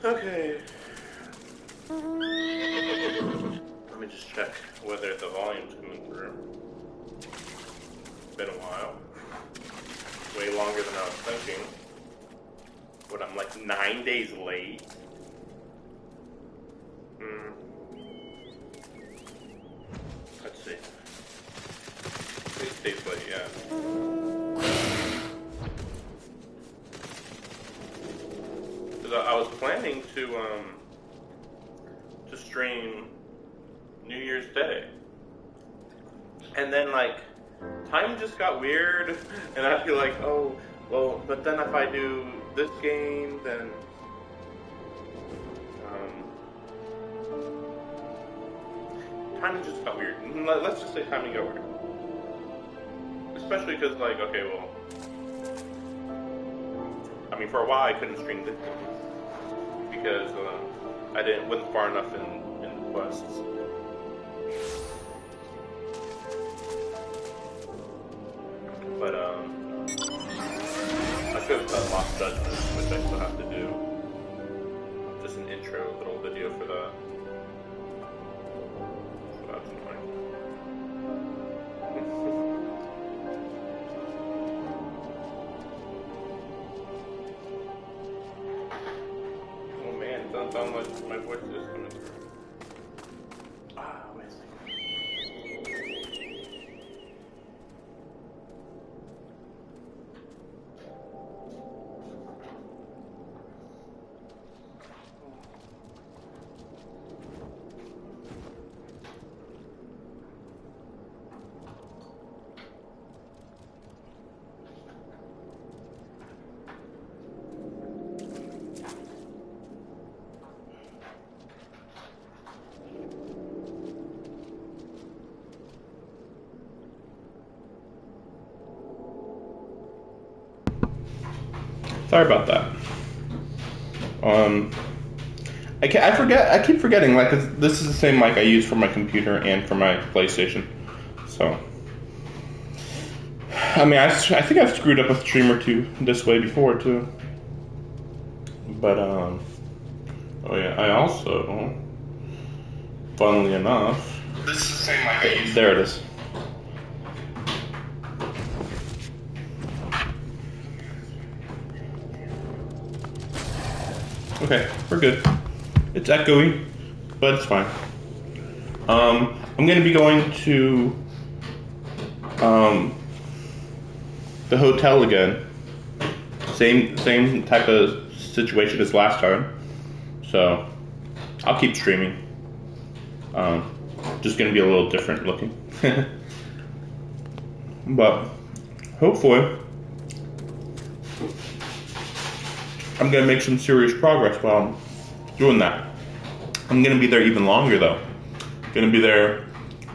Okay. Let me just check whether the volume's coming through. It's been a while. Way longer than I was thinking. What, I'm like 9 days late? Let's see. 6 days late, yeah. Because I was planning to stream New Year's Day. And then, like, time just got weird, and I feel like, oh, well, but then if I do this game, then, timing just got weird. Let's just say timing got weird. Especially because, like, okay, well, I mean, for a while I couldn't stream this game because I wasn't far enough in the quests. But I could have done Lost Judgment, which I still have to do. Just an intro little video for that. So that's annoying. Oh man, it doesn't sound like my voice is coming through. Wait a second. Sorry about that. I keep forgetting, like, this is the same mic I use for my computer and for my PlayStation. So, I mean, I think I've screwed up a stream or two this way before, too. But, oh yeah, I also, funnily enough, this is the same mic I use. There it is. Okay, we're good. It's echoey, but it's fine. I'm gonna be going to the hotel again. Same type of situation as last time. So I'll keep streaming. Just gonna be a little different looking. But hopefully I'm going to make some serious progress while I'm doing that. I'm going to be there even longer, though. I'm going to be there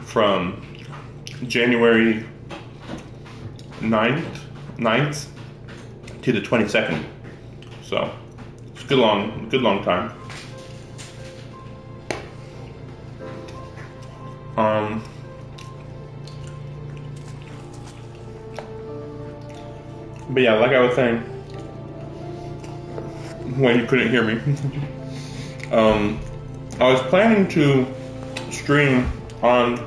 from January 9th to the 22nd. So, it's a good long time. But yeah, like I was saying, when you couldn't hear me. I was planning to stream on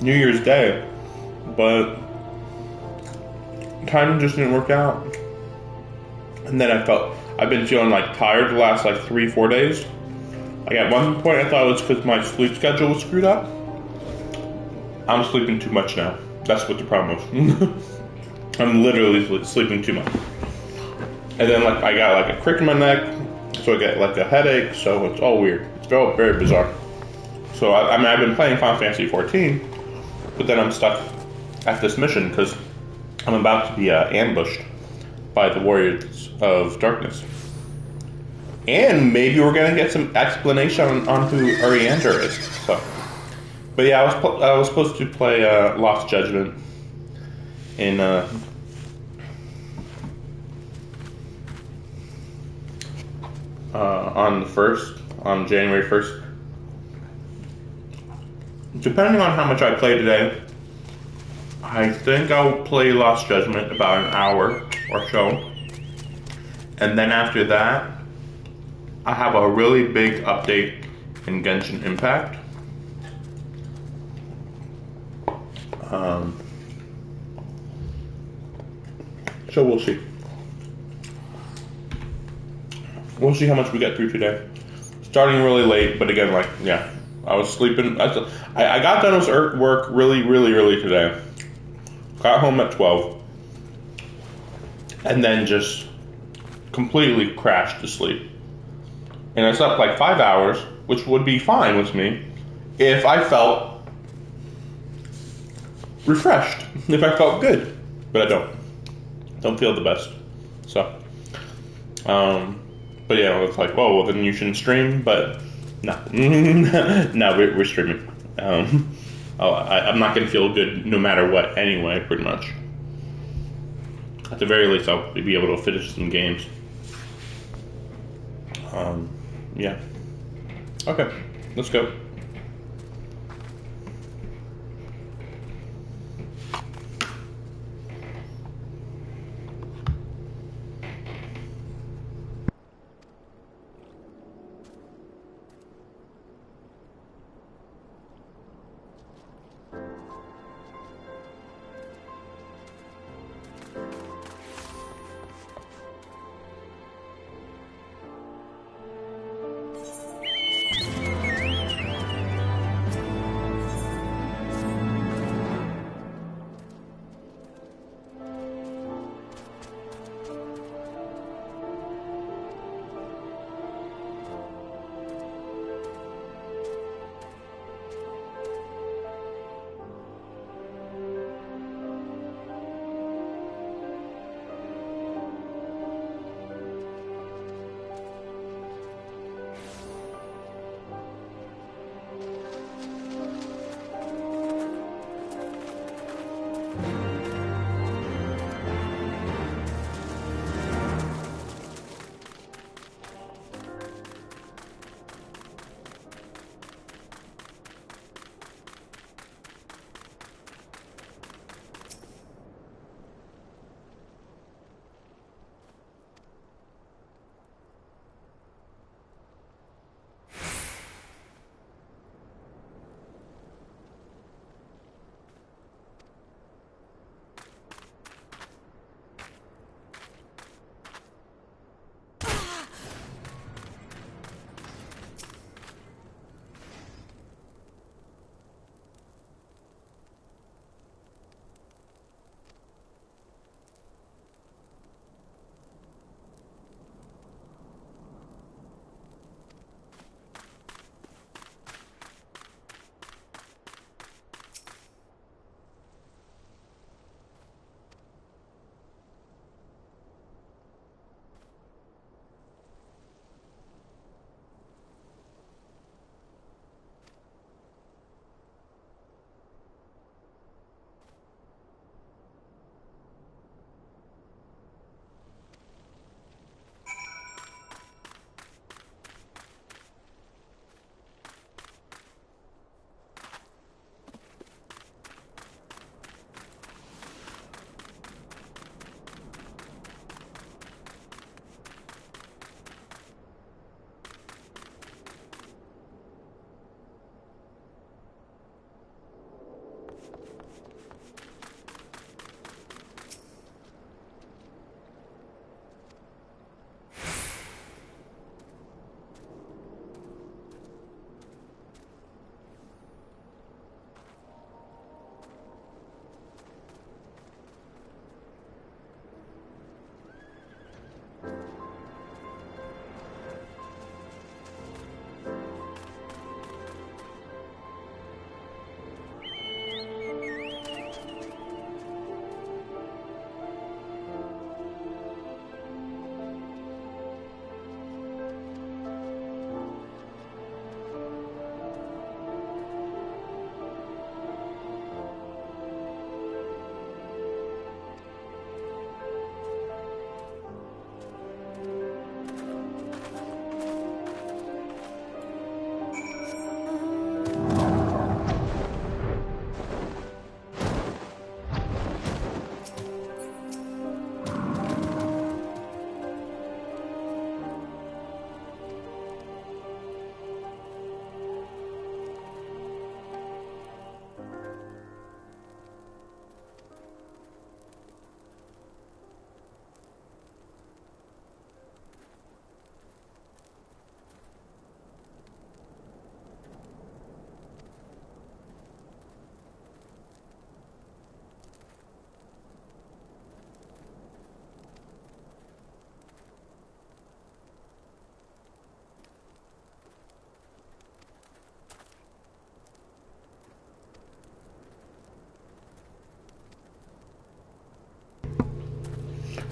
New Year's Day, but time just didn't work out. And then I've been feeling like tired the last like 3-4 days. Like at one point I thought it was because my sleep schedule was screwed up. I'm sleeping too much now. That's what the problem was. I'm literally sleeping too much. And then like I got like a crick in my neck, so I get like a headache, so it's all weird. It's all very bizarre. So I mean, I've been playing Final Fantasy 14, but then I'm stuck at this mission because I'm about to be ambushed by the Warriors of Darkness. And maybe we're gonna get some explanation on who Ariander is. So, but yeah, I was supposed to play Lost Judgment in on January 1st. Depending on how much I play today, I think I'll play Lost Judgment about an hour or so. And then after that, I have a really big update in Genshin Impact. So we'll see. We'll see how much we get through today. Starting really late, but again, like, yeah, I was sleeping. I got done with work really early today. Got home at 12. And then just completely crashed to sleep. And I slept like 5 hours, which would be fine with me if I felt refreshed, if I felt good. But I don't. Don't feel the best. So, but yeah, it's like, whoa, well then you shouldn't stream, but no. No, we're streaming. I'm not going to feel good no matter what anyway, pretty much. At the very least, I'll be able to finish some games. Yeah. Okay, let's go.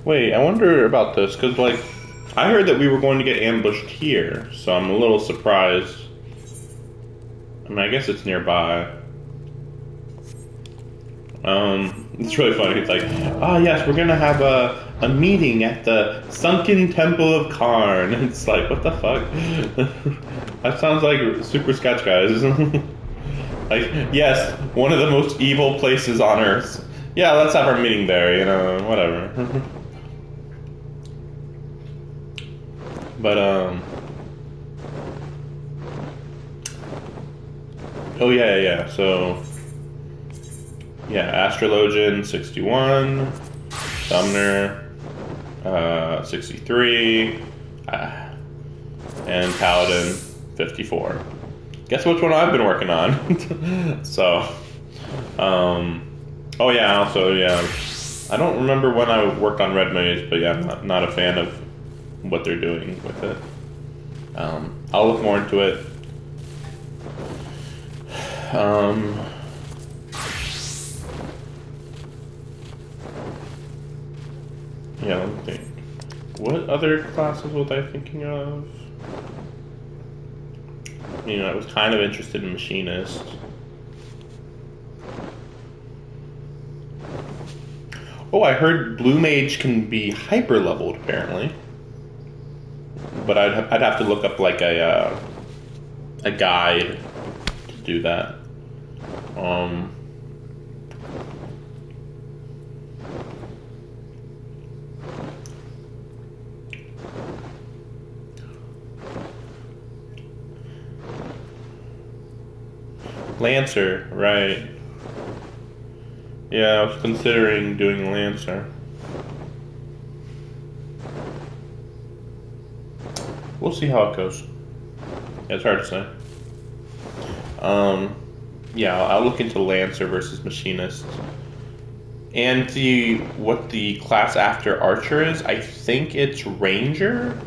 Wait, I wonder about this, because, like, I heard that we were going to get ambushed here, so I'm a little surprised. I mean, I guess it's nearby. It's really funny. It's like, yes, we're gonna have a meeting at the Sunken Temple of Karn. It's like, what the fuck? That sounds like Super Sketch Guys. Like, yes, one of the most evil places on Earth. Yeah, let's have our meeting there, you know, whatever. But, oh, yeah, so, yeah, Astrologian, 61, Summoner, 63, and Paladin, 54. Guess which one I've been working on? So, oh yeah, also, yeah, I don't remember when I worked on Red Maze, but yeah, I'm not a fan of what they're doing with it. I'll look more into it. Yeah, let me think. What other classes was I thinking of? You know, I was kind of interested in Machinist. Oh, I heard Blue Mage can be hyper leveled apparently, but I'd have to look up like a guide to do that. Lancer, right. Yeah, I was considering doing Lancer. We'll see how it goes. Yeah, it's hard to say. Yeah, I'll look into Lancer versus Machinist. And see what the class after Archer is. I think it's Ranger.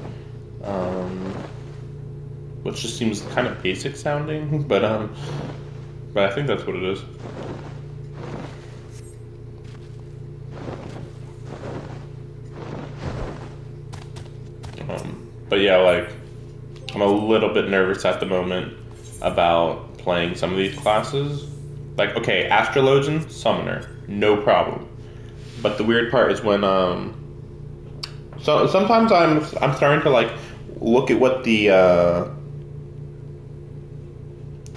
Which just seems kind of basic sounding, but I think that's what it is. But yeah, like, I'm a little bit nervous at the moment about playing some of these classes. Like, okay, Astrologian, Summoner, no problem. But the weird part is when, so sometimes I'm starting to, like, look at what the,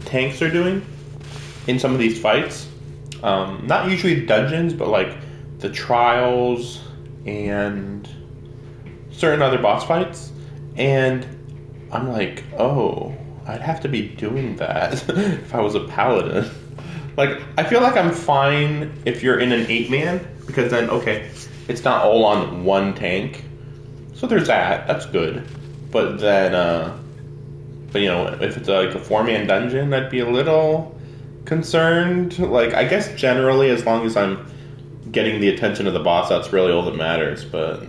tanks are doing in some of these fights. Not usually dungeons, but, like, the trials and certain other boss fights. And I'm like, oh, I'd have to be doing that if I was a paladin. Like, I feel like I'm fine if you're in an 8-man, because then, okay, it's not all on one tank. So there's that. That's good. But then, but you know, if it's like a 4-man dungeon, I'd be a little concerned. Like, I guess generally, as long as I'm getting the attention of the boss, that's really all that matters. But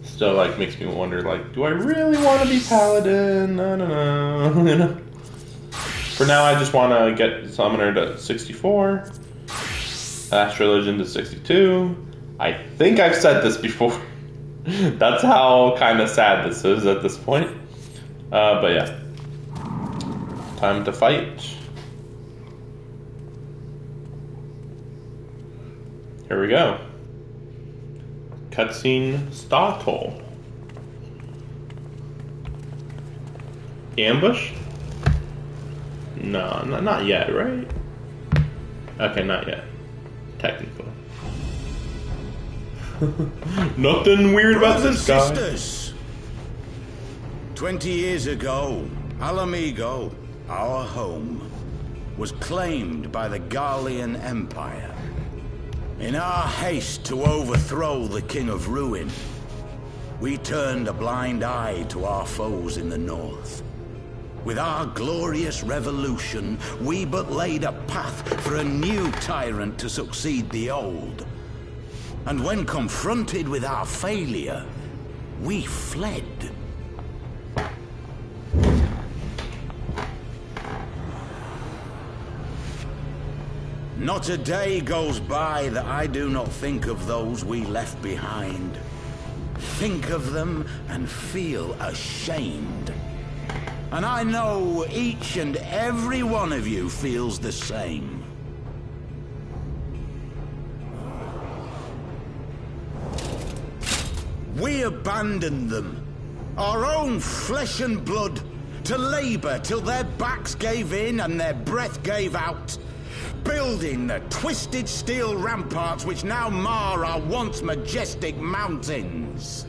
still, like, makes me wonder, like, do I really want to be paladin? I don't know. You know? For now, I just want to get Summoner to 64, Astrologian to 62. I think I've said this before. That's how kind of sad this is at this point. But yeah. Time to fight. Here we go. Cutscene startle. Ambush? No, not yet, right? Okay, not yet. Technically. Nothing weird about this guy. Sisters. 20 years ago, Alamigo, our home, was claimed by the Garlean Empire. In our haste to overthrow the King of Ruin, we turned a blind eye to our foes in the north. With our glorious revolution, we but laid a path for a new tyrant to succeed the old. And when confronted with our failure, we fled. Not a day goes by that I do not think of those we left behind. Think of them and feel ashamed. And I know each and every one of you feels the same. We abandoned them, our own flesh and blood, to labor till their backs gave in and their breath gave out, building the twisted steel ramparts which now mar our once majestic mountains.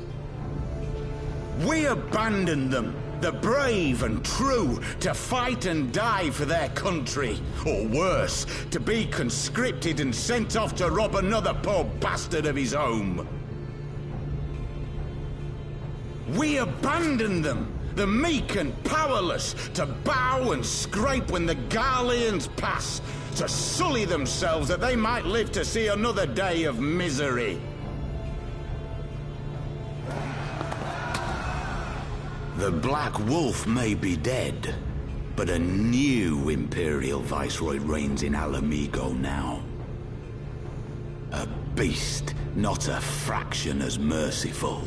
We abandoned them, the brave and true, to fight and die for their country, or worse, to be conscripted and sent off to rob another poor bastard of his home. We abandoned them, the meek and powerless, to bow and scrape when the Garleans pass, to sully themselves that they might live to see another day of misery. The Black Wolf may be dead, but a new Imperial Viceroy reigns in Alamigo now. A beast, not a fraction as merciful.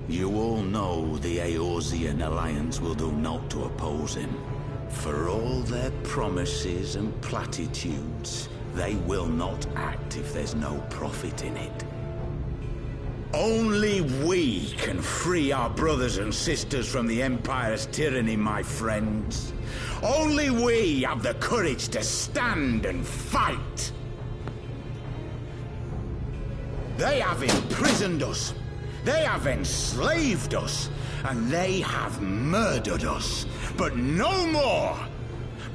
You all know the Eorzean Alliance will do naught to oppose him. For all their promises and platitudes, they will not act if there's no profit in it. Only we can free our brothers and sisters from the Empire's tyranny, my friends. Only we have the courage to stand and fight. They have imprisoned us. They have enslaved us, and they have murdered us, but no more!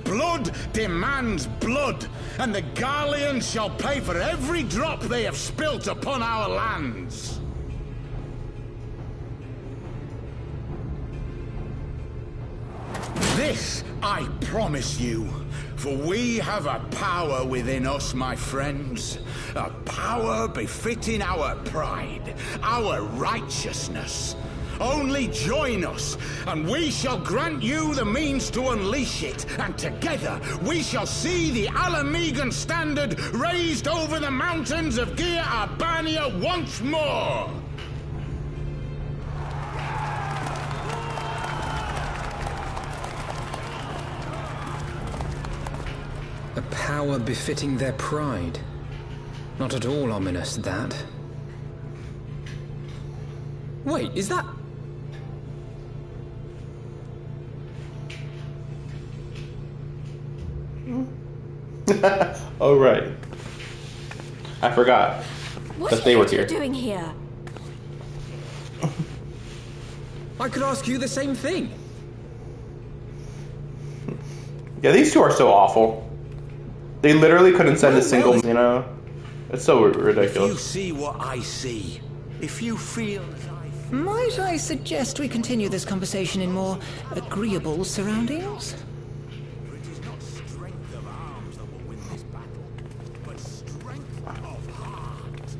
Blood demands blood, and the Garleans shall pay for every drop they have spilt upon our lands. This I promise you, for we have a power within us, my friends. A power befitting our pride, our righteousness. Only join us, and we shall grant you the means to unleash it, and together we shall see the Alamigan standard raised over the mountains of Gia Arbania once more! A power befitting their pride. Not at all ominous, that. Wait, is that... Oh, right. I forgot that they were here. What are you doing here? I could ask you the same thing. Yeah, these two are so awful. They literally couldn't send a single, you know? It's so ridiculous. If you see what I see, if you feel as I feel... Might I suggest we continue this conversation in more agreeable surroundings? For it is not strength of arms that will win this battle, but strength of heart.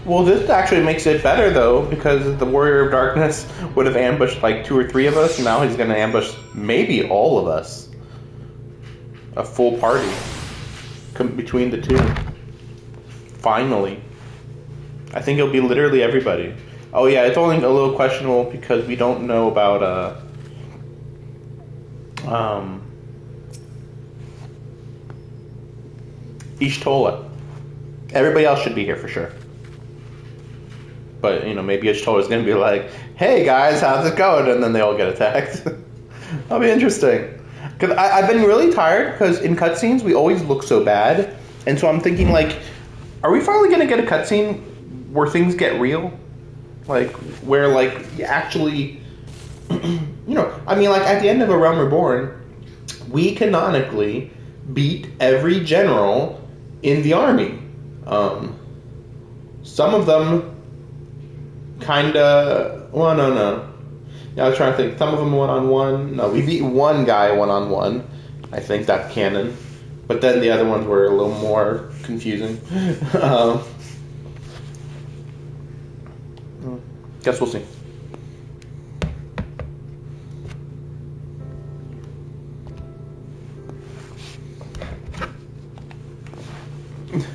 Well, this actually makes it better, though, because the Warrior of Darkness would have ambushed like 2 or 3 of us, and now he's going to ambush maybe all of us. A full party between the two. Finally. I think it'll be literally everybody. Oh yeah, it's only a little questionable because we don't know about Ishtola. Everybody else should be here for sure. But, you know, maybe Ishtola's going to be like, hey guys, how's it going? And then they all get attacked. That'll be interesting. Because I've been really tired because in cutscenes we always look so bad. And so I'm thinking, like, are we finally going to get a cutscene where things get real? Like, where, like, you actually, you know, I mean, like, at the end of A Realm Reborn, we canonically beat every general in the army. Some of them kinda, well, no. I was trying to think, some of them one-on-one. No, we beat one guy one-on-one. I think that's canon. But then the other ones were a little more confusing. Guess we'll see.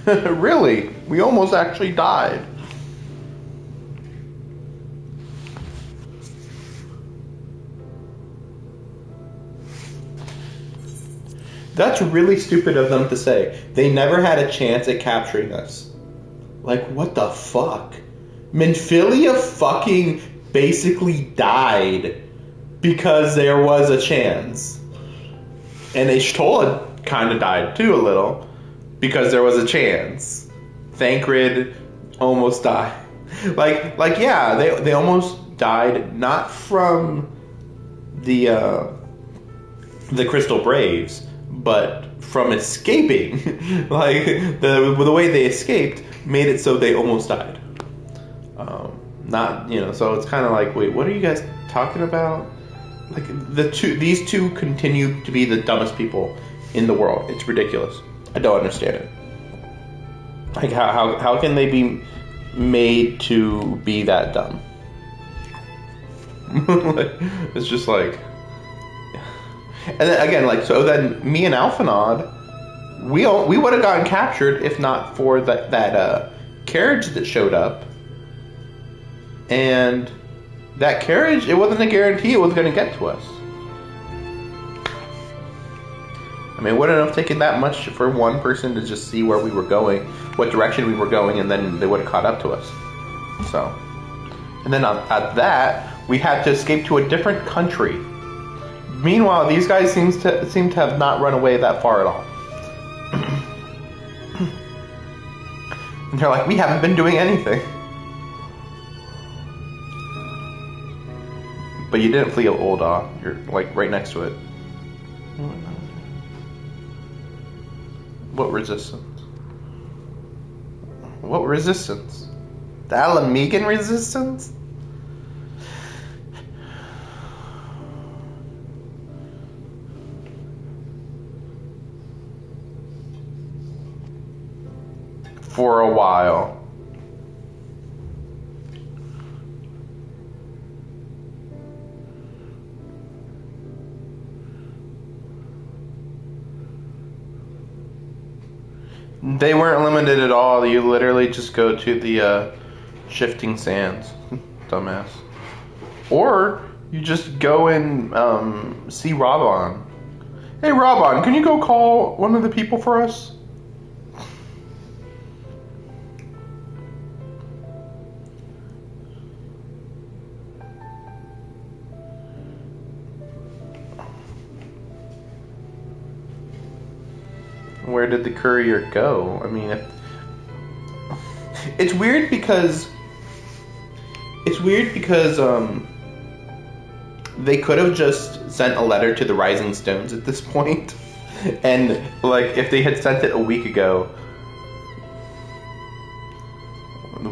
Really? We almost actually died. That's really stupid of them to say. They never had a chance at capturing us. Like, what the fuck? Minfilia fucking basically died because there was a chance. And Ishtola kind of died too a little because there was a chance. Thancred almost died. Like yeah, they almost died not from the Crystal Braves, but from escaping. Like the way they escaped made it so they almost died. Not, so it's kind of like, wait, what are you guys talking about? Like these two continue to be the dumbest people in the world. It's ridiculous. I don't understand it. Like how can they be made to be that dumb? It's just like, and then again, so then me and Alphanod, we would have gotten captured if not for that carriage that showed up. And that carriage, it wasn't a guarantee it was going to get to us. I mean, it wouldn't have taken that much for one person to just see where we were going, what direction we were going, and then they would have caught up to us. So, and then at that, we had to escape to a different country. Meanwhile, these guys seem to have not run away that far at all. And they're like, we haven't been doing anything. But you didn't flee Ul'dah. You're like right next to it. What resistance? What resistance? The Alamegan resistance? For a while. They weren't limited at all. You literally just go to the shifting sands, dumbass. Or you just go and see Raban. Hey Raban, can you go call one of the people for us? Where did the courier go? I mean, it's weird because they could have just sent a letter to the Rising Stones at this point, and like if they had sent it a week ago,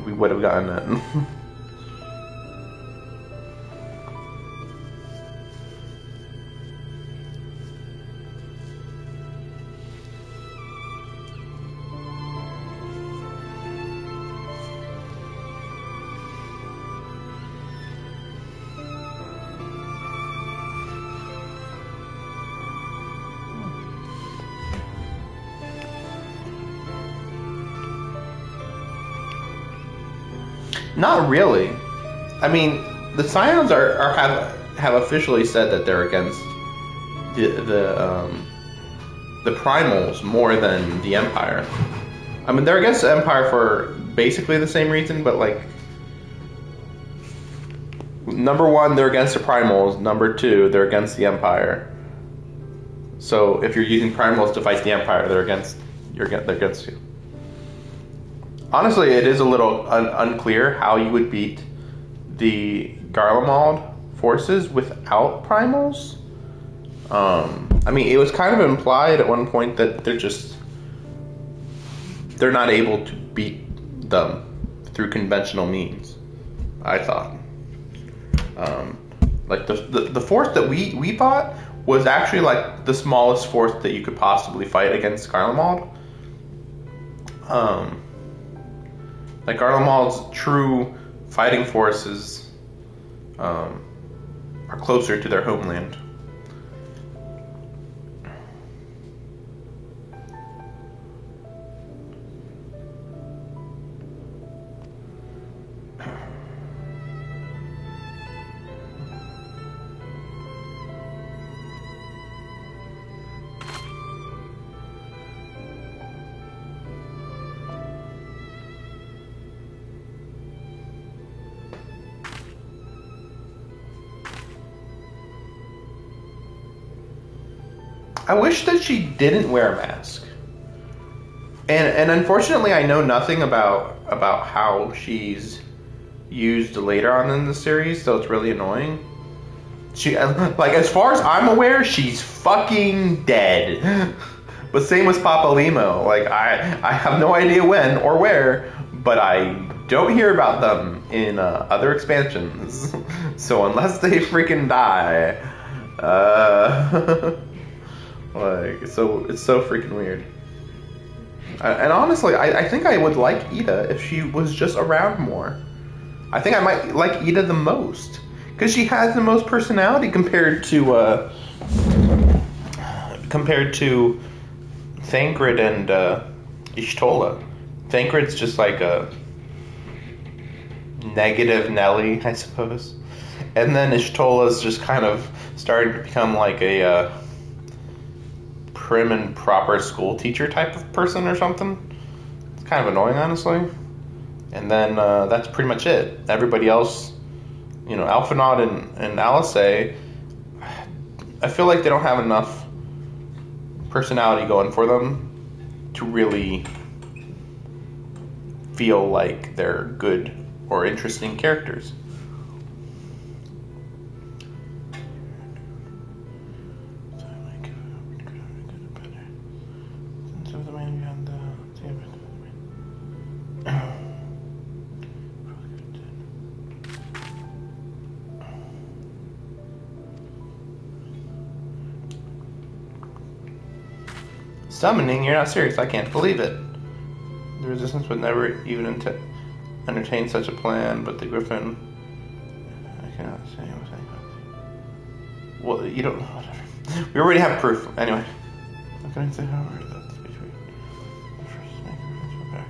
we would have gotten it. Not really. I mean, the Scions have officially said that they're against the Primals more than the Empire. I mean, they're against the Empire for basically the same reason, but like, number one, they're against the Primals. Number two, they're against the Empire. So if you're using Primals to fight the Empire, they're against you. Honestly, it is a little unclear how you would beat the Garlemald forces without Primals. I mean, it was kind of implied at one point that they're not able to beat them through conventional means, I thought. Like the force that we fought was actually like the smallest force that you could possibly fight against Garlemald. Like Garlemald's true fighting forces are closer to their homeland. I wish that she didn't wear a mask. And unfortunately, I know nothing about how she's used later on in the series, so it's really annoying. She, like, as far as I'm aware, she's fucking dead. But same with Papa Limo. Like, I have no idea when or where, but I don't hear about them in other expansions. So unless they freaking die, like, so it's so freaking weird. And honestly, I think I would like Ida if she was just around more. I think I might like Ida the most because she has the most personality compared to Thancred and Y'shtola. Thancred's just like a negative Nelly, I suppose, and then Y'shtola's just kind of started to become like a prim and proper school teacher type of person or something. It's kind of annoying, honestly. And then that's pretty much it. Everybody else, you know, Alphinaud and Alice, I feel like they don't have enough personality going for them to really feel like they're good or interesting characters. Summoning? You're not serious. I can't believe it. The Resistance would never even entertain such a plan, but the Griffin... I cannot say anything. Well, you don't... Whatever. We already have proof. Anyway. How can I say how hard that's between... The first maker is back.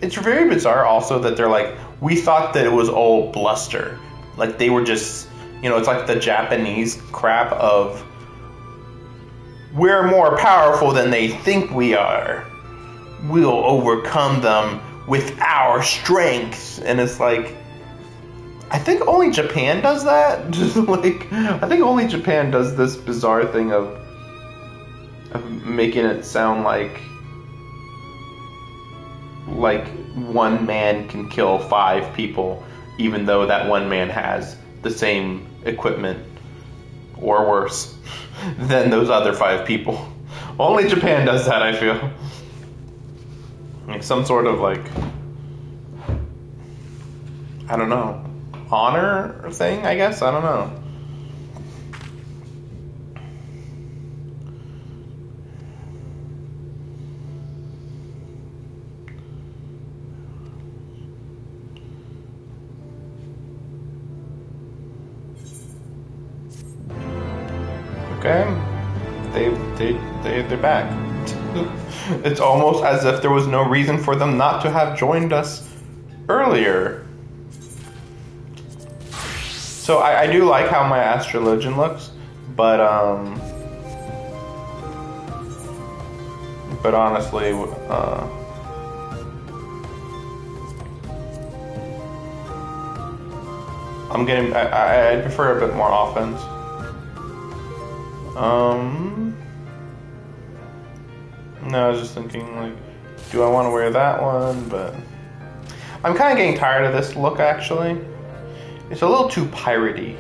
It's very bizarre also that they're like, we thought that it was all bluster. Like they were just, you know, it's like the Japanese crap of, we're more powerful than they think we are. We'll overcome them with our strength. And it's like, I think only Japan does that. Just like, I think only Japan does this bizarre thing of making it sound like one man can kill 5 people, even though that one man has the same equipment or worse than those other 5 people. Only Japan does that, I feel. Like some sort of like, I don't know, honor thing, I guess? I don't know. Okay, they're back. It's almost as if there was no reason for them not to have joined us earlier. So I do like how my Astrologian looks, but honestly, I prefer a bit more offense. No, I was just thinking, like, do I want to wear that one? But I'm kind of getting tired of this look, actually. It's a little too piratey.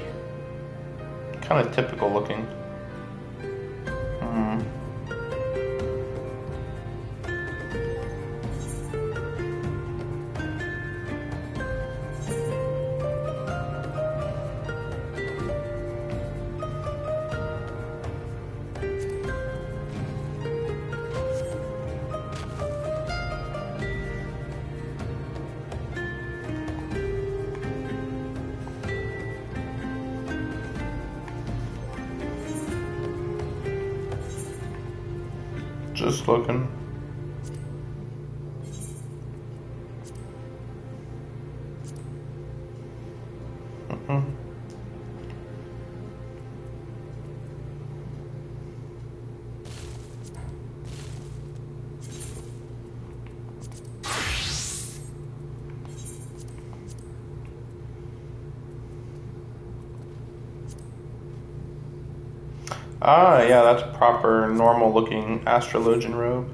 Kind of typical looking. Just looking. Ah, yeah, that's a proper, normal-looking astrologian robe.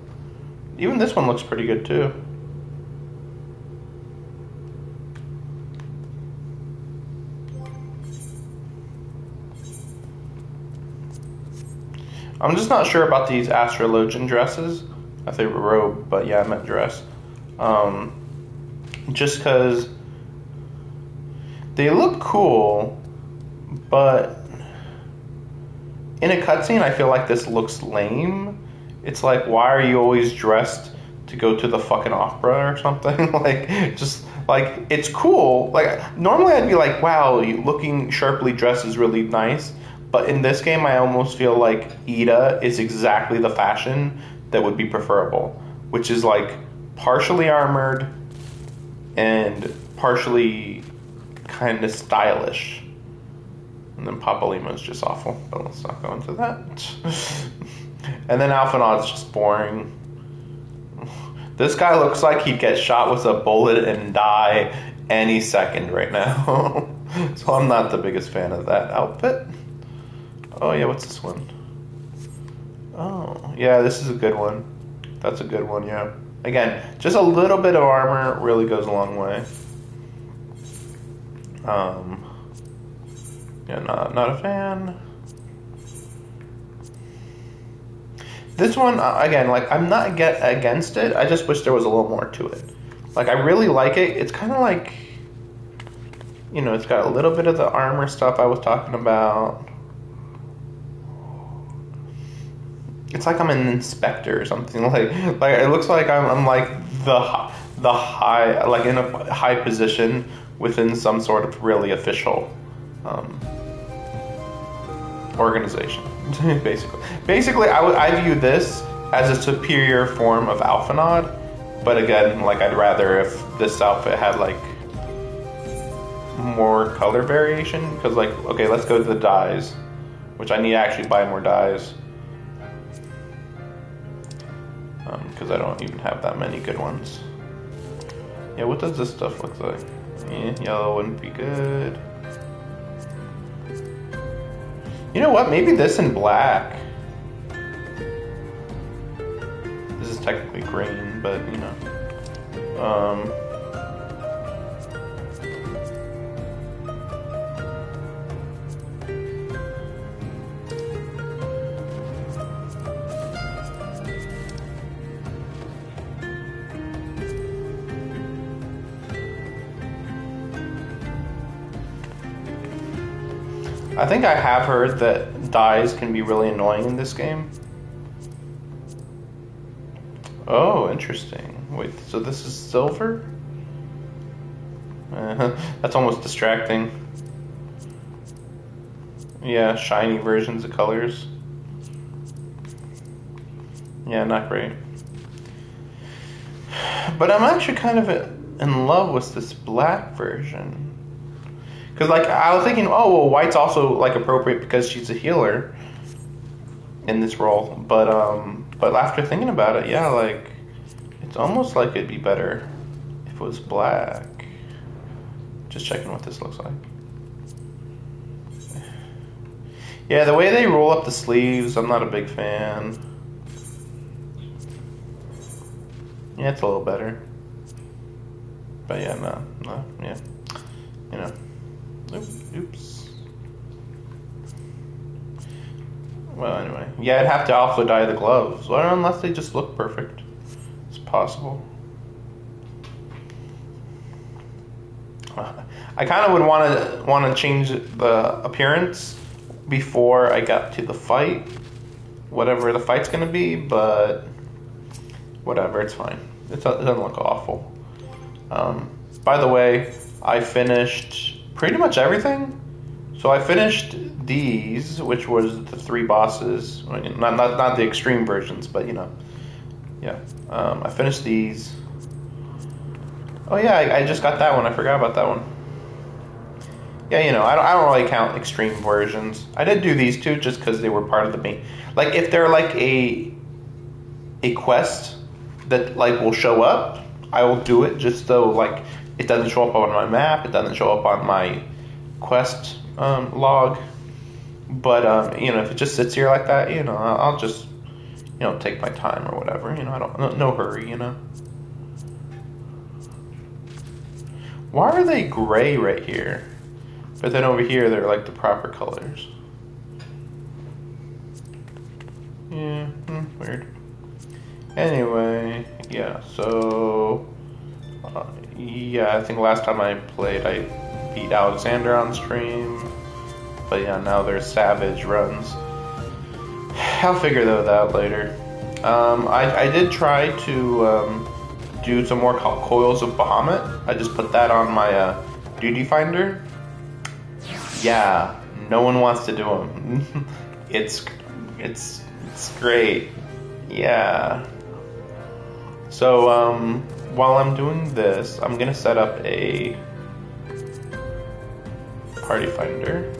Even this one looks pretty good, too. I'm just not sure about these astrologian dresses. I say robe, but yeah, I meant dress. Just because they look cool, but in a cutscene, I feel like this looks lame. It's like, why are you always dressed to go to the fucking opera or something? Like, just, like, it's cool. Like, normally I'd be like, wow, looking sharply dressed is really nice. But in this game, I almost feel like Ida is exactly the fashion that would be preferable. Which is, like, partially armored and partially kind of stylish. And then Papalima's just awful, but let's not go into that. And then Alphinaud's just boring. This guy looks like he'd get shot with a bullet and die any second right now. So I'm not the biggest fan of that outfit. Oh yeah, what's this one? Oh, yeah, this is a good one. That's a good one, yeah. Again, just a little bit of armor really goes a long way. Yeah, not a fan. This one, again, like, I'm not against it. I just wish there was a little more to it. Like, I really like it. It's kind of like, you know, it's got a little bit of the armor stuff I was talking about. It's like I'm an inspector or something. Like it looks like I'm like the high, like in a high position within some sort of really official organization. Basically, I view this as a superior form of Alphinaud. But again, like, I'd rather if this outfit had like more color variation. Because, like, okay, let's go to the dyes, which I need to actually buy more dyes. Because I don't even have that many good ones. Yeah, what does this stuff look like? Yellow wouldn't be good. You know what? Maybe this in black. This is technically green, but you know. I think I have heard that dyes can be really annoying in this game. Oh, interesting. Wait, so this is silver? That's almost distracting. Yeah, shiny versions of colors. Yeah, not great. But I'm actually kind of in love with this black version. Because, like, I was thinking, oh, well, white's also, like, appropriate because she's a healer in this role. But after thinking about it, yeah, like, it's almost like it'd be better if it was black. Just checking what this looks like. Yeah, the way they roll up the sleeves, I'm not a big fan. Yeah, it's a little better. But yeah, no, yeah. You know. Oops. Well, anyway. Yeah, I'd have to also dye the gloves. Well, unless they just look perfect. It's possible. I kind of would want to change the appearance before I got to the fight. Whatever the fight's going to be, but whatever, it's fine. It doesn't look awful. By the way, I finished pretty much everything. So I finished these, which was the 3 bosses. Not the extreme versions, but you know. Yeah. I finished these. Oh yeah, I just got that one. I forgot about that one. Yeah, you know, I don't really count extreme versions. I did do these 2 just because they were part of the main. Like, if they're like a quest that like will show up, I will do it just so like it doesn't show up on my map, it doesn't show up on my quest log. But you know, if it just sits here like that, you know, I'll just, you know, take my time or whatever. You know, I don't, no hurry. You know. Why are they gray right here? But then over here they're like the proper colors. Yeah, weird. Anyway, yeah. So, yeah, I think last time I played, I beat Alexander on stream. But yeah, now there's Savage runs. I'll figure those out later. I did try to do some more coils of Bahamut. I just put that on my duty finder. Yeah, no one wants to do them. it's great. Yeah. So while I'm doing this, I'm gonna set up a party finder.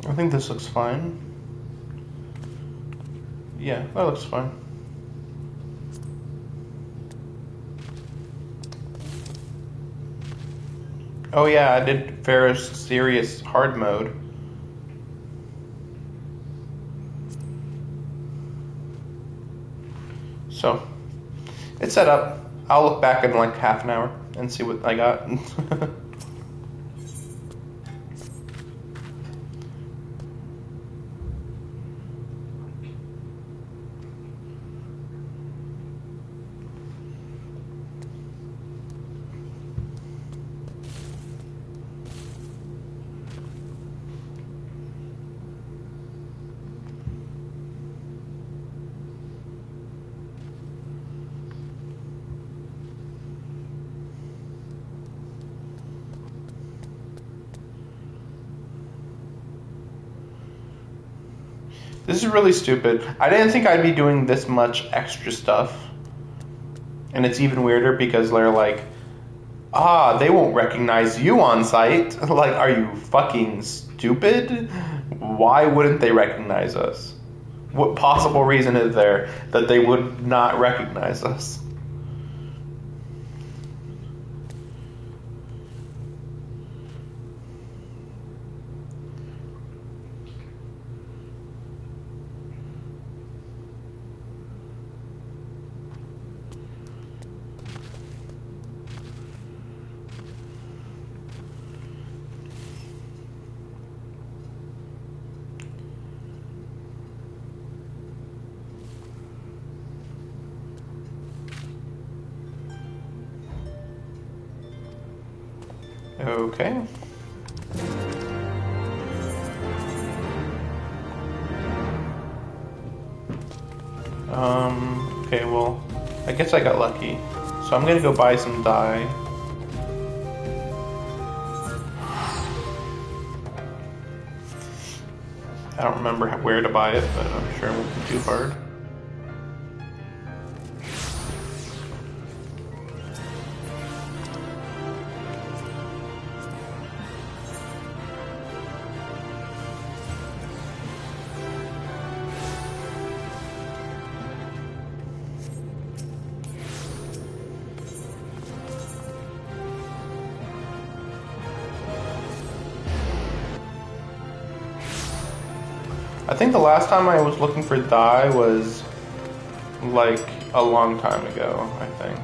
I think this looks fine. Yeah, that looks fine. Oh yeah, I did Ferris Serious Hard Mode. So, it's set up. I'll look back in like half an hour and see what I got. This is really stupid. I didn't think I'd be doing this much extra stuff. And it's even weirder because they're like, they won't recognize you on sight. Like, are you fucking stupid? Why wouldn't they recognize us? What possible reason is there that they would not recognize us? Okay. Okay, well, I guess I got lucky. So I'm gonna go buy some dye. I don't remember where to buy it, but I'm sure it won't be too hard. I think the last time I was looking for dye was like a long time ago, I think.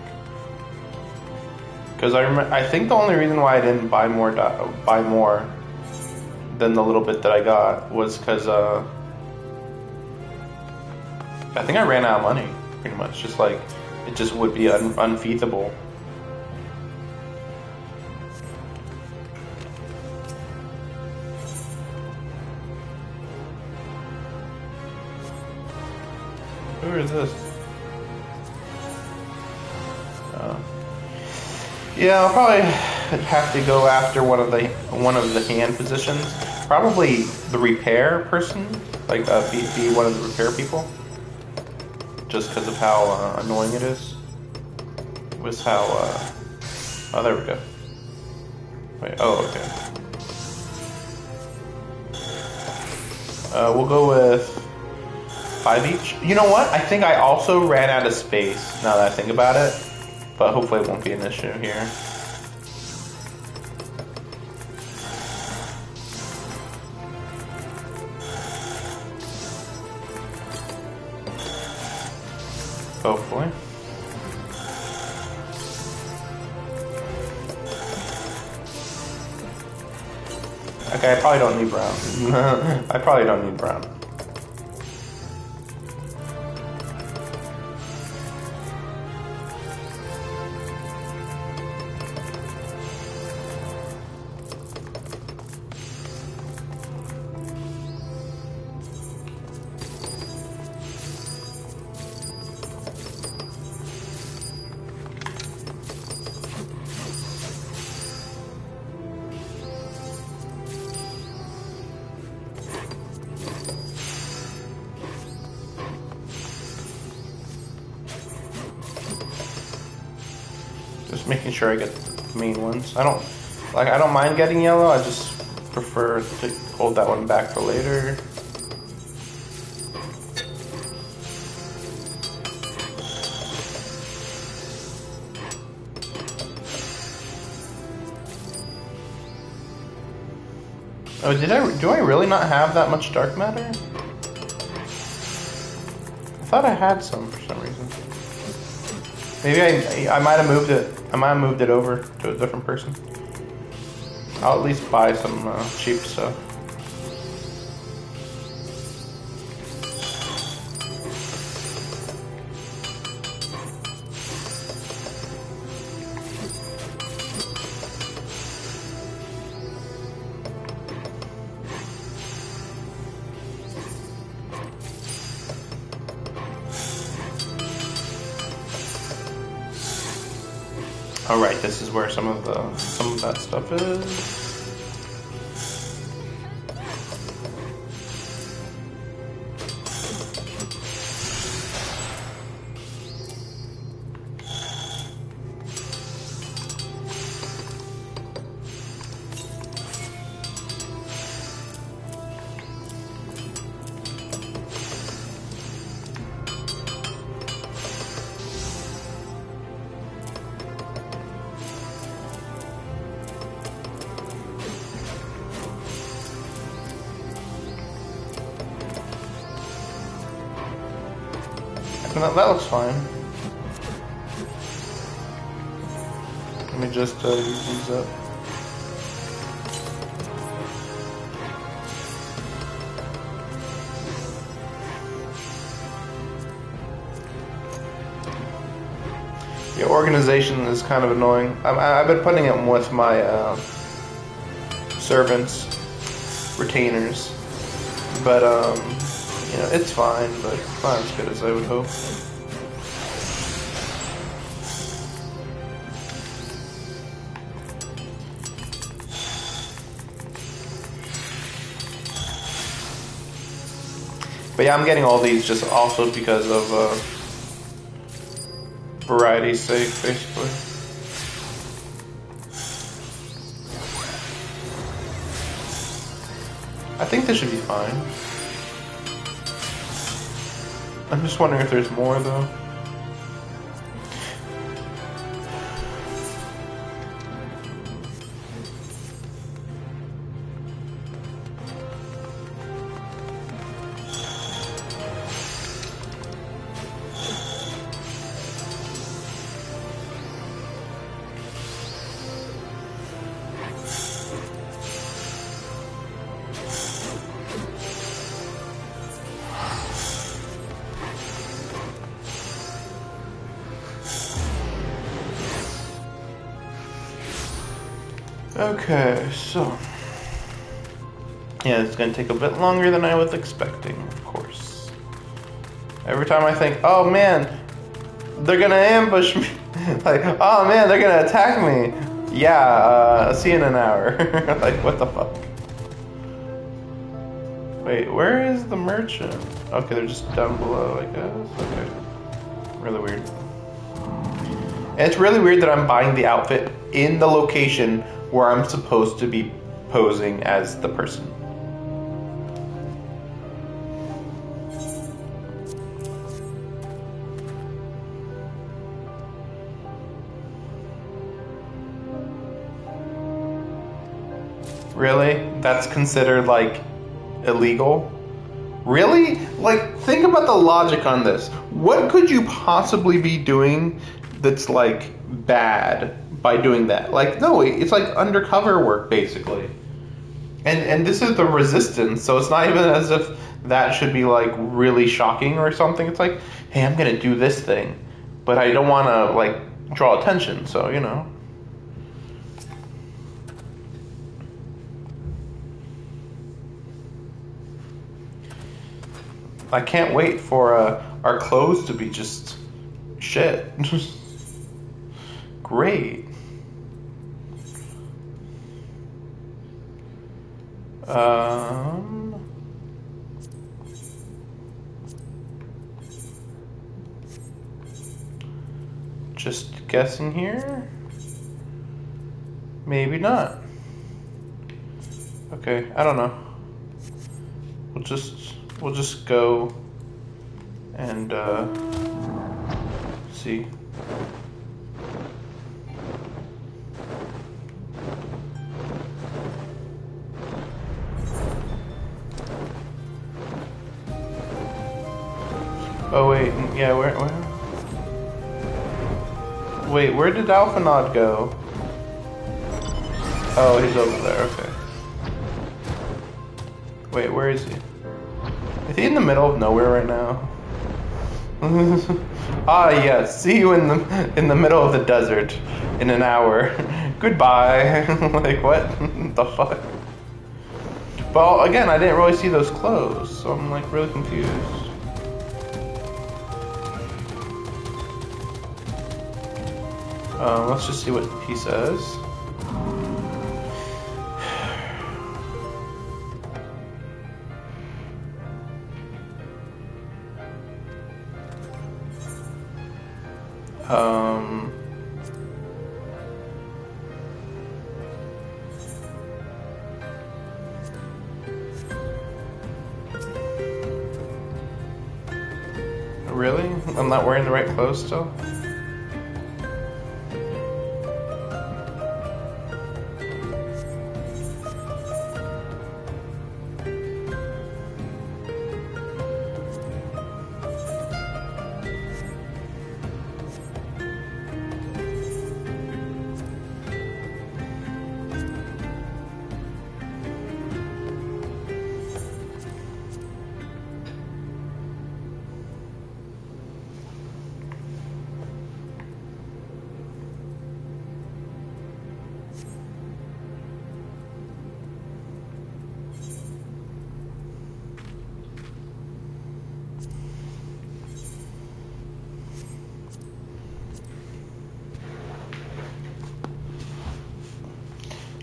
Because I think the only reason why I didn't buy more than the little bit that I got was because I think I ran out of money. pretty much. Just like it just would be unfeasible. Who is this? Yeah, I'll probably have to go after one of the hand positions. Probably the repair person, like be one of the repair people. Just because of how annoying it is. With how oh, there we go. Wait, oh, okay. We'll go with 5 each. You know what? I think I also ran out of space now that I think about it. But hopefully it won't be an issue here. Hopefully. Okay, I probably don't need brown. I probably don't need brown. Just making sure I get the main ones. I don't mind getting yellow. I just prefer to hold that one back for later. Oh, do I really not have that much dark matter? I thought I had some for some reason. Maybe I might have moved it. I might have moved it over to a different person. I'll at least buy some cheap stuff. All right, this is where some of that stuff is. That looks fine. Let me just use these up. The organization is kind of annoying. I've been putting it with my servants, retainers, but you know, it's fine, but not as good as I would hope. But yeah, I'm getting all these just also because of variety's sake, basically. I think this should be fine. I'm just wondering if there's more though. Okay, so yeah, it's gonna take a bit longer than I was expecting, of course. Every time I think, oh man, they're gonna ambush me. Like, oh man, they're gonna attack me. Yeah, see you in an hour. Like, what the fuck? Wait, where is the merchant? Okay, they're just down below, I guess. Okay. Really weird. And it's really weird that I'm buying the outfit in the location where I'm supposed to be posing as the person. Really? That's considered, like, illegal? Really? Like, think about the logic on this. What could you possibly be doing that's, like, bad by doing that? Like, no, it's like undercover work, basically. And this is the resistance, so it's not even as if that should be, like, really shocking or something. It's like, hey, I'm gonna do this thing, but I don't want to, like, draw attention, so, you know. I can't wait for our clothes to be just shit. Great. Just guessing here. Maybe not. Okay, I don't know. We'll just go and see. Oh wait, yeah, where? Wait, where did Alphanod go? Oh, he's over there. Okay. Wait, where is he? Is he in the middle of nowhere right now? Ah, yes. See you in the middle of the desert in an hour. Goodbye. Like, what the fuck? Well, again, I didn't really see those clothes, so I'm like really confused. Let's just see what he says. Really? I'm not wearing the right clothes still?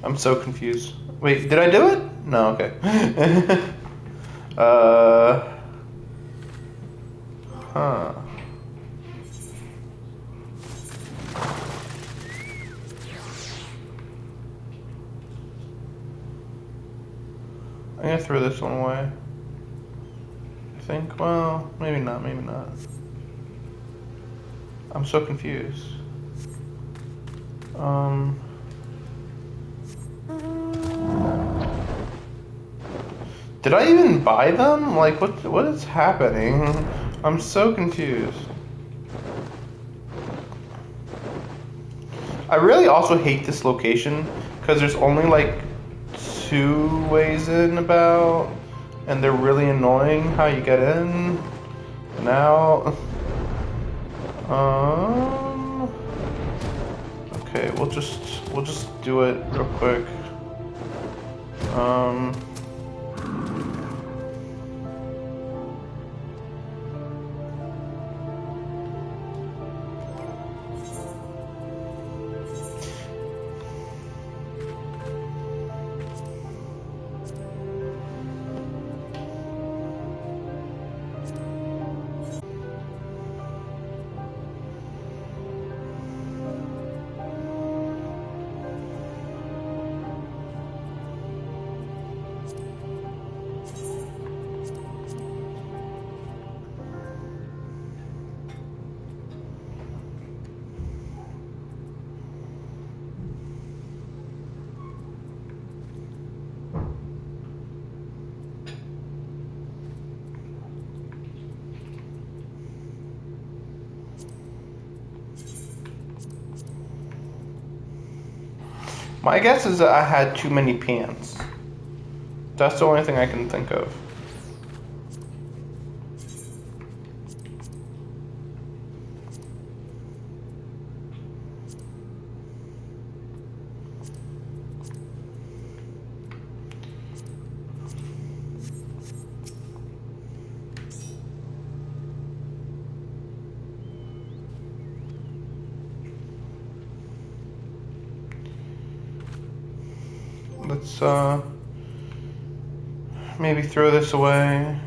I'm so confused. Wait, did I do it? No, okay. Huh. I'm gonna throw this one away. I think, well, maybe not, maybe not. I'm so confused. Did I even buy them? Like, what is happening? I'm so confused. I really also hate this location because there's only like 2 ways in about, and they're really annoying how you get in and out. Okay, we'll just do it real quick. My guess is that I had too many pants. That's the only thing I can think of. Let's maybe throw this away.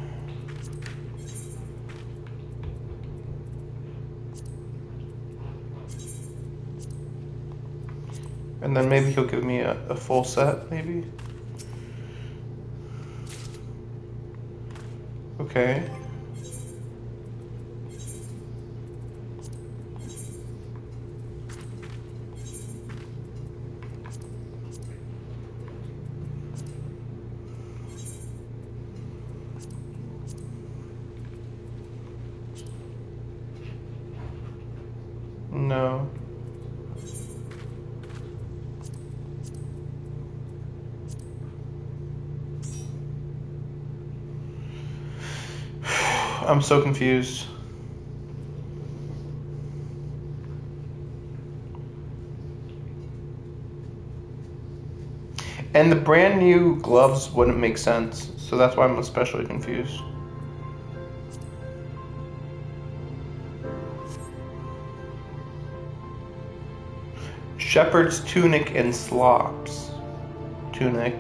And then maybe he'll give me a full set, maybe. Okay. No. I'm so confused. And the brand new gloves wouldn't make sense, so that's why I'm especially confused. Shepherd's tunic and slops. Tunic.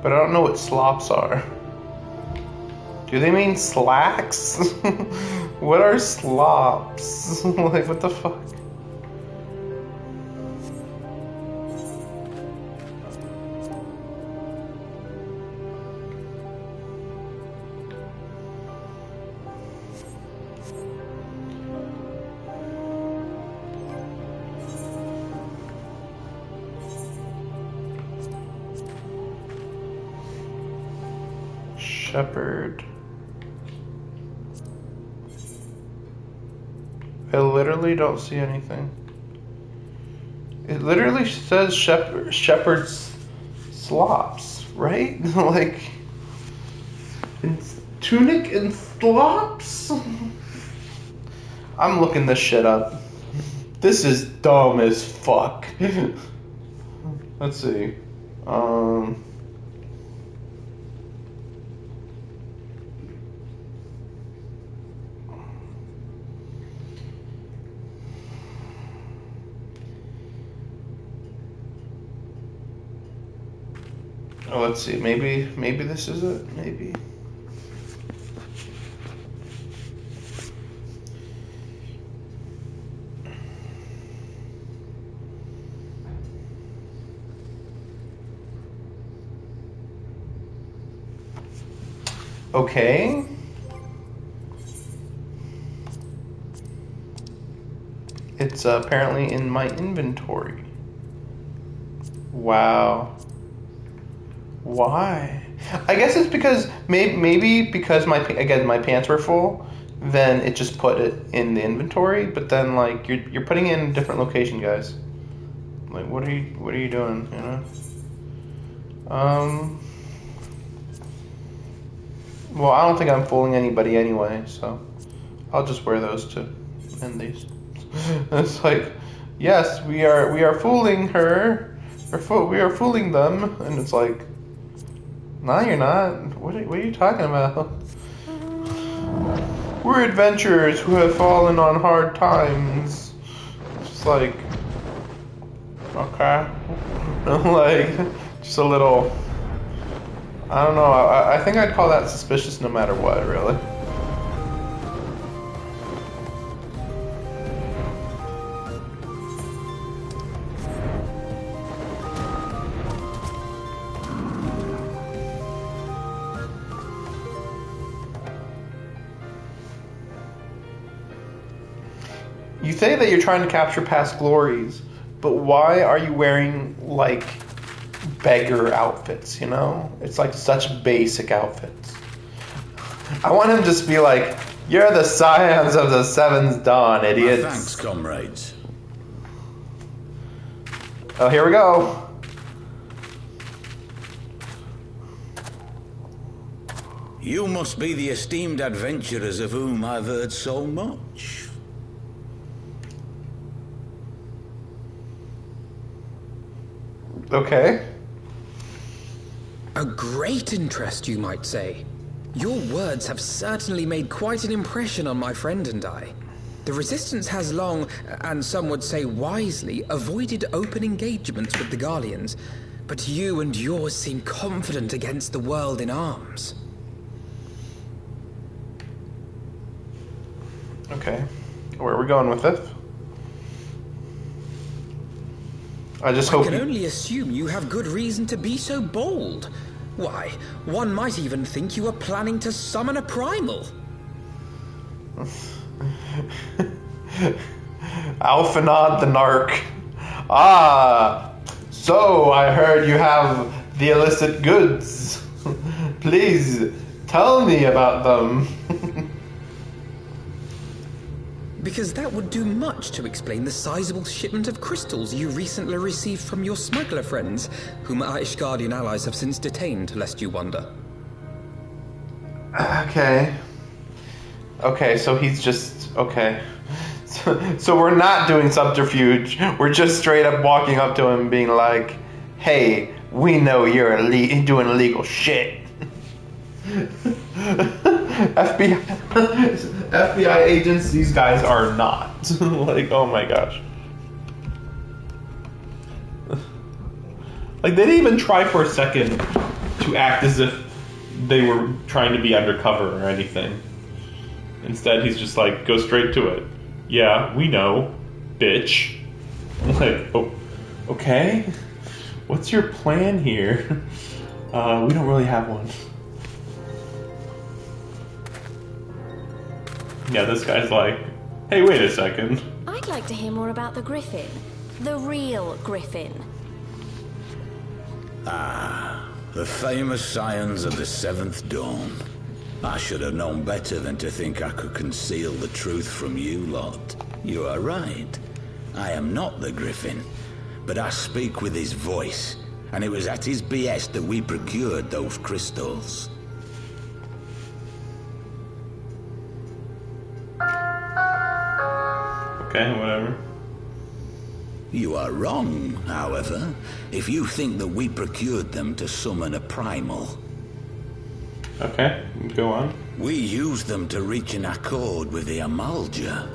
But I don't know what slops are. Do they mean slacks? What are slops? Like, what the fuck? Shepherd. I literally don't see anything. It literally says shepherd's slops, right? Like, it's tunic and slops? I'm looking this shit up. This is dumb as fuck. Let's see. Oh, let's see. Maybe this is it. Maybe. Okay. It's apparently in my inventory. Wow. Why? I guess it's because maybe because my pants were full, then it just put it in the inventory. But then like you're putting it in a different location, guys. Like what are you doing? You know. Well, I don't think I'm fooling anybody anyway, so I'll just wear those too. And these. It's like, yes, we are fooling her. We are fooling them. And it's like, no, you're not. What are you talking about? We're adventurers who have fallen on hard times. It's like, okay. Like, just a little, I don't know. I think I'd call that suspicious no matter what, really. You say that you're trying to capture past glories, but why are you wearing, like, beggar outfits, you know? It's like such basic outfits. I want him to just be like, you're the scions of the Seventh Dawn, idiots. Thanks, comrades. Oh, here we go. You must be the esteemed adventurers of whom I've heard so much. Okay. A great interest, you might say. Your words have certainly made quite an impression on my friend and I. The Resistance has long, and some would say wisely, avoided open engagements with the Garleans, but you and yours seem confident against the world in arms. Okay. Where are we going with this? I can only assume you have good reason to be so bold. Why, one might even think you are planning to summon a primal. Alphanod the Narc. Ah, so I heard you have the illicit goods. Please, tell me about them. Because that would do much to explain the sizable shipment of crystals you recently received from your smuggler friends, whom our Ishgardian allies have since detained, lest you wonder. Okay. Okay, so he's just... Okay. So we're not doing subterfuge. We're just straight up walking up to him being like, hey, we know you're doing illegal shit. FBI agents, these guys are not. Like, oh my gosh. Like, they didn't even try for a second to act as if they were trying to be undercover or anything. Instead, he's just like, go straight to it. Yeah, we know, bitch. Like, oh, okay. What's your plan here? We don't really have one. Yeah, this guy's like, hey, wait a second. I'd like to hear more about the Griffin. The real Griffin. Ah, the famous scions of the Seventh Dawn. I should have known better than to think I could conceal the truth from you lot. You are right. I am not the Griffin, but I speak with his voice, and it was at his behest that we procured those crystals. Okay, whatever. You are wrong, however, if you think that we procured them to summon a primal. Okay, go on. We used them to reach an accord with the Amalja.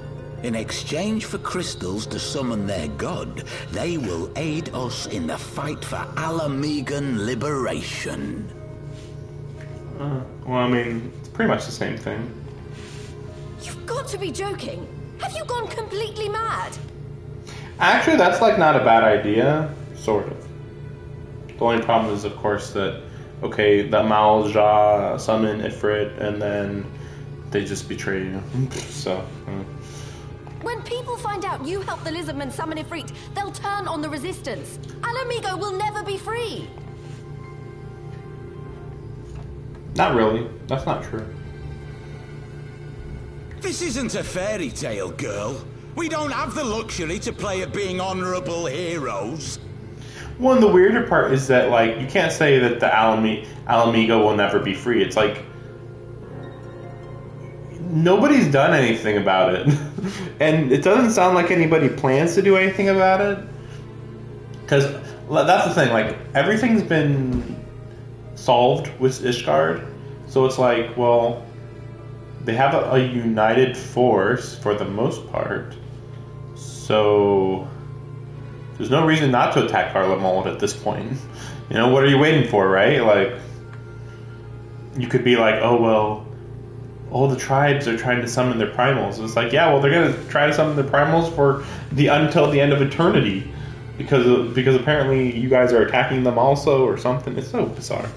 In exchange for crystals to summon their god, they will aid us in the fight for Alamegan liberation. Well, I mean, it's pretty much the same thing. You've got to be joking. Have you gone completely mad? Actually, that's like not a bad idea, sort of. The only problem is, of course, that okay, the Malja summon Ifrit, and then they just betray you. So. When people find out you helped the Lizardmen summon Ifrit, they'll turn on the Resistance. Alamigo will never be free. Not really. That's not true. This isn't a fairy tale, girl. We don't have the luxury to play at being honorable heroes. Well, and the weirder part is that, like, you can't say that the Alamigo will never be free. It's like, nobody's done anything about it. And it doesn't sound like anybody plans to do anything about it. Because that's the thing, like, everything's been solved with Ishgard. So it's like, well, they have a united force for the most part. So there's no reason not to attack Garlemald at this point. You know, what are you waiting for, right? Like, you could be like, oh, well, all the tribes are trying to summon their primals. It's like, yeah, well, they're going to try to summon their primals until the end of eternity. Because apparently you guys are attacking them also or something. It's so bizarre.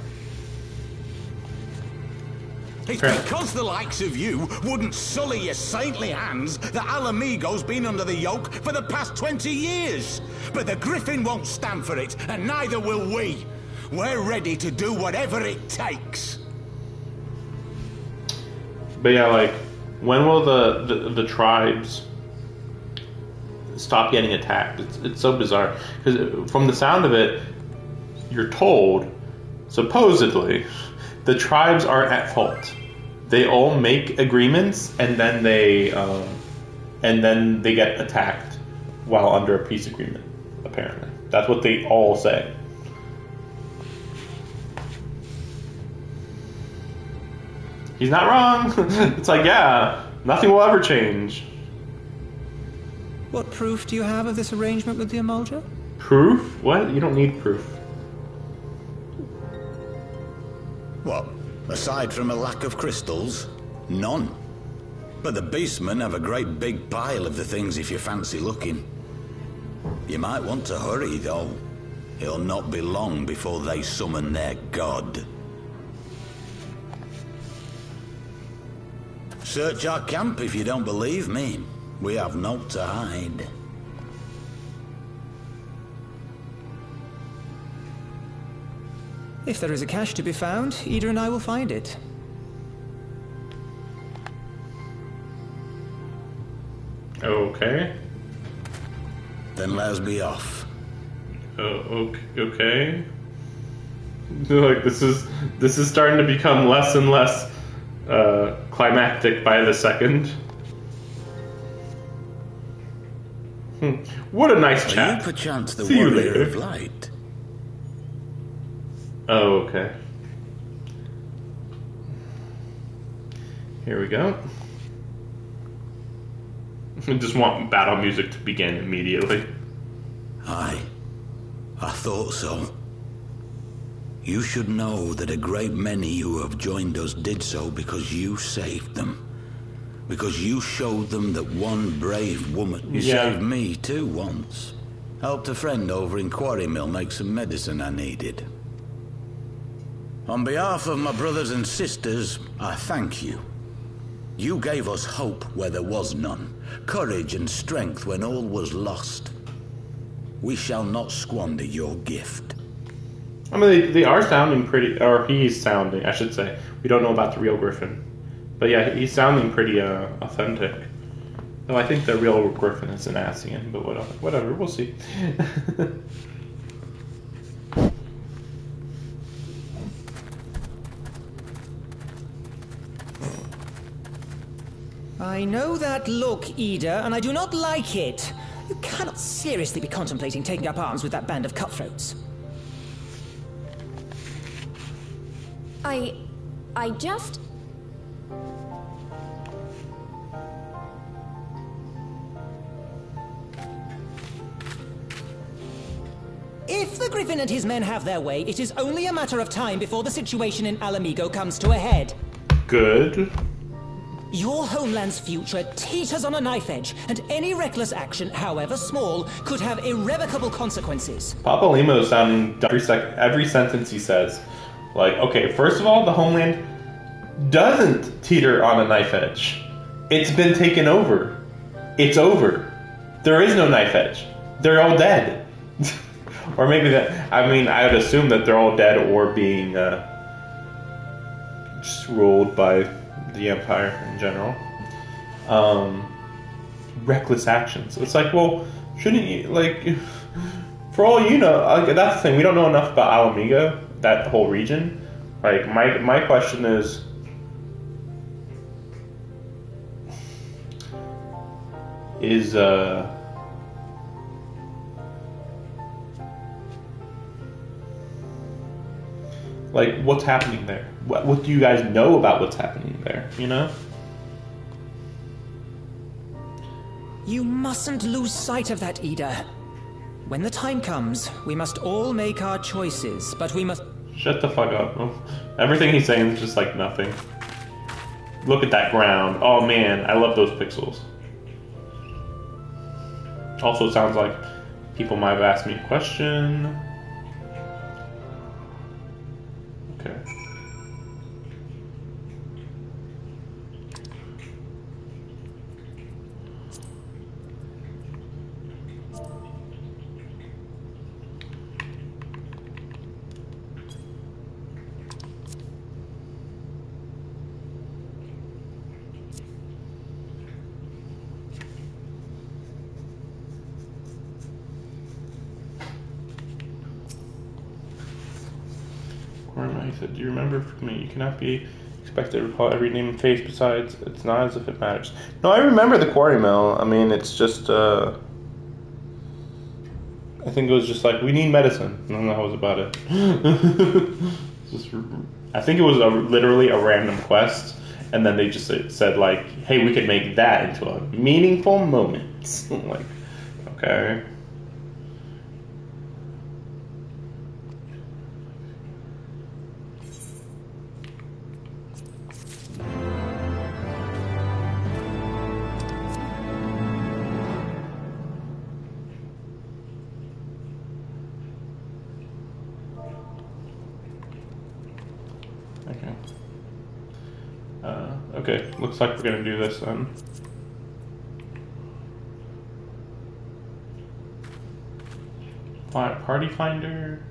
It's because the likes of you wouldn't sully your saintly hands that Alamigo's been under the yoke for the past 20 years. But the Griffin won't stand for it, and neither will we. We're ready to do whatever it takes. But yeah, like, when will the tribes stop getting attacked? It's so bizarre. Because from the sound of it, you're told, supposedly, the tribes aren't at fault. They all make agreements, and then they get attacked while under a peace agreement. Apparently, that's what they all say. He's not wrong. It's like, yeah, nothing will ever change. What proof do you have of this arrangement with the Emulger? Proof? What? You don't need proof. What? Aside from a lack of crystals? None. But the beastmen have a great big pile of the things if you fancy looking. You might want to hurry, though. It'll not be long before they summon their god. Search our camp if you don't believe me. We have naught to hide. If there is a cache to be found, Ida and I will find it. Okay. Then let us be off. Okay. Like, this is starting to become less and less climactic by the second. What a nice chat. Are you perchance the See you warrior later. of light? Oh, okay. Here we go. I just want battle music to begin immediately. Aye, I thought so. You should know that a great many who have joined us did so because you saved them. Because you showed them that one brave woman... You saved me too once. Helped a friend over in Quarry Mill make some medicine I needed. On behalf of my brothers and sisters, I thank you. You gave us hope where there was none, courage and strength when all was lost. We shall not squander your gift. I mean, they are sounding pretty... Or he's sounding, I should say. We don't know about the real Griffin. But yeah, he's sounding pretty authentic. Though I think the real Griffin is an Ascian, but whatever, we'll see. I know that look, Ida, and I do not like it. You cannot seriously be contemplating taking up arms with that band of cutthroats. I just... If the Griffin and his men have their way, it is only a matter of time before the situation in Alamigo comes to a head. Good. Your homeland's future teeters on a knife edge, and any reckless action, however small, could have irrevocable consequences. Papa Limo's sounding every sentence he says. Like, okay, first of all, the homeland doesn't teeter on a knife edge. It's been taken over. It's over. There is no knife edge. They're all dead. Or maybe that, I mean, I would assume that they're all dead or being just ruled by the Empire in general. Reckless actions. It's like, well, shouldn't you, like, for all you know, like, that's the thing, we don't know enough about Alamigo, that whole region. Like, my question is, is like, what's happening there? What do you guys know about what's happening there, you know? You mustn't lose sight of that, Ida. When the time comes, we must all make our choices, but we must... Shut the fuck up. Everything he's saying is just like nothing. Look at that ground. Oh man, I love those pixels. Also, it sounds like people might have asked me a question. Okay. He said, do you remember from me? You cannot be expected to recall every name and face. Besides, it's not as if it matters. No, I remember the quarry mill. I mean, it's just, I think it was just like, we need medicine. And that was about it. Just, I think it was literally a random quest. And then they just said like, hey, we could make that into a meaningful moment. Like, okay. Okay, looks like we're gonna do this then. Party finder.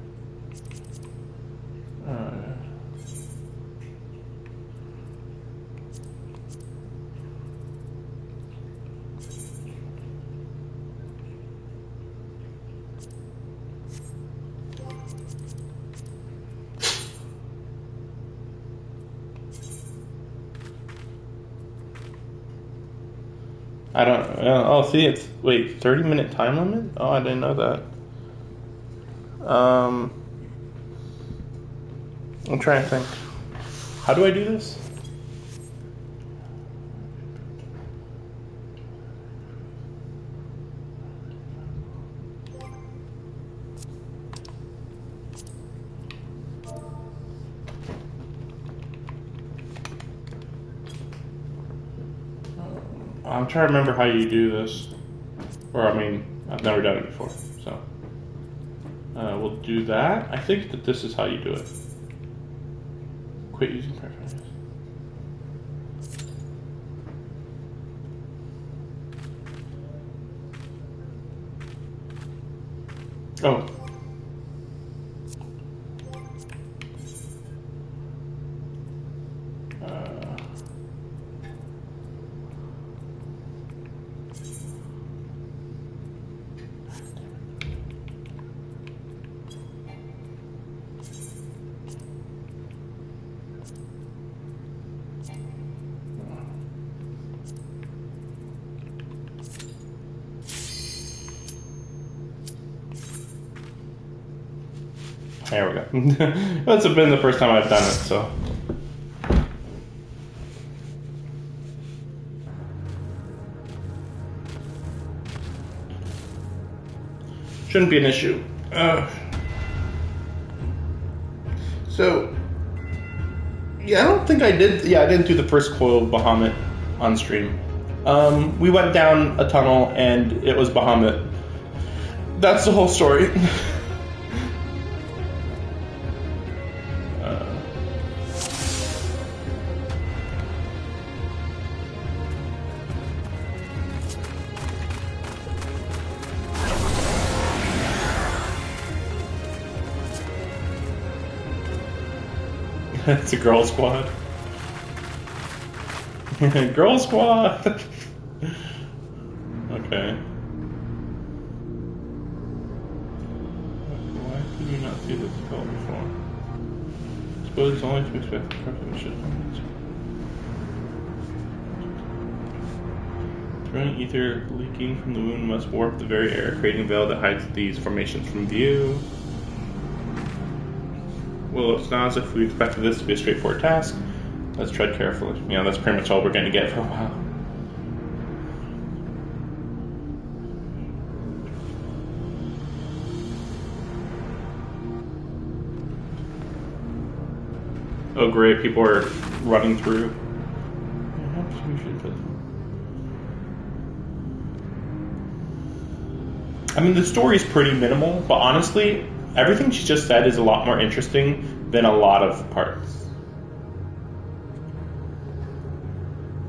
I don't. Oh, see, it's wait, 30-minute time limit. Oh, I didn't know that. I'm trying to think. How do I do this? I'm trying to remember how you do this. Or, I mean, I've never done it before, so. We'll do that. I think that this is how you do it. Quit using preferences. Oh. There we go. That's been the first time I've done it, so. Shouldn't be an issue. So, yeah, I don't think I did. Yeah, I didn't do the first coil of Bahamut on stream. We went down a tunnel and it was Bahamut. That's the whole story. It's a girl squad. Girl squad! Okay. Why could you not see this spell before? I suppose it's only to expect the preparation. Drilling ether leaking from the wound must warp the very air, creating a veil that hides these formations from view. Well, it's not as if we expected this to be a straightforward task. Let's tread carefully. You know, that's pretty much all we're going to get for a while. Oh great, people are running through. I mean, the story's pretty minimal, but honestly, everything she just said is a lot more interesting than a lot of parts.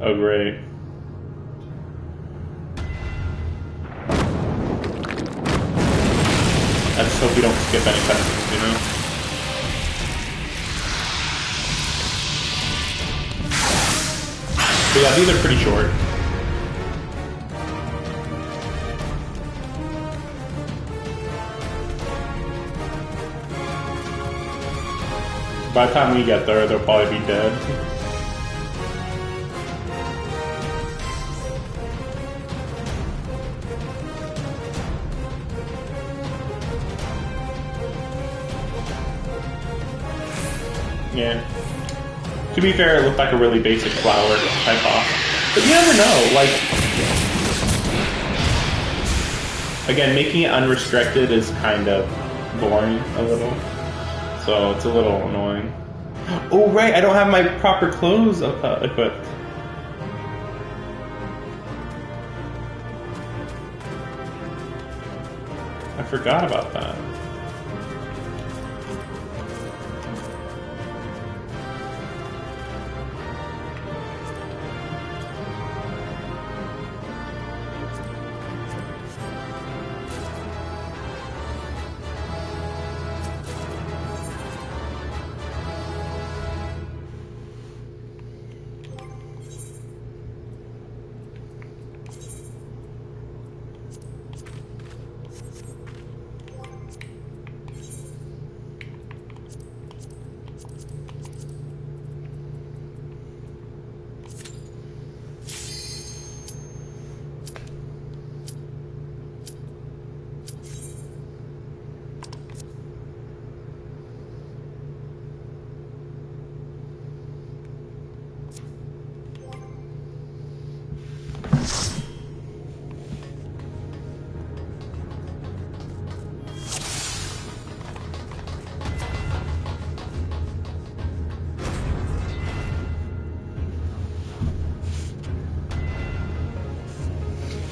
Oh great. I just hope we don't skip any cutscenes, you know? But yeah, these are pretty short. By the time we get there, they'll probably be dead. Yeah. To be fair, it looked like a really basic flower type off. But you never know, like... Again, making it unrestricted is kind of boring a little. So it's a little annoying. Oh right, I don't have my proper clothes equipped. I forgot about that.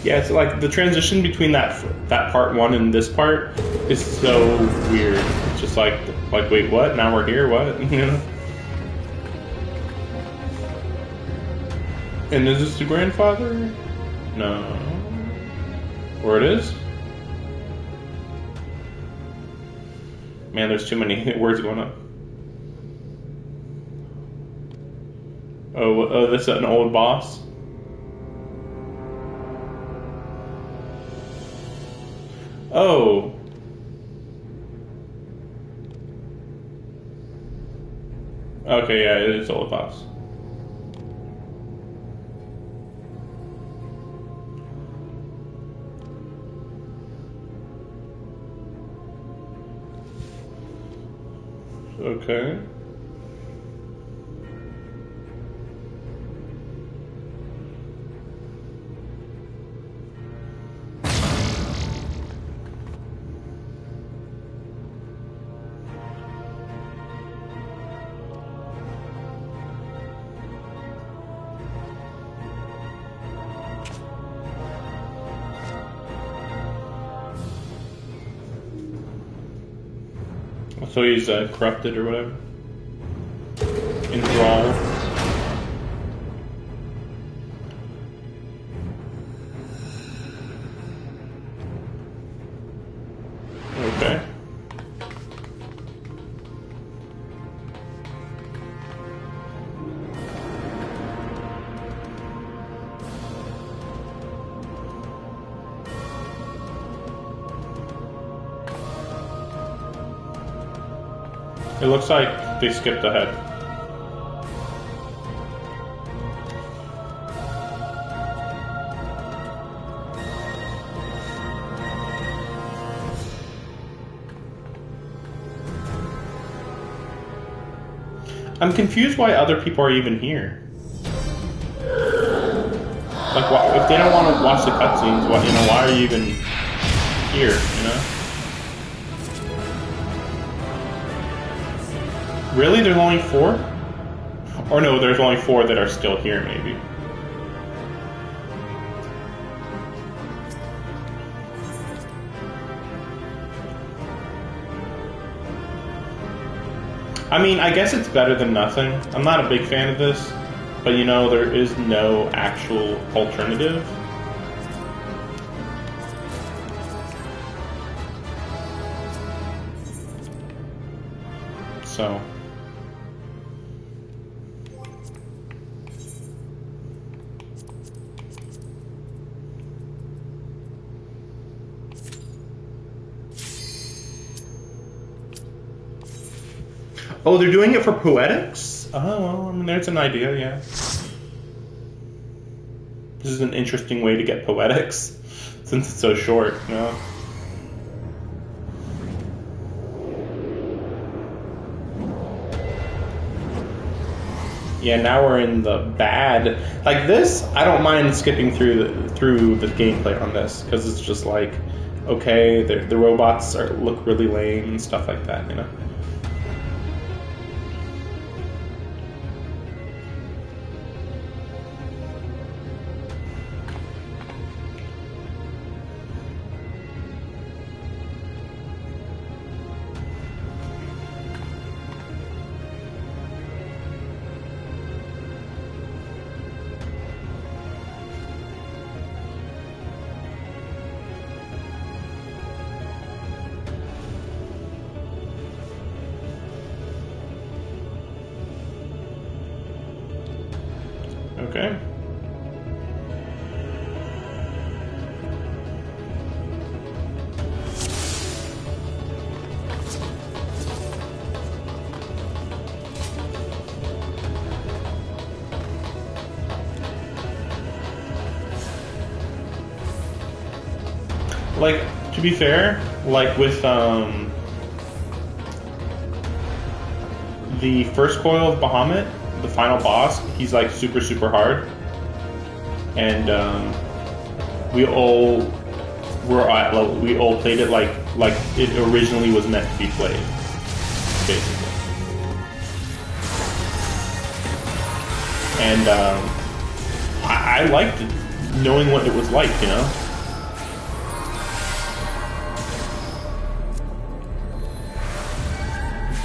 Yeah, it's like the transition between that part one and this part is so weird. It's just like wait, what? Now we're here? What? You know? And is this the grandfather? No. Or it is? Man, there's too many words going on. Oh, this is an old boss? Oh. Okay, yeah, it is old boss. Okay. So he's corrupted or whatever? Enthralled. Okay. It looks like they skipped ahead. I'm confused why other people are even here. Like, why, if they don't want to watch the cutscenes, what, you know, why are you even here? You know? Really? There's only 4? Or no, there's only 4 that are still here, maybe. I mean, I guess it's better than nothing. I'm not a big fan of this, but you know, there is no actual alternative. So. Oh, they're doing it for poetics? Oh, well, I mean, there's an idea, yeah. This is an interesting way to get poetics, since it's so short, you know? Yeah, now we're in the bad. Like this, I don't mind skipping through the gameplay on this, because it's just like, okay, the robots look really lame and stuff like that, you know? Okay. Like, to be fair, like with the first coil of Bahamut, the final boss, he's like super hard, and we all played it like it originally was meant to be played, basically. And I liked it, knowing what it was like, you know.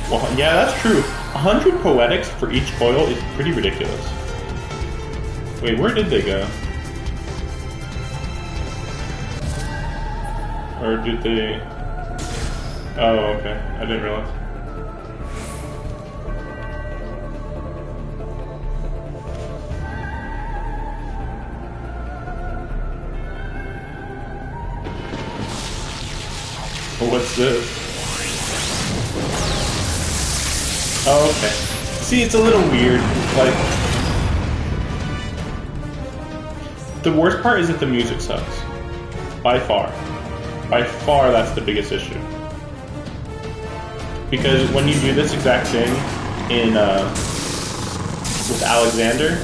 Well, yeah, that's true. 100 poetics for each coil is pretty ridiculous. Wait, where did they go? Or did they... Oh, okay. I didn't realize. Well, what's this? Oh, okay. See, it's a little weird. Like, the worst part is that the music sucks. By far. By far, that's the biggest issue. Because when you do this exact thing in with Alexander,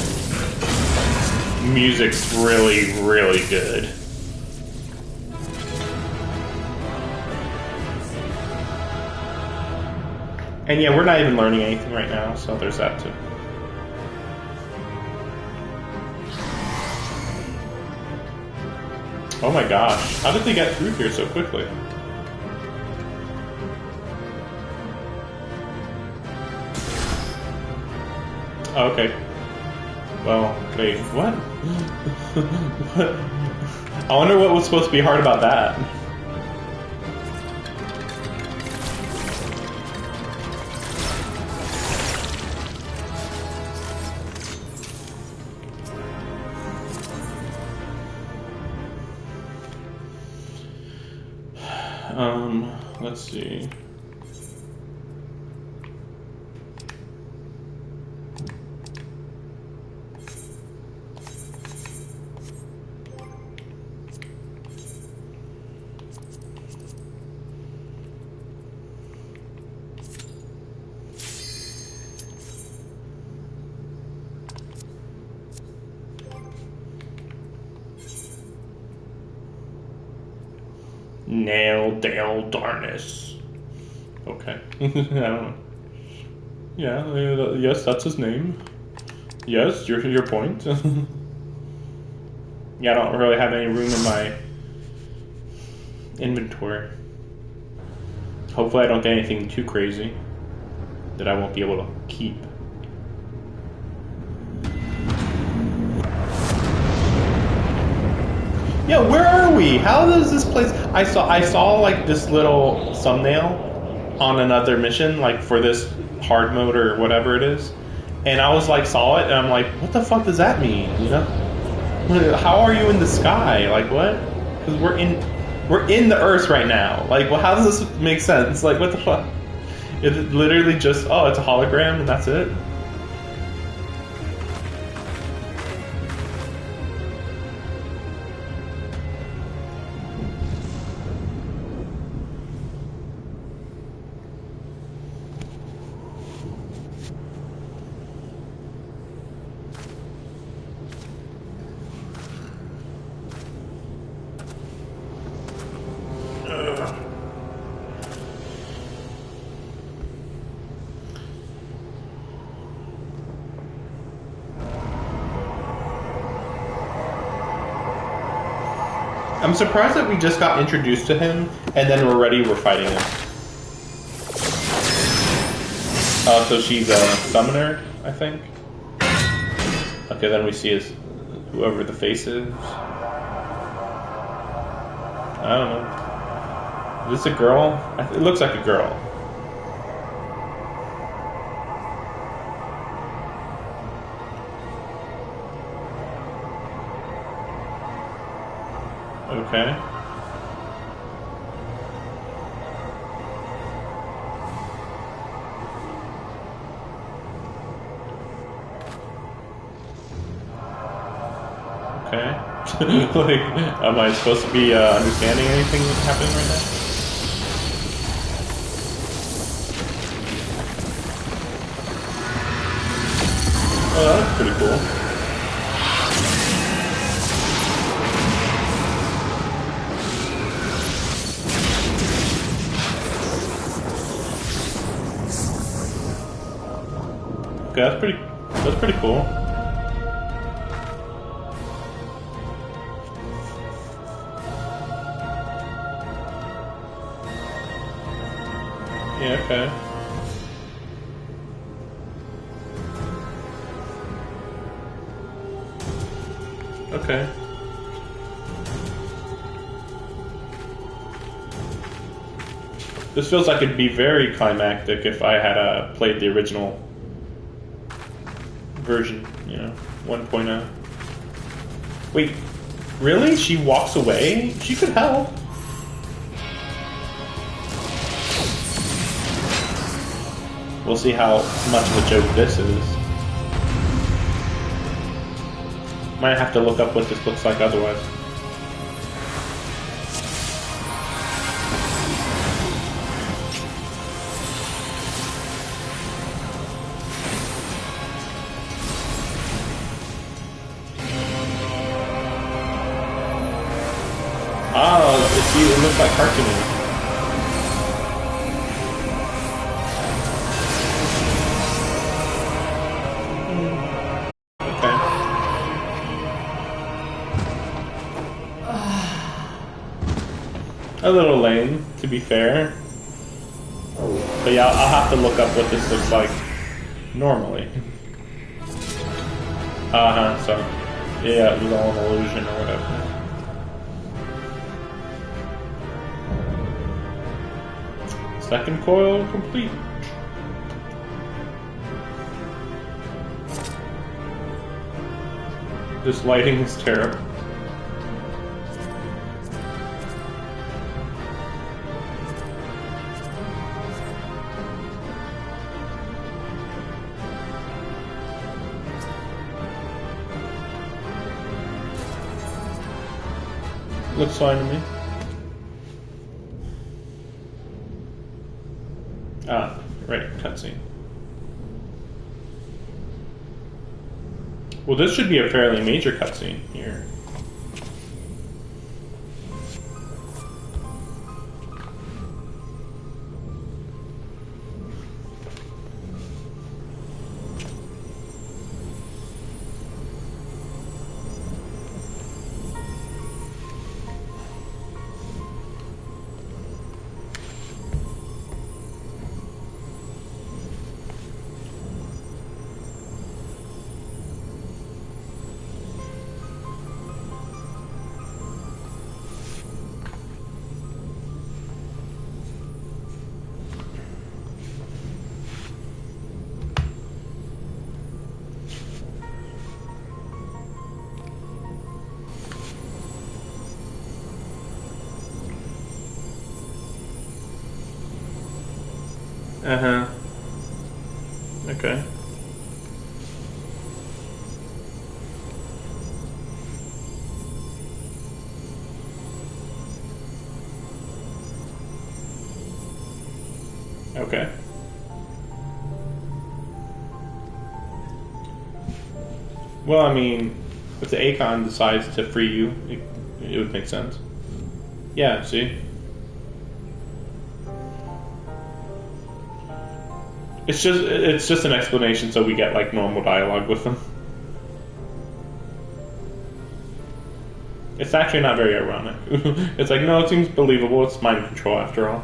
music's really good. And yeah, we're not even learning anything right now, so there's that too. Oh my gosh, how did they get through here so quickly? Oh, okay. Well, wait, what? What? I wonder what was supposed to be hard about that. Let's see. Nail Dale Darnus. Okay. I don't know. Yeah, yes, that's his name. Yes, your point. Yeah, I don't really have any room in my inventory. Hopefully I don't get anything too crazy that I won't be able to keep. Yeah, where are we? How does this place... I saw like this little thumbnail on another mission, like for this hard mode or whatever it is. And I was like, saw it, and I'm like, what the fuck does that mean? You know? How are you in the sky? Like, what? Because we're in the Earth right now. Like, well, how does this make sense? Like, what the fuck? It's literally just, oh, it's a hologram and that's it? I'm surprised that we just got introduced to him and then we're fighting him. So she's a summoner, I think. Okay, then we see his whoever the face is. I don't know. Is this a girl? It looks like a girl. Okay. Okay. Like, am I supposed to be understanding anything that's happening right now? Oh, that's pretty cool. Okay, that's pretty cool. Yeah, okay. Okay. This feels like it'd be very climactic if I had played the original version, you know, 1.0. Wait, really? She walks away? She could help. We'll see how much of a joke this is. Might have to look up what this looks like otherwise. Oh, it looks like cartoony. Okay. A little lame, to be fair. But yeah, I'll have to look up what this looks like normally. So yeah, it was all an illusion or whatever. Second coil complete. This lighting is terrible. Looks fine to me. Ah, right, cutscene. Well, this should be a fairly major cutscene here. Uh-huh. Okay. Okay. Well, I mean, if the Akon decides to free you, it would make sense. Yeah, see? It's just an explanation so we get like normal dialogue with them. It's actually not very ironic. It's like, no, it seems believable. It's mind control after all.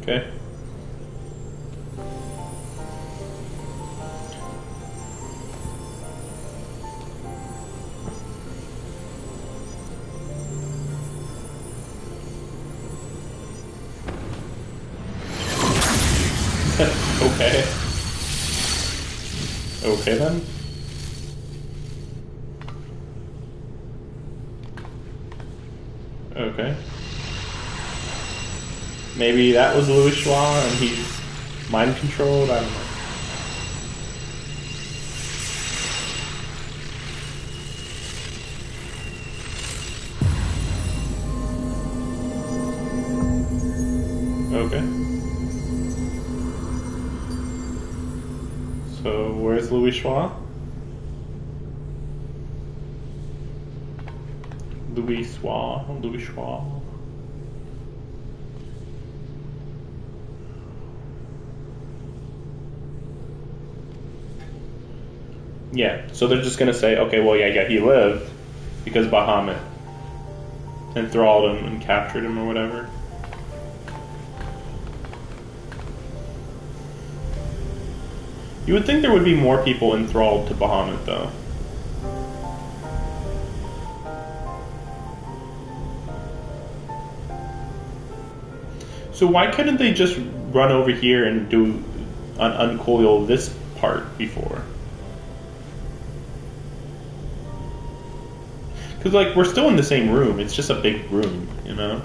Okay. Okay. Okay then. Okay. Maybe that was Louis Schwa and he's mind controlled, I don't know. Okay. So where's Louis Schwa? Louis Schwa. Yeah, so they're just gonna say, okay, well, yeah, he lived because Bahamut enthralled him and captured him or whatever. You would think there would be more people enthralled to Bahamut, though. So why couldn't they just run over here and do uncoil this part before? Because, like, we're still in the same room. It's just a big room, you know?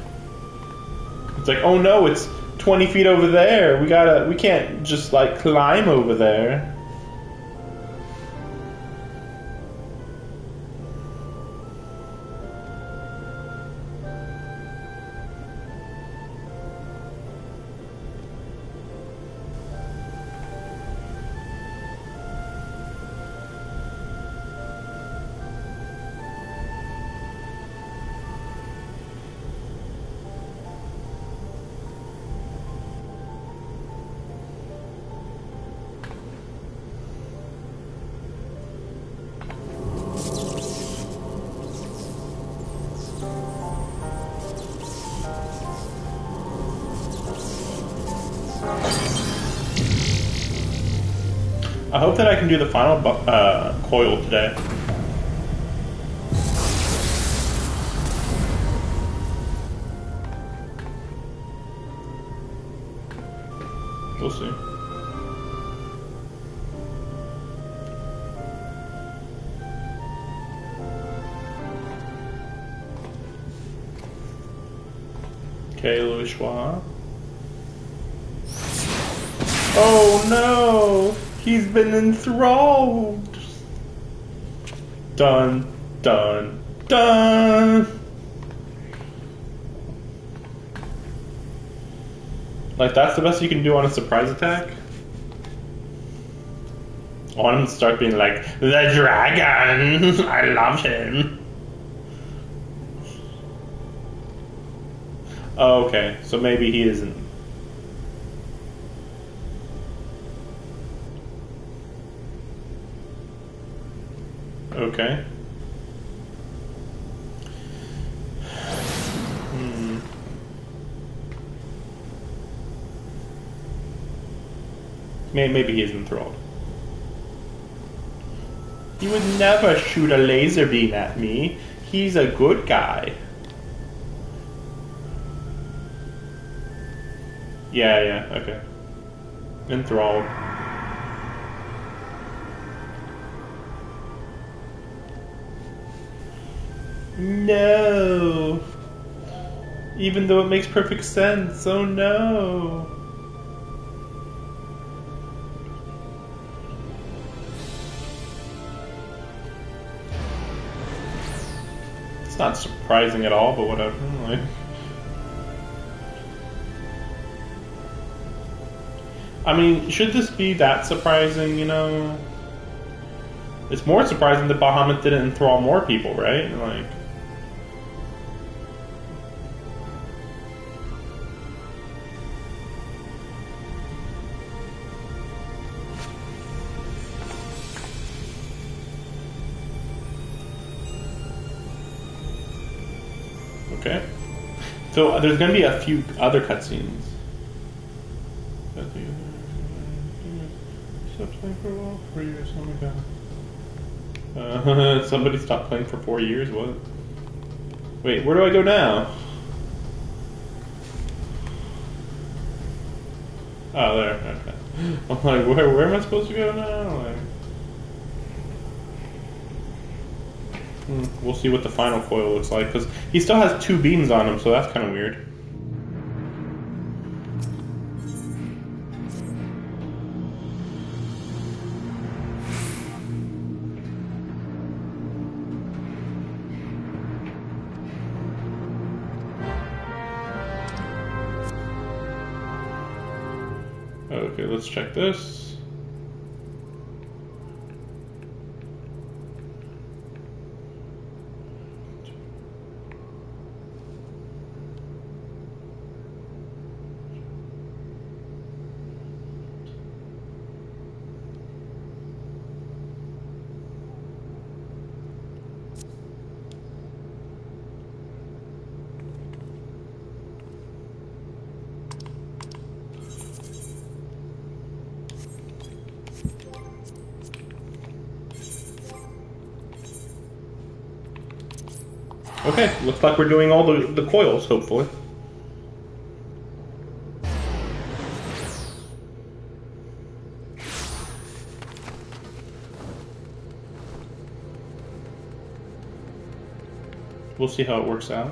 It's like, oh no, it's 20 feet over there. We can't just, like, climb over there. I hope that I can do the final coil today. We'll see. Okay, Louis Schwa. Oh no! He's been enthralled! Dun, dun, dun! Like, that's the best you can do on a surprise attack? I want him to start being like, the dragon! I love him! Oh, okay, so maybe he isn't. Okay. Maybe he's enthralled. He would never shoot a laser beam at me. He's a good guy. Yeah, okay. Enthralled. No. Even though it makes perfect sense. Oh no. It's not surprising at all, but whatever. Like, I mean, should this be that surprising, you know? It's more surprising that Bahamut didn't enthrall more people, right? Like... Okay. So there's going to be a few other cutscenes. Stopped playing for a while? 4 years, oh my god. Somebody stopped playing for 4 years? What? Wait, where do I go now? Oh, there. Okay. I'm like, where am I supposed to go now? Like... We'll see what the final foil looks like, because he still has 2 beams on him, so that's kind of weird. Okay, let's check this. Okay, looks like we're doing all the coils, hopefully. We'll see how it works out.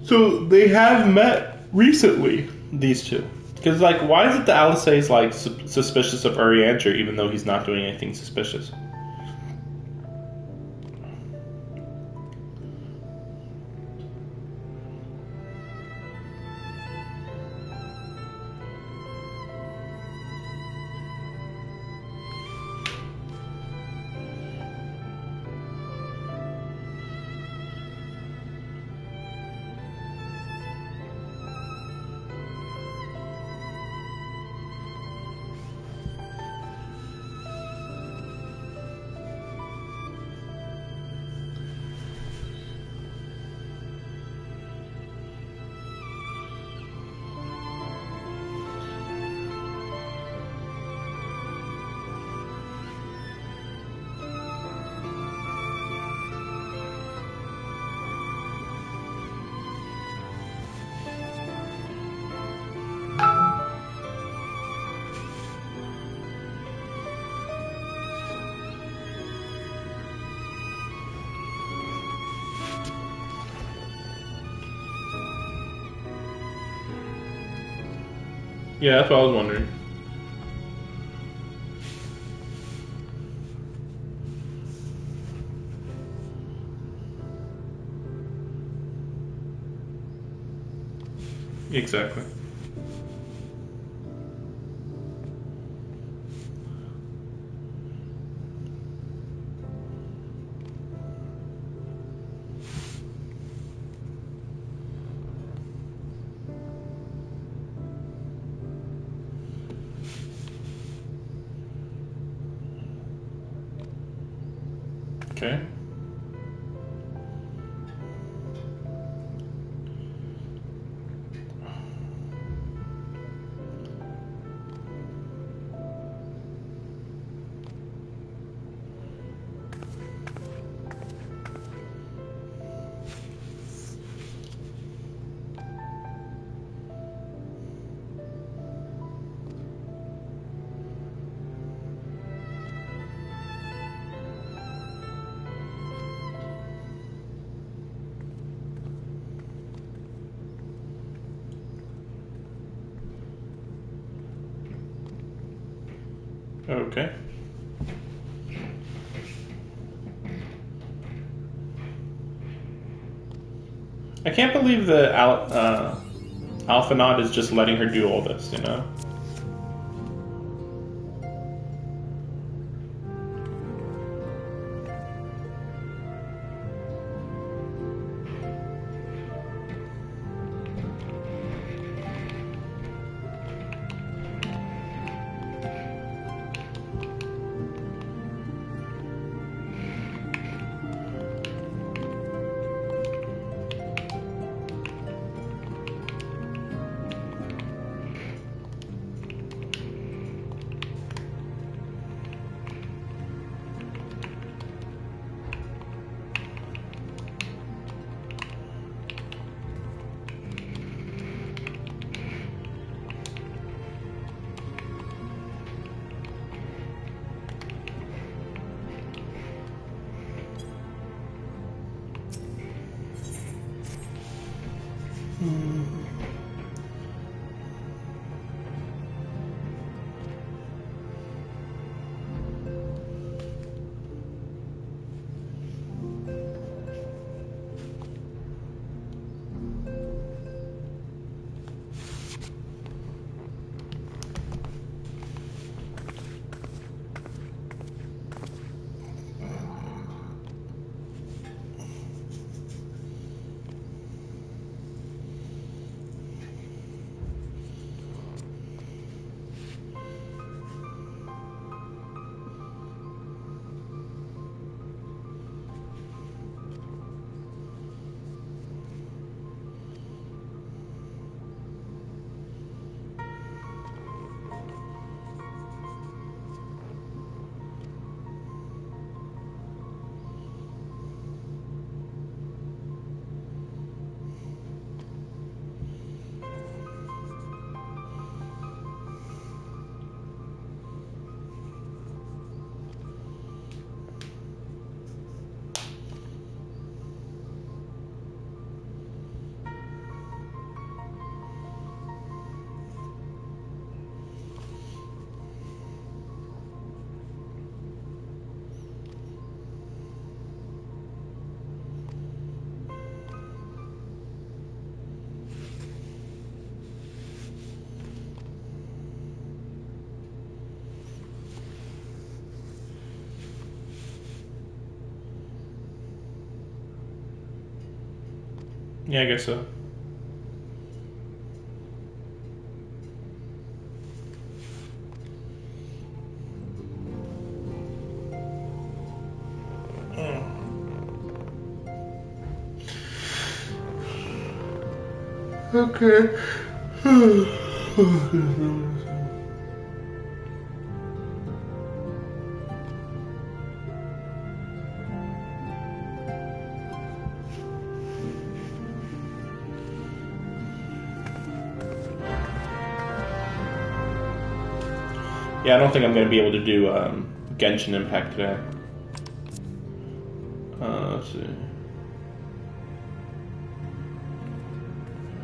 So they have met recently, these two. Because, like, why is it that Alisei's, like, suspicious of Urianger even though he's not doing anything suspicious? Yeah, that's what I was wondering. Exactly. Okay. Okay. I can't believe that Alphanaud is just letting her do all this, you know? Yeah, I guess so. Okay. Yeah, I don't think I'm going to be able to do Genshin Impact today. Let's see.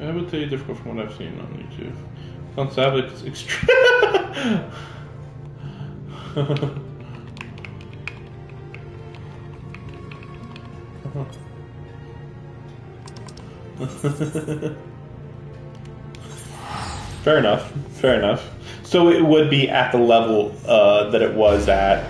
I would say difficult from what I've seen on YouTube. Don't have extreme. Fair enough. Fair enough. So it would be at the level that it was at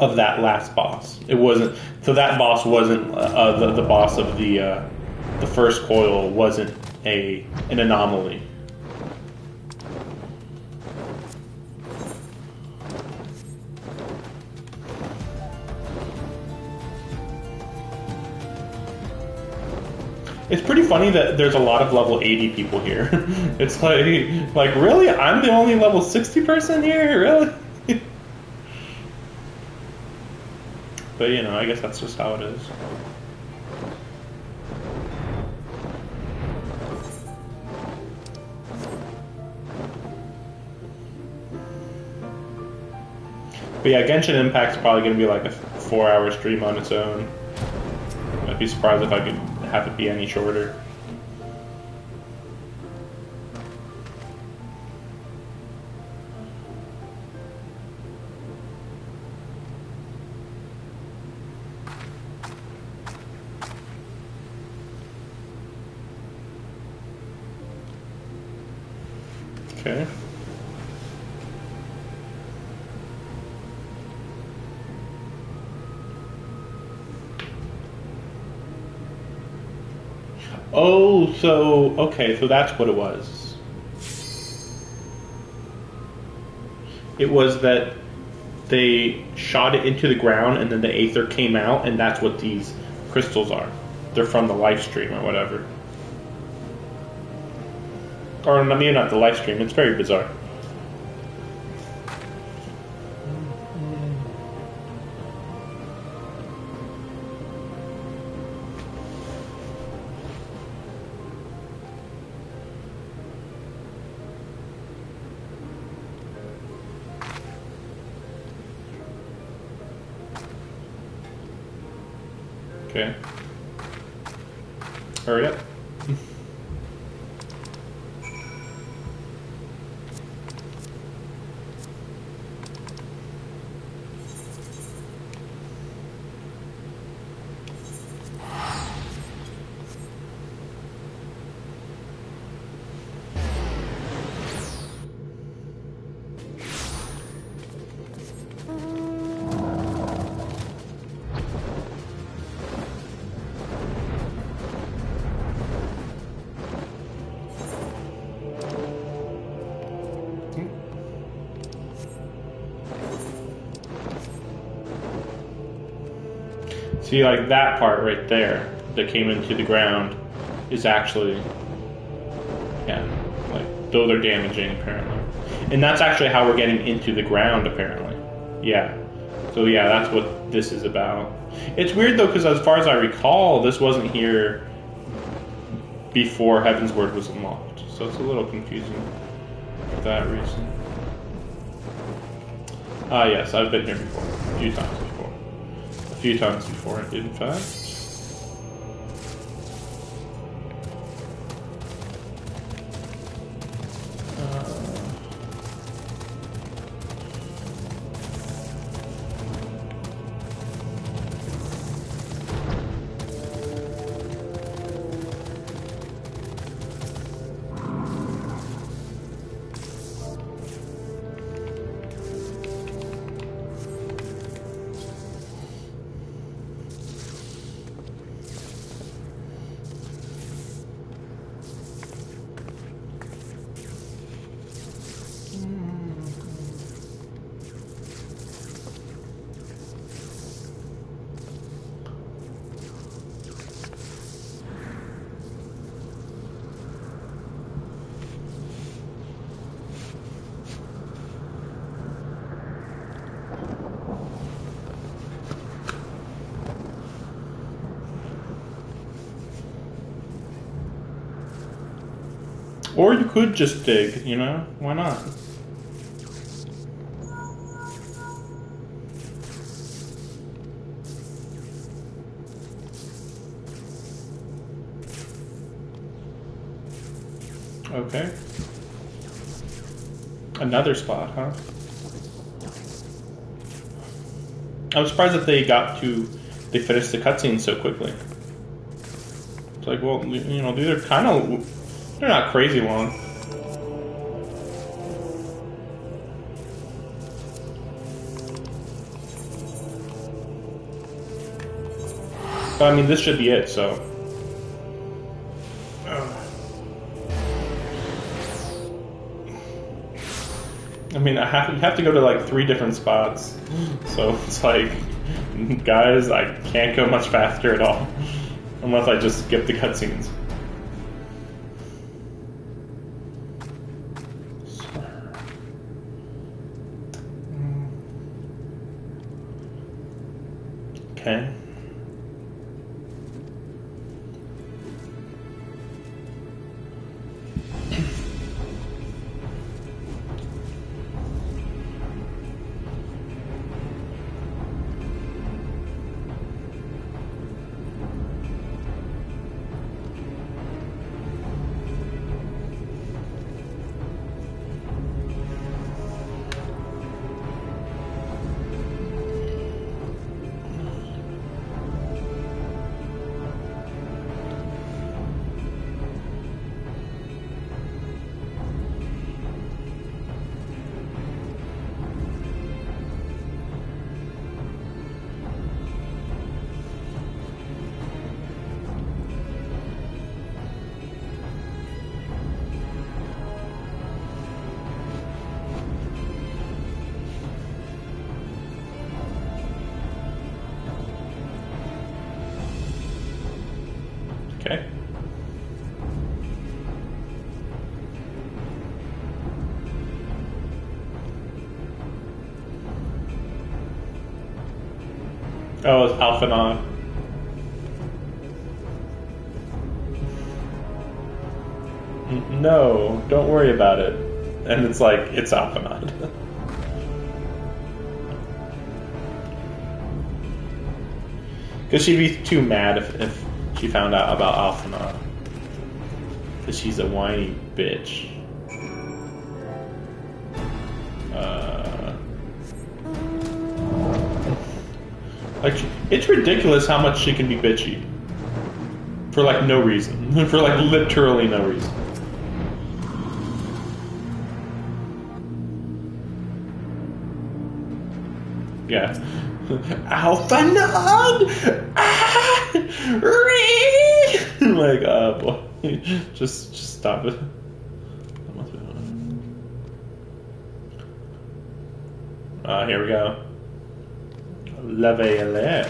of that last boss. It wasn't. So that boss wasn't the boss of the first coil wasn't an anomaly. It's pretty funny that there's a lot of level 80 people here. It's like really? I'm the only level 60 person here? Really? But you know, I guess that's just how it is. But yeah, Genshin Impact's probably going to be like a 4-hour stream on its own. I'd be surprised if I could have it be any shorter. Okay. Oh, so, okay, so that's what it was. It was that they shot it into the ground and then the aether came out, and that's what these crystals are. They're from the live stream or whatever. Or maybe not the live stream, it's very bizarre. Okay. Hurry up. See, like that part right there that came into the ground is actually, yeah, like those are damaging apparently. And that's actually how we're getting into the ground apparently. Yeah. So yeah, that's what this is about. It's weird though, because as far as I recall, this wasn't here before Heaven's Word was unlocked. So it's a little confusing for that reason. Ah, yes, I've been here before. A few times before. A few times before, in fact. Or you could just dig, you know? Why not? Okay. Another spot, huh? I'm surprised that they finished the cutscene so quickly. It's like, well, you know, these are they're not crazy long. But I mean, this should be it, so. I mean, you have to go to like 3 different spots. So it's like, guys, I can't go much faster at all. Unless I just skip the cutscenes. Okay. Okay. Oh, it's Alphanod. No, don't worry about it. And it's like, it's Alphanod. Because she'd be too mad if she found out about Alphanod. Because she's a whiny bitch. Like, it's ridiculous how much she can be bitchy. For like no reason. For like literally no reason. Yeah. Alphanod! Ah! Like, boy. just stop it. Here we go. Leveler.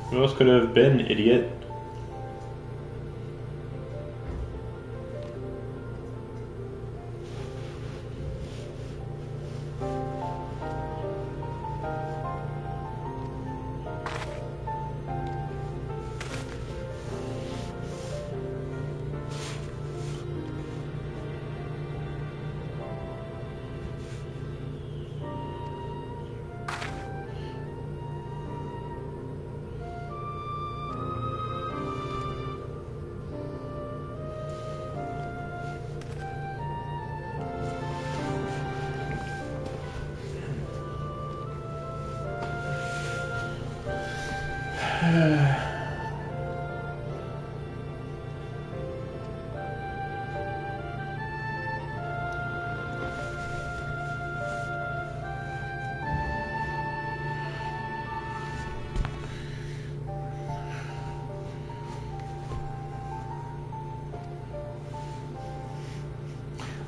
Who else could it have been, idiot?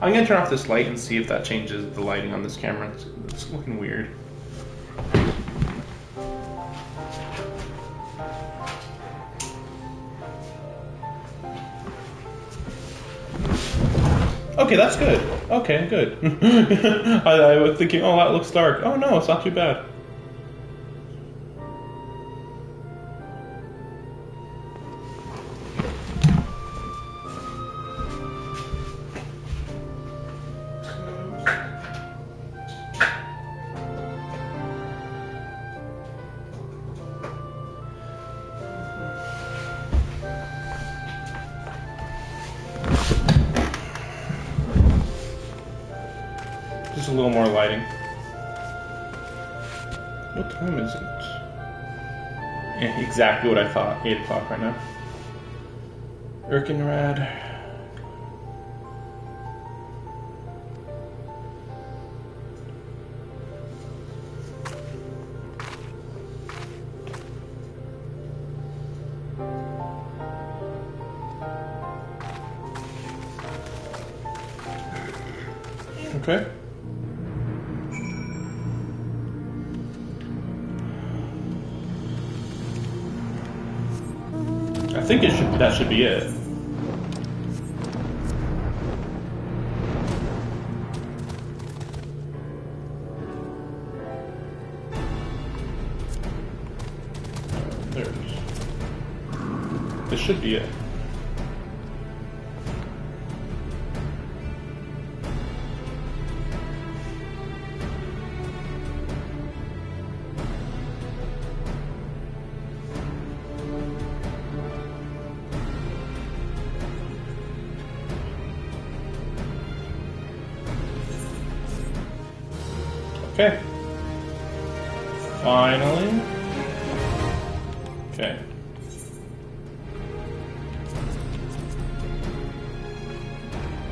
I'm gonna turn off this light and see if that changes the lighting on this camera. It's looking weird. Okay, that's good. Okay, good. I was thinking, oh, that looks dark. Oh no, it's not too bad. Just a little more lighting. What time is it? Yeah, exactly what I thought. 8 o'clock right now. Erkenrad. Okay. I think that should be it. There it is. This should be it. Okay. Finally. Okay.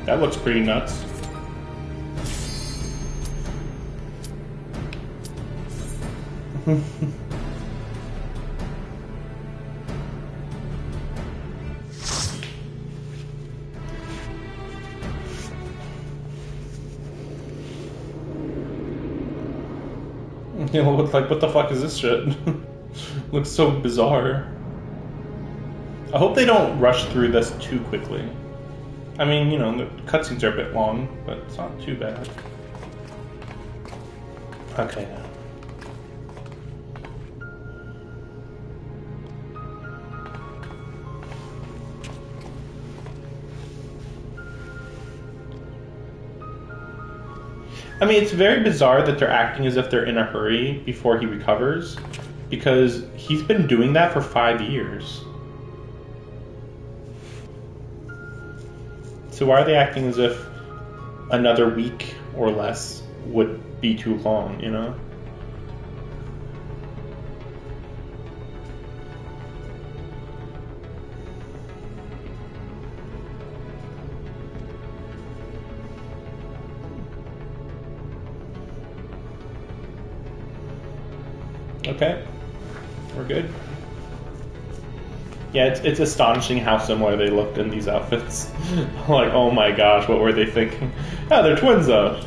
That looks pretty nuts. You know, like, what the fuck is this shit? Looks so bizarre. I hope they don't rush through this too quickly. I mean, you know, the cutscenes are a bit long, but it's not too bad. Okay, now. I mean, it's very bizarre that they're acting as if they're in a hurry before he recovers, because he's been doing that for 5 years. So why are they acting as if another week or less would be too long, you know? Okay, we're good. Yeah, it's astonishing how similar they looked in these outfits. Like, oh my gosh, what were they thinking? Oh, they're twins though.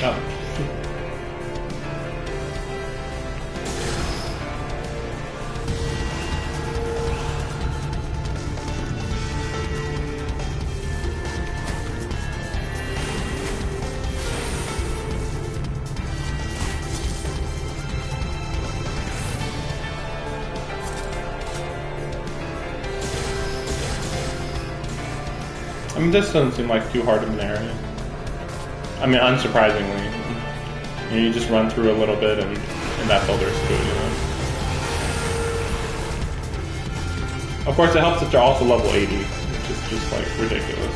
Oh. I mean, this doesn't seem like too hard of an area. I mean, unsurprisingly. You know, you just run through a little bit and that's all there is to it, you know? Of course, it helps that they're also level 80, which is just, like, ridiculous.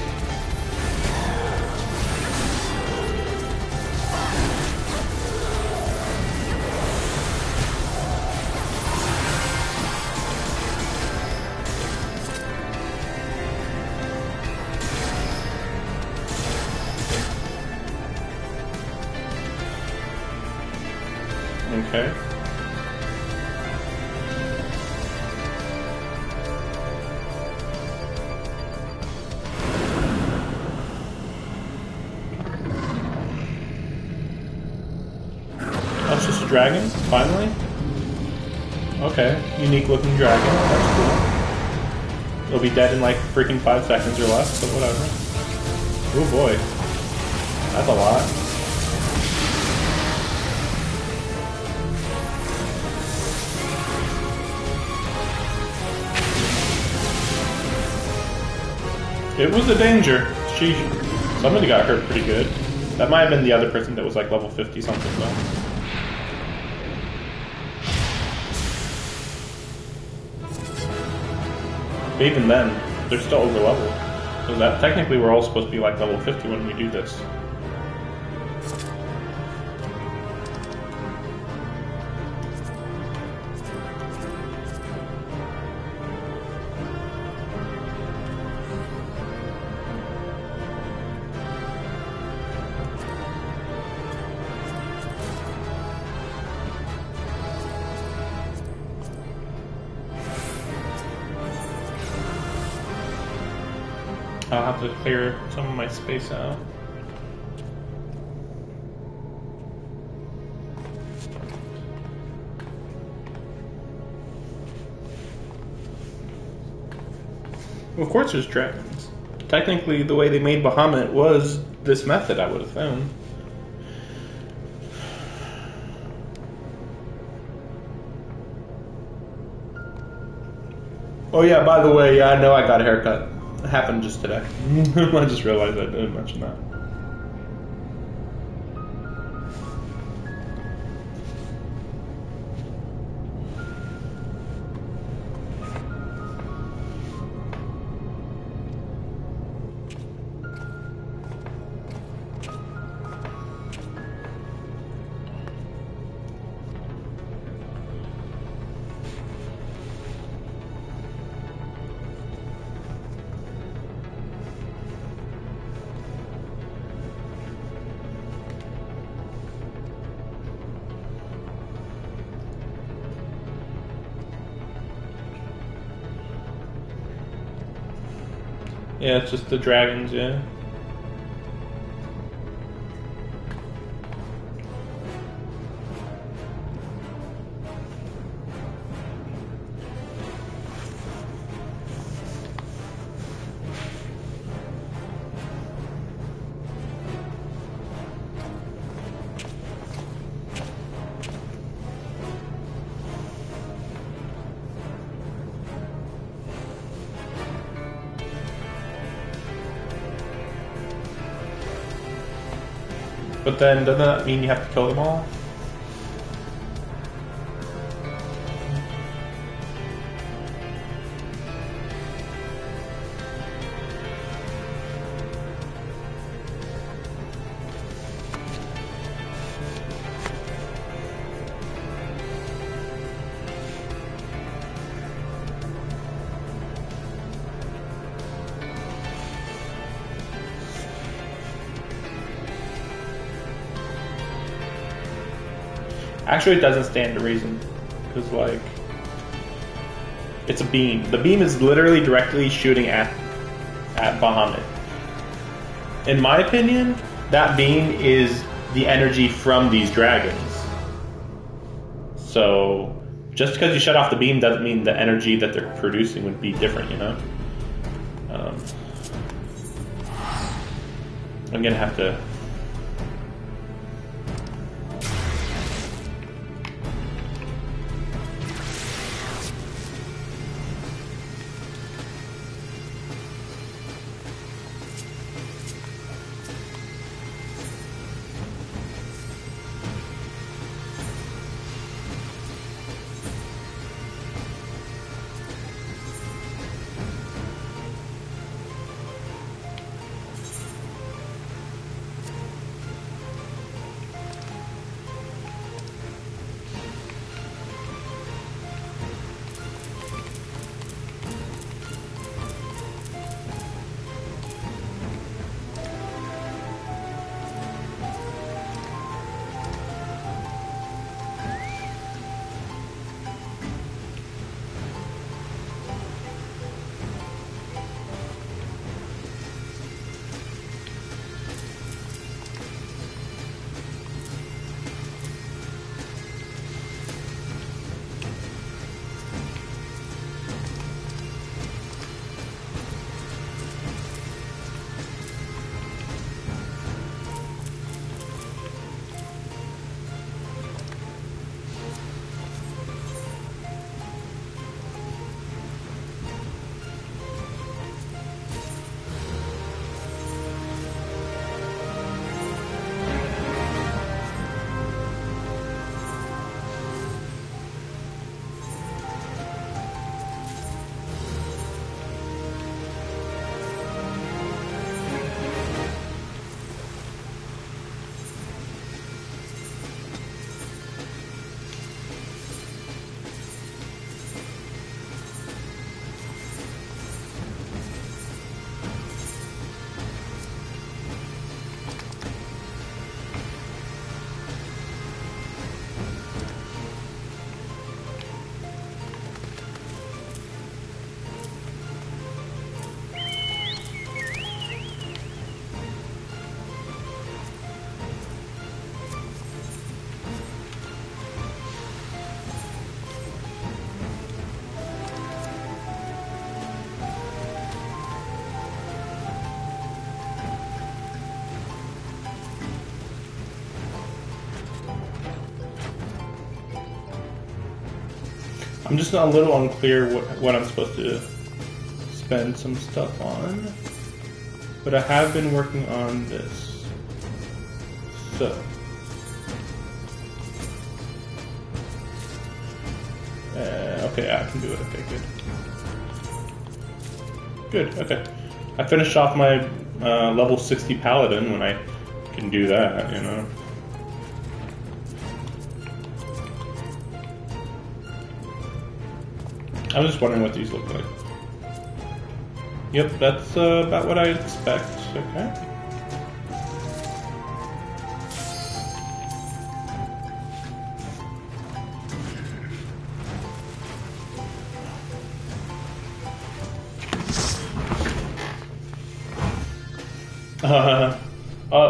Okay. That's just a dragon, finally? Okay, unique looking dragon, that's cool. It'll be dead in like freaking 5 seconds or less, but whatever. Oh boy. That's a lot. It was a danger. Somebody got hurt pretty good. That might have been the other person that was like level 50 something though. But even then, they're still over leveled. So that technically we're all supposed to be like level 50 when we do this. I'll have to clear some of my space out. Of course there's dragons. Technically the way they made Bahamut was this method, I would have found. Oh yeah, by the way, yeah, I know I got a haircut. It happened just today. I just realized I didn't mention that. Yeah, it's just the dragons, yeah. But then, doesn't that mean you have to kill them all? Actually, it doesn't stand to reason. Because, like, it's a beam. The beam is literally directly shooting at Bahamut. In my opinion, that beam is the energy from these dragons. So, just because you shut off the beam doesn't mean the energy that they're producing would be different, you know? I'm gonna have to... I'm just a little unclear what I'm supposed to spend some stuff on. But I have been working on this. So. Okay, I can do it. Okay, good. Good, okay. I finished off my level 60 paladin when I can do that, you know. I was just wondering what these look like. Yep, that's about what I expect. Okay.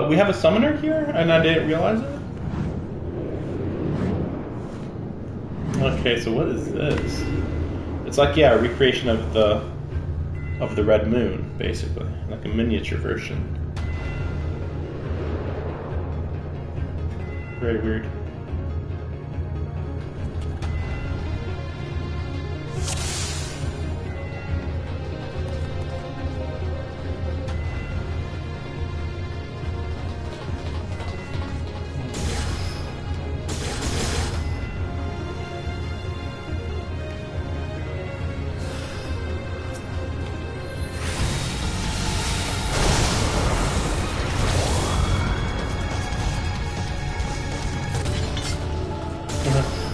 We have a summoner here, and I didn't realize it. Okay, so what is this? It's like, yeah, a recreation of the Red Moon, basically, like a miniature version. Very weird.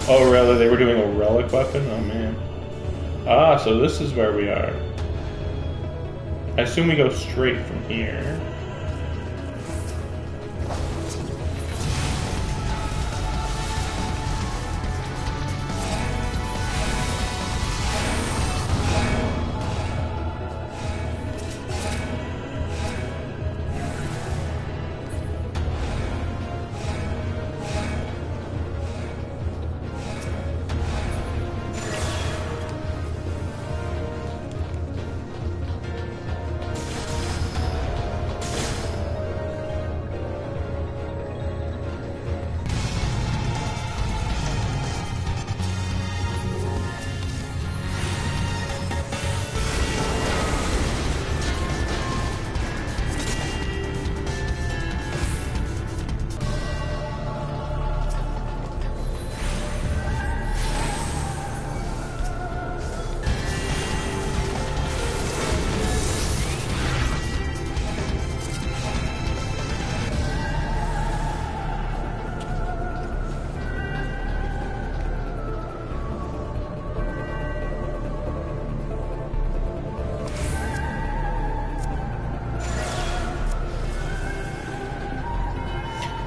Oh, really? They were doing a relic weapon? Oh, man. Ah, so this is where we are. I assume we go straight from here.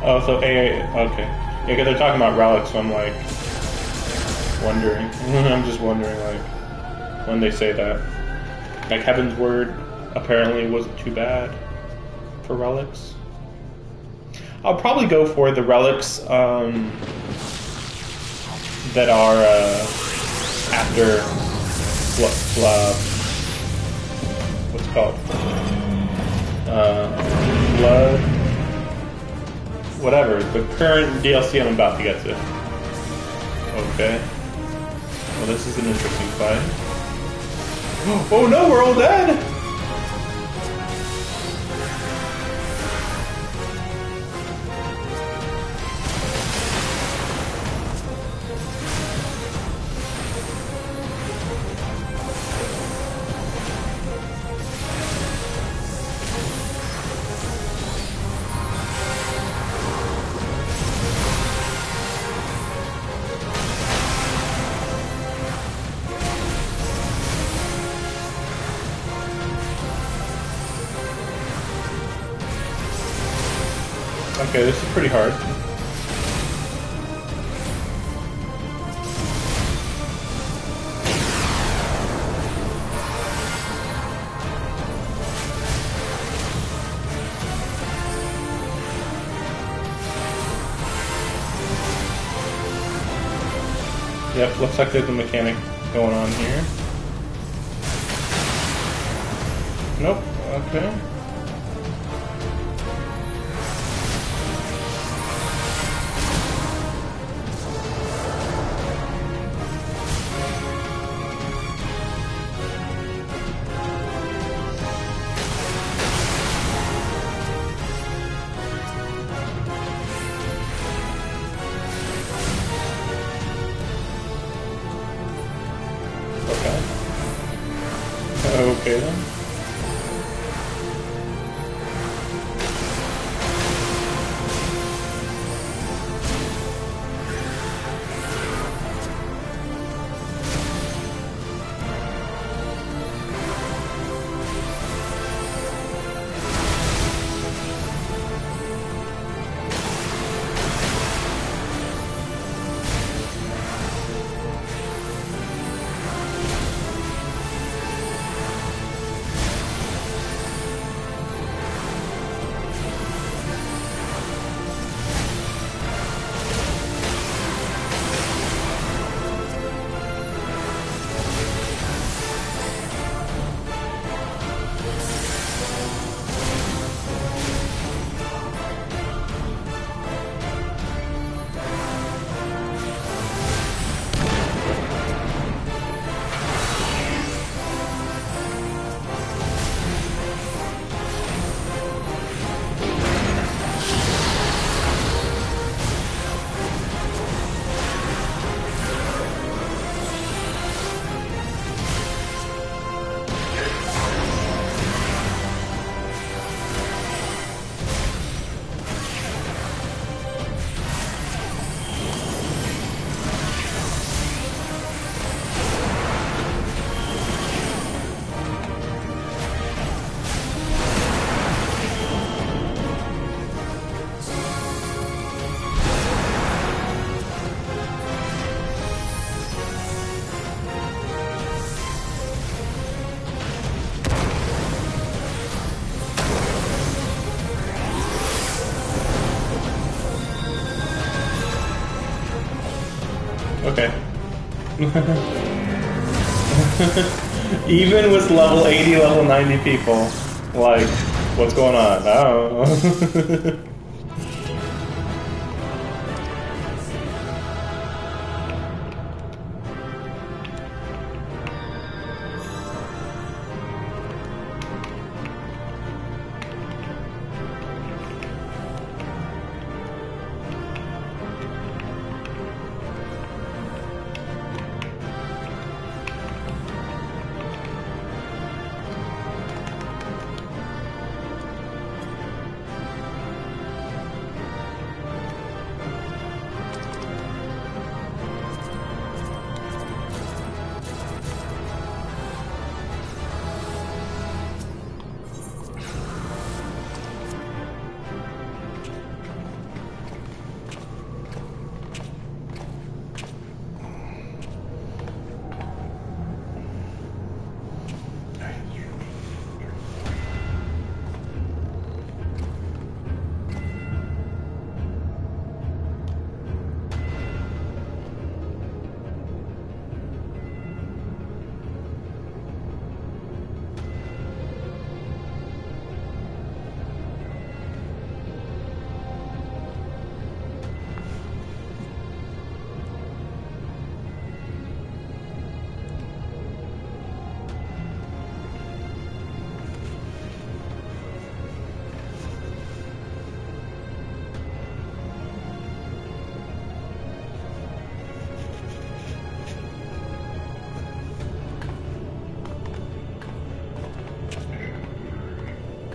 Oh, so okay. Yeah, because they're talking about relics, so I'm like wondering. I'm just wondering, like, when they say that. Like, Heaven's Word apparently wasn't too bad for relics. I'll probably go for the relics that are after what's it called? Blood. Whatever, the current DLC I'm about to get to. Okay. Well, this is an interesting fight. Oh no, we're all dead! Okay, this is pretty hard. Yep, looks like there's a mechanic going on here. Nope, okay. Okay then. Okay. Even with level 80, level 90 people, like, what's going on? I don't know.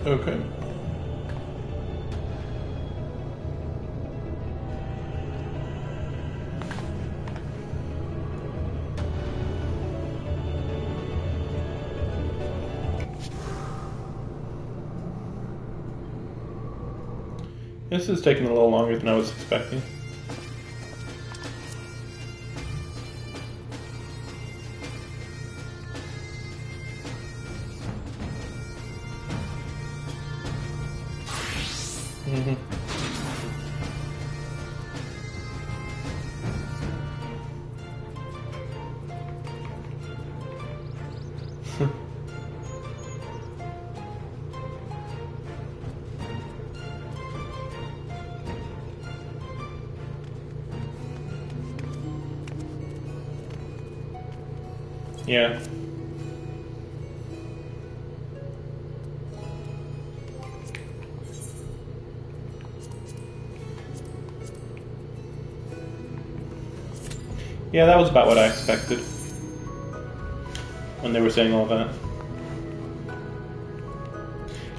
Okay. This is taking a little longer than I was expecting. Yeah. Yeah, that was about what I expected when they were saying all that.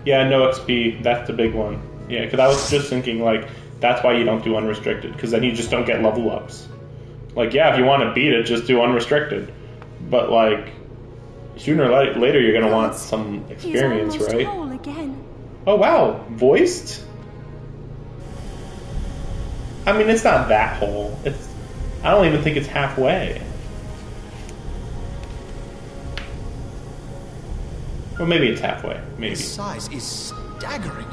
Yeah, no XP. That's the big one. Yeah, because I was just thinking, like, that's why you don't do unrestricted, because then you just don't get level ups. Like, yeah, if you want to beat it, just do unrestricted. But, like, sooner or later you're going to want some experience, He's almost right? whole again. Oh, wow. Voiced? I mean, it's not that whole. I don't even think it's halfway. Well, maybe it's halfway. Maybe. His size is staggering.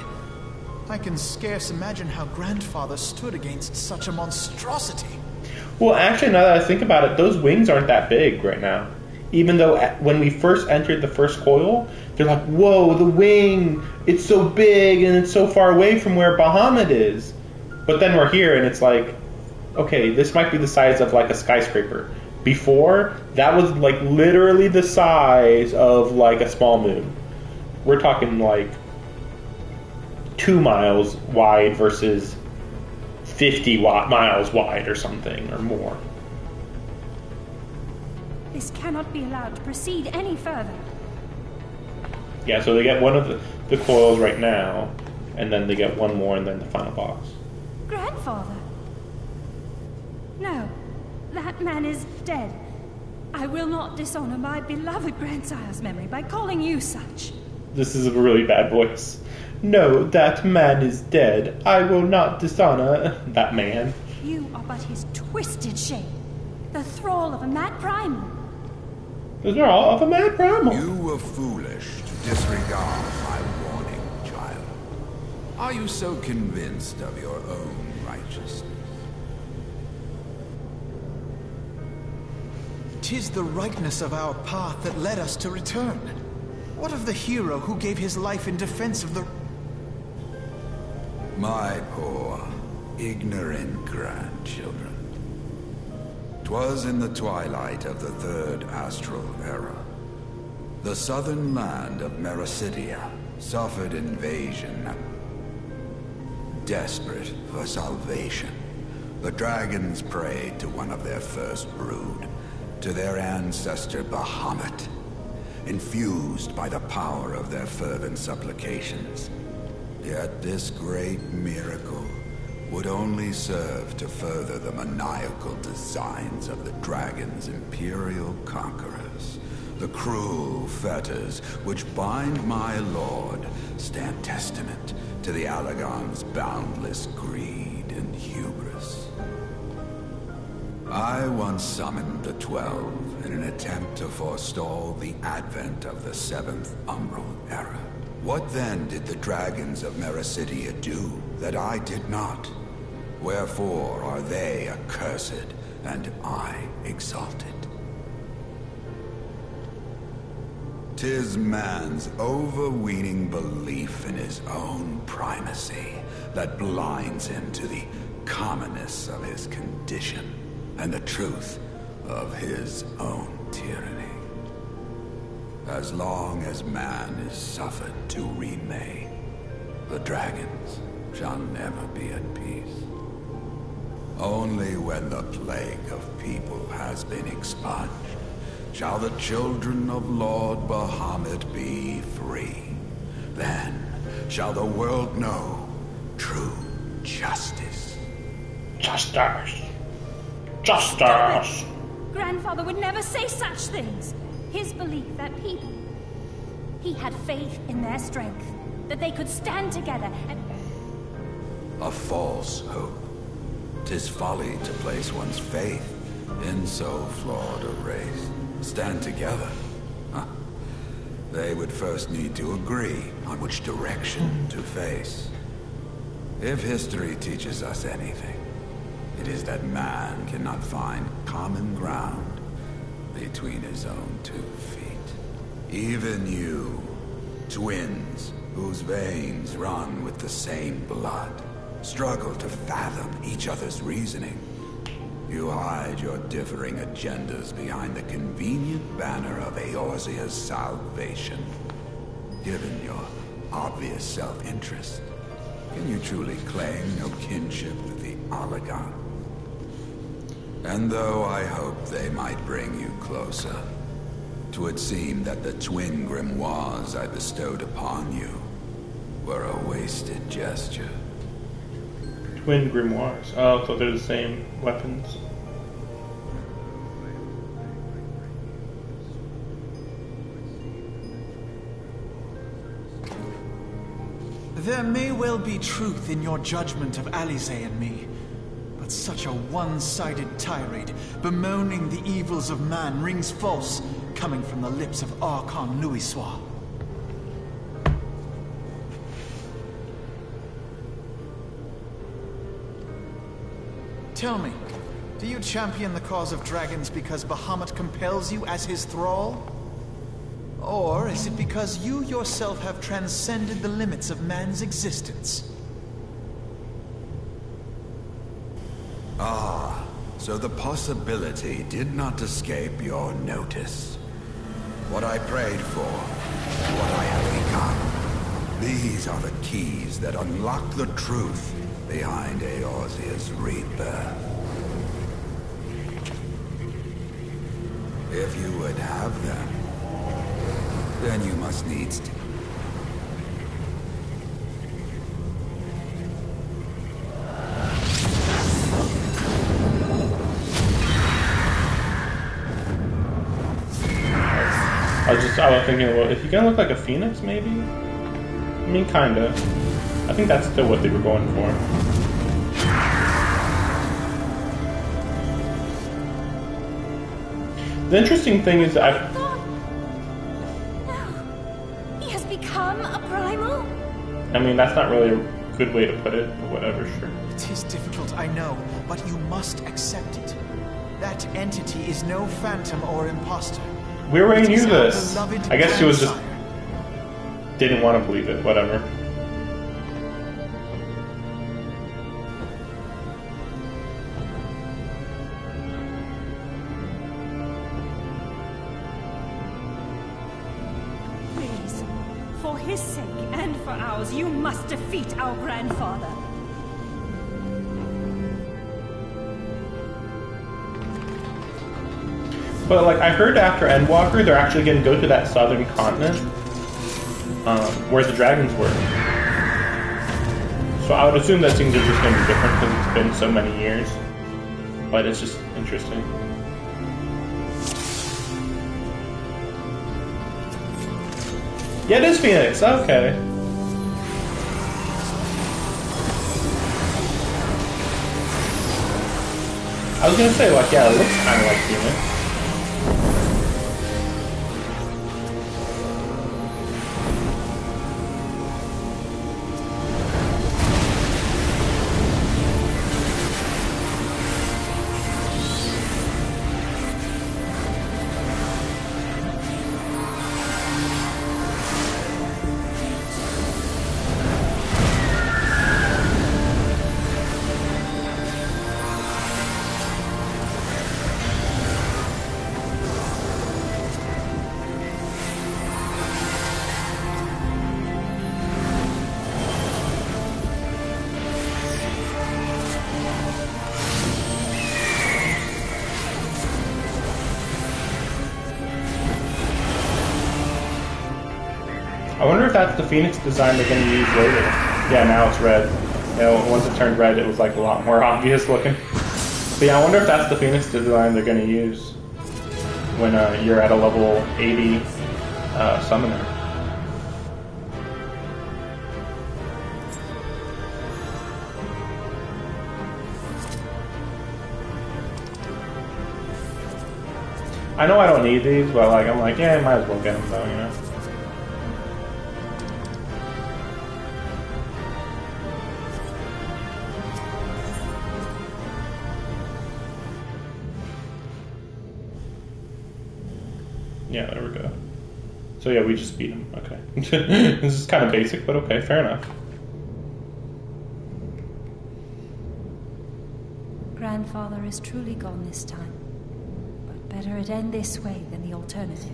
I can scarce imagine how Grandfather stood against such a monstrosity. Well, actually, now that I think about it, those wings aren't that big right now. Even though when we first entered the first coil, they're like, whoa, the wing, it's so big and it's so far away from where Bahamut is. But then we're here and it's like, okay, this might be the size of like a skyscraper. Before, that was like literally the size of like a small moon. We're talking like 2 miles wide versus 50 miles wide or something, or more. This cannot be allowed to proceed any further. Yeah, so they get one of the coils right now, and then they get one more, and then the final boss. Grandfather? No, that man is dead. I will not dishonor my beloved grandsire's memory by calling you such. This is a really bad voice. No, that man is dead. I will not dishonor that man. You are but his twisted shape, the thrall of a mad primal. Those are all of a mad primal. You were foolish to disregard my warning, child. Are you so convinced of your own righteousness? 'Tis the rightness of our path that led us to return. What of the hero who gave his life in defense of the... My poor, ignorant grandchildren. 'Twas in the twilight of the third astral era. The southern land of Mericidia suffered invasion. Desperate for salvation, the dragons prayed to one of their first brood, to their ancestor Bahamut, infused by the power of their fervent supplications. Yet this great miracle would only serve to further the maniacal designs of the dragon's imperial conquerors. The cruel fetters which bind my lord stand testament to the Allagon's boundless greed and hubris. I once summoned the 12 in an attempt to forestall the advent of the 7th Umbral Era. What then did the dragons of Mericidia do that I did not? Wherefore are they accursed and I exalted? 'Tis man's overweening belief in his own primacy that blinds him to the commonness of his condition and the truth of his own tyranny. As long as man is suffered to remain, the dragons shall never be at peace. Only when the plague of people has been expunged shall the children of Lord Bahamut be free. Then shall the world know true justice. Justice. Justice. Grandfather would never say such things. His belief that people... He had faith in their strength, that they could stand together and... A false hope. 'Tis folly to place one's faith in so flawed a race. Stand together? Huh. They would first need to agree on which direction to face. If history teaches us anything, it is that man cannot find common ground between his own 2 feet. Even you, twins whose veins run with the same blood, struggle to fathom each other's reasoning. You hide your differing agendas behind the convenient banner of Eorzea's salvation. Given your obvious self-interest, can you truly claim no kinship with the Allagon? And though I hope they might bring you closer, 'twould seem that the twin grimoires I bestowed upon you were a wasted gesture. Twin grimoires. Oh, so they're the same weapons. There may well be truth in your judgment of Alize and me, but such a one-sided tirade, bemoaning the evils of man, rings false, coming from the lips of Archon Louisoix. Tell me, do you champion the cause of dragons because Bahamut compels you as his thrall? Or is it because you yourself have transcended the limits of man's existence? Ah, so the possibility did not escape your notice. What I prayed for, what I have become. These are the keys that unlock the truth behind Eorzea's rebirth. If you would have them, then you must needs to. I was thinking, well, if you're gonna look like a phoenix, maybe? I mean, kinda. I think that's still what they were going for. The interesting thing is that He has become a primal? I mean, that's not really a good way to put it, but whatever, sure. It is difficult, I know, but you must accept it. That entity is no phantom or imposter. We already It is knew our this. beloved I guess she was just grandsire. didn't want to believe it, whatever. Please, for his sake and for ours, you must defeat our grandfather. But like I heard after Endwalker, they're actually going to go to that southern continent where the dragons were. So I would assume that things are just going to be different because it's been so many years. But it's just interesting. Yeah, it is Phoenix. Okay. I was gonna say, like, yeah, it looks kind of like Phoenix. I wonder if that's the Phoenix design they're going to use later. Yeah, now it's red. You know, once it turned red, it was like a lot more obvious looking. But yeah, I wonder if that's the Phoenix design they're going to use when you're at a level 80 summoner. I know I don't need these, but like I'm like, yeah, I might as well get them though, you know. Yeah, there we go. So yeah, we just beat him. Okay. This is kind of basic, but okay, fair enough. Grandfather is truly gone this time. But better it end this way than the alternative.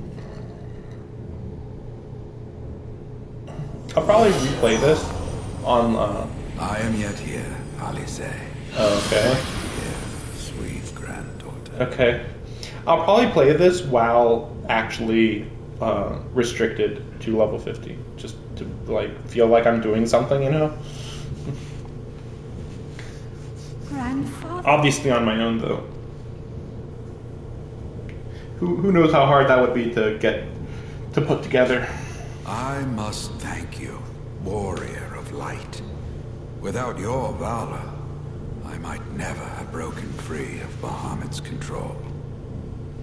I'll probably replay this on I am yet here, Alize. Oh, okay. Sweet granddaughter. Okay. I'll probably play this while actually restricted to level 50, just to like feel like I'm doing something, you know. Grandfather? Obviously on my own though. Who knows how hard that would be to get to put together. I must thank you, warrior of light. Without your valor, I might never have broken free of Bahamut's control.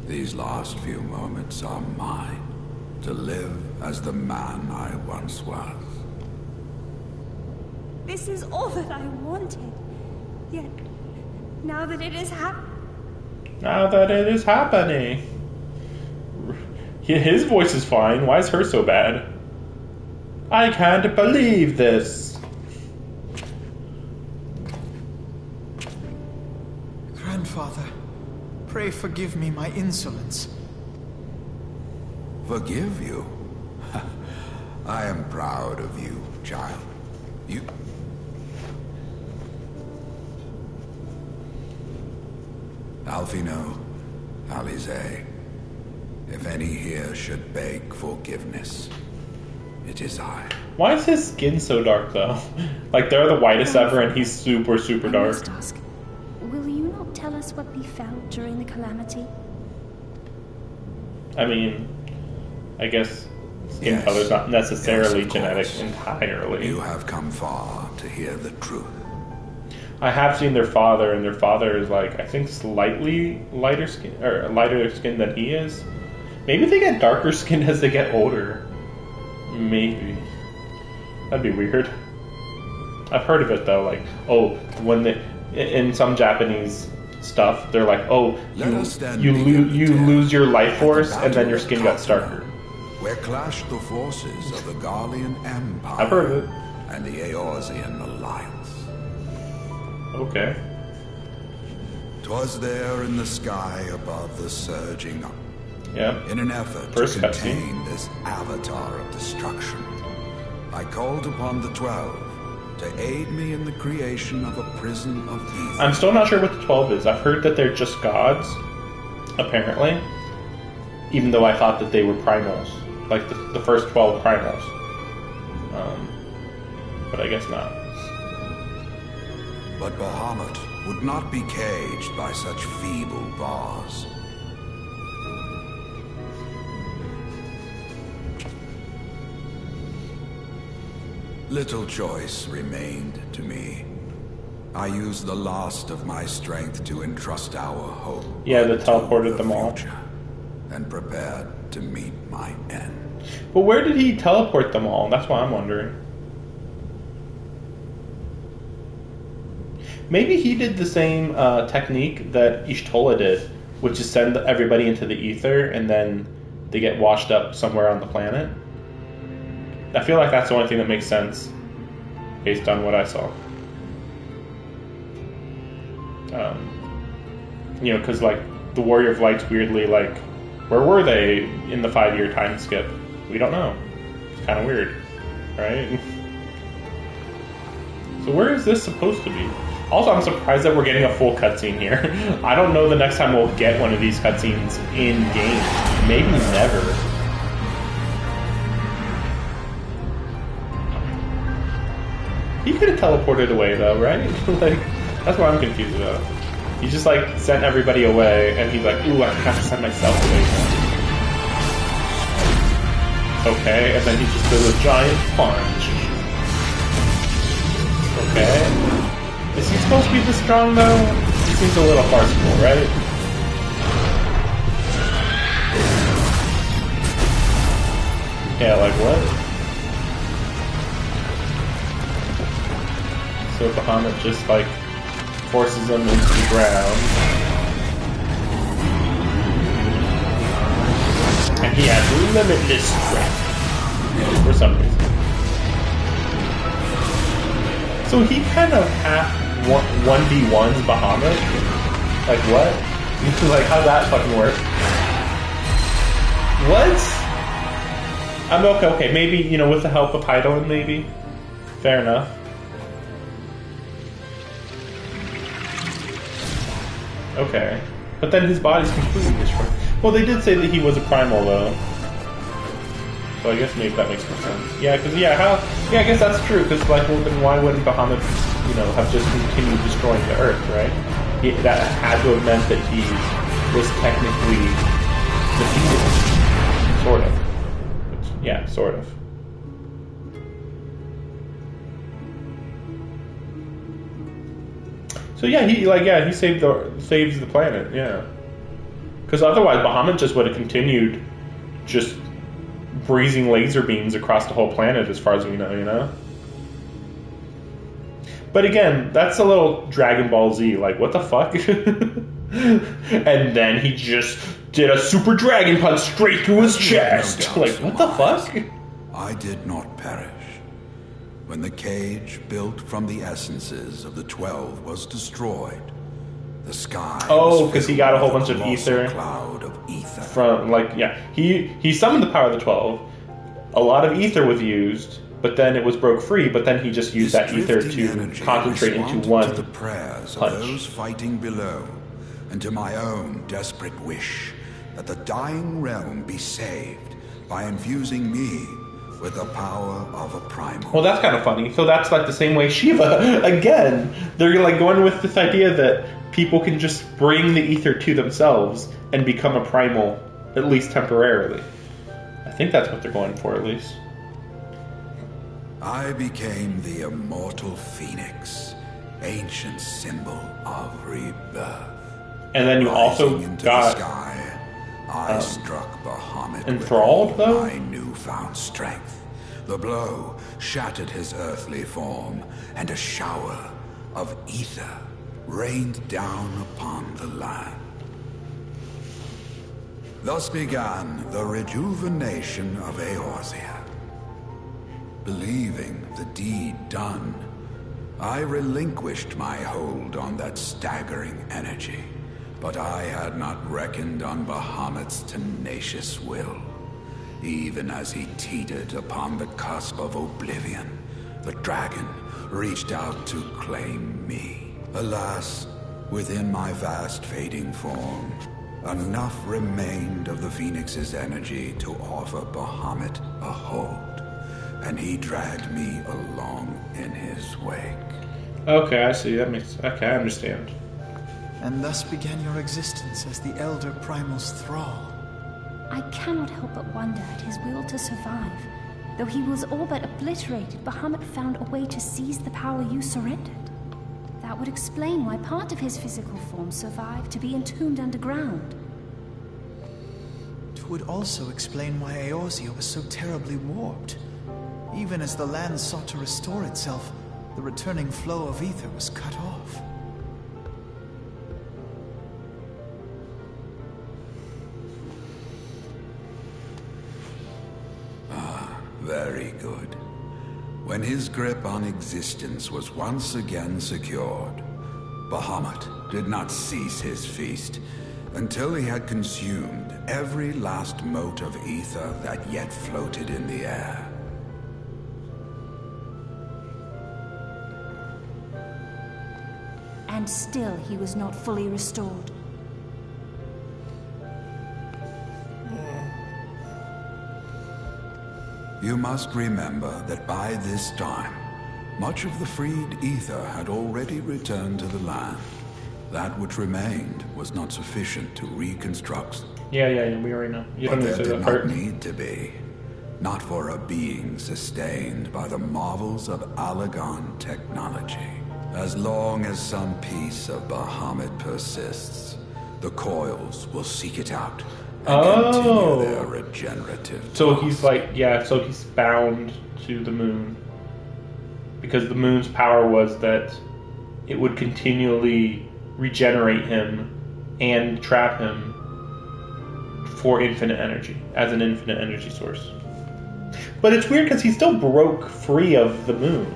These last few moments are mine, to live as the man I once was. This is all that I wanted. Yet, now that it is happening. His voice is fine. Why is hers so bad? I can't believe this. Grandfather, pray forgive me my insolence. Forgive you? I am proud of you, child. You... Alfino, Alize, if any here should beg forgiveness, it is I. Why is his skin so dark though? Like they're the whitest ever and he's super, super I dark. must ask, will you not tell us what befell during the calamity? I mean, I guess skin Yes. color's not necessarily Yes, of genetic course. entirely. You have come far to hear the truth. I have seen their father, and their father is like, I think slightly lighter skin, or lighter skin than he is. Maybe they get darker skin as they get older. Maybe. That'd be weird. I've heard of it though, like, oh, when they, in some Japanese stuff, they're like, oh, Let us then you begin the tale lose your life at force, the and then your Battle skin of gets darker. Where clashed the forces of the Garlean Empire I've heard of it. and the Eorzean Alliance. Okay. 'Twas there in the sky above the surging up, Yeah. in an effort First to cutscene. contain this avatar of destruction. I called upon the 12 to aid me in the creation of a prison of ether. I'm still not sure what the 12 is. I've heard that they're just gods, apparently. Even though I thought that they were primals. Like the first 12 primals. But I guess not. But Bahamut would not be caged by such feeble bars. Little choice remained to me. I used the last of my strength to entrust our hope. Yeah, they to teleported the them all. future, and prepared to meet my end. But where did he teleport them all? That's what I'm wondering. Maybe he did the same technique that Ishtola did, which is send everybody into the ether and then they get washed up somewhere on the planet. I feel like that's the only thing that makes sense based on what I saw. You know, because like the Warrior of Light's weirdly like, where were they in the 5-year time skip? We don't know. It's kind of weird, right? So where is this supposed to be? Also, I'm surprised that we're getting a full cutscene here. I don't know the next time we'll get one of these cutscenes in game. Maybe never. He could have teleported away though, right? Like, that's what I'm confused about. He just like sent everybody away, and he's like, "Ooh, I have to send myself away now." Okay, and then he just does a giant punch. Okay. Is he supposed to be this strong though? He seems a little farcical, right? Yeah, like what? So Bahamut just like forces him into the ground. And he has limitless strength. For some reason. So he kind of half 1v1s Bahamut? Like what? Like how'd that fucking work? What? I'm okay, maybe, you know, with the help of Hydaelyn, maybe? Fair enough. Okay. But then his body's completely destroyed. Well, they did say that he was a primal, though. So I guess maybe that makes more sense. Yeah, because I guess that's true. Because like, well, then why wouldn't Bahamut, have just continued destroying the Earth, right? That had to have meant that he was technically defeated, sort of. Yeah, sort of. So yeah, he saves the planet, yeah. Because otherwise, Bahamut just would have continued, just breezing laser beams across the whole planet, as far as we know, But again, that's a little Dragon Ball Z. Like, what the fuck? And then he just did a Super Dragon Punch straight through his chest. Like, what the fuck? I did not perish. When the cage built from the essences of the 12 was destroyed, the sky. Oh, because he got a whole bunch of ether. Cloud of ether. From he summoned the power of the 12. A lot of ether was used, but then it was broke free. But then he just used that ether to concentrate into one to the prayers punch. Of those fighting below, and to my own desperate wish that the dying realm be saved by infusing me with the power of a primal. Well, that's kind of funny. So that's like the same way Shiva, again, they're like going with this idea that people can just bring the ether to themselves and become a primal, at least temporarily. I think that's what they're going for, at least. I became the immortal phoenix, ancient symbol of rebirth. And then you also into got the sky, I struck Bahamut enthralled, with all though? my newfound strength. The blow shattered his earthly form, and a shower of ether rained down upon the land. Thus began the rejuvenation of Eorzea. Believing the deed done, I relinquished my hold on that staggering energy. But I had not reckoned on Bahamut's tenacious will. Even as he teetered upon the cusp of oblivion, the dragon reached out to claim me. Alas, within my vast fading form, enough remained of the Phoenix's energy to offer Bahamut a hold, and he dragged me along in his wake. Okay, I see. Okay, I understand. And thus began your existence as the Elder Primal's thrall. I cannot help but wonder at his will to survive. Though he was all but obliterated, Bahamut found a way to seize the power you surrendered. That would explain why part of his physical form survived to be entombed underground. It would also explain why Eorzea was so terribly warped. Even as the land sought to restore itself, the returning flow of ether was cut off. Very good. When his grip on existence was once again secured, Bahamut did not cease his feast until he had consumed every last mote of ether that yet floated in the air. And still he was not fully restored. You must remember that by this time, much of the freed ether had already returned to the land. That which remained was not sufficient to reconstruct. Yeah, we already know. You But don't need there to say did that not part. need to be. Not for a being sustained by the marvels of Allagan technology. As long as some piece of Bahamut persists, the coils will seek it out and continue their regenerative So task. he's so he's bound to the moon. Because the moon's power was that it would continually regenerate him and trap him for infinite energy, as an infinite energy source. But it's weird because he still broke free of the moon.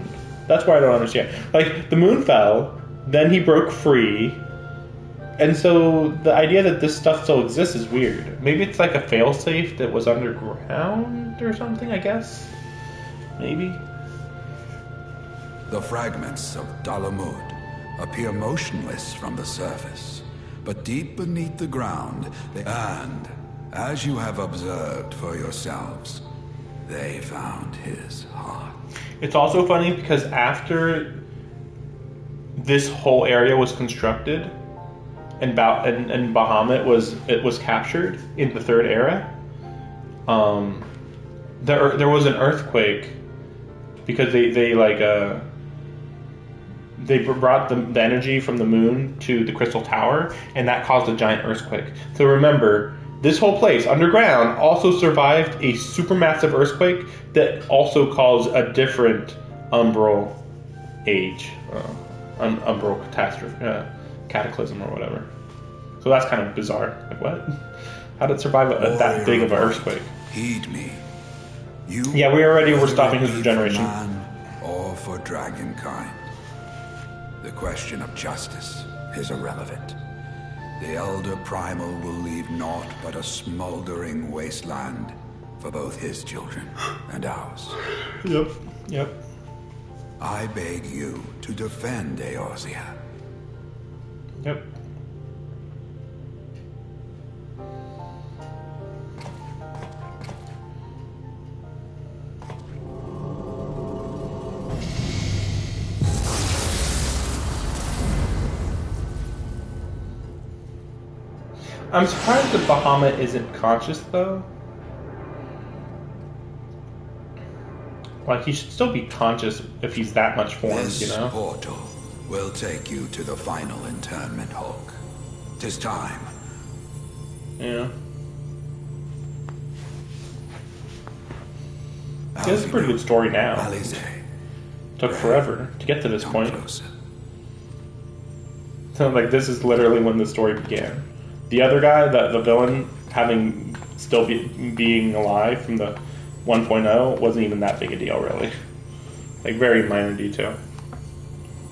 That's why I don't understand. Like, the moon fell, then he broke free, and so the idea that this stuff still exists is weird. Maybe it's like a failsafe that was underground or something, I guess? Maybe? The fragments of Dalamud appear motionless from the surface, but deep beneath the ground, and, as you have observed for yourselves, they found his heart. It's also funny because after this whole area was constructed and Bahamut was captured in the third era, there was an earthquake because they brought the energy from the moon to the Crystal Tower, and that caused a giant earthquake. So remember, this whole place underground also survived a supermassive earthquake that also caused a different umbral age, umbral catastrophe, cataclysm or whatever. So that's kind of bizarre. Like, what? How did it survive that big of an earthquake? Heed me. You, yeah, we already were stopping his regeneration. For man or for dragonkind. The question of justice is irrelevant. The Elder Primal will leave naught but a smoldering wasteland for both his children and ours. Yep. I beg you to defend Eorzea. Yep. I'm surprised that Bahamut isn't conscious, though. Like, he should still be conscious if he's that much formed, this you know? portal will take you to the final internment, Hulk. 'Tis time. Yeah. It's a pretty good story now. Alize. Took forever to get to this point. Closer. So, like, this is literally when the story began. The other guy, the villain, having still being alive from the 1.0 wasn't even that big a deal, really. Like, very minor detail.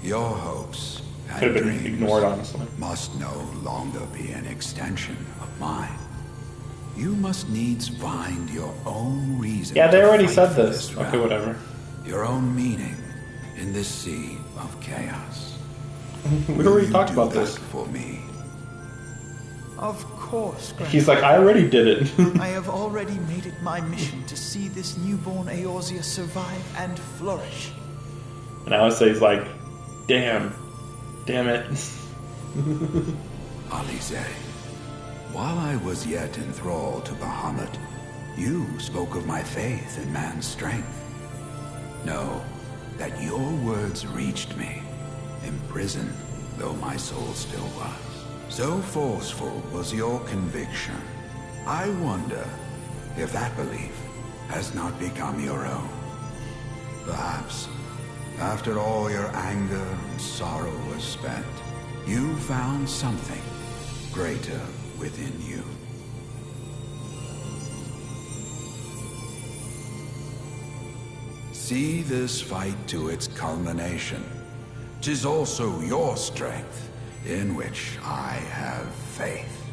Your hopes Could have been ignored, honestly. Must no longer be an extension of mine. You must needs find your own reason. Yeah, they to already fight said for this. Okay, whatever. Your own meaning in this sea of chaos. We already talked about that this. For me. Of course, Grandfather. He's like, I already did it. I have already made it my mission to see this newborn Eorzea survive and flourish. And Alice's like, damn it. Alize, while I was yet enthralled to Bahamut, you spoke of my faith in man's strength. Know that your words reached me, imprisoned though my soul still was. So forceful was your conviction. I wonder if that belief has not become your own. Perhaps, after all your anger and sorrow was spent, you found something greater within you. See this fight to its culmination. 'Tis also your strength in which I have faith.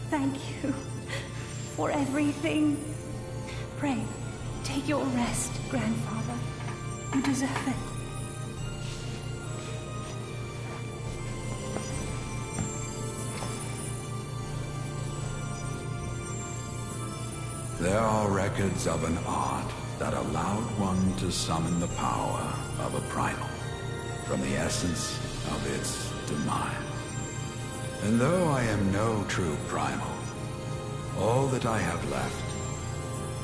Thank you for everything. Pray, take your rest, Grandfather. You deserve it. There are records of an art that allowed one to summon the power of a primal from the essence of its demise. And though I am no true primal, all that I have left,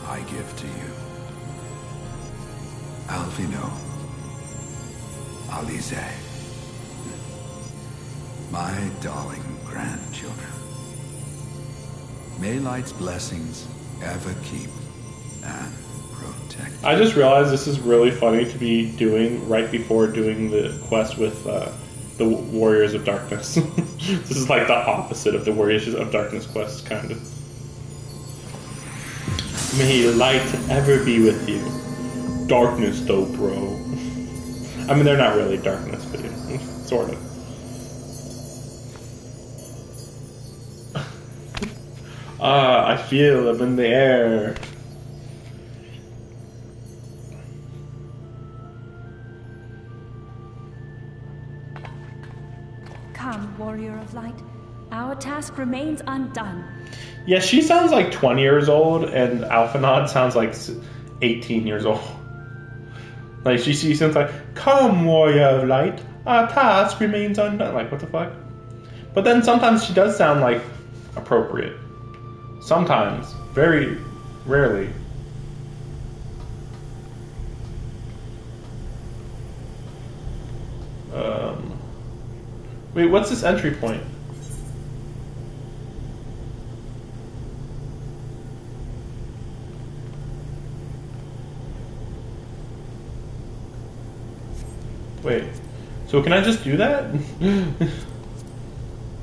I give to you. Alphino, Alize, my darling grandchildren. May light's blessings ever keep and protect. I just realized this is really funny to be doing right before doing the quest with the Warriors of Darkness. This is like the opposite of the Warriors of Darkness quest, kind of. May light ever be with you. Darkness, though, bro. I mean, they're not really darkness, but yeah, sort of. I feel them in the air. Come, Warrior of Light. Our task remains undone. Yeah, she sounds like 20 years old, and Alphinaud sounds like 18 years old. Like, she seems like, come, warrior of light, our task remains undone. Like, what the fuck? But then sometimes she does sound, like, appropriate. Sometimes. Very rarely. Wait, what's this entry point? Wait, so can I just do that?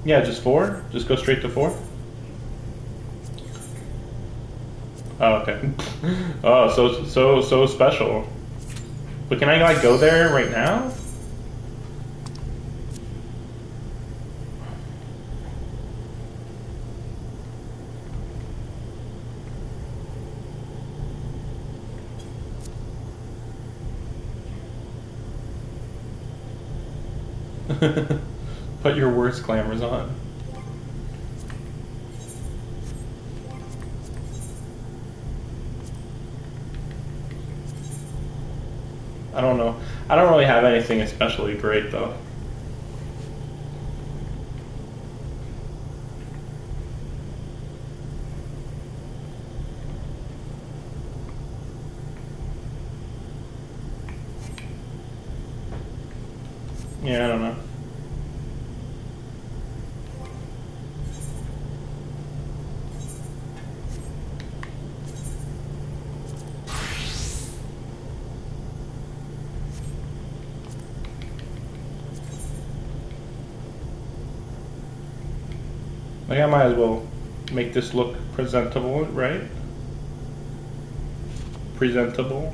Yeah, just 4? Just go straight to 4? Oh, okay. Oh, so special. But can I, like, go there right now? Put your worst glamours on. I don't know. I don't really have anything especially great though. Yeah, I don't know. Like, I might as well make this look presentable, right? Presentable.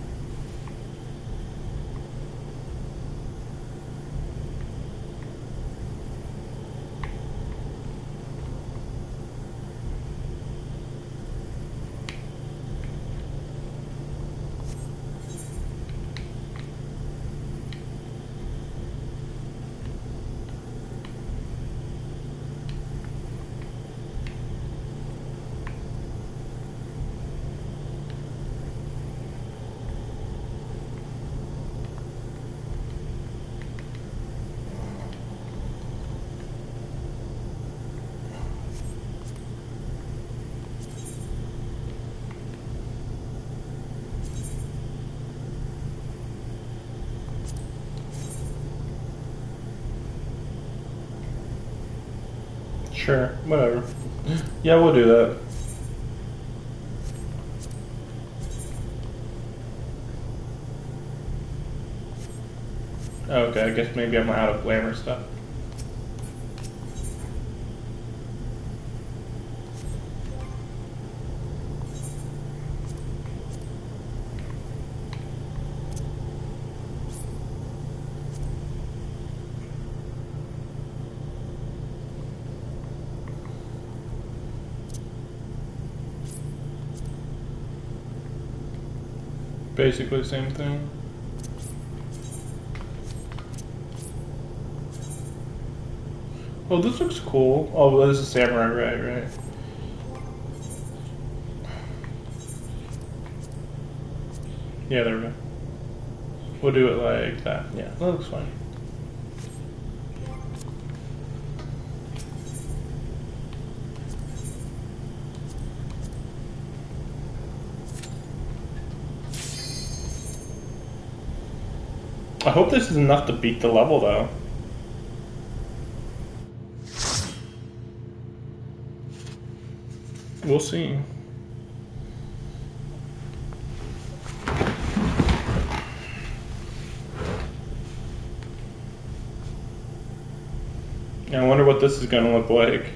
Sure, whatever. Yeah, we'll do that. Okay, I guess maybe I'm out of glamour stuff. Basically the same thing. Oh, this looks cool. Oh, well, this is samurai, right. Yeah, there we go. We'll do it like that. Yeah, that looks fine. I hope this is enough to beat the level, though. We'll see. I wonder what this is going to look like.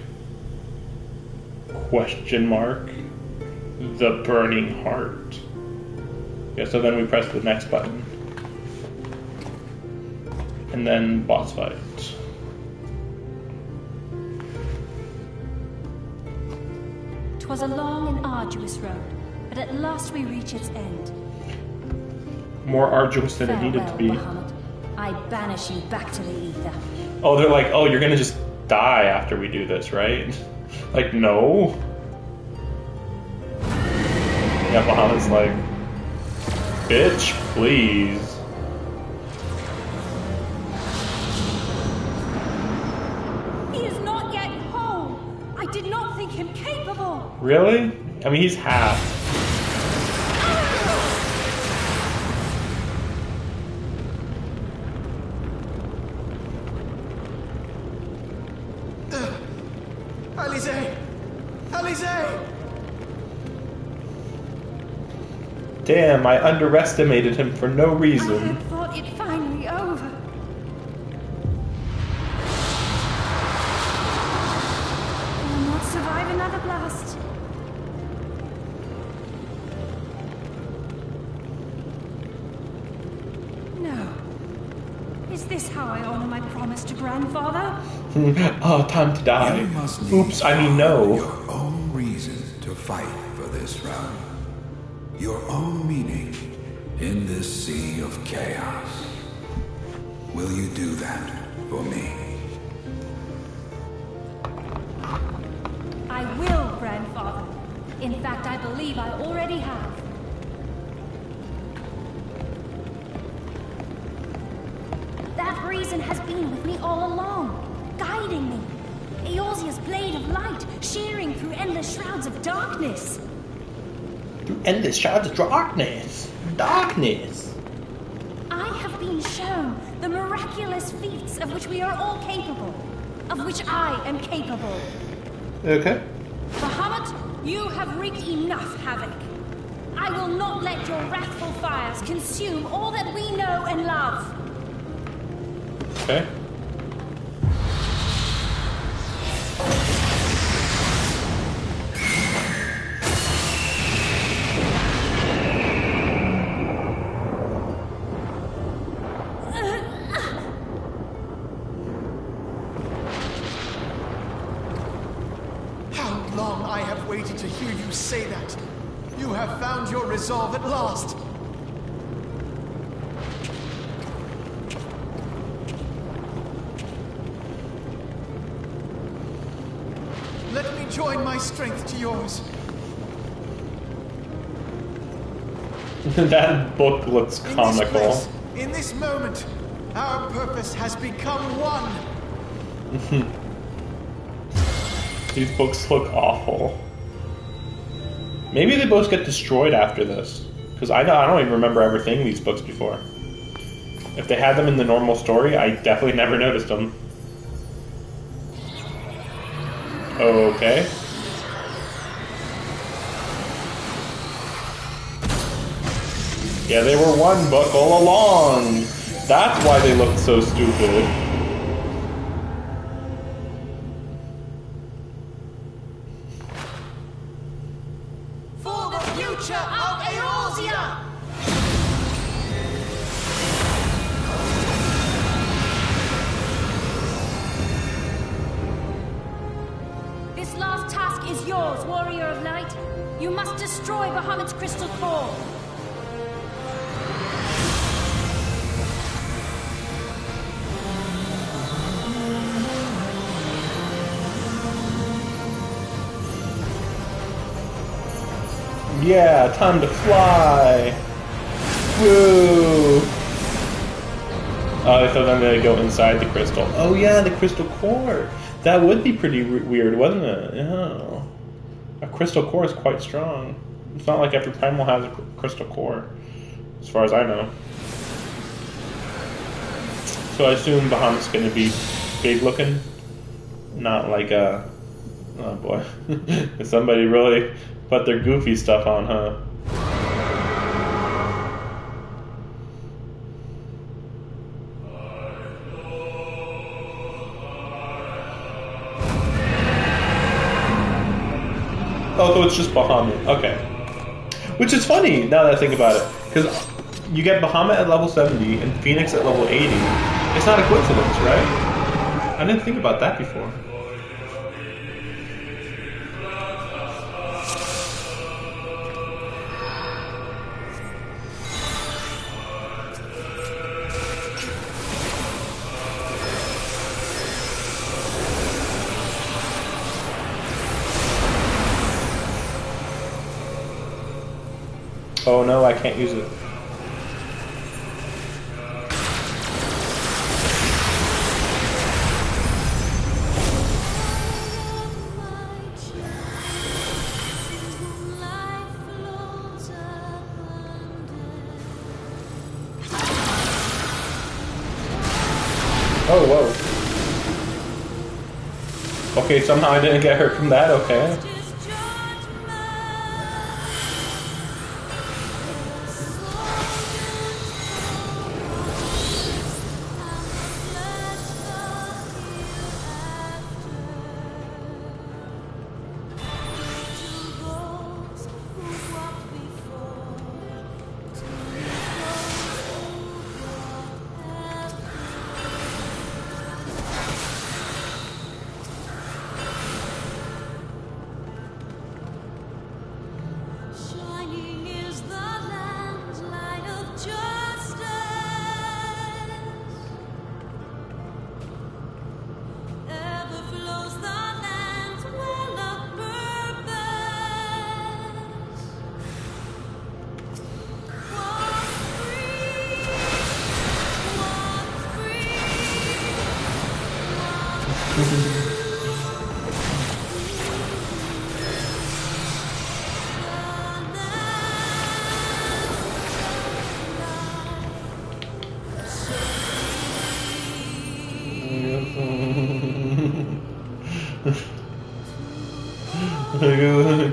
Question mark. The burning heart. Yeah, so then we press the next button. And then boss fight. 'Twas a long and arduous road, but at last we reach its end. More arduous than it needed to be. Bahamut. I banish you back to the ether. Oh, they're like, oh, you're gonna just die after we do this, right? Like, no. Yeah, Bahamut's like, bitch, please. He is not yet whole. I did not think him capable. Really? I mean, he's half. Alize! Alize! Damn, I underestimated him for no I reason. had thought it finally over. I will not survive another blast. No. Is this how I honor my promise to grandfather? Oh, time to die. You must need Oops, I mean no. your own reason to fight for this realm. Your own meaning in this sea of chaos. Will you do that for me? I will, grandfather. In fact, I believe I already have. That reason has been with me all along, guiding me. Eorzea's blade of light, shearing through endless shrouds of darkness. Through endless shrouds of darkness. Darkness. I have been shown the miraculous feats of which we are all capable. Of which I am capable. Okay. Bahamut, you have wreaked enough havoc. I will not let your wrathful fires consume all that we know and love. Okay. How long I have waited to hear you say that. You have found your resolve at last. Let me join my strength to yours. That book looks In this comical. place, in this moment, our purpose has become one. These books look awful. Maybe they both get destroyed after this. Because I don't even remember ever seeing these books before. If they had them in the normal story, I definitely never noticed them. Okay. Yeah, they were one book all along. That's why they looked so stupid. For the future of Eorzea! This last task is yours, Warrior of Light. You must destroy Bahamut's crystal core. Yeah, time to fly. Woo! Oh, I thought I'm gonna go inside the crystal. Oh yeah, the crystal core. That would be pretty weird, wouldn't it? Yeah. A crystal core is quite strong. It's not like every primal has a crystal core, as far as I know. So I assume Bahamut's gonna be big looking, not like a. Oh boy, somebody really put their goofy stuff on, huh? Oh, so it's just Bahamut. Okay. Which is funny, now that I think about it. Because you get Bahamut at level 70 and Phoenix at level 80. It's not a coincidence, right? I didn't think about that before. Oh no, I can't use it. Oh, whoa. Okay, somehow I didn't get hurt from that, okay.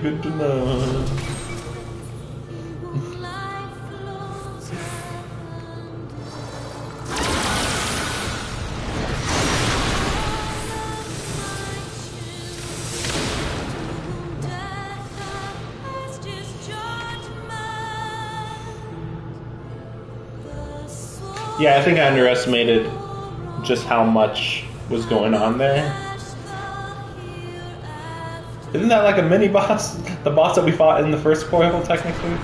Good to know. Yeah, I think I underestimated just how much was going on there. Isn't that like a mini boss? The boss that we fought in the first foil, technically?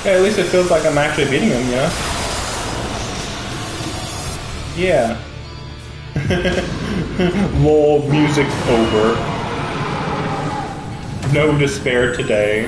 Yeah, at least it feels like I'm actually beating him, you know? Yeah. Lol, music over. No despair today.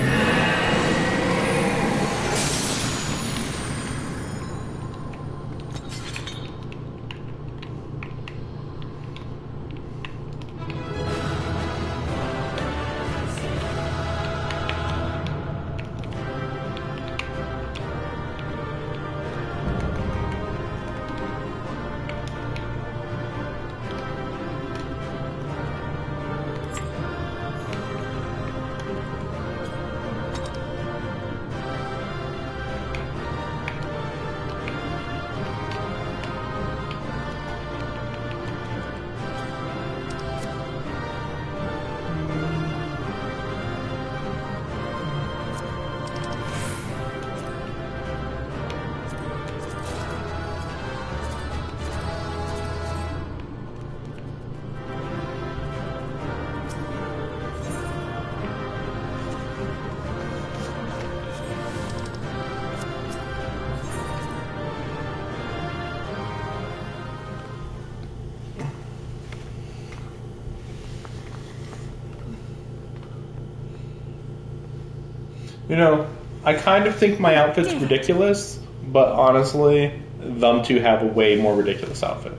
You know, I kind of think my outfit's ridiculous, but honestly, them two have a way more ridiculous outfit.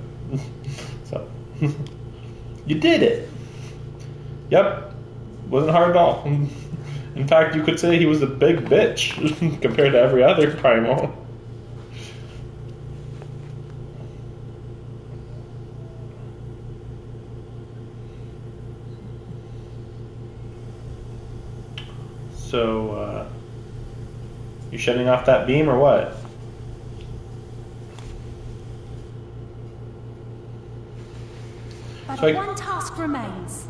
So, you did it. Yep, wasn't hard at all. In fact, you could say he was a big bitch compared to every other primal. So, you shutting off that beam or what? But So one task remains.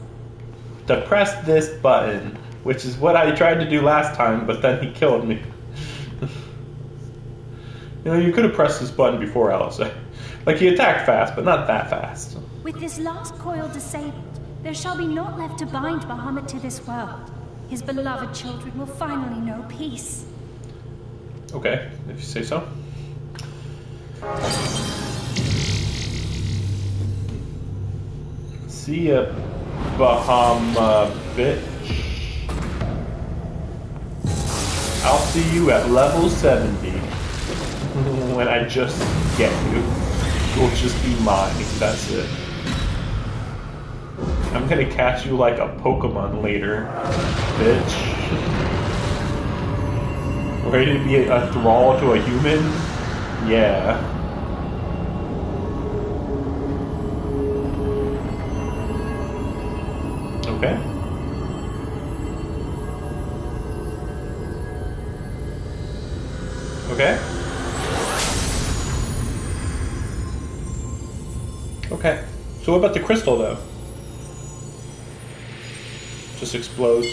To press this button, which is what I tried to do last time, but then he killed me. You know, you could have pressed this button before, Alice. Like, he attacked fast, but not that fast. With this last coil disabled, there shall be naught left to bind Bahamut to this world. His beloved children will finally know peace. Okay, if you say so. See ya, Bahamut bitch. I'll see you at level 70. When I just get you. You'll just be mine, that's it. I'm gonna catch you like a Pokemon later, bitch. Ready to be a thrall to a human? Yeah. Okay. Okay. Okay. So what about the crystal though? Just explodes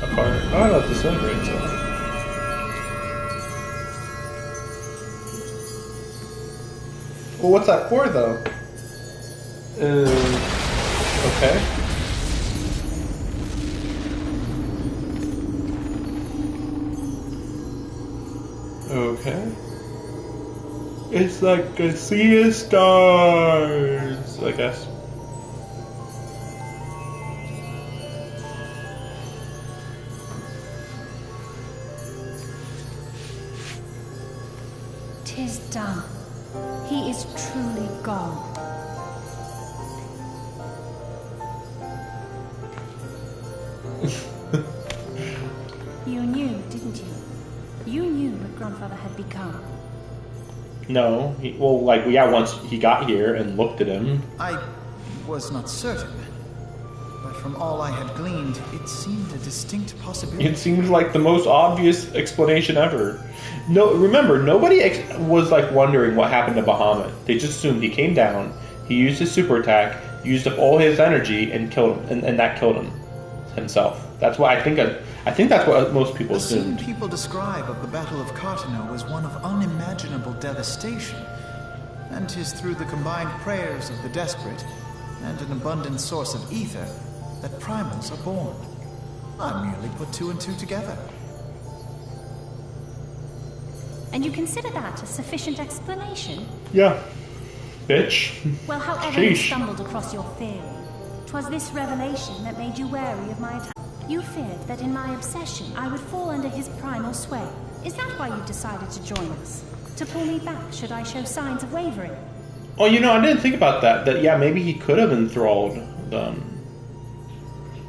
apart. Oh no, it disintegrates though. Well, what's that for though? Okay. Okay. It's like a sea of stars, I guess. Tis done. He is truly gone. You knew, didn't you? You knew what Grandfather had become. No, well, like, yeah, once he got here and looked at him. I was not certain. But from all I had gleaned, it seemed a distinct possibility. It seemed like the most obvious explanation ever. No, remember, nobody was like wondering what happened to Bahamut. They just assumed he came down, he used his super attack, used up all his energy, and killed him, and that killed him himself. That's what I think. I think that's what most people assumed. The scene people describe of the Battle of Cartano was one of unimaginable devastation, and 'tis through the combined prayers of the desperate and an abundant source of ether that primals are born. I merely put two and two together. And you consider that a sufficient explanation? Yeah. Bitch. Well, however you Sheesh. stumbled across your theory, 'twas this revelation that made you wary of my attack. You feared that in my obsession I would fall under his primal sway. Is that why you decided to join us? To pull me back should I show signs of wavering? Oh, you know, I didn't think about that. That, yeah, maybe he could have enthralled them.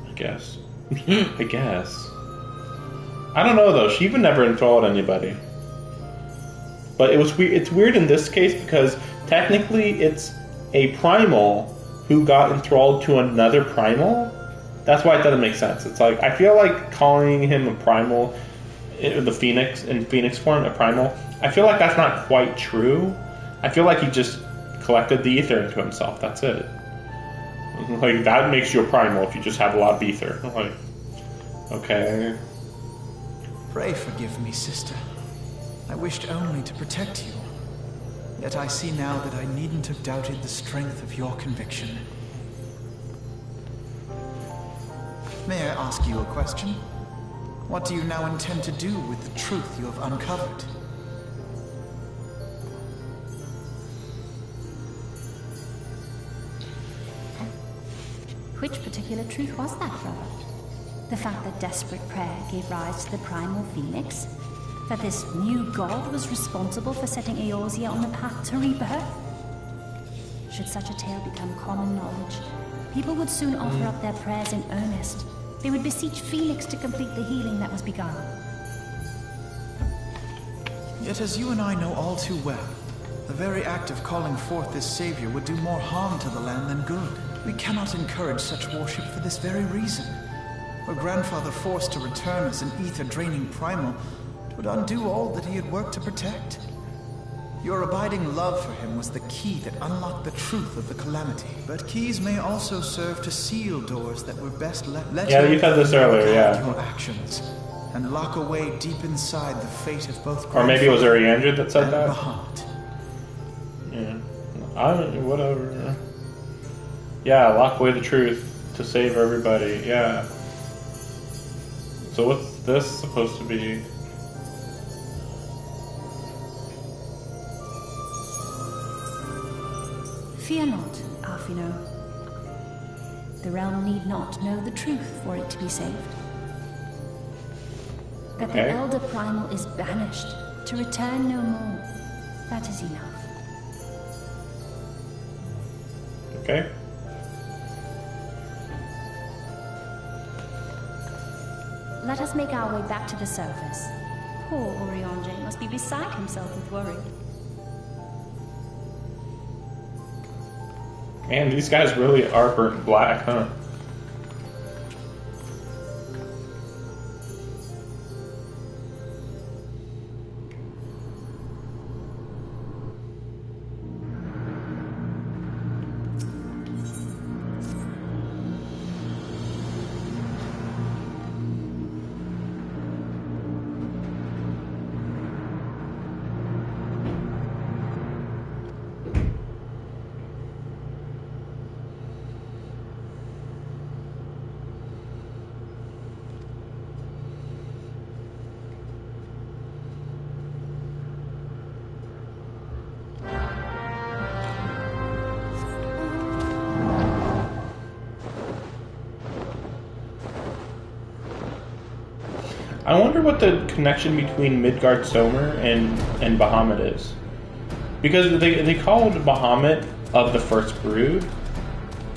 I guess. I guess. I don't know, though. Shiva never enthralled anybody. But it was weird. It's weird in this case because technically it's a primal who got enthralled to another primal. That's why it doesn't make sense. It's like, I feel like calling him a primal, the Phoenix, in Phoenix form, a primal, I feel like that's not quite true. I feel like he just collected the ether into himself. That's it. Like, that makes you a primal if you just have a lot of ether. Like, okay. Pray forgive me, sister. I wished only to protect you. Yet I see now that I needn't have doubted the strength of your conviction. May I ask you a question? What do you now intend to do with the truth you have uncovered? Which particular truth was that, brother? The fact that desperate prayer gave rise to the primal phoenix? That this new god was responsible for setting Eorzea on the path to rebirth? Should such a tale become common knowledge, people would soon offer up their prayers in earnest. They would beseech Phoenix to complete the healing that was begun. Yet as you and I know all too well, the very act of calling forth this savior would do more harm to the land than good. We cannot encourage such worship for this very reason. Were Grandfather forced to return as an ether-draining primal, it would undo all that he had worked to protect. Your abiding love for him was the key that unlocked the truth of the calamity. But keys may also serve to seal doors that were best left. Yeah, you said this earlier, yeah. Your actions and lock away deep inside the fate of both. Or maybe it was Ariandra that said that. Bahamut. Yeah, whatever. Yeah, lock away the truth to save everybody. Yeah. So what's this supposed to be? Fear not, Alphino. The realm need not know the truth for it to be saved. That the Elder Primal is banished, to return no more. That is enough. Okay. Let us make our way back to the surface. Poor Oriange must be beside himself with worry. Man, these guys really are burnt black, huh? I wonder what the connection between Midgard Somer and Bahamut is. Because they called Bahamut of the First Brood.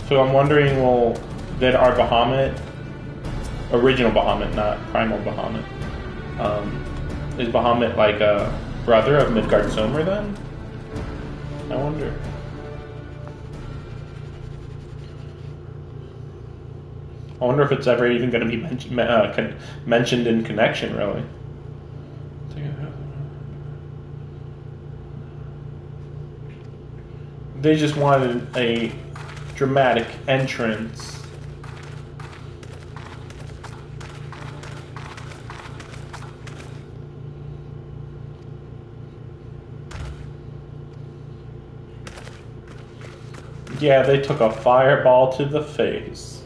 So I'm wondering, well, then our Bahamut, original Bahamut, not primal Bahamut, is Bahamut like a brother of Midgard Somer then? I wonder. I wonder if it's ever even going to be mentioned in connection, really. They just wanted a dramatic entrance. Yeah, they took a fireball to the face.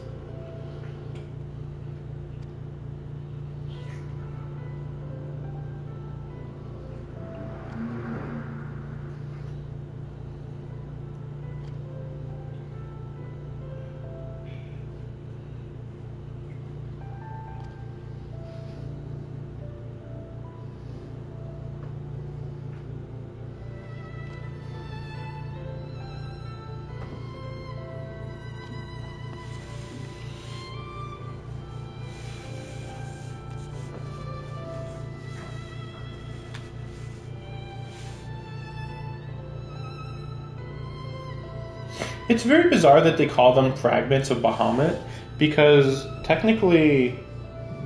It's very bizarre that they call them fragments of Bahamut, because technically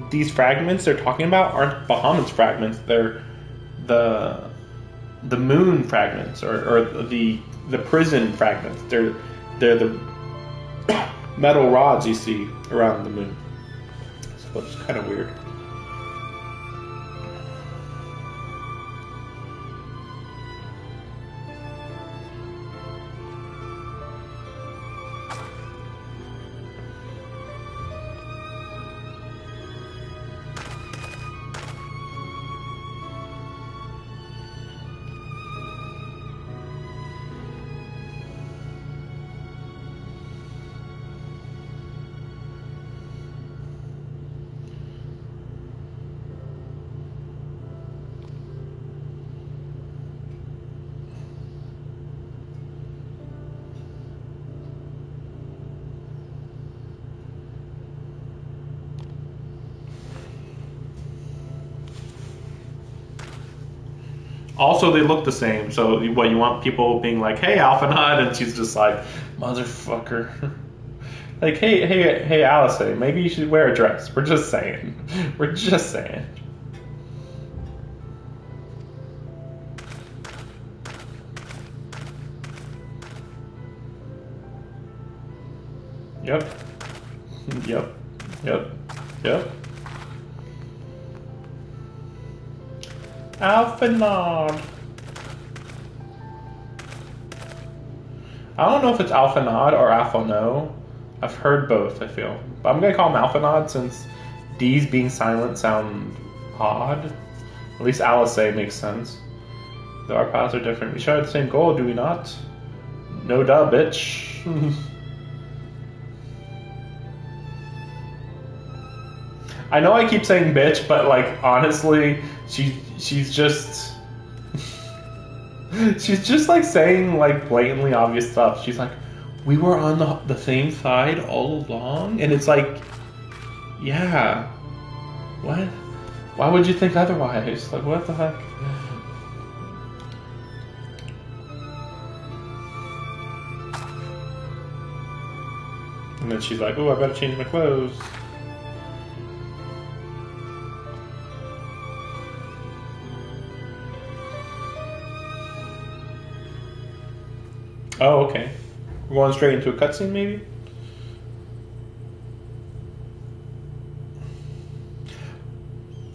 these fragments they're talking about aren't Bahamut's fragments. They're the moon fragments, or the prison fragments. They're the metal rods you see around the moon. So it's kind of weird. Also, they look the same. So what you want people being like, "Hey, Alphanod," and she's just like, "Motherfucker." Like, hey, Alice, maybe you should wear a dress. We're just saying. We're just saying. Yep. Yep. Yep. Yep. Alphanod. I don't know if it's Alphanod or Alphano. I've heard both, I feel. But I'm going to call him Alphanod since D's being silent sound odd. At least Alice makes sense. Though our paths are different. We share the same goal, do we not? No duh, bitch. I know I keep saying bitch, but like honestly, she's just she's just like saying like blatantly obvious stuff. She's like, we were on the same side all along, and it's like, yeah, what? Why would you think otherwise? Like, what the heck? And then she's like, oh, I better change my clothes. Oh, okay. We're going straight into a cutscene, maybe?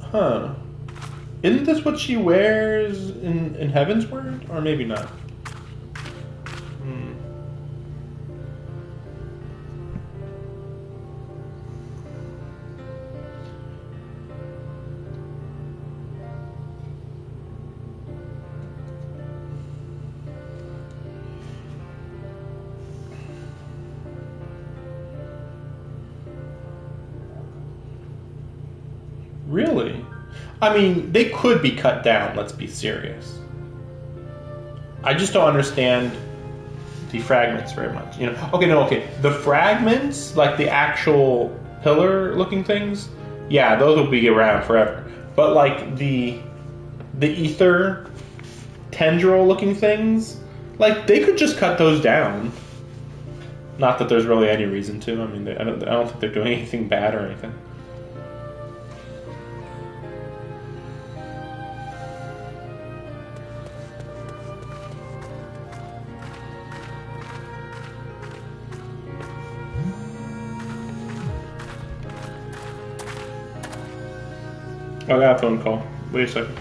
Huh. Isn't this what she wears in Heaven's Word? Or maybe not? Really? I mean, they could be cut down, let's be serious. I just don't understand the fragments very much. You know, okay. The fragments, like the actual pillar-looking things, yeah, those will be around forever. But like the ether tendril-looking things, like they could just cut those down. Not that there's really any reason to. I mean, I don't think they're doing anything bad or anything. I got a phone call. Wait a second.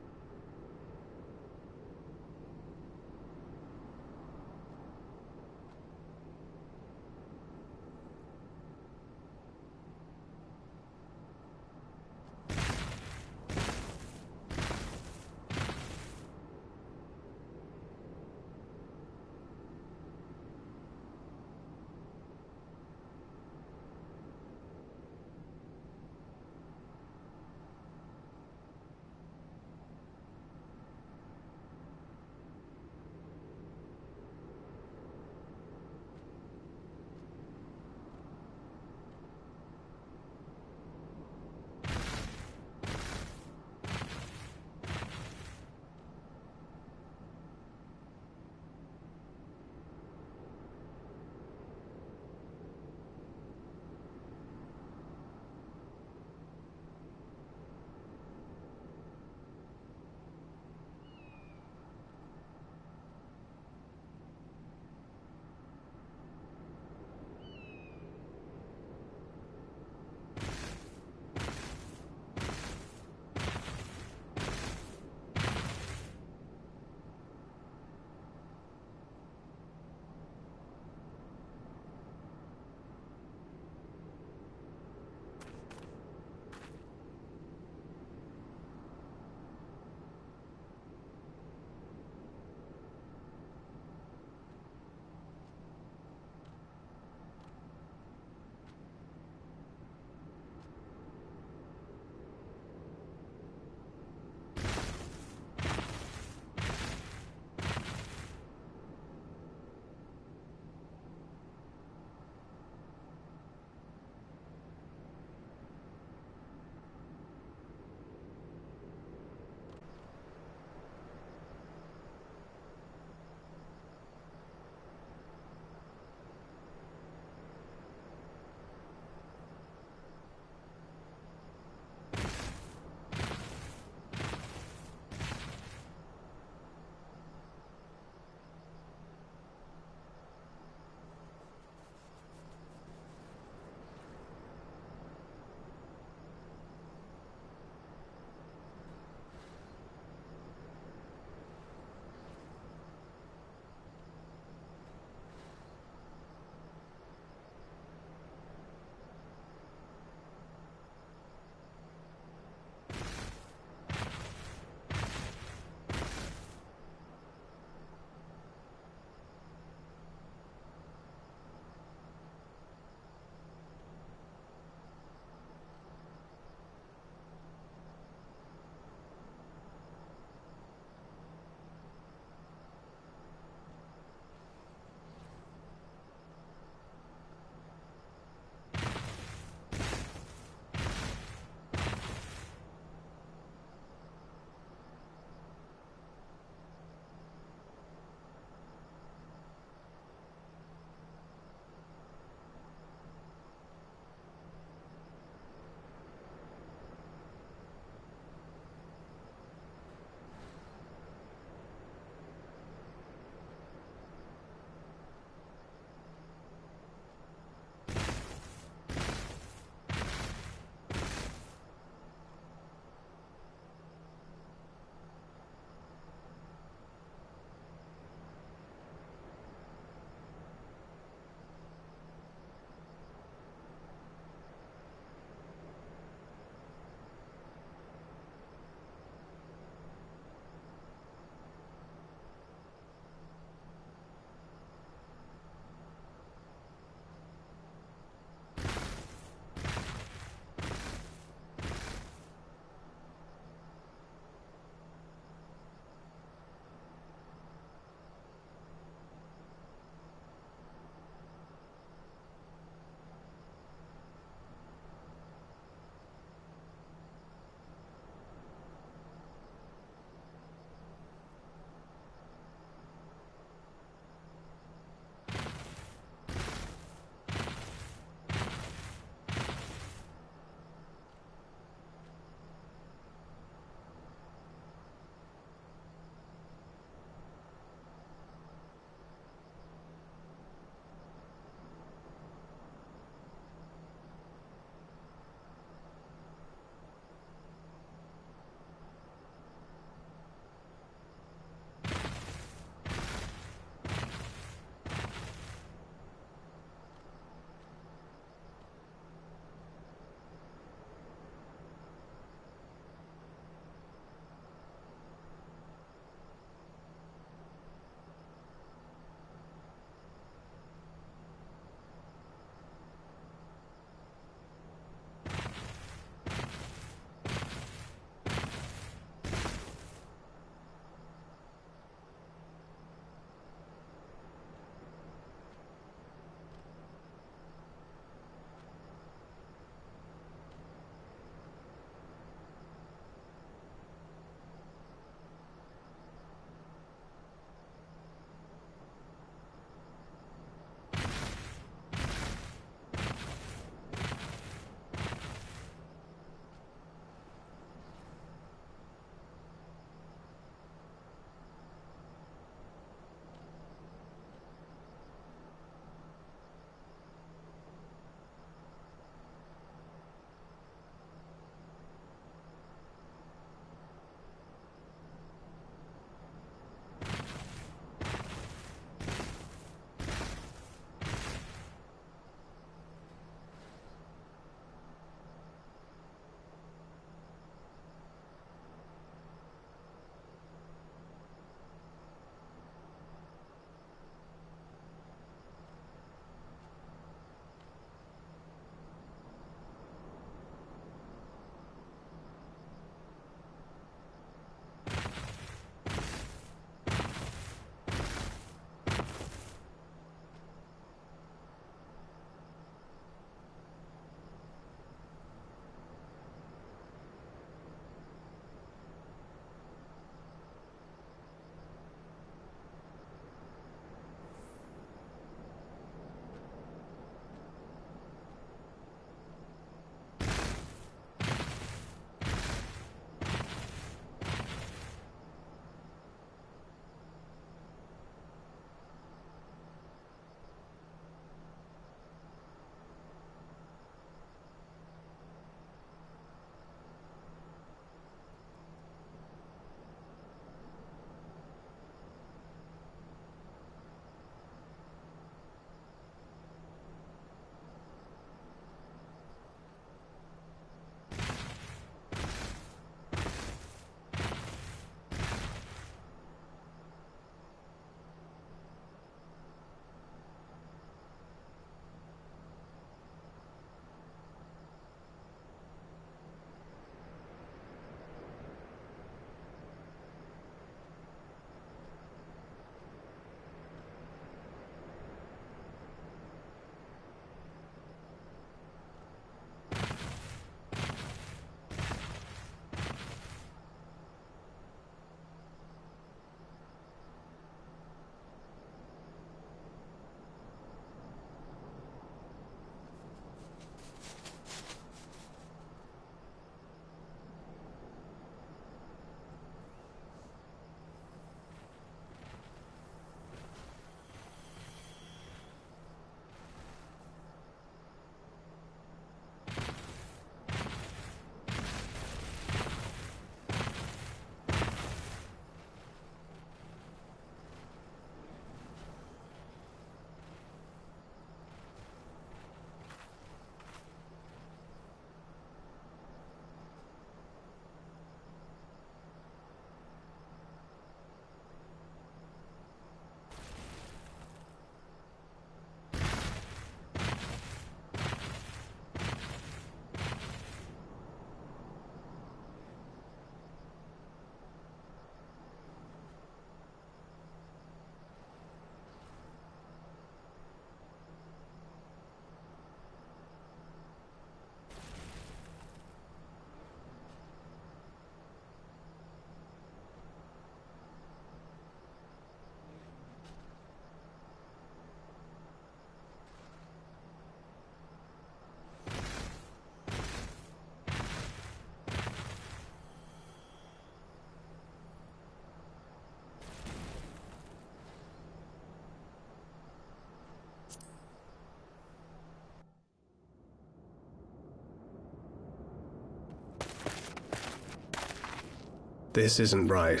This isn't right.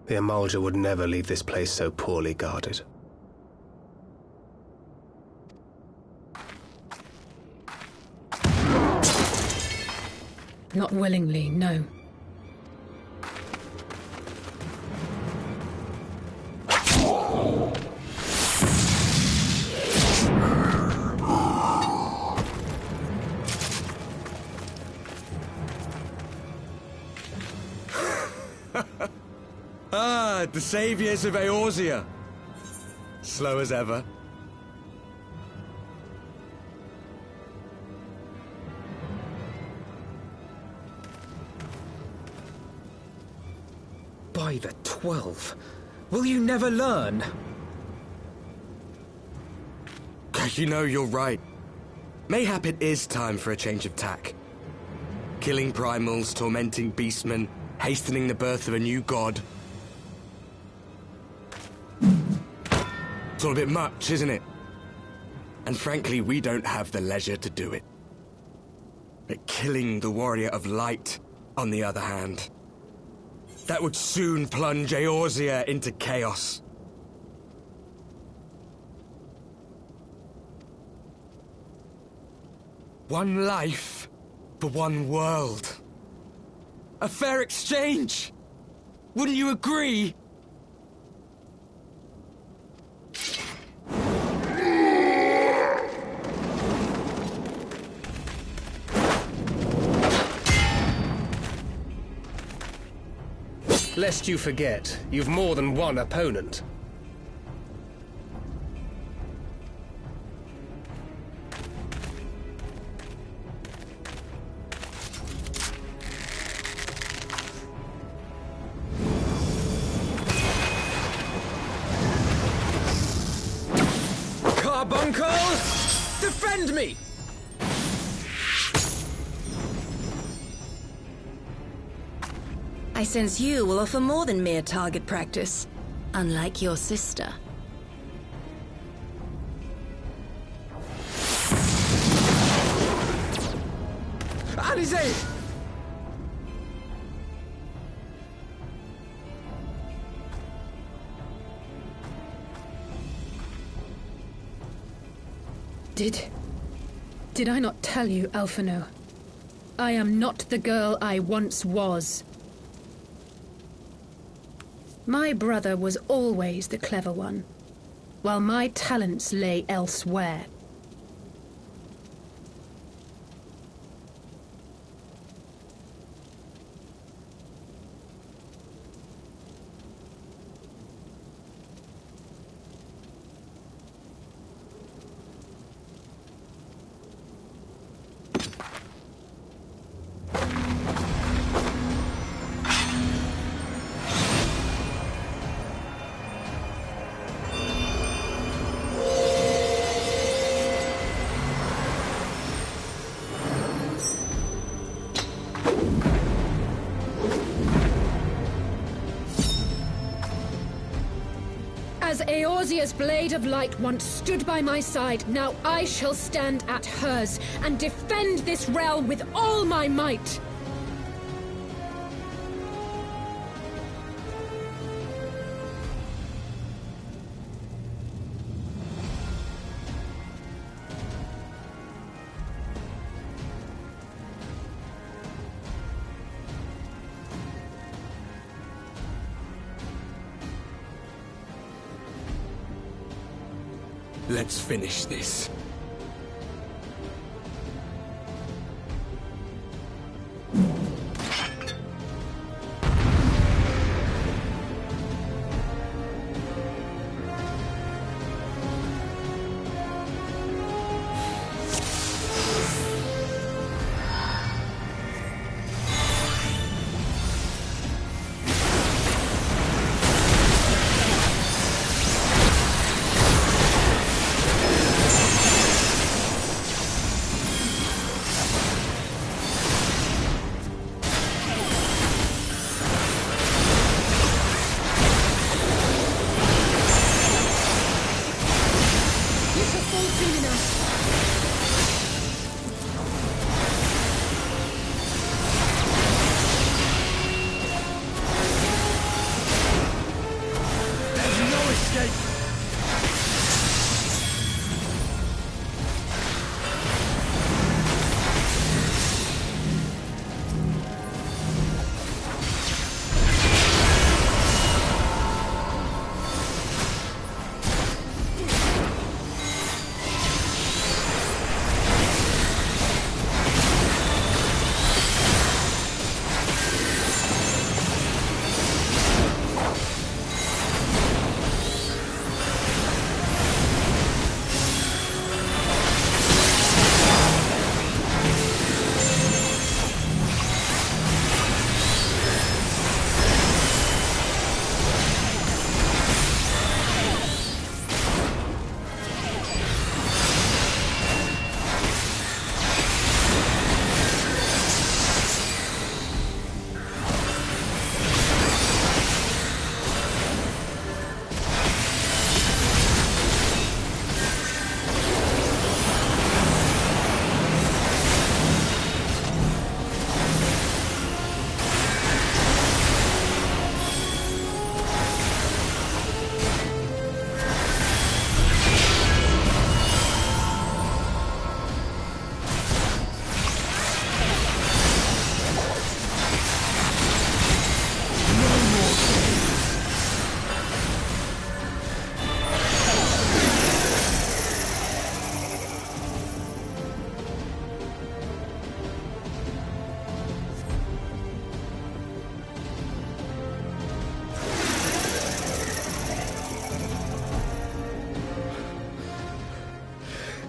The Emulger would never leave this place so poorly guarded. Not willingly, no. Ah, the saviors of Eorzea. Slow as ever. By the 12, will you never learn? You know, you're right. Mayhap it is time for a change of tack. Killing primals, tormenting beastmen, hastening the birth of a new god. It's all a bit much, isn't it? And frankly, we don't have the leisure to do it. But killing the Warrior of Light, on the other hand, that would soon plunge Eorzea into chaos. One life for one world. A fair exchange! Wouldn't you agree? Lest you forget, you've more than one opponent. Carbuncle! Defend me! I sense you will offer more than mere target practice, unlike your sister. Alize! Did I not tell you, Alphino? I am not the girl I once was. My brother was always the clever one, while my talents lay elsewhere. As Eorzea's blade of light once stood by my side, now I shall stand at hers and defend this realm with all my might. Let's finish this.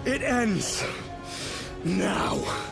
It ends now.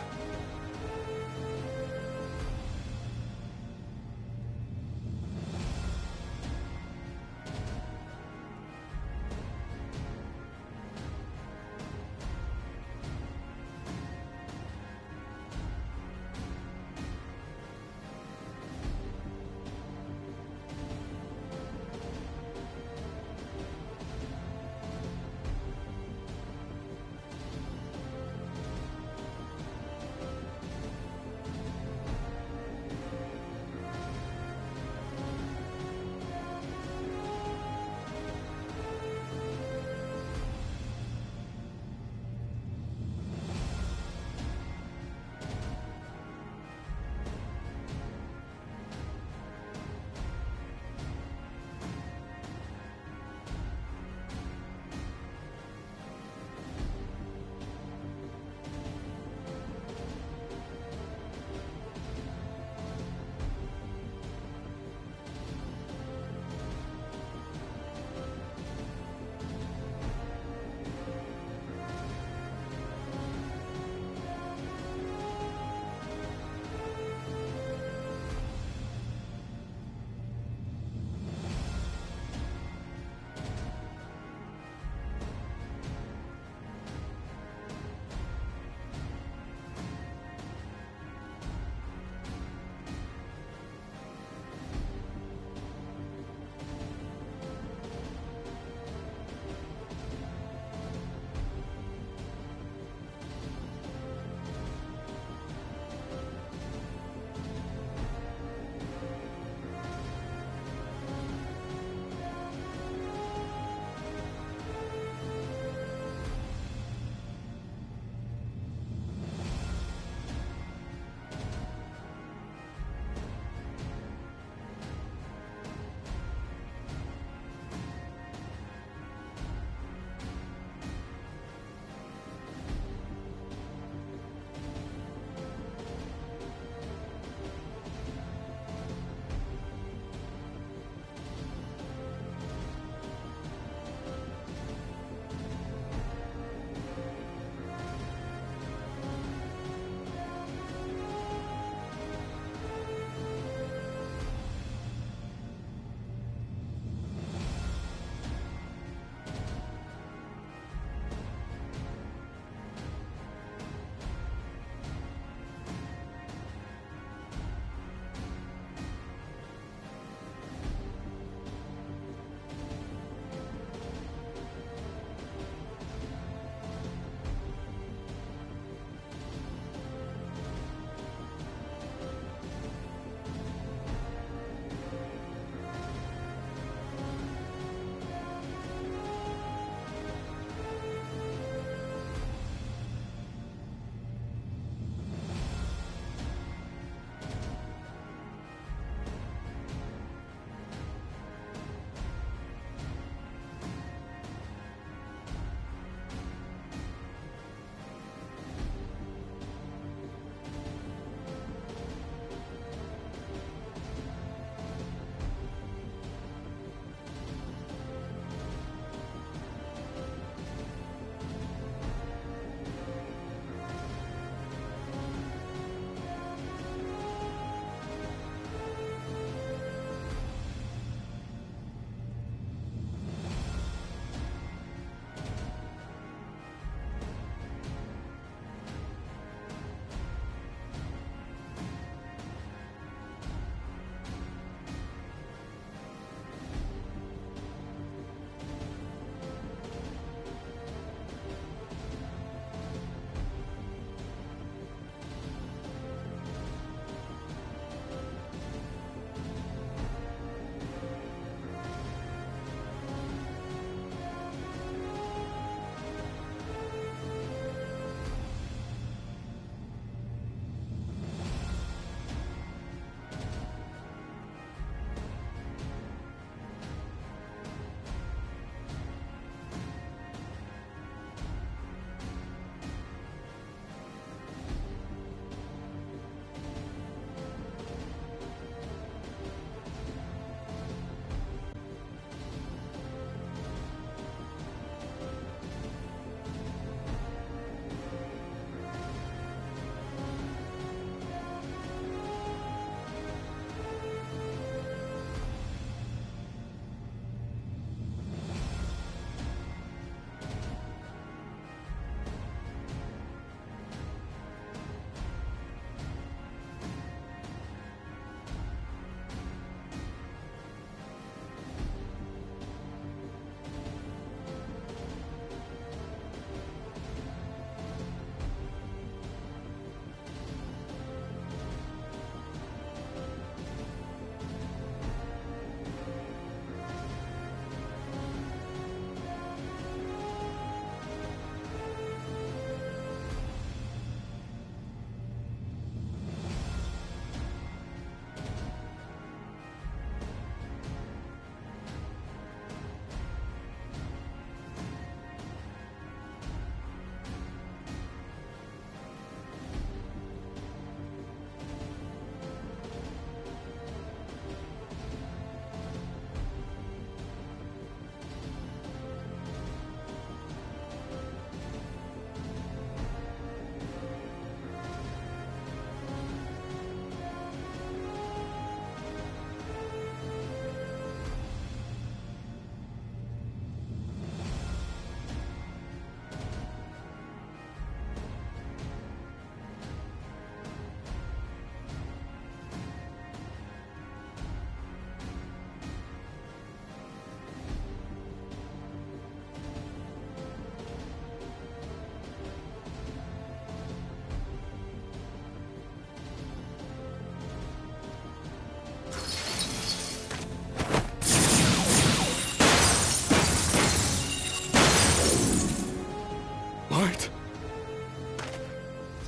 What?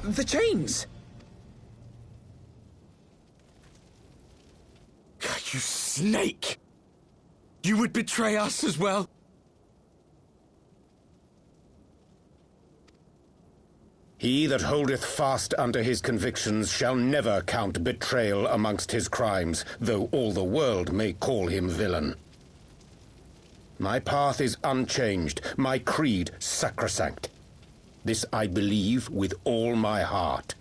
The chains! You snake! You would betray us as well? He that holdeth fast unto his convictions shall never count betrayal amongst his crimes, though all the world may call him villain. My path is unchanged, my creed sacrosanct. This I believe with all my heart.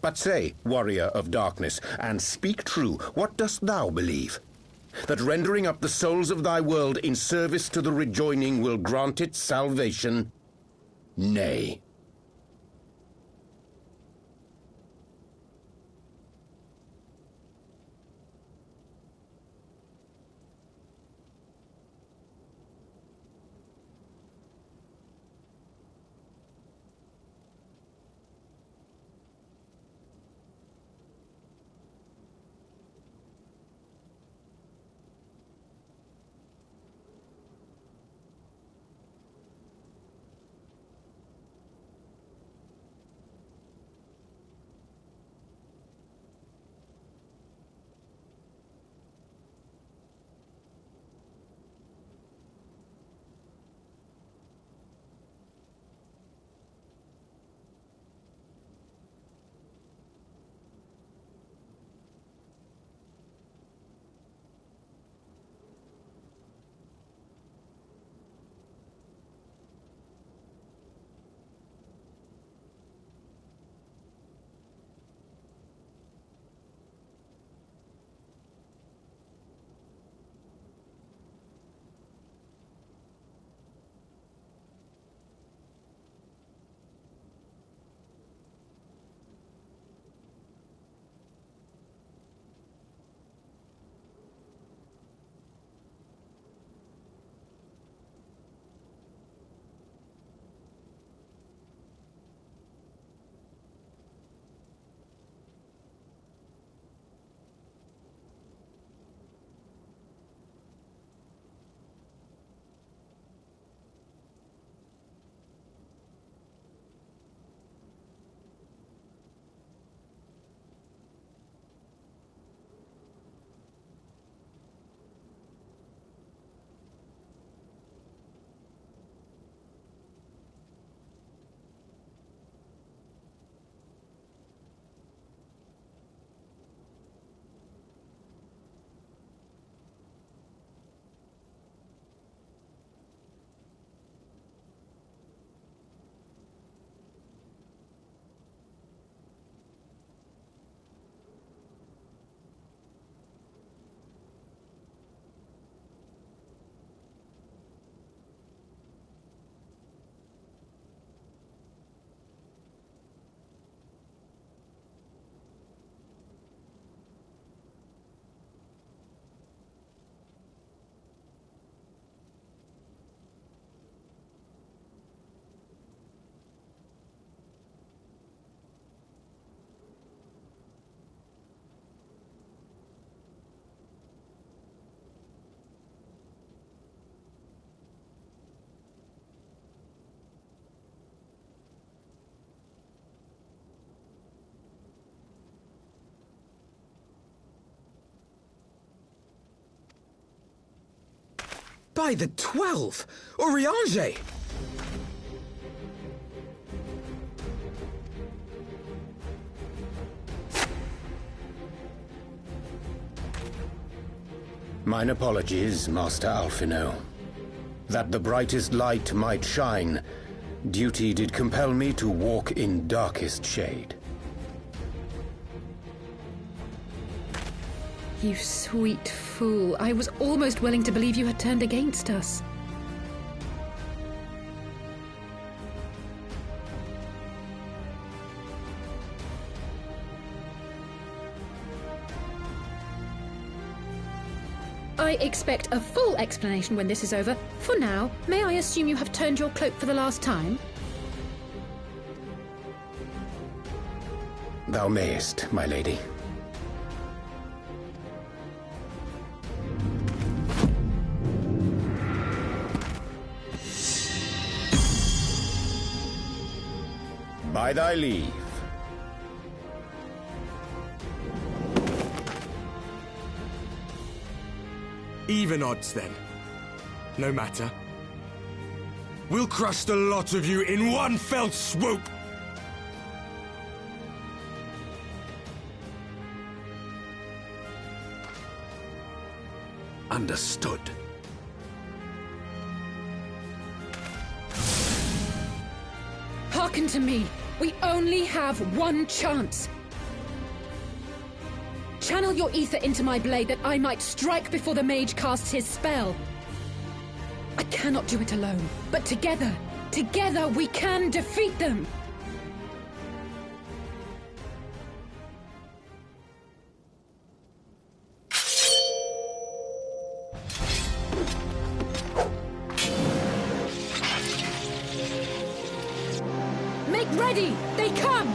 But say, warrior of darkness, and speak true, what dost thou believe? That rendering up the souls of thy world in service to the rejoining will grant it salvation? Nay. By the 12! Oriange! Mine apologies, Master Alphino. That the brightest light might shine, duty did compel me to walk in darkest shade. You sweet fool. I was almost willing to believe you had turned against us. I expect a full explanation when this is over. For now, may I assume you have turned your cloak for the last time? Thou mayest, my lady. By thy leave. Even odds, then. No matter. We'll crush the lot of you in one fell swoop! Understood. Hearken to me. We only have one chance. Channel your ether into my blade that I might strike before the mage casts his spell. I cannot do it alone, but together we can defeat them! Make ready! They come!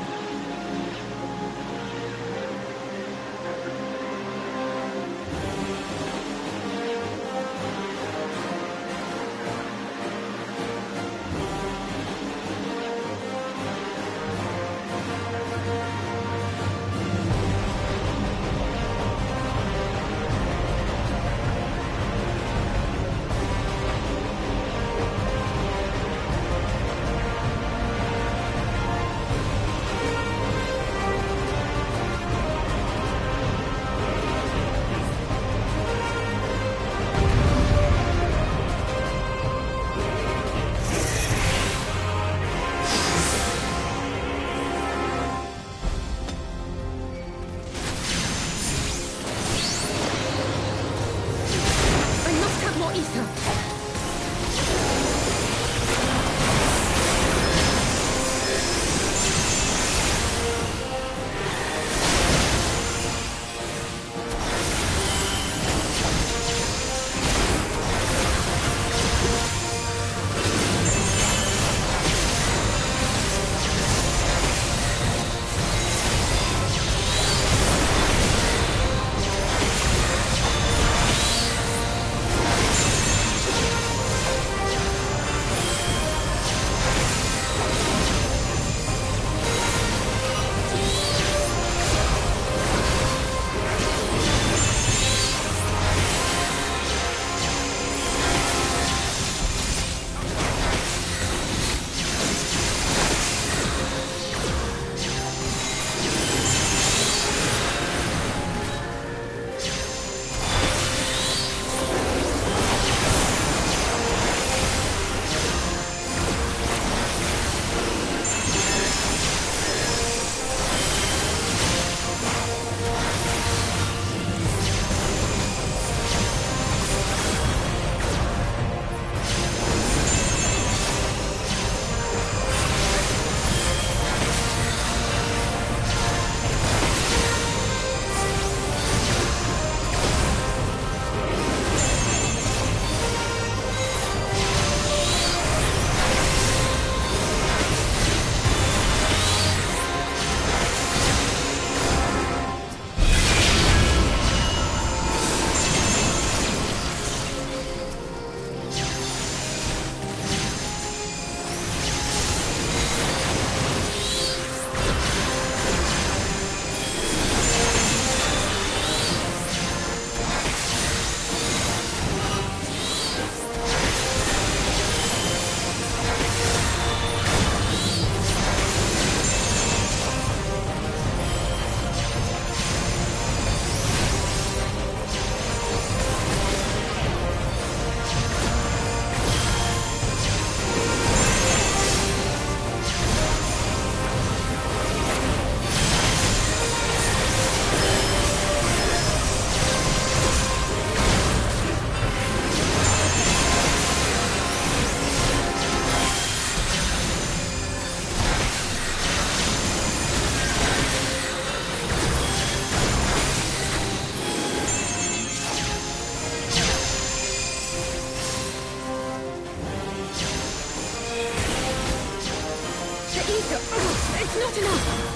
It's not enough!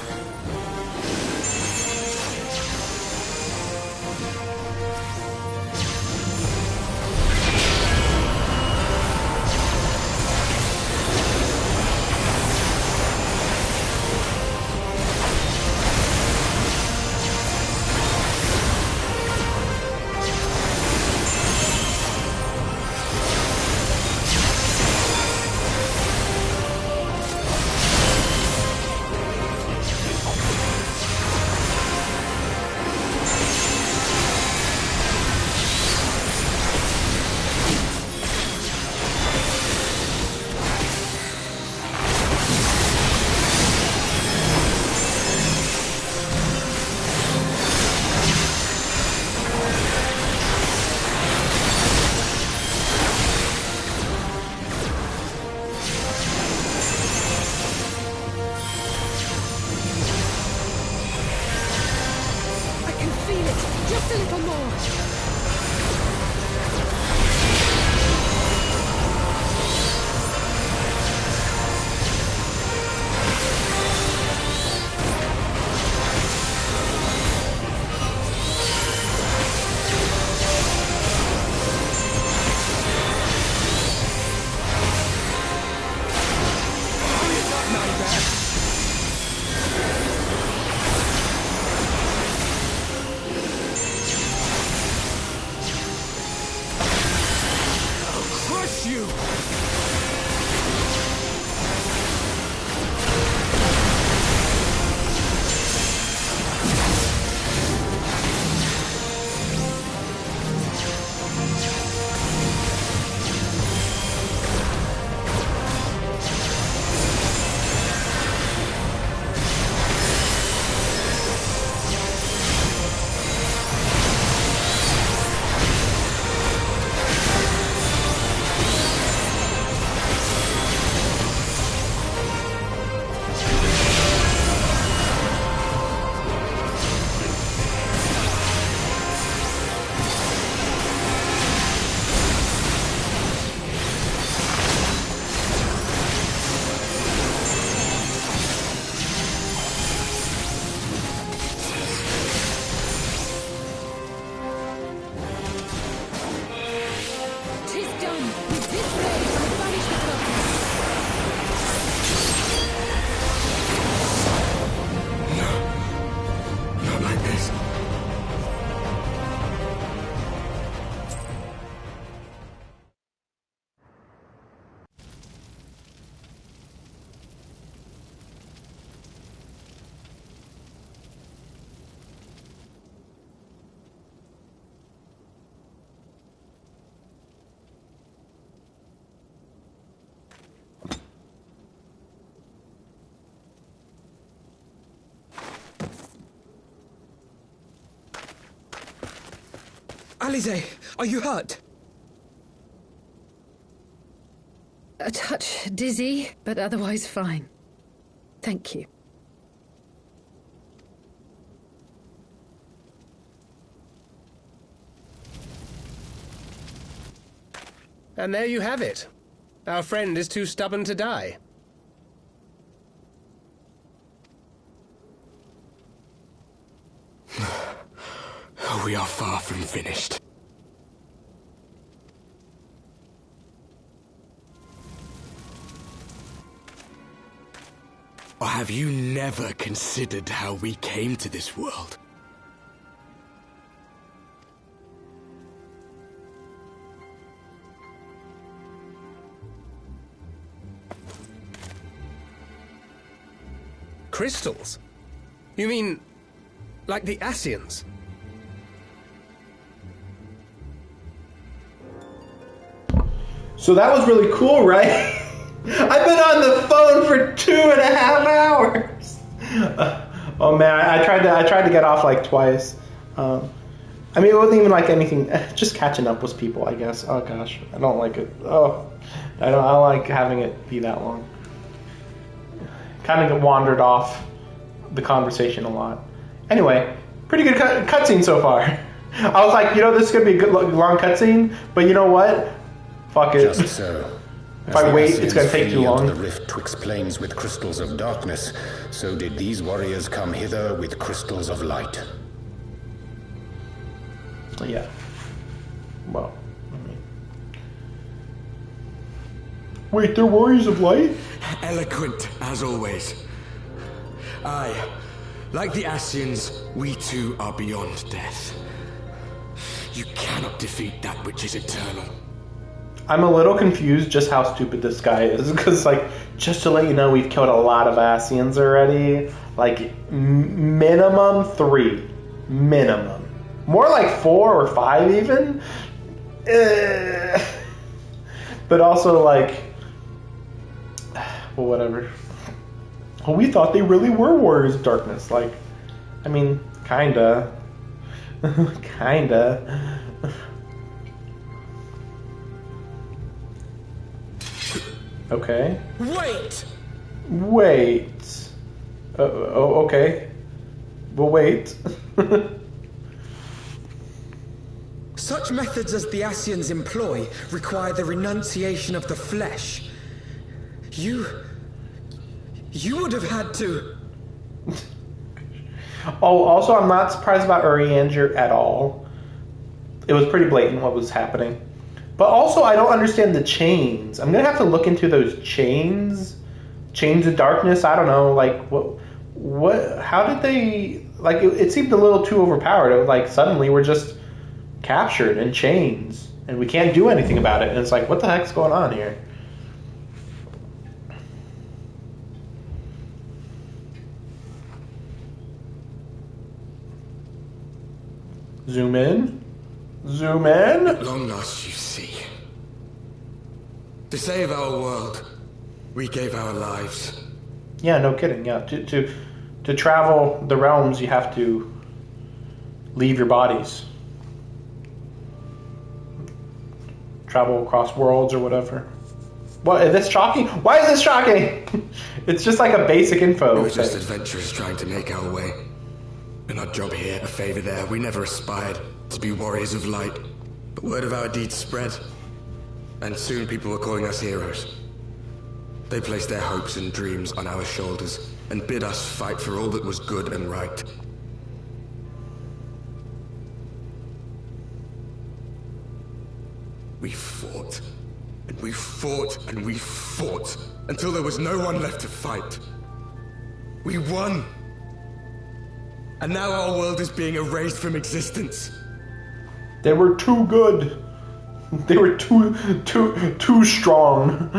Just a little more. Alize, are you hurt? A touch dizzy, but otherwise fine. Thank you. And there you have it. Our friend is too stubborn to die. We are far from finished. Or have you never considered how we came to this world? Crystals? You mean, like the Ascians? So that was really cool, right? I've been on the phone for 2.5 hours. Oh man, I tried to get off like twice. I mean, it wasn't even like anything. Just catching up with people, I guess. Oh gosh, I don't like it. Oh, I don't like having it be that long. Kind of wandered off the conversation a lot. Anyway, pretty good cutscene so far. I was like, this is gonna be a good long cutscene, but you know what? Fuck it. Just so. If I wait, it's going to take too long. The rift twixt planes with crystals of darkness, so did these warriors come hither with crystals of light. Yeah. Well, wait, they're warriors of light? Eloquent, as always. Aye, like the Ascians, we too are beyond death. You cannot defeat that which is eternal. I'm a little confused just how stupid this guy is, because, like, just to let you know, we've killed a lot of Ascians already. Like, minimum 3. Minimum. More like 4 or 5 even. But also, like, well, whatever. Well, we thought they really were warriors of darkness. Like, I mean, kinda. Kinda. Okay. Wait. Okay. We'll wait. Such methods as the Ascians employ require the renunciation of the flesh. You would have had to... Oh, also, I'm not surprised about Urianger at all. It was pretty blatant what was happening. But also, I don't understand the chains. I'm going to have to look into those chains. Chains of darkness, I don't know. Like, what? How did they... Like, it seemed a little too overpowered. It was like, suddenly we're just captured in chains. And we can't do anything about it. And it's like, what the heck's going on here? Zoom in. Zoom in. At long last, you see. To save our world, we gave our lives. Yeah, no kidding. Yeah, to travel the realms, you have to leave your bodies. Travel across worlds or whatever. What, is this shocking? Why is this shocking? It's just like a basic info. We were just adventurers trying to make our way. An odd job here, a favor there. We never aspired to be warriors of light. But word of our deeds spread. And soon people were calling us heroes. They placed their hopes and dreams on our shoulders and bid us fight for all that was good and right. We fought, and we fought, and we fought, until there was no one left to fight. We won. And now our world is being erased from existence. They were too good. They were too strong.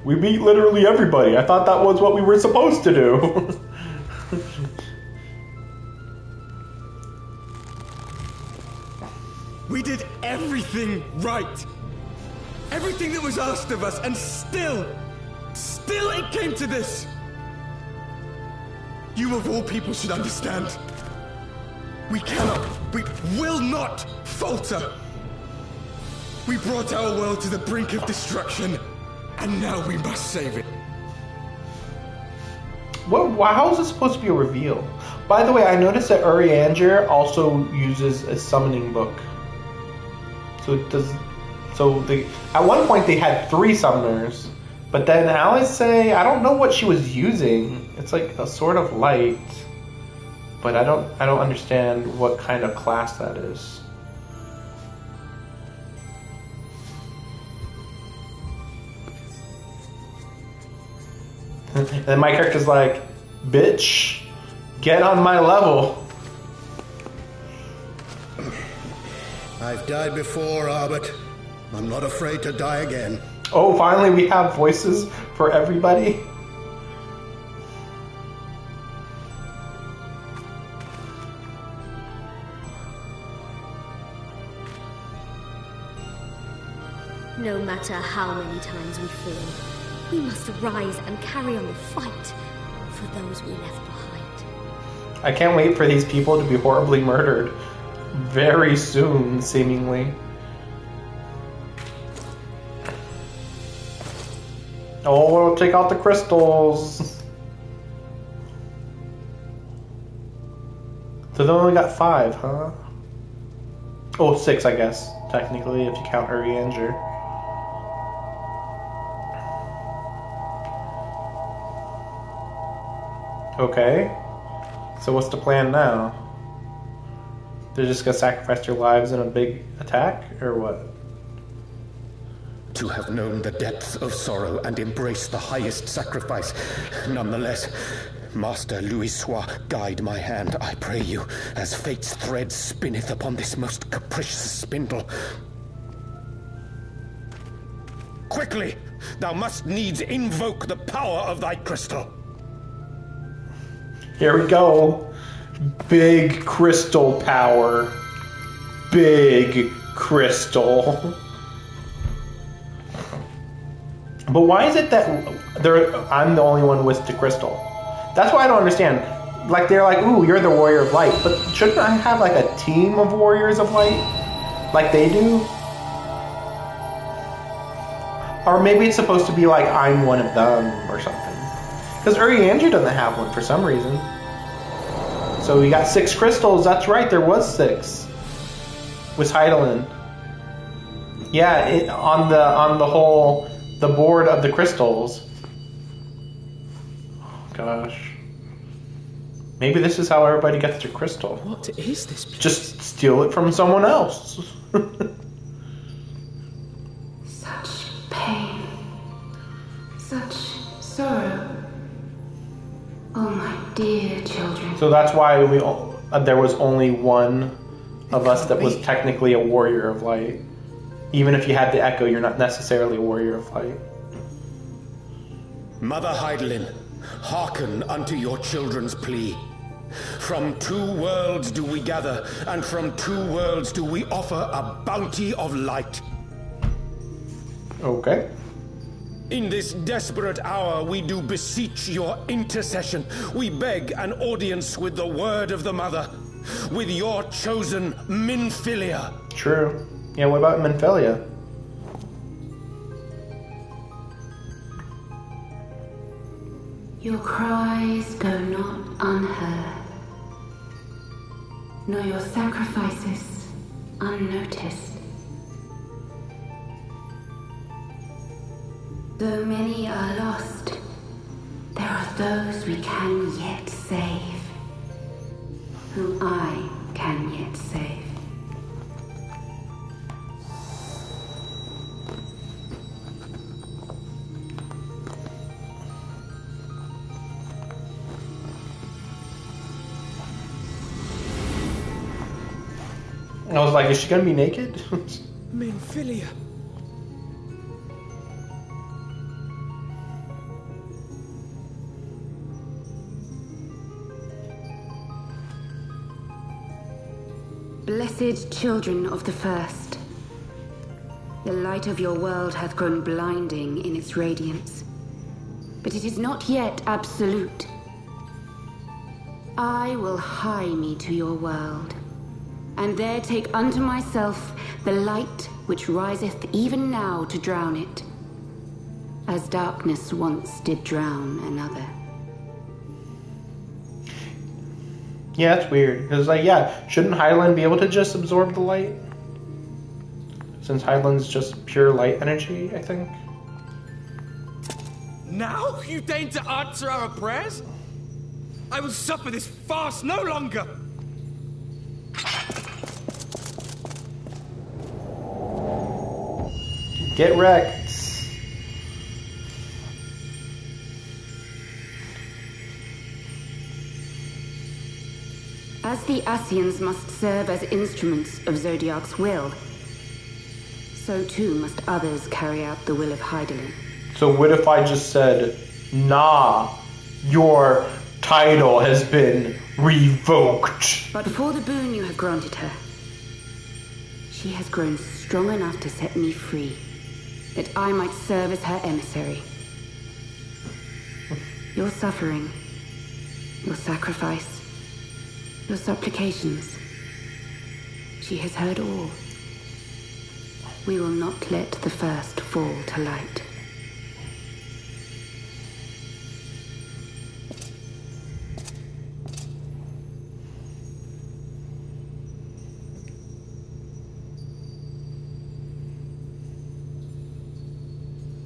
We beat literally everybody. I thought that was what we were supposed to do. We did everything right. Everything that was asked of us, and still it came to this. You of all people should understand. We will not falter. We brought our world to the brink of destruction, and now we must save it. How is this supposed to be a reveal? By the way, I noticed that Urianger also uses a summoning book. At one point they had 3 summoners, but then Alice I don't know what she was using. It's like a sword of light, but I don't understand what kind of class that is. And my character's like, bitch, get on my level. I've died before, Albert. I'm not afraid to die again. Oh, finally we have voices for everybody. No matter how many times we fall, we must rise and carry on the fight for those we left behind. I can't wait for these people to be horribly murdered very soon, seemingly. Oh, we'll take out the crystals. So they only got 5, huh? Oh, 6, I guess, technically, if you count Urianger. Okay. So what's the plan now? They're just gonna sacrifice their lives in a big attack, or what? To have known the depths of sorrow and embraced the highest sacrifice. Nonetheless, Master Louis-Sois, guide my hand, I pray you, as fate's thread spinneth upon this most capricious spindle. Quickly! Thou must needs invoke the power of thy crystal. Here we go. Big crystal power. Big crystal. But why is it that I'm the only one with the crystal? That's why I don't understand. Like, they're like, ooh, you're the warrior of light. But shouldn't I have, like, a team of warriors of light? Like they do? Or maybe it's supposed to be like, I'm one of them or something. Because Urianger doesn't have one for some reason. So we got 6 crystals. That's right, there was 6. With Heidelin. Yeah, on the board of the crystals. Oh gosh. Maybe this is how everybody gets their crystal. What is this place? Just steal it from someone else. Such pain. Such sorrow. Oh, my dear children. So that's why there was only one of us that was technically a warrior of light. Even if you had the echo, you're not necessarily a warrior of light. Mother Heidelin, hearken unto your children's plea. From 2 worlds do we gather, and from 2 worlds do we offer a bounty of light. Okay. In this desperate hour, we do beseech your intercession. We beg an audience with the word of the Mother, with your chosen Minfilia. True. Yeah, what about Minfilia? Your cries go not unheard, nor your sacrifices unnoticed. Though many are lost, there are those we can yet save, whom I can yet save. I was like, is she gonna be naked? Minfilia. Blessed children of the First, the light of your world hath grown blinding in its radiance, but it is not yet absolute. I will hie me to your world, and there take unto myself the light which riseth even now to drown it, as darkness once did drown another. Yeah, it's weird. Because, like, yeah, shouldn't Hyland be able to just absorb the light? Since Hyland's just pure light energy, I think. Now you deign to answer our prayers? I will suffer this farce no longer! Get wrecked. As the Ascians must serve as instruments of Zodiac's will, so too must others carry out the will of Heidelin. So what if I just said, nah, your title has been revoked? But for the boon you have granted her, she has grown strong enough to set me free, that I might serve as her emissary. Your suffering, your sacrifice, your supplications, she has heard all. We will not let the first fall to light.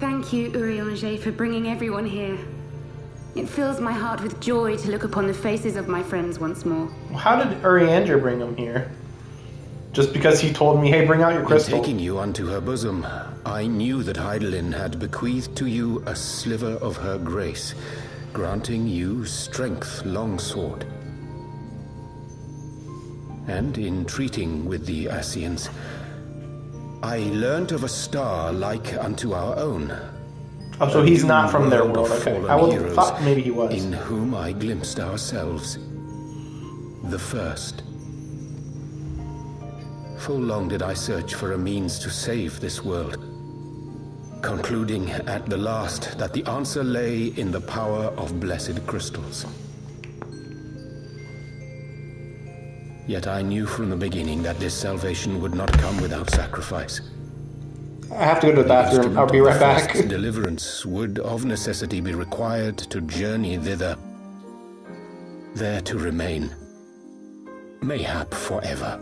Thank you, Urianger, for bringing everyone here. It fills my heart with joy to look upon the faces of my friends once more. How did Urianger bring him here? Just because he told me, hey, bring out your crystal. In taking you unto her bosom, I knew that Heidelin had bequeathed to you a sliver of her grace, granting you strength longsword. And in treating with the Ascians, I learnt of a star like unto our own. Oh, so he's not from their world, okay. I would have thought maybe he was. In whom I glimpsed ourselves. The first. Full long did I search for a means to save this world, concluding at the last that the answer lay in the power of blessed crystals. Yet I knew from the beginning that this salvation would not come without sacrifice. I have to go to the bathroom. I'll be right back. Deliverance would of necessity be required to journey thither, there to remain, mayhap forever.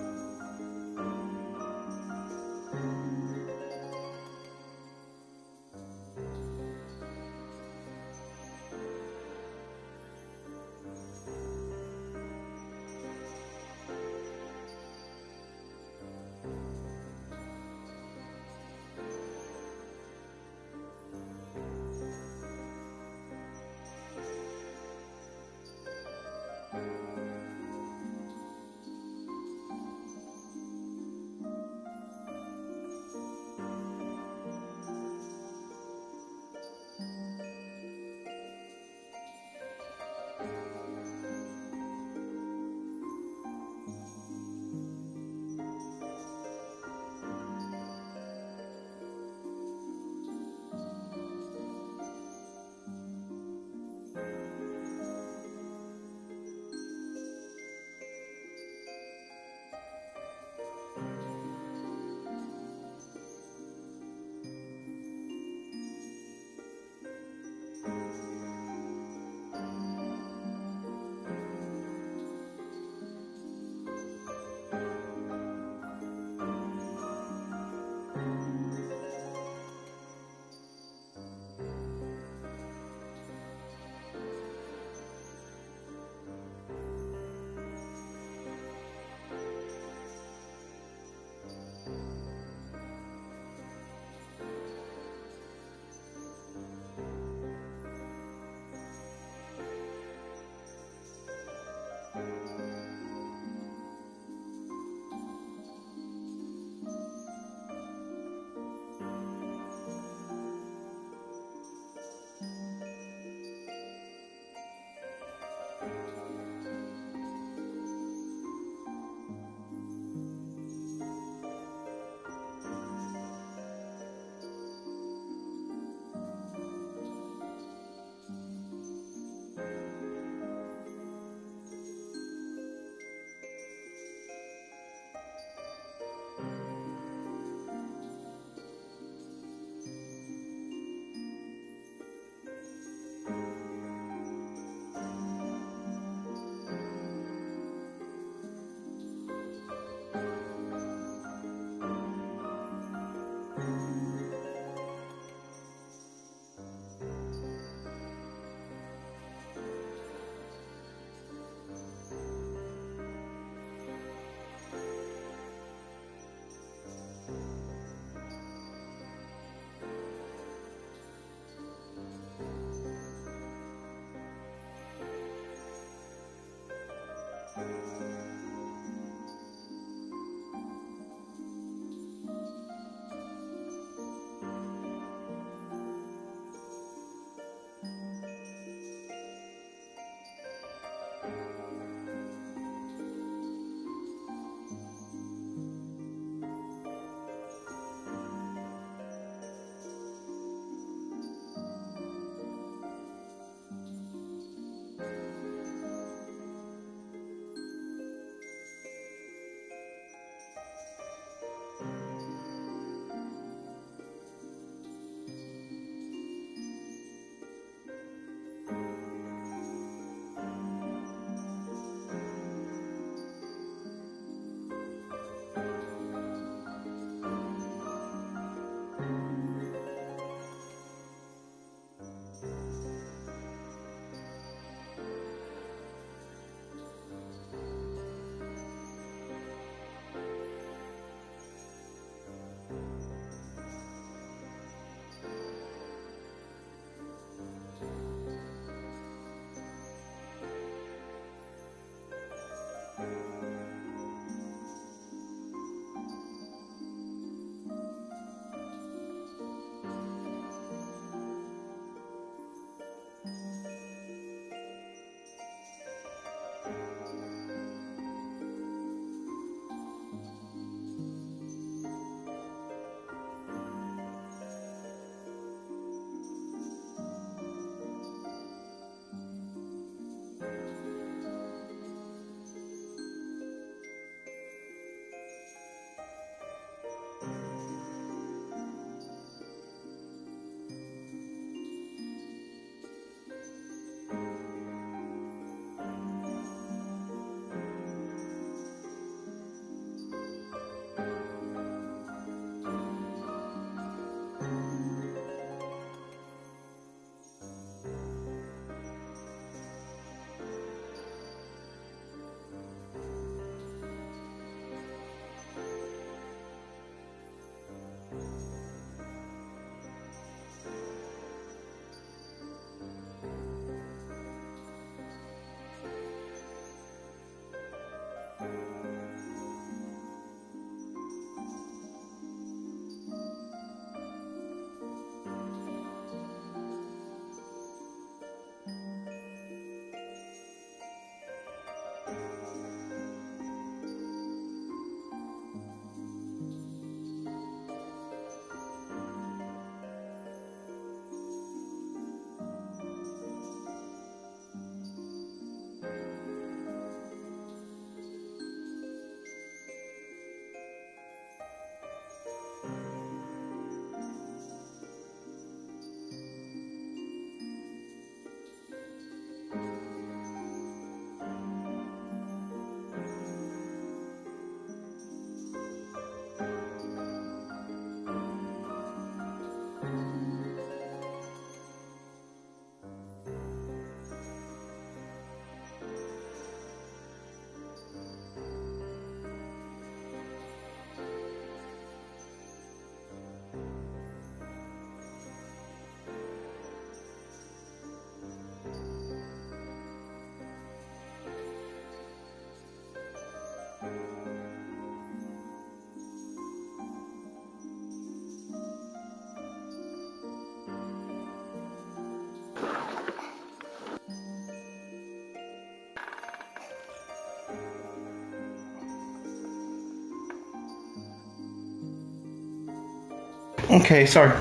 Okay, sorry.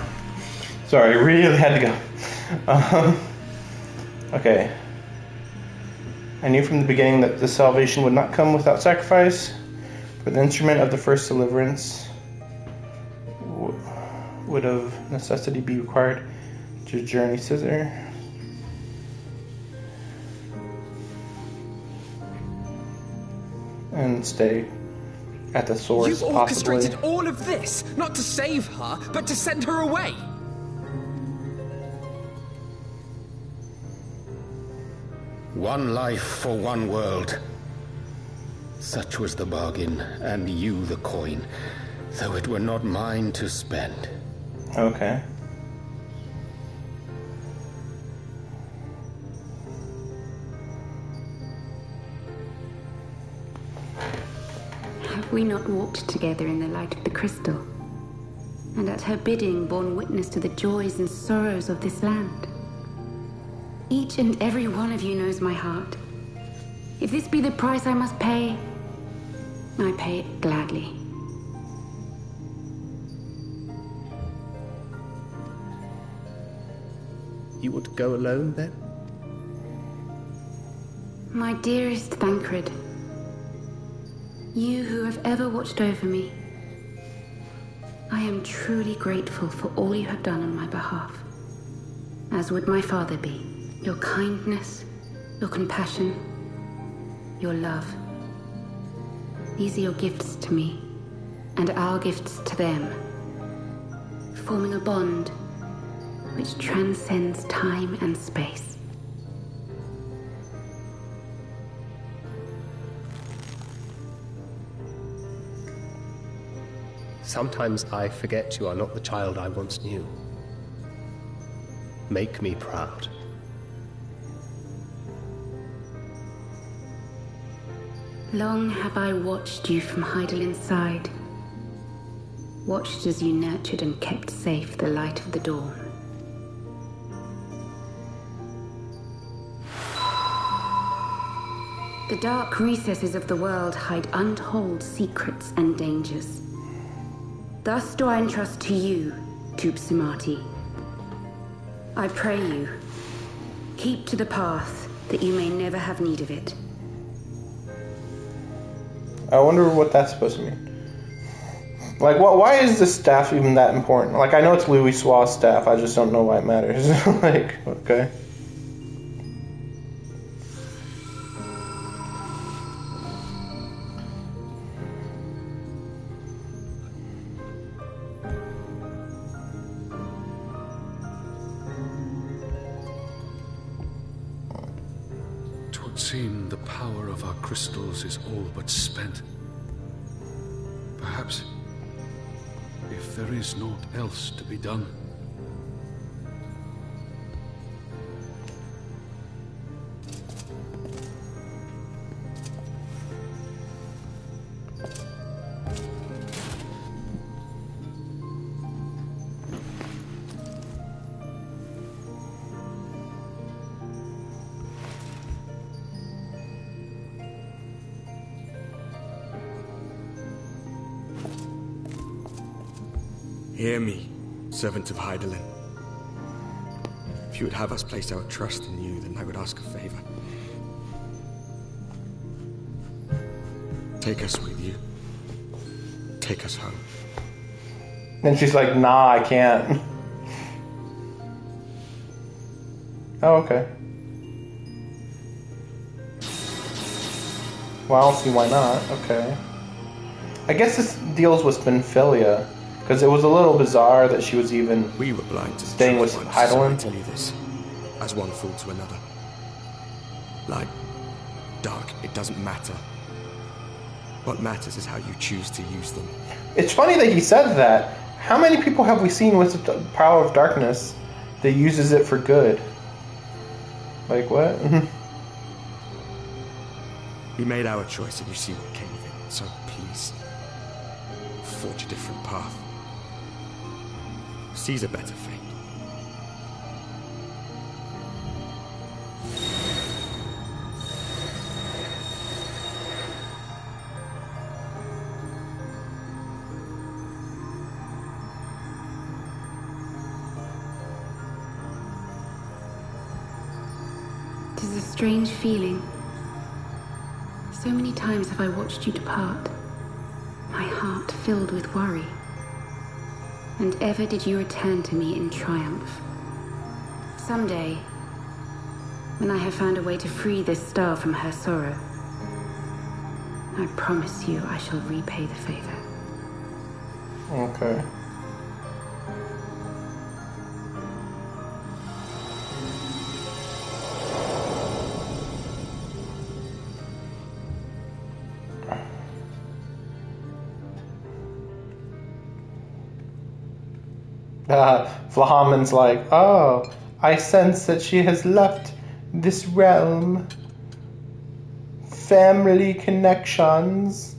Sorry, I really had to go. Okay. I knew from the beginning that the salvation would not come without sacrifice, for the instrument of the first deliverance would of necessity be required to journey thither. And stay at the source, You've possibly. orchestrated all of this, not to save her, but to send her away. One life for one world. Such was the bargain, and you the coin, though it were not mine to spend. Okay. Have we not walked together in the light of the crystal, and at her bidding borne witness to the joys and sorrows of this land? Each and every one of you knows my heart. If this be the price I must pay, I pay it gladly. You would go alone, then? My dearest Thancred, you who have ever watched over me, I am truly grateful for all you have done on my behalf, as would my father be. Your kindness, your compassion, your love. These are your gifts to me, and our gifts to them, forming a bond which transcends time and space. Sometimes I forget you are not the child I once knew. Make me proud. Long have I watched you from Heidelin's side, watched as you nurtured and kept safe the light of the dawn. The dark recesses of the world hide untold secrets and dangers. Thus do I entrust to you, Tupsimati. I pray you, keep to the path that you may never have need of it. I wonder what that's supposed to mean. Like, why is this staff even that important? Like, I know it's Louis Sua's staff, I just don't know why it matters. Like, okay. Seem the power of our crystals is all but spent. Perhaps, if there is naught else to be done. Hear me, servant of Heidelin. If you would have us place our trust in you, then I would ask a favor. Take us with you. Take us home. And she's like, nah, I can't. Oh, okay. Well, I don't see why not. Okay. I guess this deals with Spinphilia. Because it was a little bizarre that she was even we were blind to staying with Heidelin. So I tell you this, as one fool to another. Light, dark, it doesn't matter. What matters is how you choose to use them. It's funny that he said that. How many people have we seen with the power of darkness that uses it for good? Like what? We made our choice and you see what came of it. So please, forge a different path. Seize a better fate. is a strange feeling. So many times have I watched you depart, my heart filled with worry. And ever did you return to me in triumph. Someday, when I have found a way to free this star from her sorrow, I promise you I shall repay the favor. Okay. Flahaman's like, oh, I sense that she has left this realm. Family connections.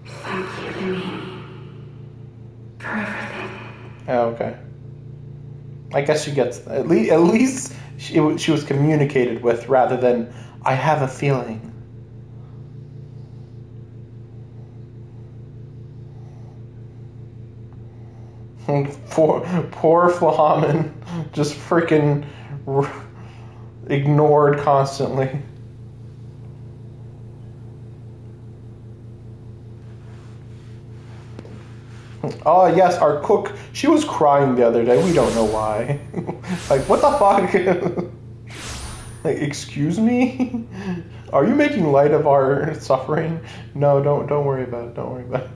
Thank you to me for everything. Oh, okay. I guess she gets at least she was communicated with rather than I have a feeling. Poor Flahaman, just freaking ignored constantly. Oh yes, our cook. She was crying the other day. We don't know why. Like, what the fuck? Like, excuse me? Are you making light of our suffering? No, don't worry about it. Don't worry about it.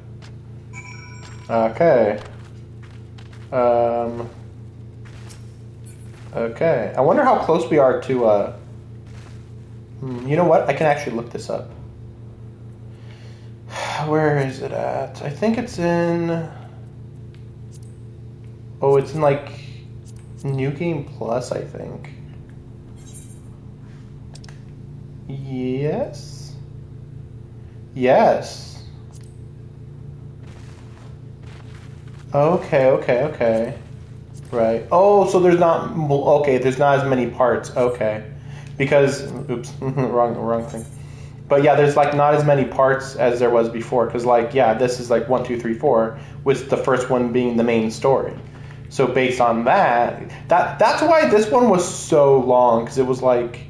Okay. Okay. I wonder how close we are to. You know what? I can actually look this up. Where is it at? I think it's in. Oh, it's in like New Game Plus, I think. Yes. Yes. Okay. Right. Oh, so there's not. Okay, there's not as many parts. Okay, because oops, wrong thing. But yeah, there's like not as many parts as there was before. Because like yeah, this is like 1, 2, 3, 4, with the first one being the main story. So based on that's why this one was so long, because it was like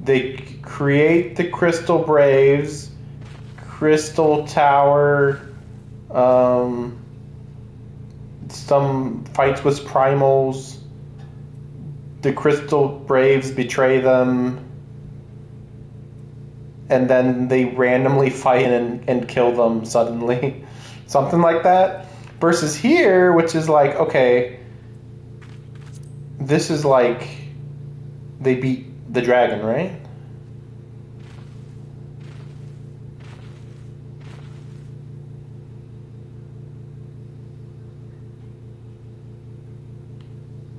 they create the Crystal Braves, Crystal Tower, some fights with primals, the Crystal Braves betray them, and then they randomly fight and kill them suddenly. Something like that. Versus here, which is like, okay, this is like they beat the dragon, right?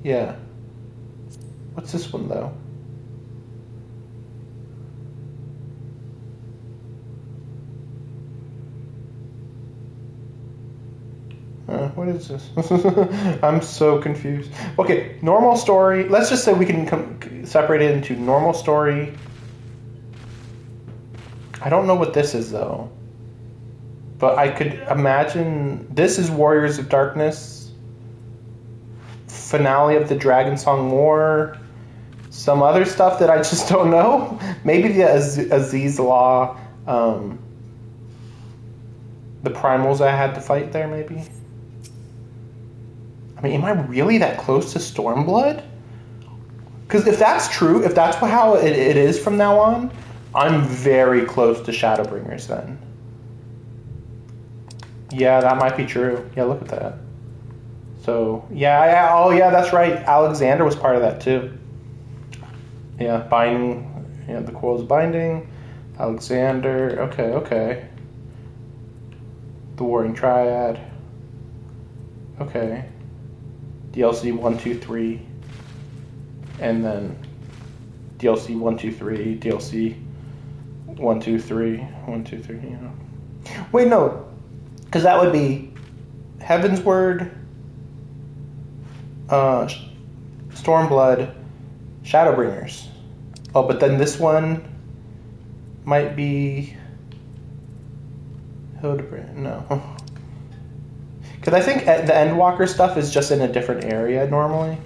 Yeah. What's this one though? What is this? I'm so confused. Okay, normal story. Let's just say we can separate it into normal story. I don't know what this is though. But I could imagine this is Warriors of Darkness. Finale of the Dragon Song War. Some other stuff that I just don't know. Maybe the Aziz Law, the primals I had to fight there, maybe. I mean, am I really that close to Stormblood? Because if that's true, if that's how it is from now on, I'm very close to Shadowbringers then. Yeah, that might be true. Yeah, look at that. So, yeah, oh yeah, that's right. Alexander was part of that too. Yeah, binding, yeah, the Quarrels of Binding. Alexander, okay. The Warring Triad. Okay. DLC 1, 2, 3. And then DLC 1, 2, 3, DLC 1, 2, 3, 1, 2, 3, you know. Wait, no. Because that would be Heaven's Word, Stormblood, Shadowbringers. Oh, but then this one might be Hildebrand. No. Because I think the Endwalker stuff is just in a different area normally.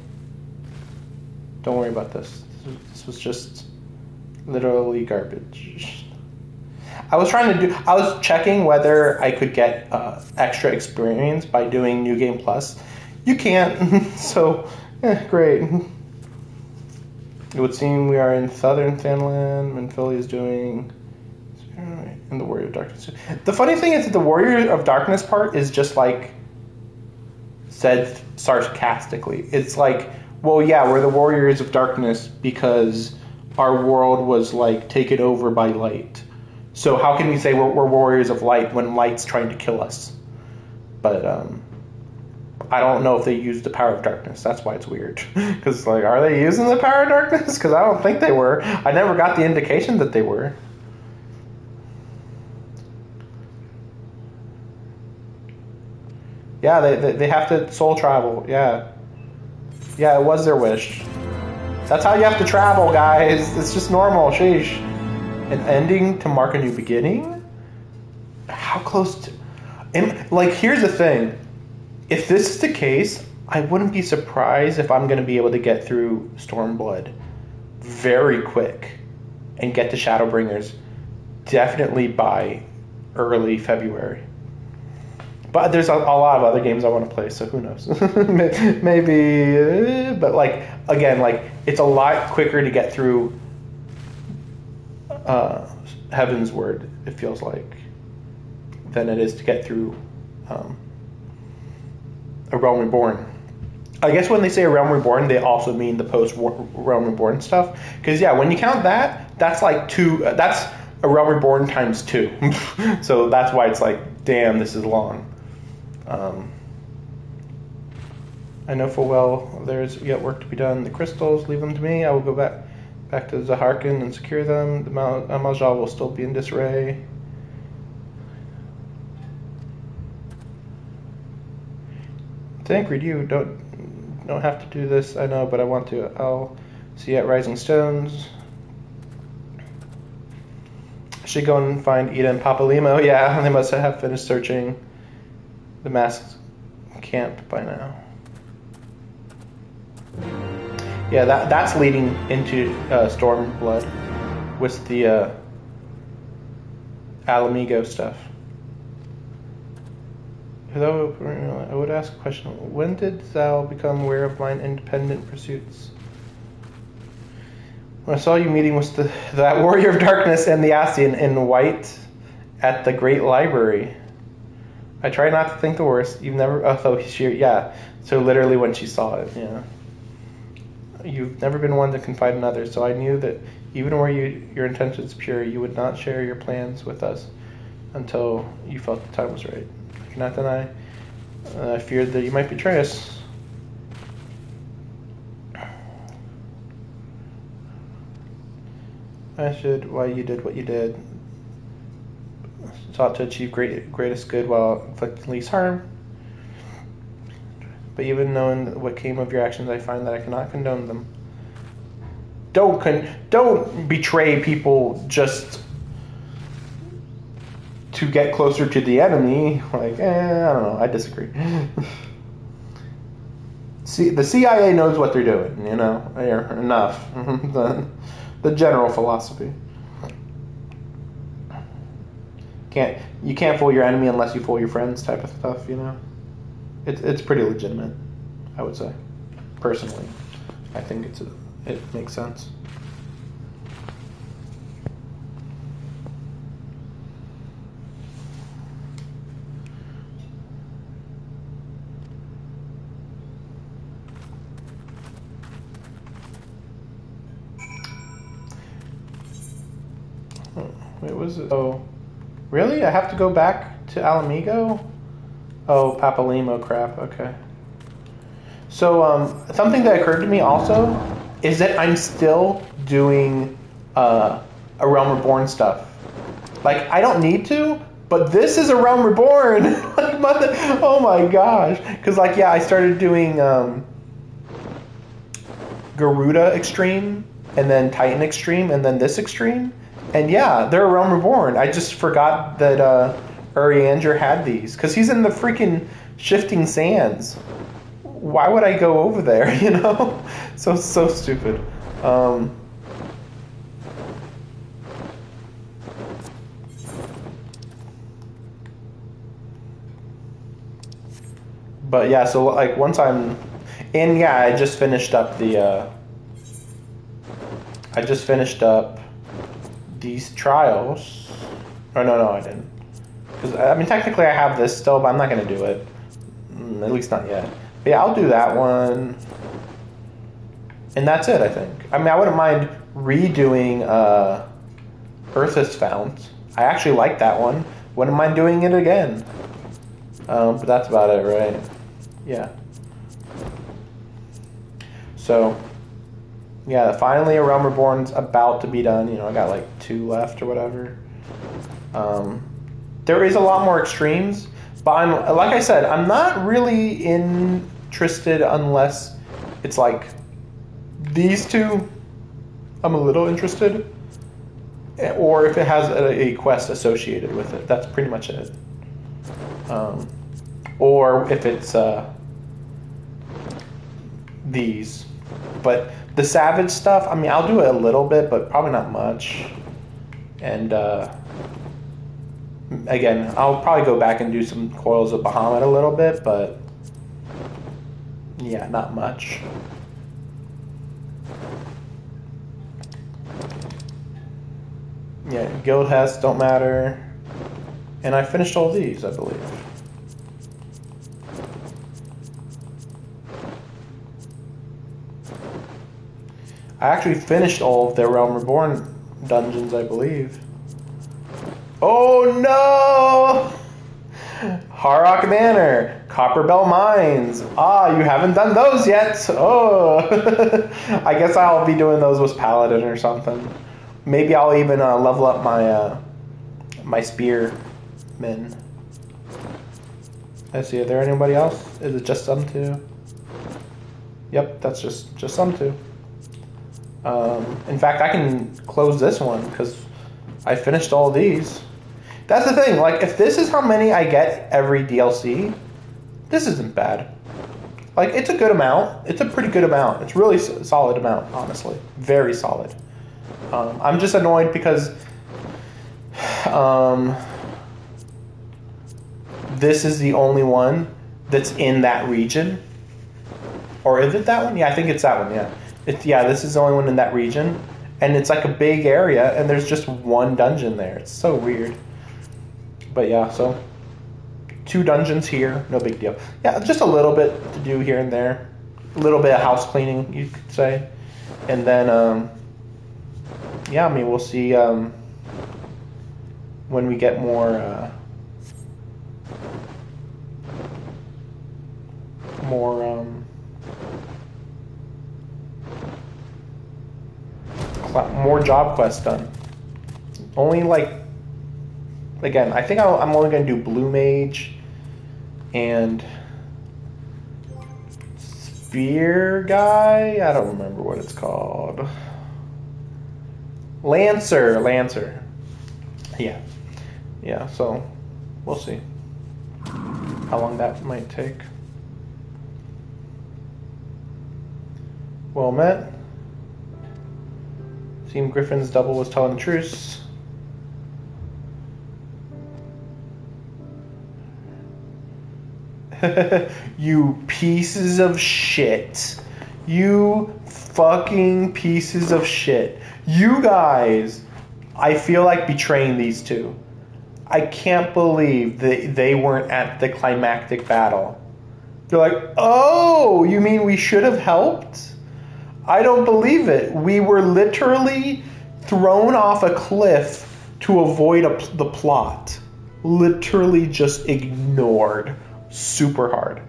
Don't worry about this. This was just literally garbage. I was checking whether I could get extra experience by doing New Game Plus. You can't, so great. It would seem we are in southern Finland, and Philly is doing in the Warrior of Darkness. The funny thing is that the Warrior of Darkness part is just like said sarcastically. It's like, well, yeah, we're the Warriors of Darkness because our world was like taken over by light. So how can we say we're Warriors of Light when light's trying to kill us? But I don't know if they used the power of darkness. That's why it's weird. Because like, are they using the power of darkness? Because I don't think they were. I never got the indication that they were. Yeah, they have to soul travel. Yeah, it was their wish. That's how you have to travel, guys. It's just normal. Sheesh. An ending to mark a new beginning? How close to... like, here's the thing. If this is the case, I wouldn't be surprised if I'm going to be able to get through Stormblood very quick and get to Shadowbringers definitely by early February. But there's a lot of other games I want to play, so who knows? Maybe, but like, again, like, it's a lot quicker to get through Heaven's Word, it feels like, than it is to get through A Realm Reborn. I guess when they say A Realm Reborn, they also mean the post-Realm Reborn stuff. Because, yeah, when you count that, that's like that's A Realm Reborn times 2. So that's why it's like, damn, this is long. I know full well there's yet work to be done. The crystals, leave them to me. I will go back to Zaharkin and secure them. The Amal-Jal will still be in disarray. Tancred, you don't have to do this, I know, but I want to. I'll see you at Rising Stones. I should go and find Ida and Papalimo. Yeah, they must have finished searching the masked camp by now. Yeah, that's leading into Stormblood with the Alamigo stuff. Though I would ask a question: when did Zal become aware of my independent pursuits? When I saw you meeting with that Warrior of Darkness and the Ascian in white at the Great Library. I try not to think the worst. You've never... yeah. So literally when she saw it, yeah. You've never been one to confide in others, so I knew that even were your intentions pure, you would not share your plans with us until you felt the time was right. I cannot deny. I feared that you might betray us. I should why you did what you did. Sought to achieve greatest good while inflicting least harm. But even knowing what came of your actions, I find that I cannot condone them. Don't betray people just to get closer to the enemy. Like, I don't know. I disagree. See, the CIA knows what they're doing. You know, enough. The general philosophy. You can't fool your enemy unless you fool your friends, type of stuff. You know, it's pretty legitimate, I would say. Personally, I think it makes sense. Wait, was it? Oh, really? I have to go back to Alamigo? Oh, Papalimo crap. Okay. So, something that occurred to me also is that I'm still doing A Realm Reborn stuff. Like, I don't need to, but this is A Realm Reborn. Oh my gosh. Because, like, yeah, I started doing Garuda Extreme, and then Titan Extreme, and then this Extreme. And yeah, they're A Realm Reborn. I just forgot that Urianger had these. Because he's in the freaking shifting sands. Why would I go over there, you know? So stupid. But yeah, so like once I'm in, yeah, I just finished up these trials. Oh no, I didn't. Because I mean, technically I have this still, but I'm not gonna do it. At least not yet. But yeah, I'll do that one, and that's it. I think. I mean, I wouldn't mind redoing Earth is Found. I actually like that one. Wouldn't mind doing it again. But that's about it, right? Yeah. So, yeah, finally A Realm Reborn's about to be done. You know, I got like 2 left or whatever. There is a lot more extremes, but like I said, I'm not really interested unless it's like these 2. I'm a little interested, or if it has a quest associated with it. That's pretty much it. Or if it's these. But the Savage stuff, I mean, I'll do it a little bit, but probably not much. And again, I'll probably go back and do some Coils of Bahamut a little bit, but yeah, not much. Yeah, guild hests don't matter. And I finished all these, I believe. I actually finished all of their Realm Reborn dungeons, I believe. Oh no! Harrock Manor, Copperbell Mines. Ah, you haven't done those yet. Oh, I guess I'll be doing those with Paladin or something. Maybe I'll even level up my spearmen. Let's see, are there anybody else? Is it just them 2? Yep, that's just them 2. In fact, I can close this one because I finished all these. That's the thing, like, if this is how many I get every DLC, this isn't bad. Like, it's a good amount. It's a pretty good amount. It's really a solid amount, honestly. Very solid. I'm just annoyed because this is the only one that's in that region. Or is it that one? Yeah, I think it's that one, yeah. This is the only one in that region. And it's like a big area, and there's just one dungeon there. It's so weird. But yeah, so 2 dungeons here, no big deal. Yeah, just a little bit to do here and there. A little bit of house cleaning, you could say. And then, yeah, I mean, we'll see when we get more more job quests done. Only like, again, I think I'm only going to do Blue Mage and Spear Guy. I don't remember what it's called. Lancer. Yeah, so we'll see how long that might take. Well met. Seemed Griffin's double was telling the truth. You pieces of shit. You fucking pieces of shit. You guys, I feel like betraying these 2. I can't believe that they weren't at the climactic battle. They're like, oh, you mean we should have helped? I don't believe it. We were literally thrown off a cliff to avoid the plot. Literally just ignored super hard.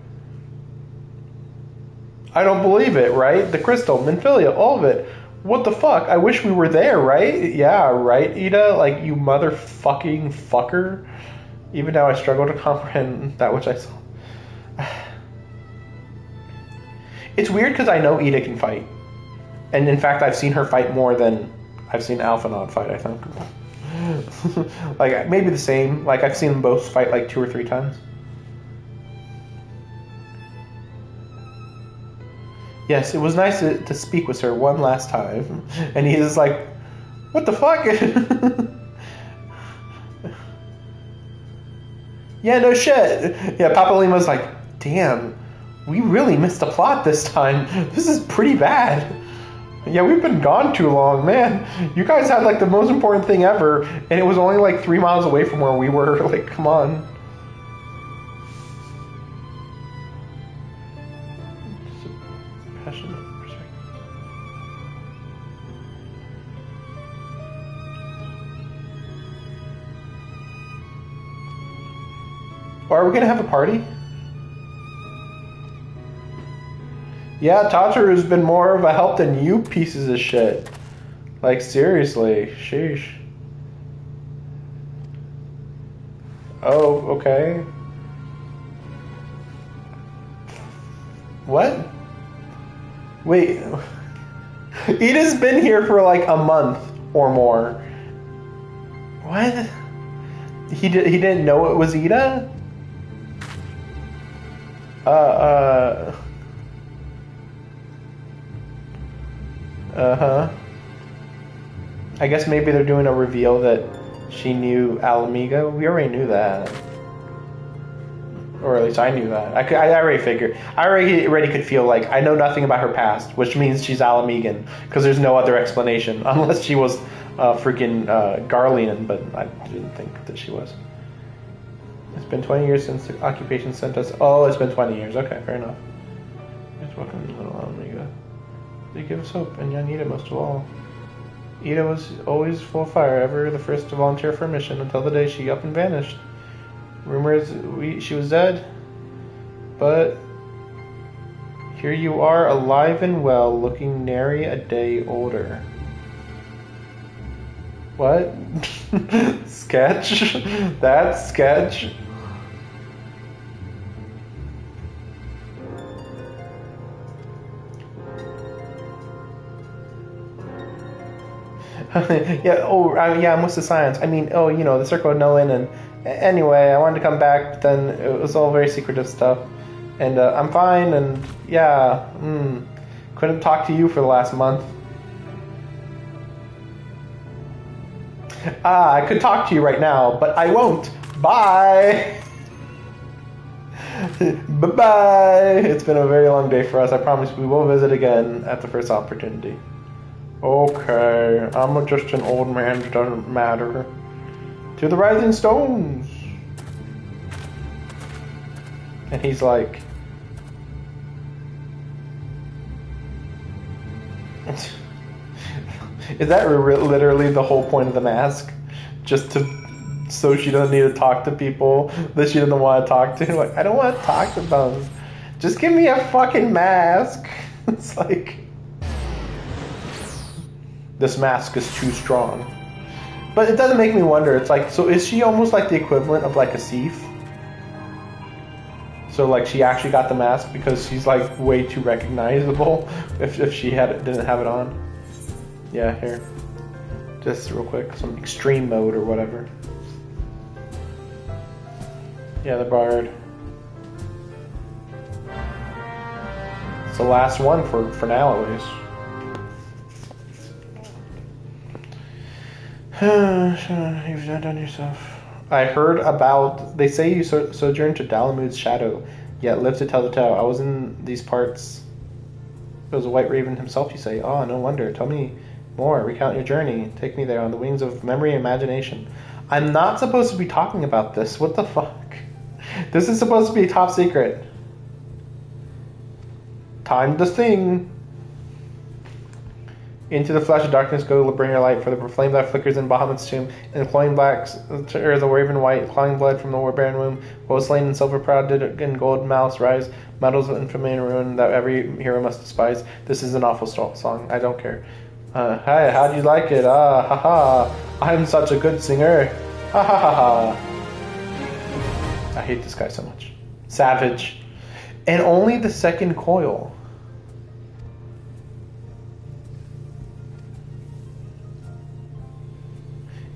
I don't believe it, right? The crystal, Minfilia, all of it. What the fuck? I wish we were there, right? Yeah, right, Ida? Like, you motherfucking fucker. Even now I struggle to comprehend that which I saw. It's weird because I know Ida can fight. And in fact, I've seen her fight more than I've seen Alphanod fight, I think. Like, maybe the same. Like, I've seen them both fight like 2 or 3 times. Yes, it was nice to speak with her one last time. And he is like, what the fuck? Yeah, no shit. Yeah, Papa Lima's like, damn, we really missed the plot this time. This is pretty bad. Yeah, we've been gone too long, man. You guys had like the most important thing ever, and it was only like 3 miles away from where we were. Like, come on. Passionate perspective. Are we gonna have a party? Yeah, Tataru's been more of a help than you pieces of shit. Like, seriously. Sheesh. Oh, okay. What? Wait. Ida's been here for like a month or more. What? He didn't know it was Ida? Uh-huh. I guess maybe they're doing a reveal that she knew Alamigo. We already knew that. Or at least I knew that. I already figured. I already could feel like I know nothing about her past, which means she's Alamigan, because there's no other explanation, unless she was freaking Garlean, but I didn't think that she was. It's been 20 years since the occupation sent us. Oh, it's been 20 years. Okay, fair enough. Just welcome to little Alamiga. They give us hope, and young Ida most of all. Ida was always full of fire, ever the first to volunteer for a mission, until the day she up and vanished. Rumors she was dead, but here you are, alive and well, looking nary a day older. What? Sketch? That's sketch? Yeah, yeah, I'm with the science. I mean, the Circle of No End, and anyway, I wanted to come back, but then it was all very secretive stuff. And I'm fine, and yeah, couldn't talk to you for the last month. I could talk to you right now, but I won't. Bye! Bye-bye! It's been a very long day for us. I promise we will visit again at the first opportunity. Okay, I'm just an old man, it doesn't matter. To the Rising Stones! And he's like... Is that literally the whole point of the mask? Just so she doesn't need to talk to people that she doesn't want to talk to? Like, I don't want to talk to them. Just give me a fucking mask. It's like... This mask is too strong. But it doesn't make me wonder. It's like, so is she almost like the equivalent of like a thief? So like she actually got the mask because she's like way too recognizable if she didn't have it on. Yeah, here. Just real quick, some extreme mode or whatever. Yeah, the bard. It's the last one for now at least. You've done yourself. I heard about... They say you sojourned to Dalamud's shadow, yet lived to tell the tale. I was in these parts. It was a white raven himself, you say. Oh, no wonder. Tell me more. Recount your journey. Take me there on the wings of memory and imagination. I'm not supposed to be talking about this. What the fuck? This is supposed to be top secret. Time to sing. Into the flash of darkness go, bring your light, for the flame that flickers in Bahamut's tomb, and the flowing blacks, or the raven white, clawing blood from the war-barren womb, what was slain in silver proud did in gold malice rise, metals of infamy and ruin that every hero must despise. This is an awful song, I don't care. Hi, how do you like it? Ah, haha, I'm such a good singer. Ha ha ha ha. I hate this guy so much. Savage. And only the second coil.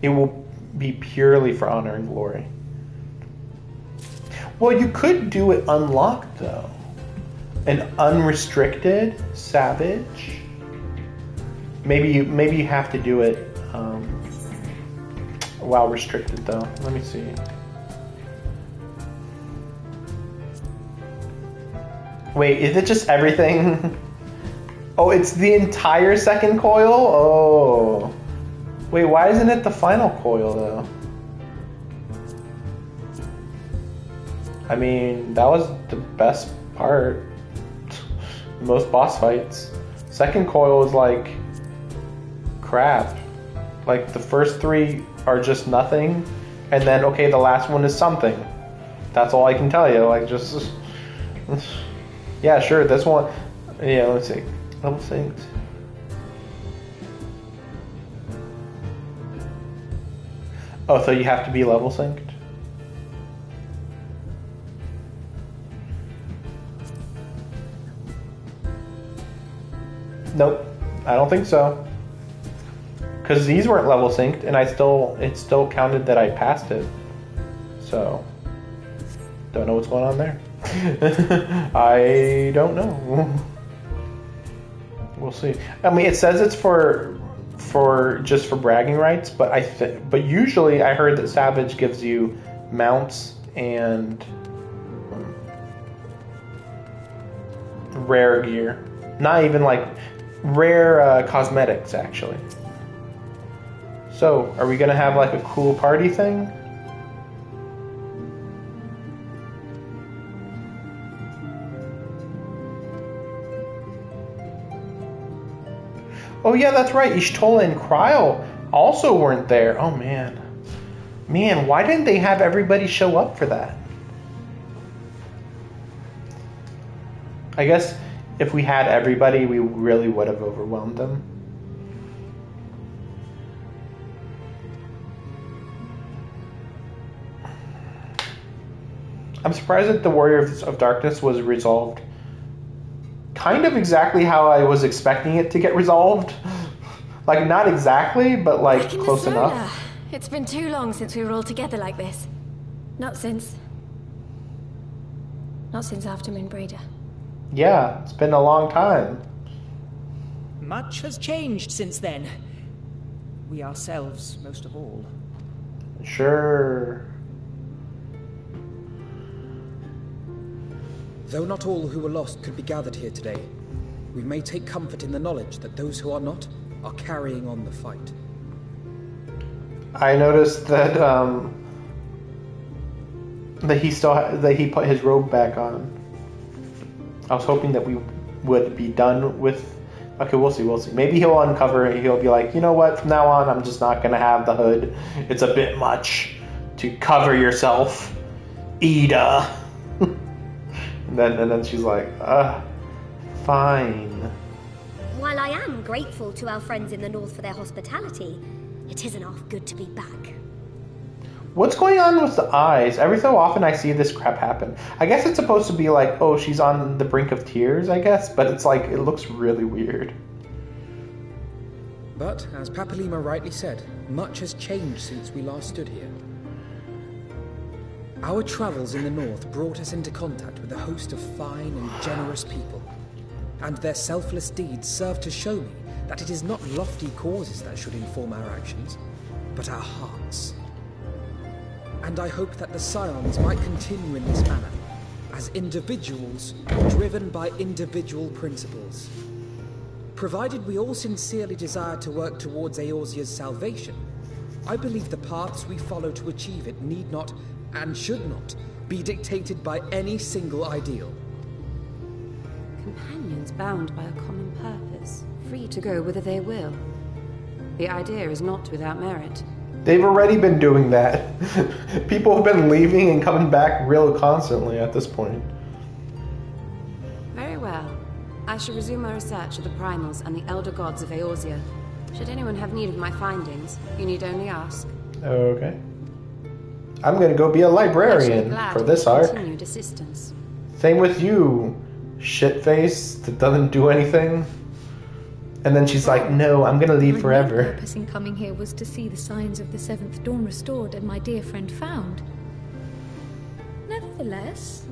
It will be purely for honor and glory. Well, you could do it unlocked, though. An unrestricted savage. Maybe you have to do it while restricted though. Let me see. Wait, is it just everything? Oh, it's the entire second coil? Oh. Wait, why isn't it the final coil though? I mean, that was the best part. Most boss fights. Second coil is like crap. Like the first 3 are just nothing, and then okay, the last one is something. That's all I can tell you. Like just yeah, sure. This one, yeah. Let's see. Level synced. Oh, so you have to be level synced. Nope, I don't think so. Because these weren't level synced, and it still counted that I passed it. So, don't know what's going on there. I don't know. We'll see. I mean, it says it's for just for bragging rights, but usually I heard that Savage gives you mounts and rare gear. Not even like rare cosmetics, actually. So, are we gonna have like a cool party thing? Oh yeah, that's right. Ishtola and Cryle also weren't there. Oh man. Man, why didn't they have everybody show up for that? I guess if we had everybody, we really would have overwhelmed them. I'm surprised that the Warriors of Darkness was resolved kind of exactly how I was expecting it to get resolved. Like, not exactly, but like close enough. It's been too long since we were all together like this. Not since after Moonbreeder. Yeah, it's been a long time. Much has changed since then. We ourselves, most of all. Sure. Though not all who were lost could be gathered here today, we may take comfort in the knowledge that those who are not are carrying on the fight. I noticed that that he put his robe back on. I was hoping that we would be done with. Okay, we'll see. Maybe he'll uncover it. He'll be like, you know what? From now on, I'm just not gonna have the hood. It's a bit much to cover yourself, Ida. And then she's like, fine. While I am grateful to our friends in the north for their hospitality, it isn't half good to be back. What's going on with the eyes? Every so often I see this crap happen. I guess it's supposed to be like, oh, she's on the brink of tears, I guess, but it's like, it looks really weird. But, as Papalima rightly said, much has changed since we last stood here. Our travels in the north brought us into contact with a host of fine and generous people, and their selfless deeds serve to show me that it is not lofty causes that should inform our actions, but our hearts. And I hope that the Scions might continue in this manner, as individuals driven by individual principles. Provided we all sincerely desire to work towards Eorzea's salvation, I believe the paths we follow to achieve it need not, and should not, be dictated by any single ideal. Companions bound by a common purpose, free to go whither they will. The idea is not without merit. They've already been doing that. People have been leaving and coming back real constantly at this point. Very well. I shall resume my research of the primals and the elder gods of Eorzea. Should anyone have need of my findings, you need only ask. Okay. I'm gonna go be a librarian for this arc. Continued assistance. Same with you, shitface that doesn't do anything. And then she's like, no, I'm gonna leave forever. My purpose in coming here was to see the signs of the Seventh Dawn restored and my dear friend found. Nevertheless,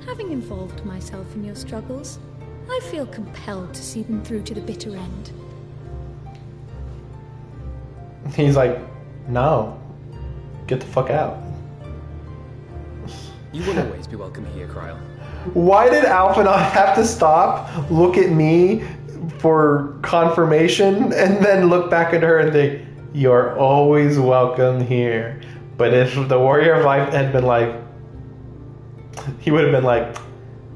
Having involved myself in your struggles, I feel compelled to see them through to the bitter end. He's like, no. Get the fuck out. You will always be welcome here, Kryl. Why did Alphinaud have to stop, look at me for confirmation, and then look back at her and think, you're always welcome here? But if the Warrior of Light had been like, he would have been like,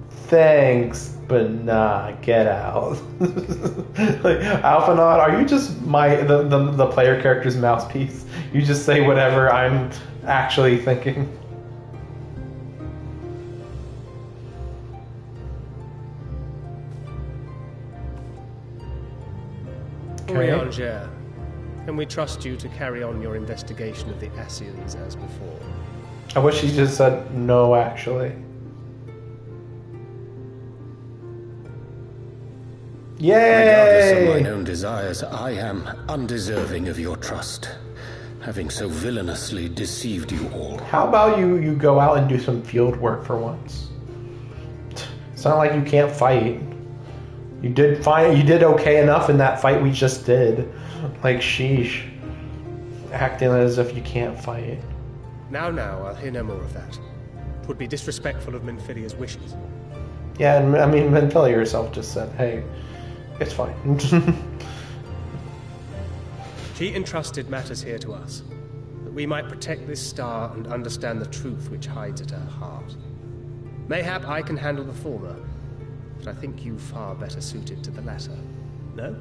thanks, but nah, get out. Like, Alphinaud, are you just the player character's mouthpiece? You just say whatever I'm actually thinking. Urianger, can we trust you to carry on your investigation of the Ascians as before? I wish he just said no, actually. Regardless of Yay! mine own desires, I am undeserving of your trust, having so villainously deceived you all. How about you go out and do some field work for once? It's not like you can't fight. You did fine. You did okay enough in that fight we just did. Like, sheesh. Acting as if you can't fight. Now, I'll hear no more of that. It would be disrespectful of Minfilia's wishes. Yeah, and I mean, Minfilia herself just said, hey, it's fine. She entrusted matters here to us, that we might protect this star and understand the truth which hides at her heart. Mayhap I can handle the former, but I think you far better suited to the latter. No?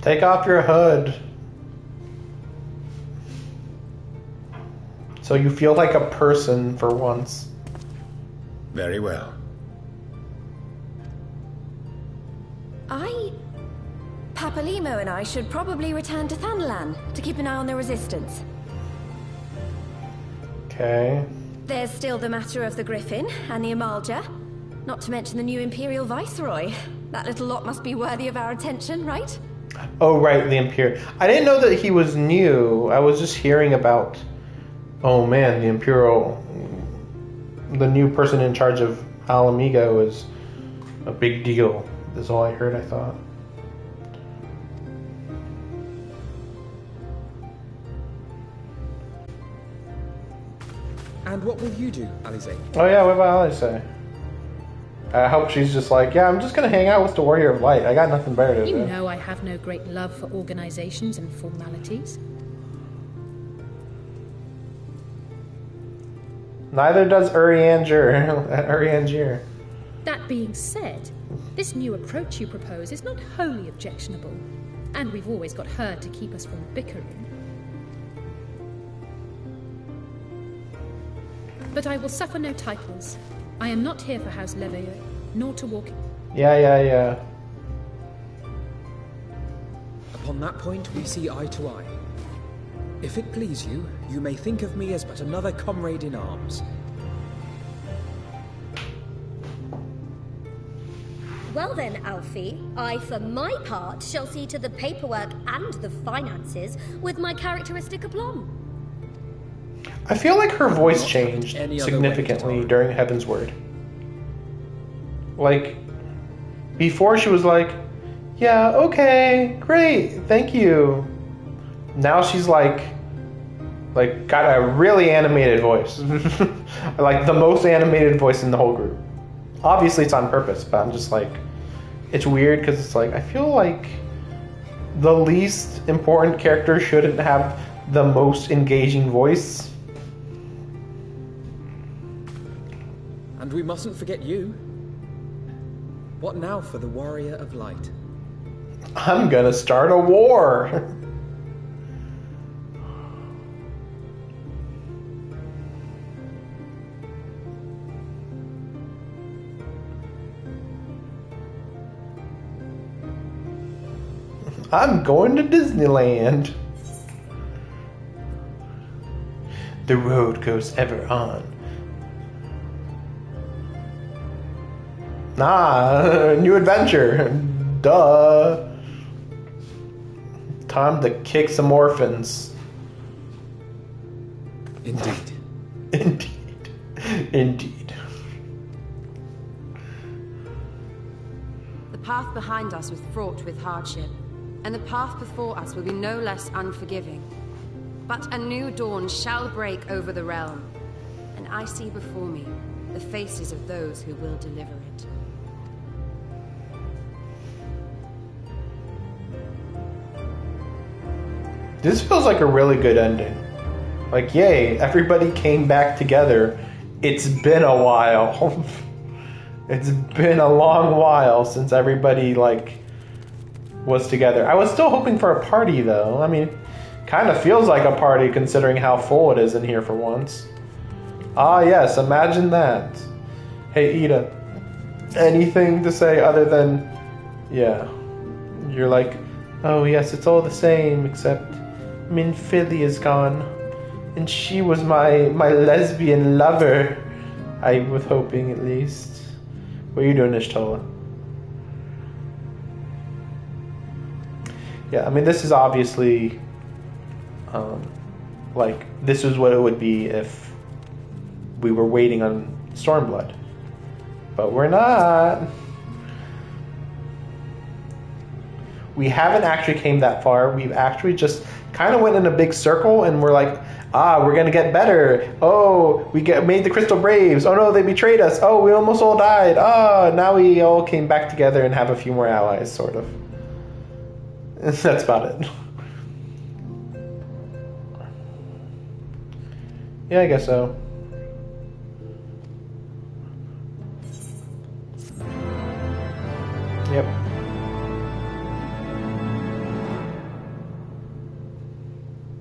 Take off your hood. So you feel like a person for once. Very well. Papalimo and I should probably return to Thanalan to keep an eye on the Resistance. Okay. There's still the matter of the Griffin and the Amalja, not to mention the new Imperial Viceroy. That little lot must be worthy of our attention, right? Oh, right, the Imperial. I didn't know that he was new. I was just hearing about, oh man, the Imperial, the new person in charge of Alamigo is a big deal. That's all I heard, I thought. And what will you do, Alize? Oh yeah, what about Alize? I hope she's just like, yeah, I'm just gonna hang out with the Warrior of Light. I got nothing better to do. You know I have no great love for organizations and formalities. Neither does Urianger. That being said, this new approach you propose is not wholly objectionable, and we've always got her to keep us from bickering. But I will suffer no titles. I am not here for House Leveilleur, nor to walk... Yeah. Upon that point, we see eye to eye. If it please you, you may think of me as but another comrade in arms. Well then, Alfie, I, for my part, shall see to the paperwork and the finances with my characteristic aplomb. I feel like her voice changed significantly during Heaven's Word. Like, before she was like, yeah, okay, great, thank you. Now she's like got a really animated voice. Like the most animated voice in the whole group. Obviously it's on purpose, but I'm just like, it's weird because it's like, I feel like the least important character shouldn't have the most engaging voice. And we mustn't forget you. What now for the Warrior of Light? I'm gonna start a war. I'm going to Disneyland. The road goes ever on. Nah, new adventure. Duh. Time to kick some orphans. Indeed. Indeed. Indeed. The path behind us was fraught with hardship, and the path before us will be no less unforgiving. But a new dawn shall break over the realm, and I see before me the faces of those who will deliver it. This feels like a really good ending. Like, yay, everybody came back together. It's been a while. It's been a long while since everybody, like, was together. I was still hoping for a party, though. I mean, kind of feels like a party considering how full it is in here for once. Ah, yes, imagine that. Hey, Ida, anything to say other than, yeah. You're like, oh, yes, it's all the same, except Min Philly is gone. And she was my lesbian lover. I was hoping, at least. What are you doing, Ishtola? Yeah, I mean, this is obviously, like, this is what it would be if we were waiting on Stormblood. But we're not. We haven't actually came that far. We've actually just kind of went in a big circle, and we're like, we're gonna get better. Oh, we made the Crystal Braves. Oh no, they betrayed us. Oh, we almost all died. Oh, now we all came back together and have a few more allies, sort of. That's about it. Yeah, I guess so. Yep.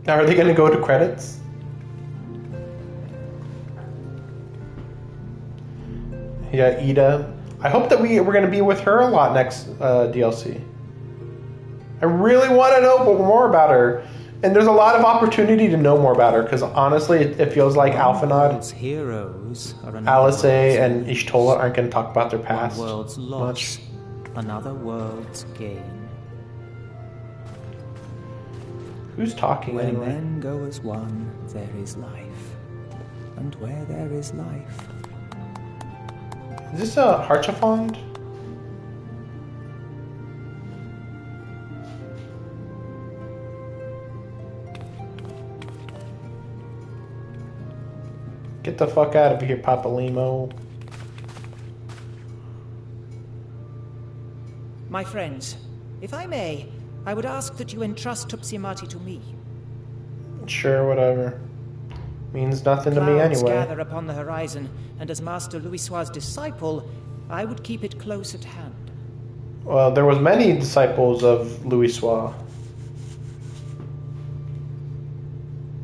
Now, are they going to go to credits? Yeah, Ida. I hope that we're going to be with her a lot next DLC. I really want to know more about her. And there's a lot of opportunity to know more about her, because honestly, it feels like Alphanod, heroes are Alice, and Ishtola aren't going to talk about their past one world's loss, much. Another world's gain. Who's talking When anyway? men go as one, there is life. And where there is life... Is this a Harchafond? Get the fuck out of here, Papa Limo. My friends, if I may, I would ask that you entrust Tupsimati to me. Sure, whatever. Means nothing to me Clouds anyway. gather upon the horizon, and as Master Louisoix's disciple, I would keep it close at hand. Well, there was many disciples of Louisoix.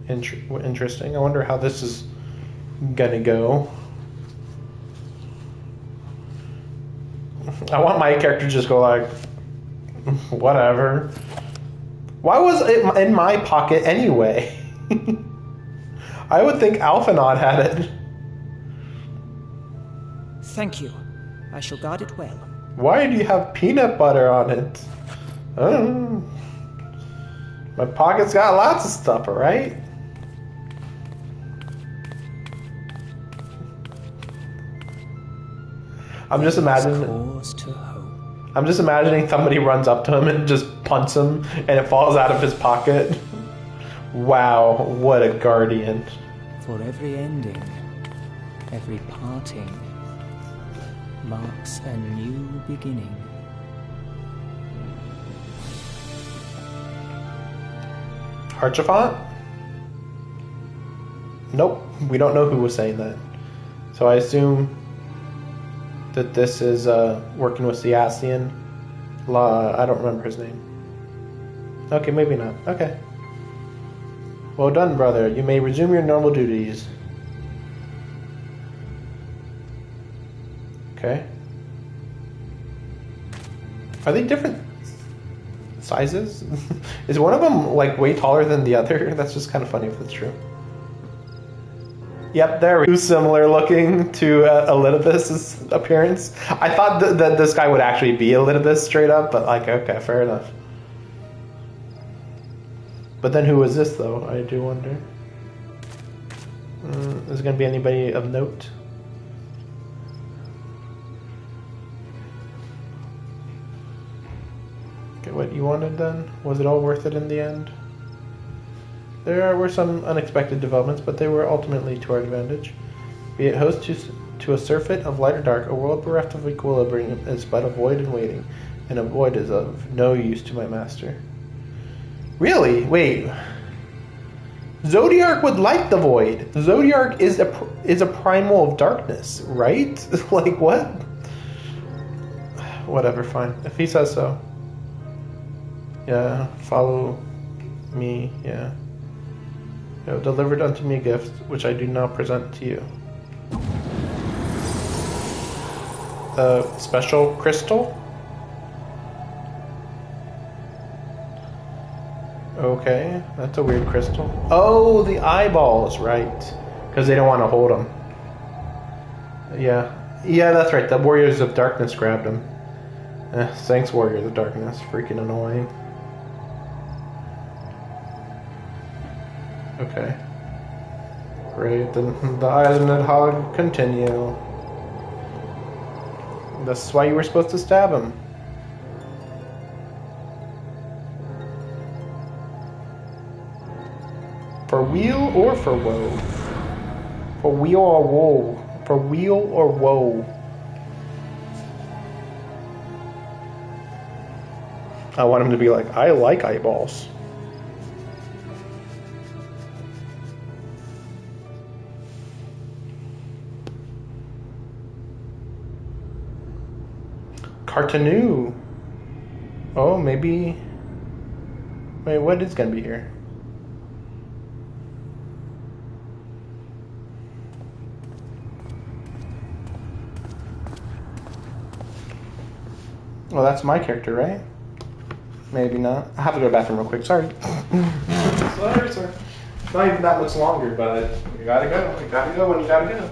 Interesting. I wonder how this is gonna go. I want my character to just go like, whatever. Why was it in my pocket anyway? I would think Alphanod had it. Thank you. I shall guard it well. Why do you have peanut butter on it? I don't know. My pocket's got lots of stuff, alright? I'm just imagining somebody runs up to him and just punts him and it falls out of his pocket. Wow, what a guardian. For every ending, every parting, marks a new beginning. Harchafont? Nope, we don't know who was saying that. So I assume that this is working with Seastian. I don't remember his name. Okay, maybe not. Okay. Well done, brother. You may resume your normal duties. Okay. Are they different sizes? Is one of them like way taller than the other? That's just kind of funny if that's true. Yep, there we go. Similar looking to Elidibus' appearance. I thought that this guy would actually be Elidibus straight up, but like, okay, fair enough. But then who was this though? I do wonder. Is there going to be anybody of note? Okay, what you wanted then? Was it all worth it in the end? There were some unexpected developments, but they were ultimately to our advantage. Be it host to a surfeit of light or dark, a world bereft of equilibrium is but a void in waiting, and a void is of no use to my master. Really? Wait. Zodiark would like the void. Zodiark is a primal of darkness, right? Like, what? Whatever, fine. If he says so. Yeah, follow me, yeah. You have delivered unto me a gift, which I do now present to you. The special crystal? Okay, that's a weird crystal. Oh, the eyeballs, right. Because they don't want to hold them. Yeah. Yeah, that's right. The Warriors of Darkness grabbed them. Thanks, Warriors of Darkness. Freaking annoying. Okay. Great, then the Island Hog continue. That's why you were supposed to stab him. For weal or for woe? For weal or woe? For weal or woe? I want him to be like, I like eyeballs. Cartanu. Oh, maybe. Wait, what is gonna be here? Well, that's my character, right? Maybe not. I have to go to the bathroom real quick. Sorry. Sorry, sir. It's not even that much longer, but you gotta go. You gotta go when you gotta go.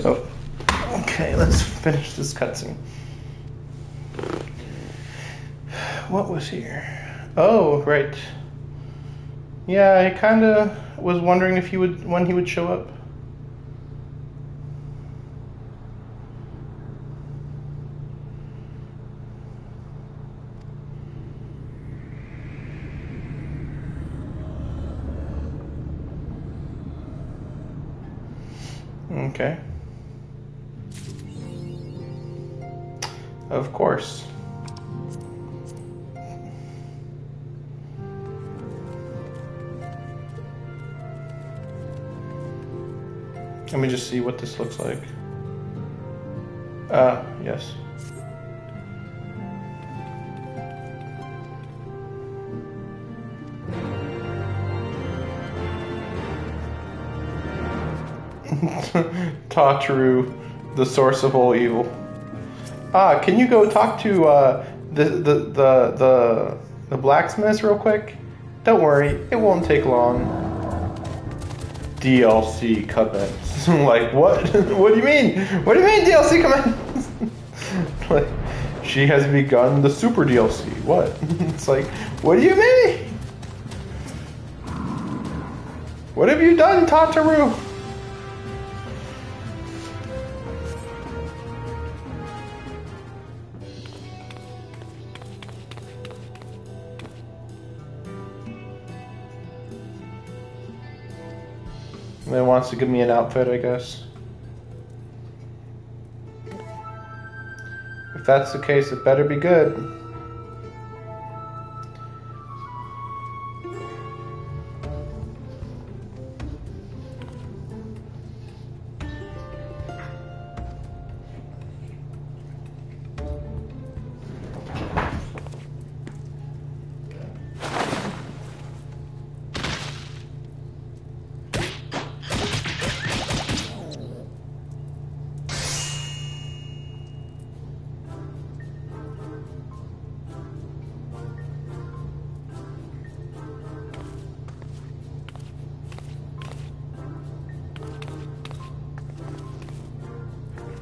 So, okay, let's finish this cutscene. What was here? Oh, right. Yeah, I kind of was wondering if when he would show up. Okay. Of course. Let me just see what this looks like. Yes. Tataru, the source of all evil. Can you go talk to the blacksmith real quick? Don't worry, it won't take long. DLC commence. Like what? What do you mean? What do you mean DLC commence? Like, she has begun the super DLC. What? It's like, what do you mean? What have you done, Tataru? It wants to give me an outfit, I guess. If that's the case, it better be good.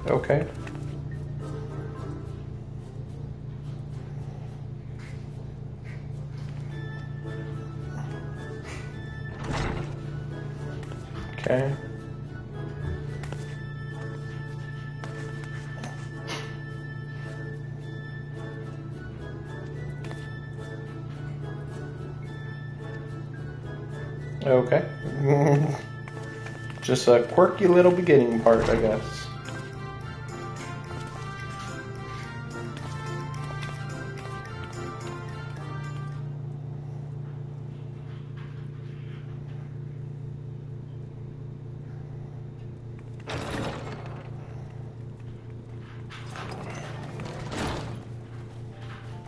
Okay. Okay. Okay. Just a quirky little beginning part, I guess.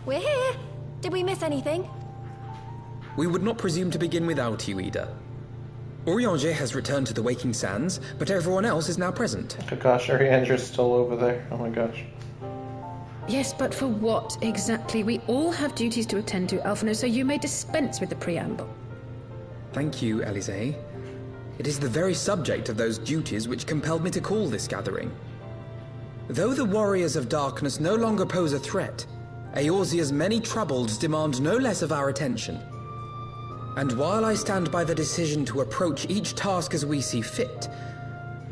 We're here. Did we miss anything? We would not presume to begin without you, Ida. Orianger has returned to the Waking Sands, but everyone else is now present. Oh gosh, Orianger's still over there. Oh my gosh. Yes, but for what exactly? We all have duties to attend to, Alphino, so you may dispense with the preamble. Thank you, Elise. It is the very subject of those duties which compelled me to call this gathering. Though the Warriors of Darkness no longer pose a threat, Eorzea's many troubles demand no less of our attention. And while I stand by the decision to approach each task as we see fit,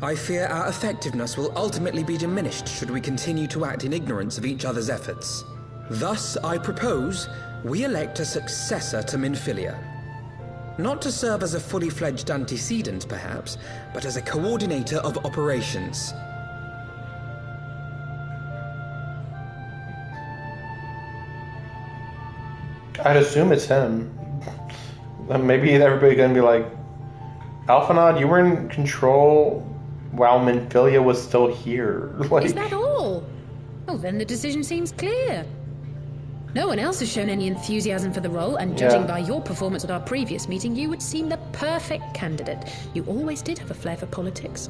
I fear our effectiveness will ultimately be diminished should we continue to act in ignorance of each other's efforts. Thus, I propose we elect a successor to Minfilia. Not to serve as a fully fledged antecedent, perhaps, but as a coordinator of operations. I'd assume it's him. Maybe everybody's gonna be like, Alphanod, you were in control while Minfilia was still here. Like, is that all? Well, then the decision seems clear. No one else has shown any enthusiasm for the role, and judging by your performance at our previous meeting, you would seem the perfect candidate. You always did have a flair for politics.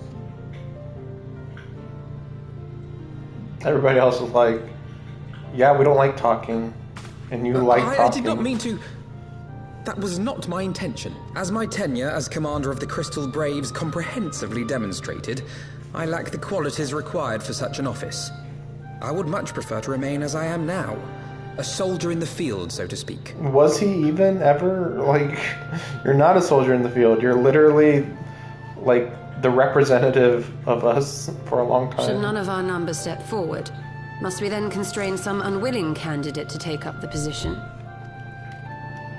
Everybody else is like, yeah, we don't like talking. And you like talking. I did not mean to... That was not my intention. As my tenure as commander of the Crystal Braves comprehensively demonstrated, I lack the qualities required for such an office. I would much prefer to remain as I am now. A soldier in the field, so to speak. Was he even ever, like... You're not a soldier in the field. You're literally, like, the representative of us for a long time. Should none of our numbers step forward, must we then constrain some unwilling candidate to take up the position?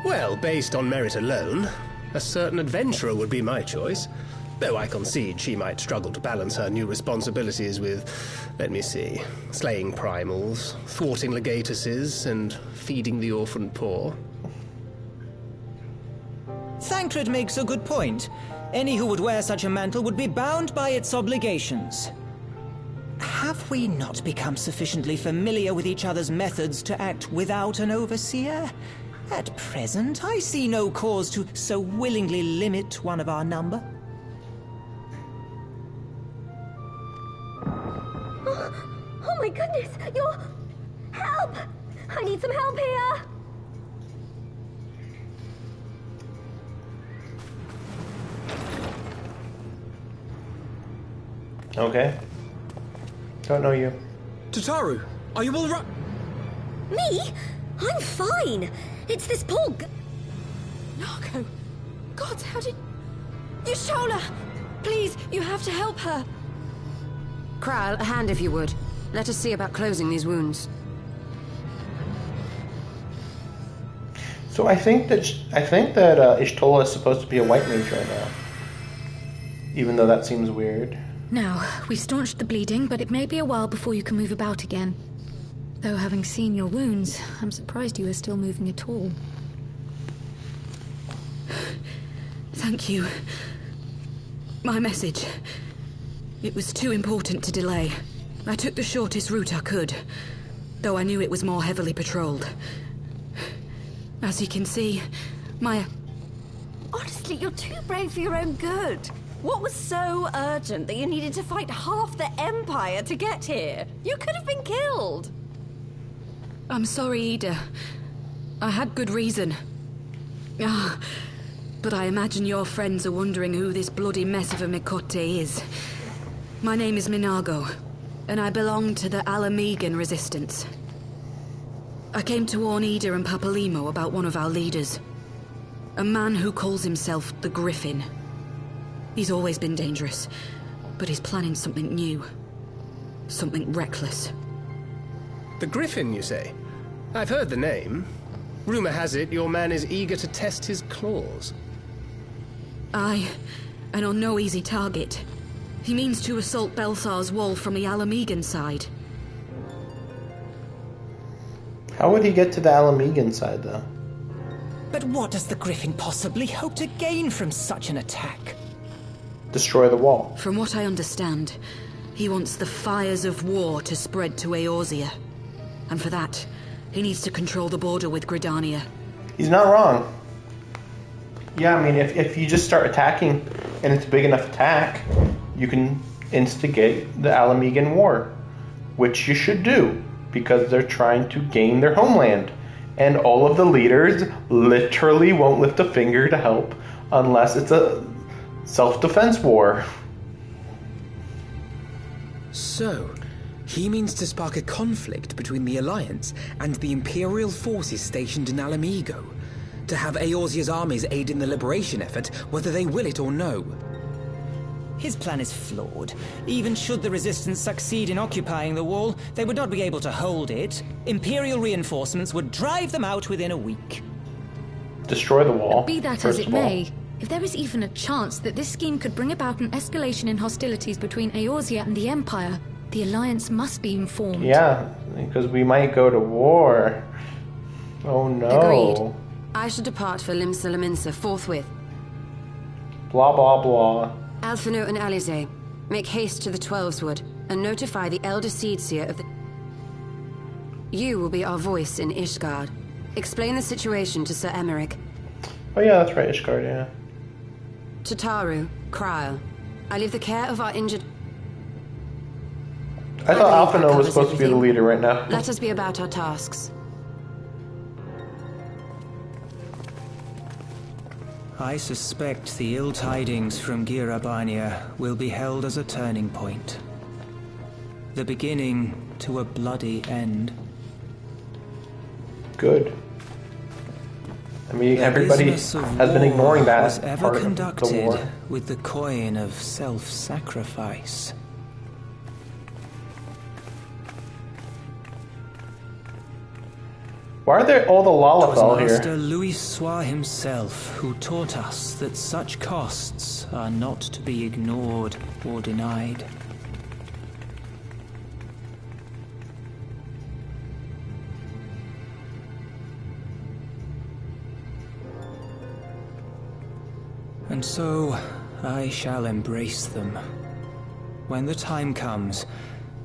Well, based on merit alone, a certain adventurer would be my choice. Though I concede she might struggle to balance her new responsibilities with, let me see, slaying primals, thwarting legatuses, and feeding the orphan poor. Thancred makes a good point. Any who would wear such a mantle would be bound by its obligations. Have we not become sufficiently familiar with each other's methods to act without an overseer? At present, I see no cause to so willingly limit one of our number. Oh my goodness! Help! I need some help here! Okay. Don't know you. Tataru, are you alright? Me? I'm fine. It's this poor Narco! God, how did... Yashola! Please, you have to help her! Kral, a hand if you would. Let us see about closing these wounds. So I think that Ishtola is supposed to be a white mage right now. Even though that seems weird. Now, we've staunched the bleeding, but it may be a while before you can move about again. Though having seen your wounds, I'm surprised you are still moving at all. Thank you. My message. It was too important to delay. I took the shortest route I could, though I knew it was more heavily patrolled. As you can see, my... Honestly, you're too brave for your own good. What was so urgent that you needed to fight half the Empire to get here? You could have been killed. I'm sorry, Ida. I had good reason. But I imagine your friends are wondering who this bloody mess of a Mikote is. My name is Minago, and I belong to the Alamegan Resistance. I came to warn Ida and Papalimo about one of our leaders. A man who calls himself the Griffin. He's always been dangerous, but he's planning something new. Something reckless. The Griffin, you say? I've heard the name. Rumor has it your man is eager to test his claws. Aye, and on no easy target. He means to assault Belsar's wall from the Alamegan side. How would he get to the Alamegan side, though? But what does the Griffin possibly hope to gain from such an attack? Destroy the wall. From what I understand, he wants the fires of war to spread to Eorzea. And for that, he needs to control the border with Gridania. He's not wrong. Yeah, I mean, if you just start attacking, and it's a big enough attack, you can instigate the Alamegan War. Which you should do, because they're trying to gain their homeland. And all of the leaders literally won't lift a finger to help unless it's a self-defense war. So, he means to spark a conflict between the Alliance and the Imperial forces stationed in Alamigo, to have Eorzea's armies aid in the liberation effort, whether they will it or no. His plan is flawed. Even should the Resistance succeed in occupying the wall, they would not be able to hold it. Imperial reinforcements would drive them out within a week. Destroy the wall. Be that as it may, if there is even a chance that this scheme could bring about an escalation in hostilities between Eorzea and the Empire, the Alliance must be informed. Yeah, because we might go to war. Oh no. Agreed. I should depart for Limsa forthwith. Blah blah blah. Alphino and Alize, make haste to the Twelveswood and notify the Elder Seedseer of the... You will be our voice in Ishgard. Explain the situation to Sir Emmerich. Oh yeah, that's right, Ishgard, yeah. Tataru, Krile, I leave the care of our injured... I thought Alphino was supposed to be the leader right now. Let us be about our tasks. I suspect the ill tidings from Girabania will be held as a turning point. The beginning to a bloody end. Good. I mean, The everybody business of has been ignoring that was ever part of the conducted war. with the coin of self-sacrifice. Why are there all the 'Twas Lalafell Master here? Louis Soir himself who taught us that such costs are not to be ignored or denied. And so, I shall embrace them. When the time comes,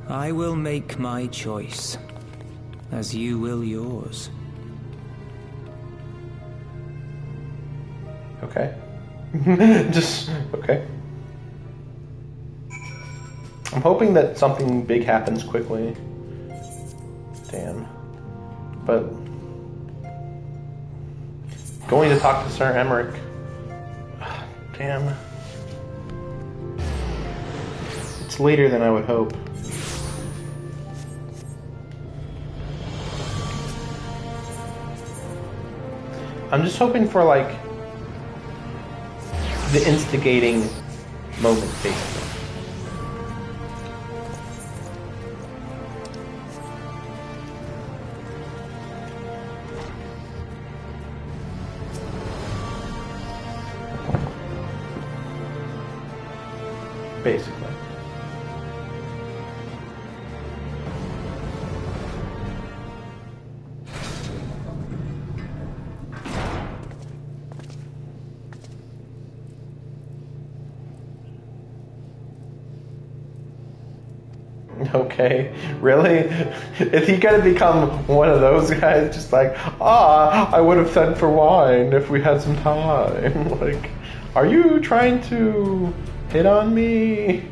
I will make my choice, as you will yours. Okay. Just, okay. I'm hoping that something big happens quickly. Damn. But going to talk to Sir Emmerich. Damn. It's later than I would hope. I'm just hoping for, like, the instigating moment, basically. Basically. Okay, really? Is he gonna become one of those guys just like, I would have sent for wine if we had some time? Like, are you trying to hit on me?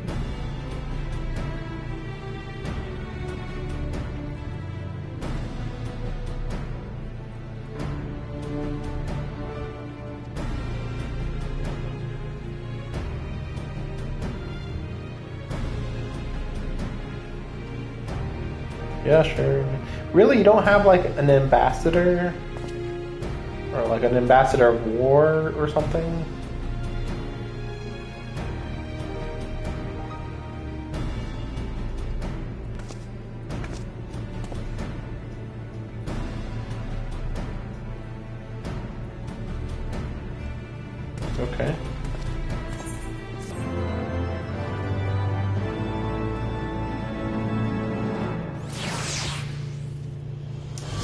Yeah, sure. Really, you don't have like an ambassador? Or like an ambassador of war or something? Okay.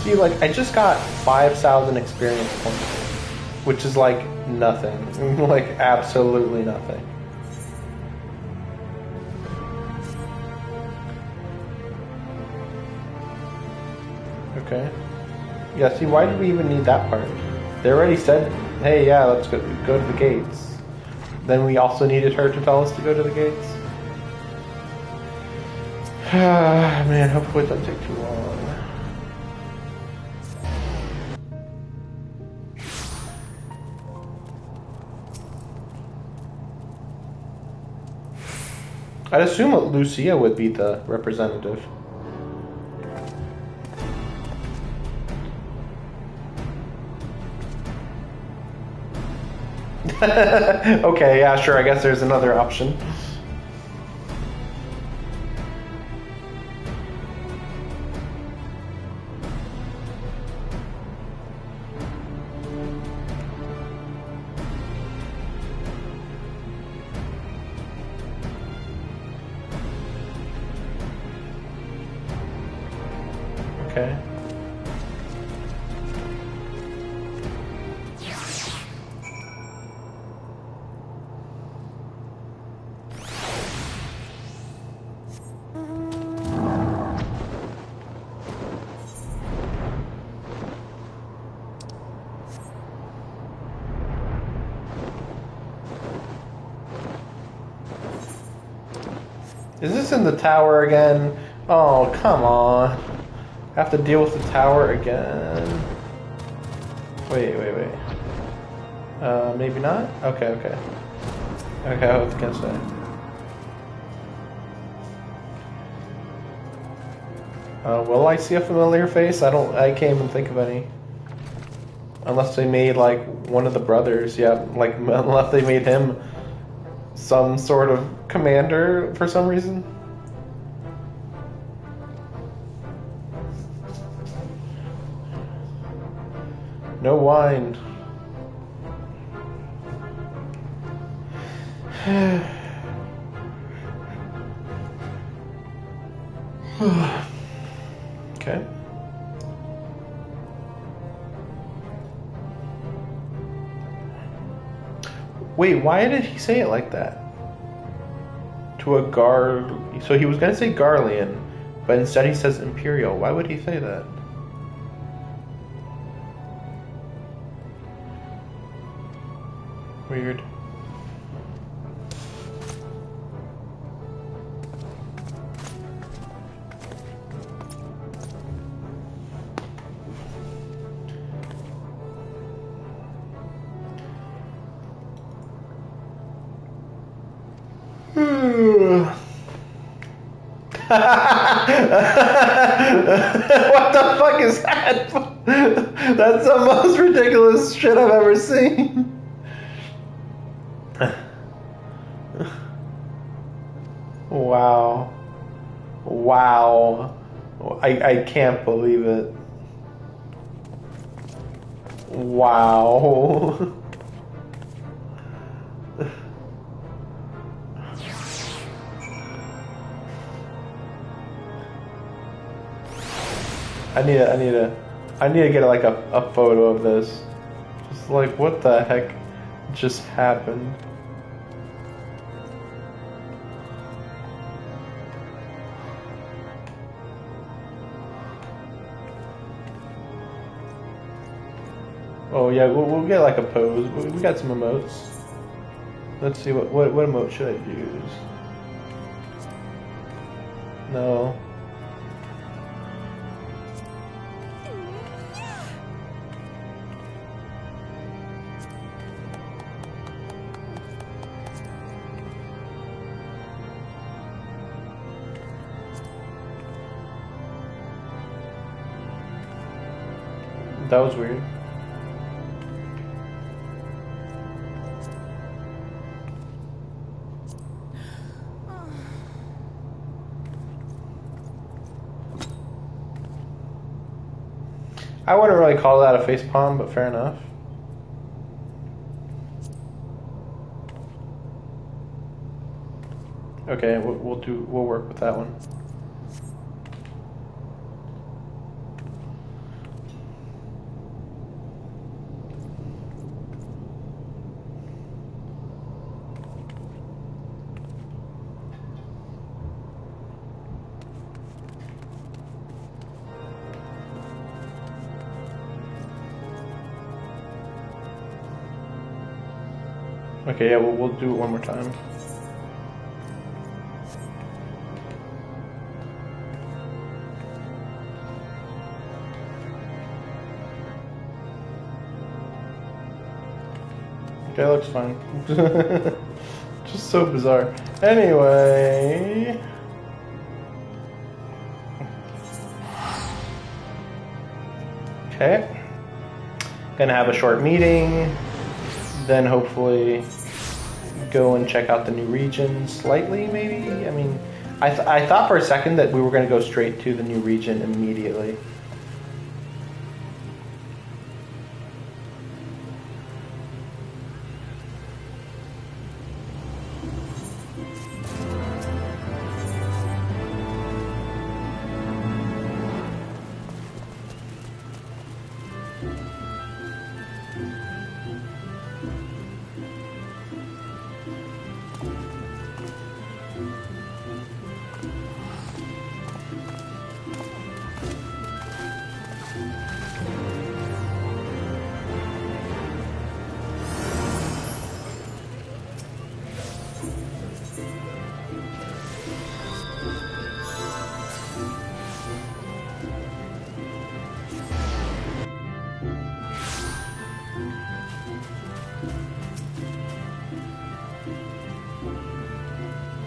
See, like, I just got 5,000 experience points, which is like nothing. Like, absolutely nothing. Okay. Yeah, see, why did we even need that part? They already said, hey, yeah, let's go to the gates. Then we also needed her to tell us to go to the gates. Man, hopefully it doesn't take too long. I'd assume that Lucia would be the representative. Okay, yeah, sure, I guess there's another option. Okay. Is this in the tower again? Oh, come on. I have to deal with the tower again. Wait. Maybe not? Okay, okay. Okay, I was gonna say. Will I see a familiar face? I can't even think of any. Unless they made, like, one of the brothers, yeah, like, unless they made him some sort of commander for some reason. No wine. Okay. Wait, why did he say it like that? To a so he was gonna say Garlean, but instead he says Imperial. Why would he say that? Weird. What the fuck is that? That's the most ridiculous shit I've ever seen. Wow. Wow. I can't believe it. Wow. I need to get like a photo of this. Just like, what the heck just happened? Oh yeah, we'll get like a pose. We got some emotes. Let's see what emote should I use? No. That was weird. I wouldn't really call that a facepalm, but fair enough. Okay, we'll work with that one. Okay, yeah, we'll do it one more time. Okay, looks fine. Just so bizarre. Anyway. Okay. Gonna have a short meeting. Then hopefully go and check out the new region slightly, maybe? I mean, I thought for a second that we were going to go straight to the new region immediately.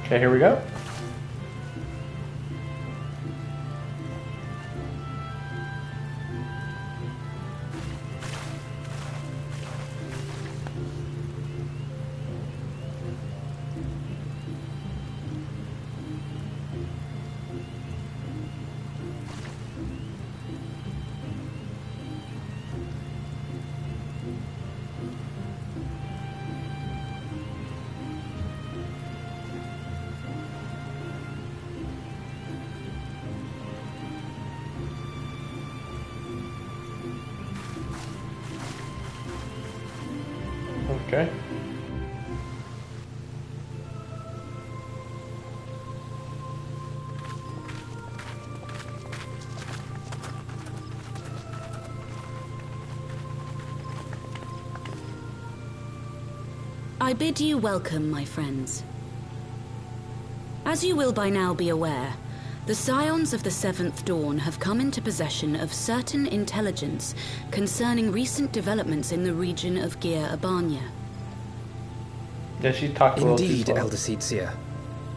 Okay, here we go. Okay. I bid you welcome, my friends. As you will by now be aware, the Scions of the Seventh Dawn have come into possession of certain intelligence concerning recent developments in the region of Gir Abania. Yeah, she talked a little too Indeed, slow. Elder Seedseer.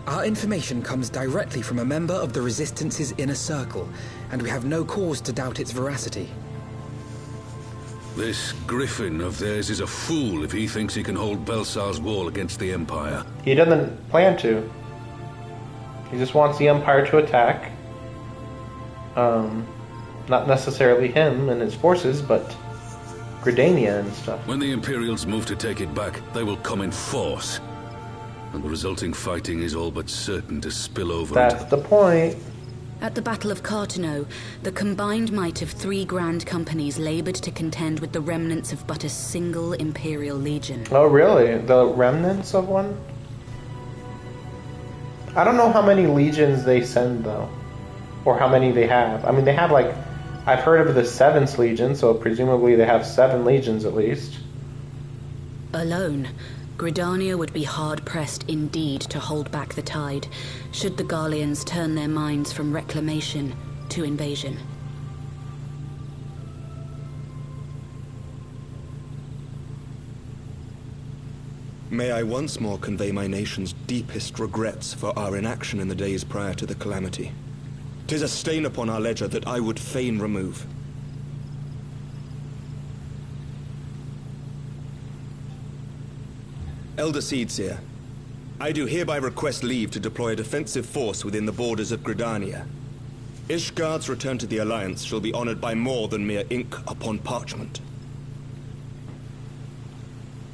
Our information comes directly from a member of the Resistance's inner circle, and we have no cause to doubt its veracity. This Griffin of theirs is a fool if he thinks he can hold Belsar's wall against the Empire. He doesn't plan to. He just wants the Empire to attack. Not necessarily him and his forces, but Gridania and stuff. When the Imperials move to take it back, they will come in force. And the resulting fighting is all but certain to spill over That's the point. At the Battle of Cartano, the combined might of 3 grand companies labored to contend with the remnants of but a single Imperial Legion. Oh, really? The remnants of one? I don't know how many legions they send, though. Or how many they have. I mean, they have, like... I've heard of the 7th Legion, so presumably they have 7 legions at least. Alone, Gridania would be hard-pressed indeed to hold back the tide, should the Garleans turn their minds from reclamation to invasion. May I once more convey my nation's deepest regrets for our inaction in the days prior to the calamity. 'Tis a stain upon our ledger that I would fain remove. Elder Seedseer, I do hereby request leave to deploy a defensive force within the borders of Gridania. Ishgard's return to the Alliance shall be honored by more than mere ink upon parchment.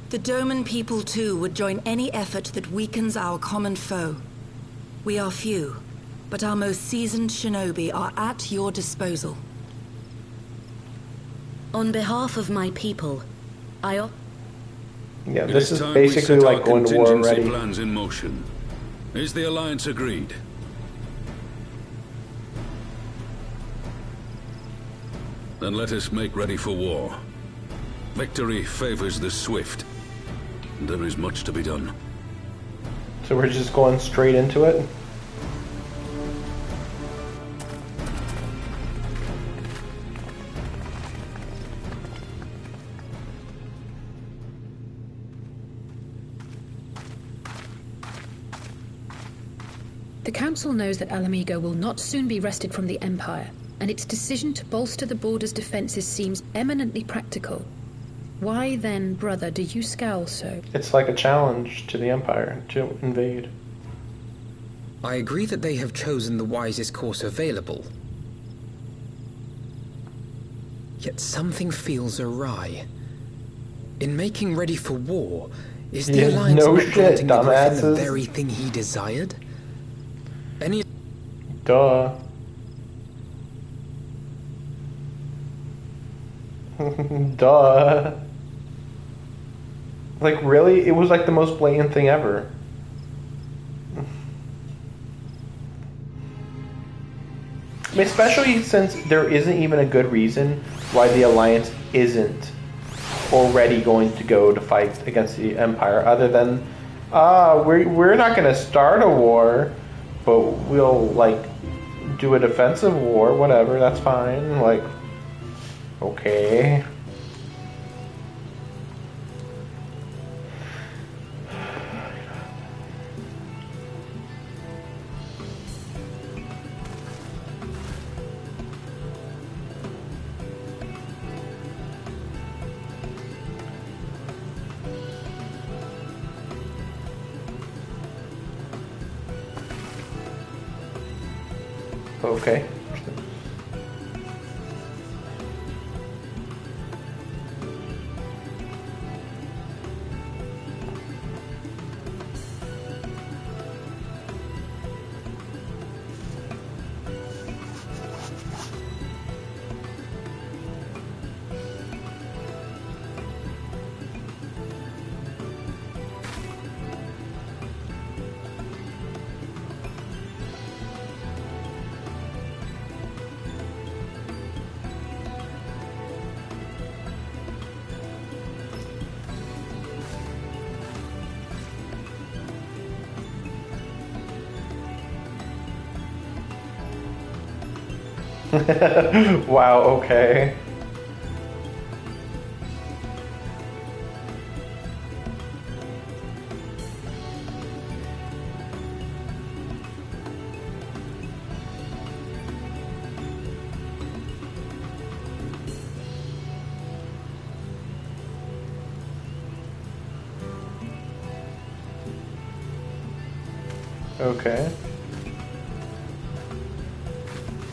The Doman people, too, would join any effort that weakens our common foe. We are few, but our most seasoned shinobi are at your disposal. On behalf of my people, Yeah, this is basically like going to war already. Plans in motion. Is the Alliance agreed? Then let us make ready for war. Victory favors the swift. There is much to be done. So we're just going straight into it? The Council knows that Alamigo will not soon be wrested from the Empire, and its decision to bolster the border's defenses seems eminently practical. Why then, brother, do you scowl so? It's like a challenge to the Empire to invade. I agree that they have chosen the wisest course available. Yet something feels awry. In making ready for war, is the Alliance no not shit, granting the Griffin the dumbasses. very thing he desired? Any... Duh. Duh. Like, really? It was like the most blatant thing ever. I mean, especially since there isn't even a good reason why the Alliance isn't already going to go to fight against the Empire, other than, we're not going to start a war, but we'll, like, do a defensive war, whatever, that's fine, like, okay. Okay. Wow, okay. Okay.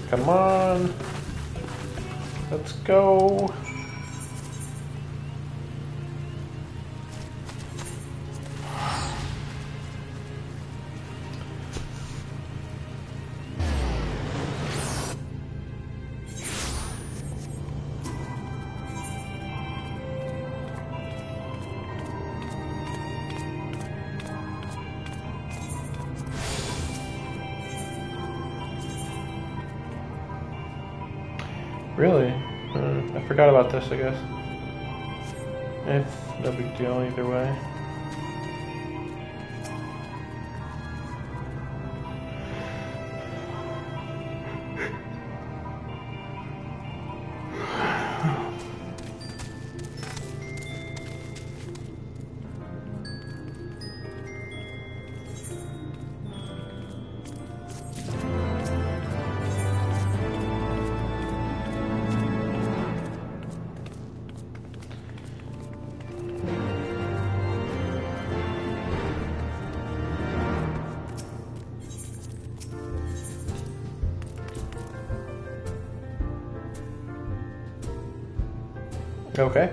Come on. Let's go. Really? I forgot about this, I guess. No big deal either way. Okay.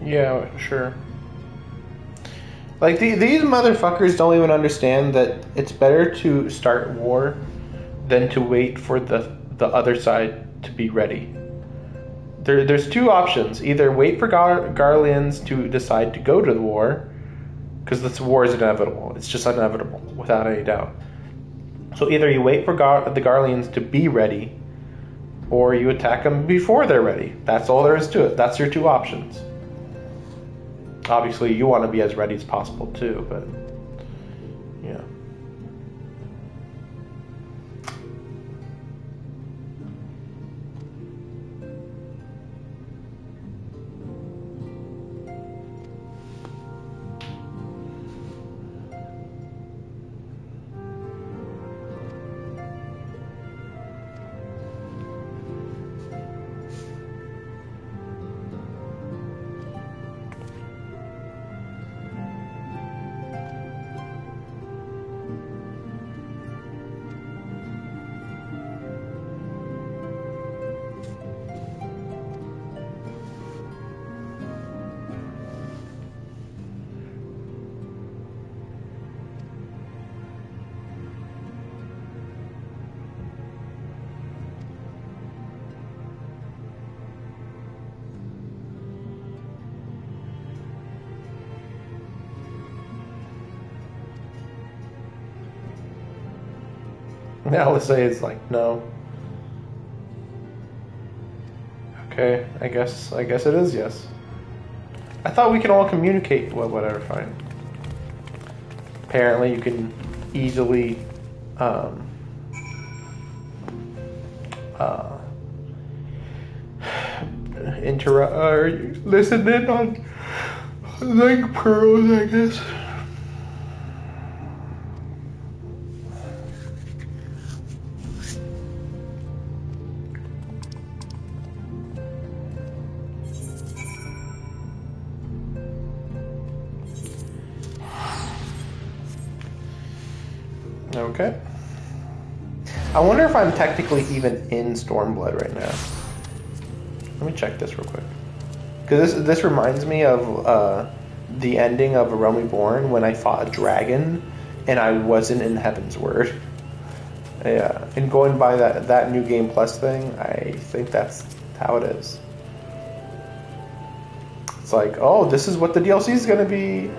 Yeah, sure. Like, these motherfuckers don't even understand that it's better to start war than to wait for the other side to be ready. There's two options. Either wait for Garleans to decide to go to the war, because this war is inevitable. It's just inevitable, without any doubt. So either you wait for the Garleans to be ready, or you attack them before they're ready. That's all there is to it. That's your two options. Obviously, you want to be as ready as possible too, but yeah. Alizé is like, no. Okay, I guess it is yes. I thought we can all communicate. Well, whatever, fine. Apparently, you can easily interrupt or listen in on like pearls, I guess. Okay. I wonder if I'm technically even in Stormblood right now. Let me check this real quick. Because this reminds me of the ending of A Realm Reborn when I fought a dragon and I wasn't in Heaven's Word. Yeah, and going by that New Game Plus thing, I think that's how it is. It's like, oh, this is what the DLC is going to be.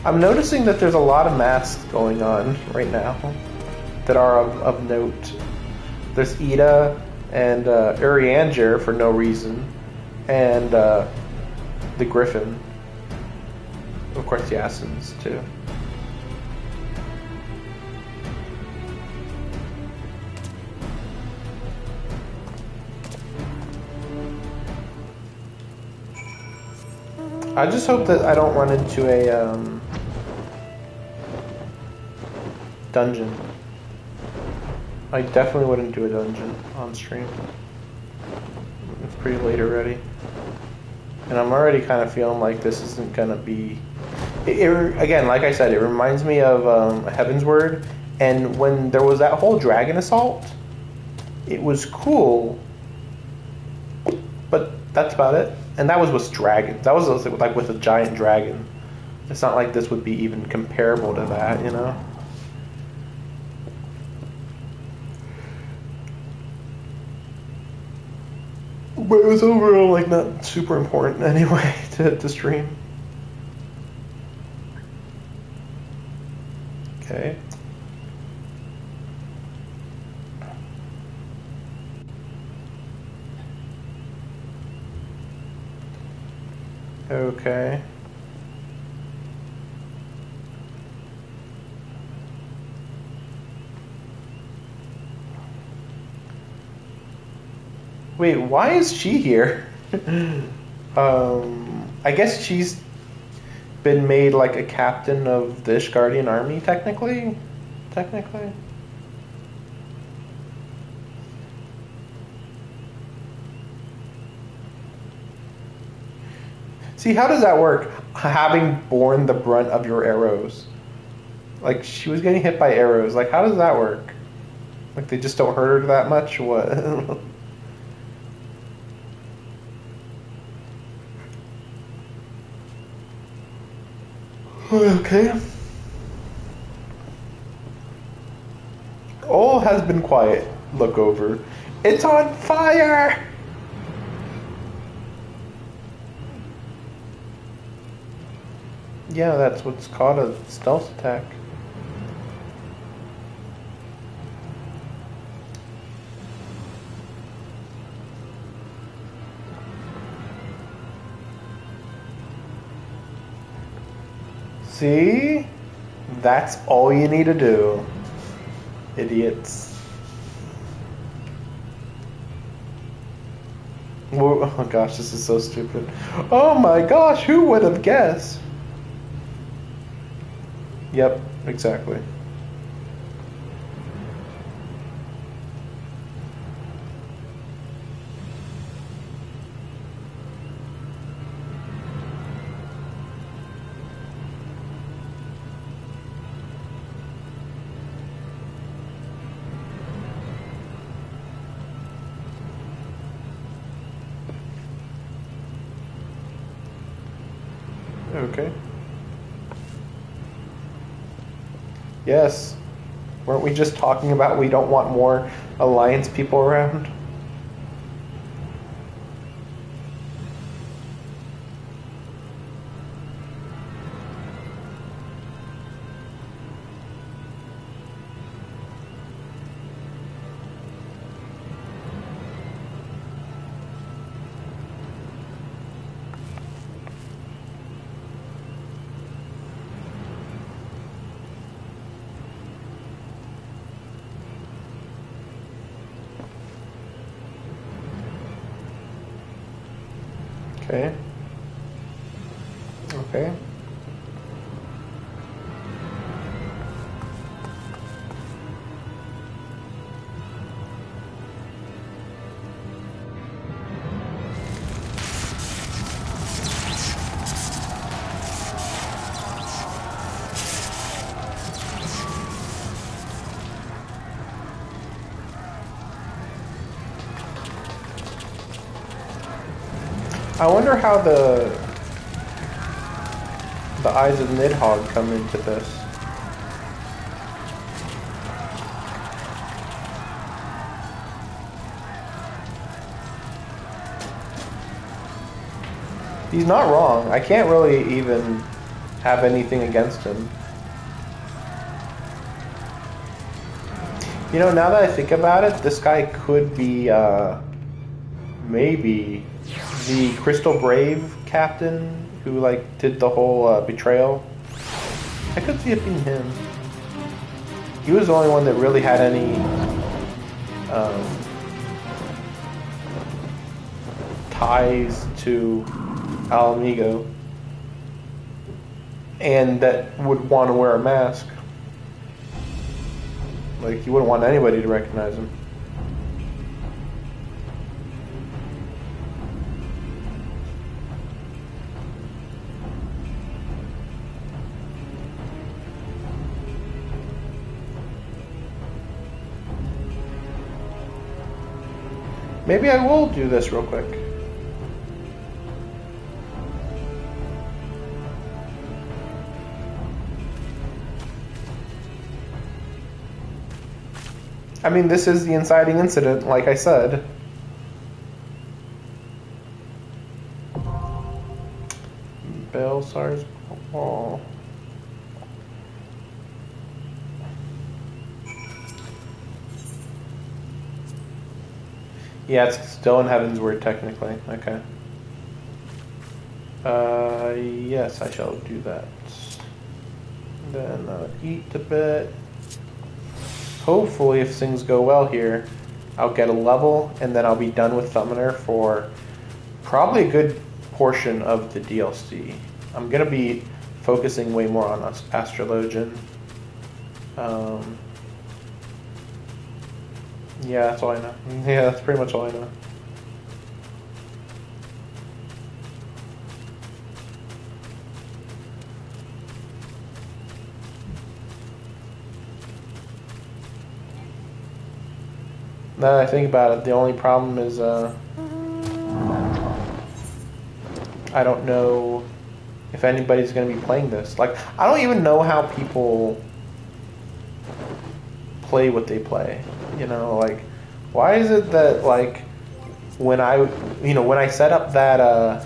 I'm noticing that there's a lot of masks going on right now that are of note. There's Ida and Urianger for no reason, and the Griffin. Of course, Yasin's too. I just hope that I don't run into a dungeon. I definitely wouldn't do a dungeon on stream. It's pretty late already. And I'm already kind of feeling like this isn't going to be... again, like I said, it reminds me of Heaven's Word. And when there was that whole dragon assault, it was cool. But that's about it. And that was with dragons. That was like with a giant dragon. It's not like this would be even comparable to that, you know? But it was overall like not super important anyway to stream. Okay. Okay. Wait, why is she here? I guess she's been made like a captain of the Ishgardian army, technically? Technically? See, how does that work? Having borne the brunt of your arrows. Like, she was getting hit by arrows. Like, how does that work? Like, they just don't hurt her that much? What? Okay. All has been quiet. Look over. It's on fire! Yeah, that's what's called a stealth attack. See? That's all you need to do. Idiots. Oh gosh, this is so stupid. Oh my gosh, who would have guessed? Yep, exactly. Okay. Yes. Weren't we just talking about we don't want more Alliance people around? Okay. Okay. I wonder how the eyes of Nidhogg come into this. He's not wrong. I can't really even have anything against him. You know, now that I think about it, this guy could be maybe the Crystal Brave captain who like did the whole betrayal. I could see it being him. He was the only one that really had any ties to Alamigo and that would want to wear a mask. Like, he wouldn't want anybody to recognize him. Maybe I will do this real quick. I mean, this is the inciting incident, like I said. Belsar's wall. Yeah, it's still in Heaven's Word, technically. Okay. Yes, I shall do that. Then eat a bit. Hopefully, if things go well here, I'll get a level, and then I'll be done with Summoner for probably a good portion of the DLC. I'm going to be focusing way more on Astrologian. Yeah, that's all I know. Yeah, that's pretty much all I know. Now that I think about it, the only problem is I don't know if anybody's going to be playing this. Like, I don't even know how people play what they play. You know, like, why is it that, like, when I set up that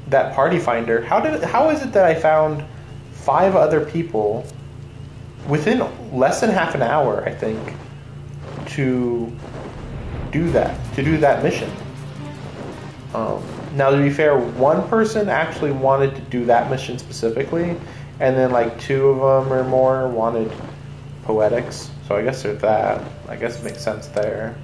that party finder, how is it that I found 5 other people within less than half an hour, I think, to do that mission? Now, to be fair, one person actually wanted to do that mission specifically, and then like 2 of them or more wanted poetics. So I guess there's that. I guess it makes sense there.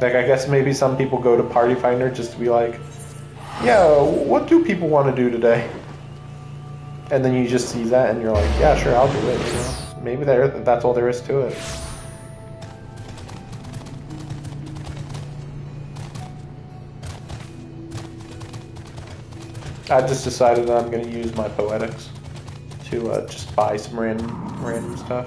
Like, I guess maybe some people go to Party Finder just to be like, yeah, what do people want to do today? And then you just see that and you're like, yeah, sure, I'll do it. You know? Maybe that's all there is to it. I just decided that I'm going to use my poetics to just buy some random stuff.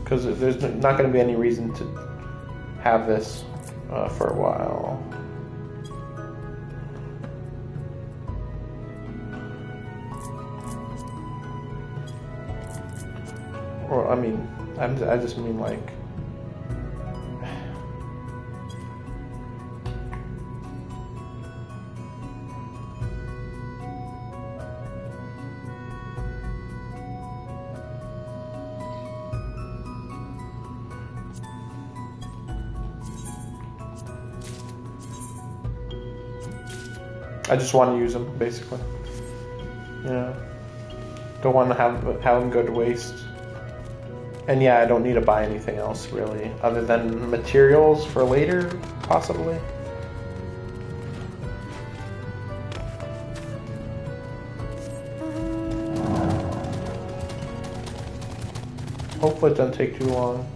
Because there's not going to be any reason to have this for a while. Or, I mean, I just mean like... I just want to use them, basically. Yeah. Don't want to have them go to waste. And yeah, I don't need to buy anything else, really, other than materials for later, possibly. Hopefully it doesn't take too long.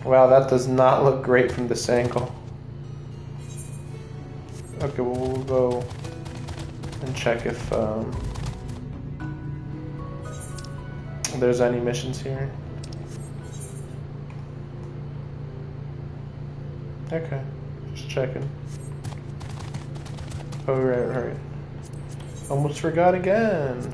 Wow, that does not look great from this angle. Okay, well, we'll go and check if there's any missions here. Okay, just checking. Oh, right. Almost forgot again.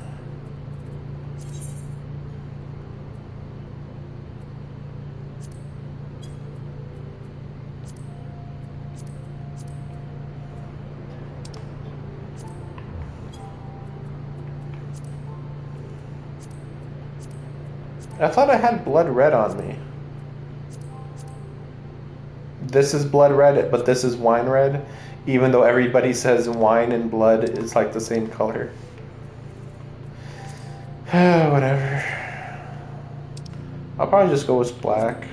I thought I had blood red on me. This is blood red, but this is wine red, even though everybody says wine and blood is like the same color. Whatever. I'll probably just go with black.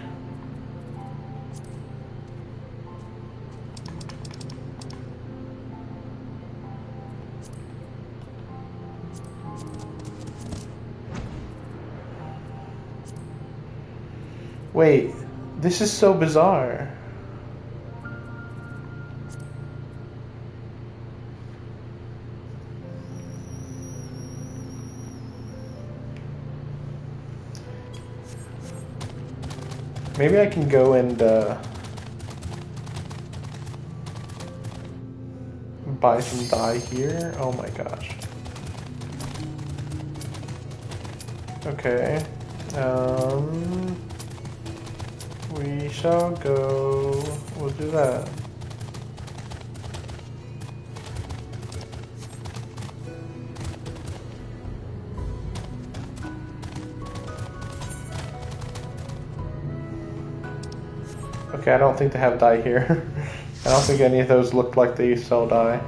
Wait, this is so bizarre. Maybe I can go and buy some dye here. Oh my gosh. Okay. We shall go. We'll do that. Okay, I don't think they have dye here. I don't think any of those looked like they sell dye.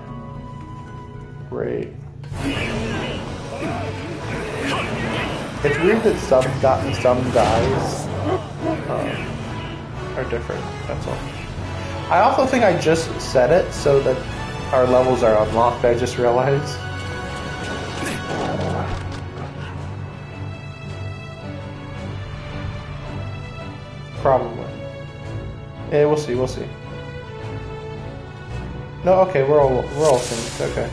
Great. It's weird that some dyes are different, that's all. I also think I just set it so that our levels are unlocked, I just realized. Probably. Yeah, we'll see, we'll see. No, okay, we're all synced, okay.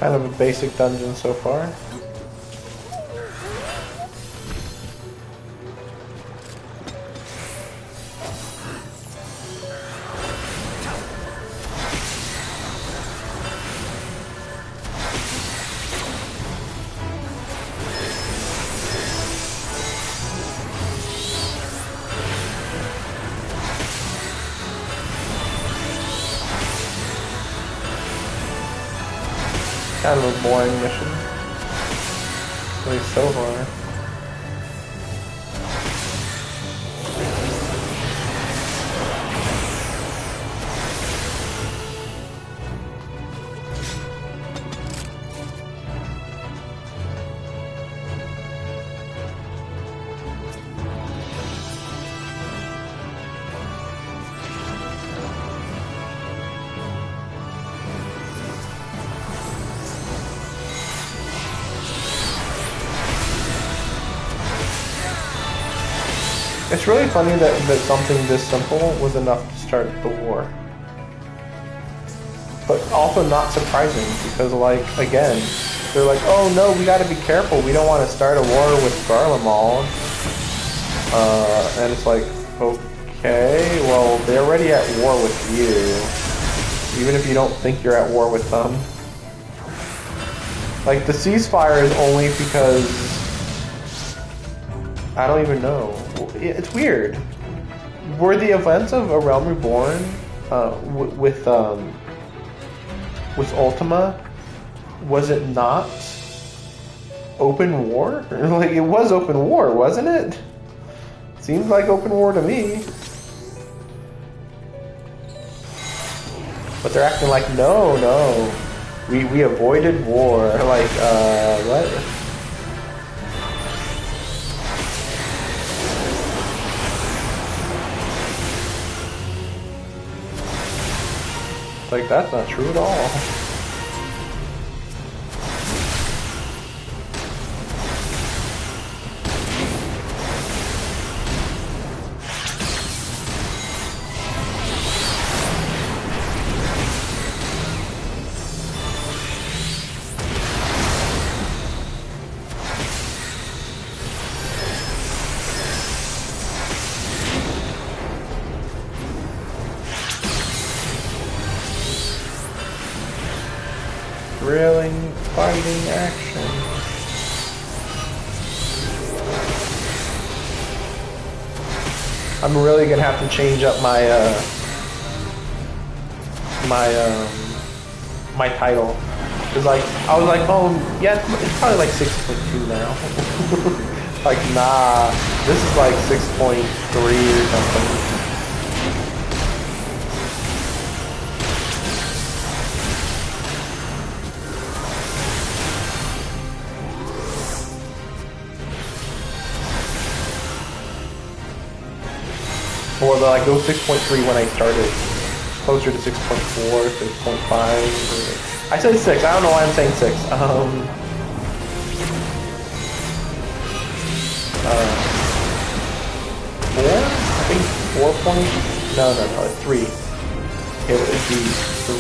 Kind of a basic dungeon so far. Kind of a boring mission. At least so far. It's really funny that something this simple was enough to start the war. But also not surprising, because like, again, they're like, oh no, we gotta be careful, we don't want to start a war with Garlemald. And it's like, okay, well, they're already at war with you. Even if you don't think you're at war with them. Like, the ceasefire is only because... I don't even know. It's weird. Were the events of A Realm Reborn with Ultima, was it not open war? Like, it was open war, wasn't it? Seems like open war to me. But they're acting like, no, we avoided war. Like, what? Like, that's not true at all. Thrilling fighting action. I'm really gonna have to change up my my title. Cause like I was like, oh yeah, it's probably like 6.2 now. Like nah, this is like 6.3 or something. Or like it was 6.3 when I started. Closer to 6.4, 6.5. I said 6. I don't know why I'm saying 6. 4? I think 4 point. No, 3. It would be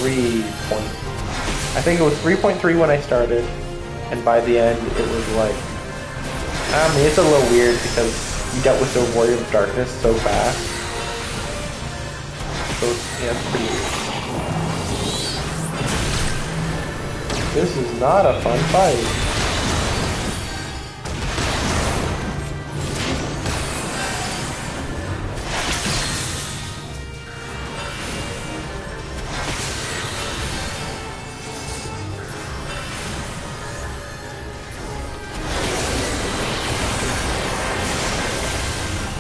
3 point. I think it was 3.3 when I started, and by the end it was like. I mean, it's a little weird because you dealt with the Warrior of Darkness so fast. So yeah, it's pretty weird. This is not a fun fight.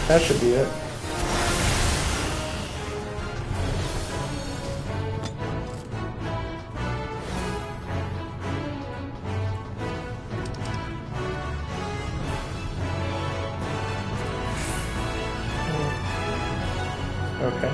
That should be it. Okay.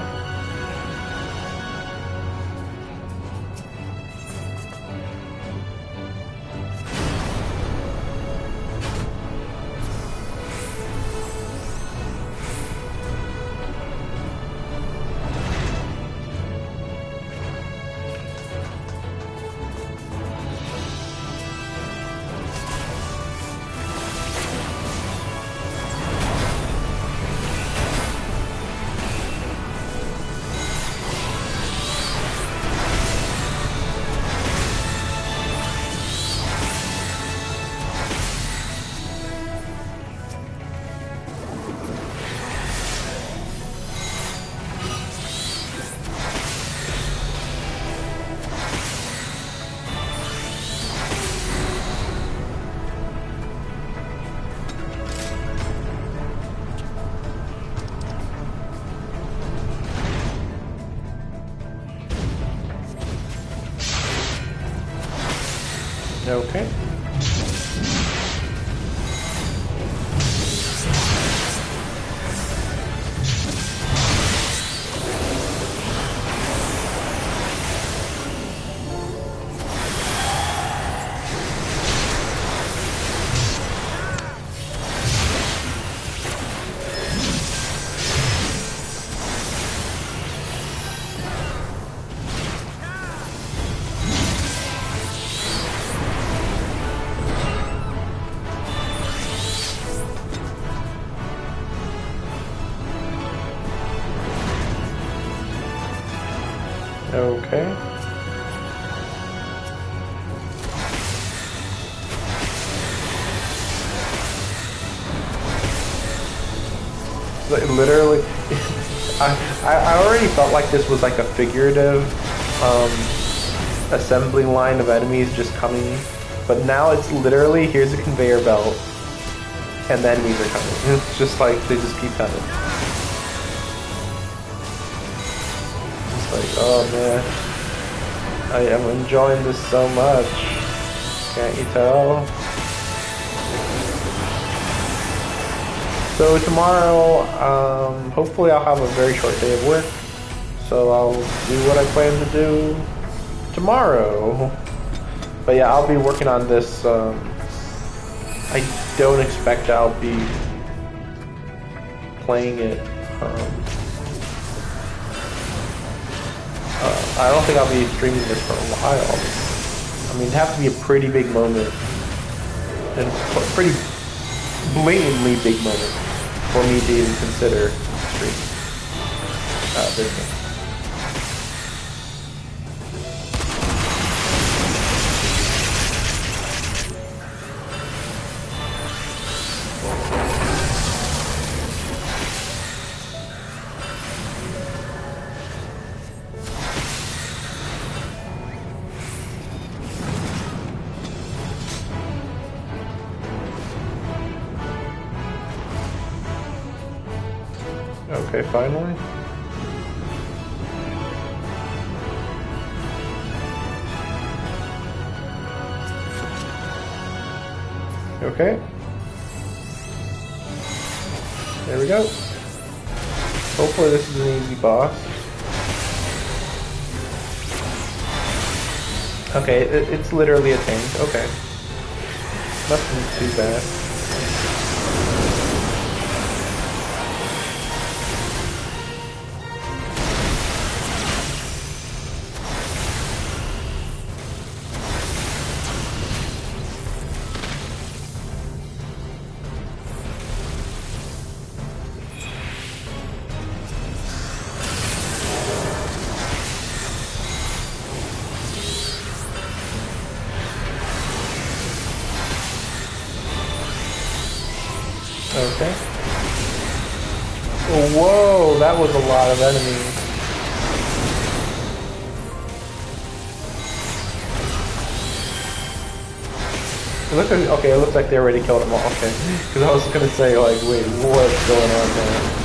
Okay. Okay. Literally, I already felt like this was like a figurative assembly line of enemies just coming, but now it's literally, here's a conveyor belt, and the enemies are coming. It's just like, they just keep coming. It's like, oh man, I am enjoying this so much. Can't you tell? So tomorrow, hopefully I'll have a very short day of work, so I'll do what I plan to do tomorrow. But yeah, I'll be working on this. I don't expect I'll be playing it. I don't think I'll be streaming this for a while. I mean, it'd have to be a pretty big moment, and a pretty blatantly big moment for me to even consider streaming this game. Okay, finally. Okay. There we go. Hopefully this is an easy boss. Okay, it's literally a tank. Okay. Nothing too bad. Okay. Oh, whoa, that was a lot of enemies. It looks like, okay, it looks like they already killed them all. Okay, because I was gonna say, like, wait, what's going on there?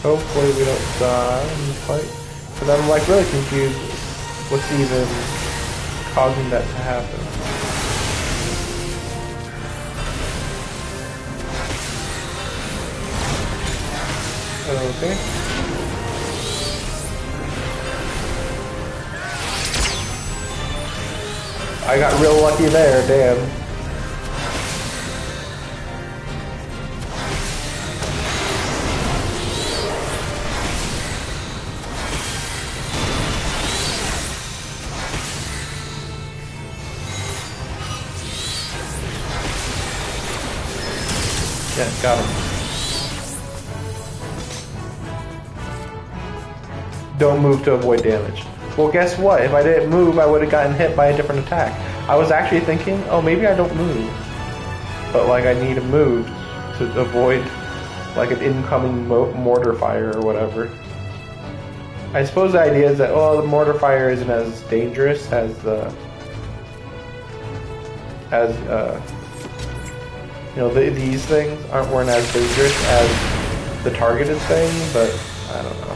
Hopefully we don't die in the fight. Because I'm like really confused what's even causing that to happen. Okay. I got real lucky there, damn. Yeah, got him. Don't move to avoid damage. Well, guess what? If I didn't move, I would have gotten hit by a different attack. I was actually thinking, oh, maybe I don't move. But, like, I need to move to avoid like an incoming mortar fire or whatever. I suppose the idea is that, oh, the mortar fire isn't as dangerous as these things weren't as dangerous as the targeted thing, but I don't know.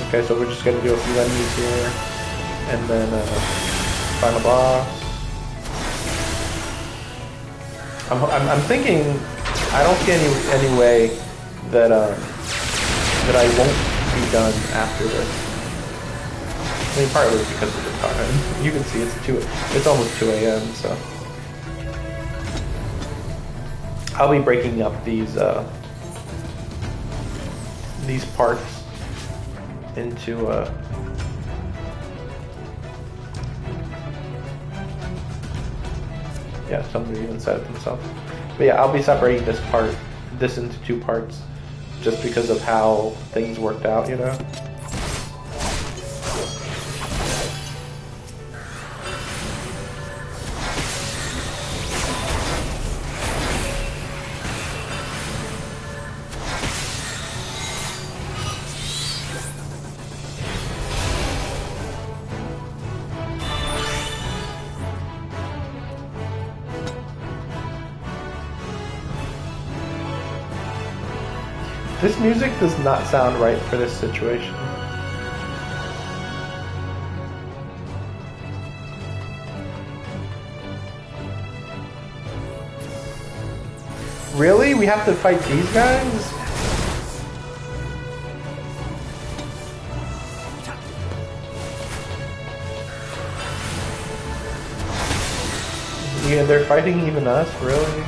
Okay, so we're just gonna do a few enemies here, and then final boss. I'm thinking I don't see any way that that I won't be done after this. I mean, partly because of the time. You can see it's almost 2 a.m. So I'll be breaking up these parts into yeah, somebody even said it themselves. But yeah, I'll be separating this into 2 parts, just because of how things worked out, you know. This music does not sound right for this situation. Really? We have to fight these guys? Yeah, they're fighting even us, really?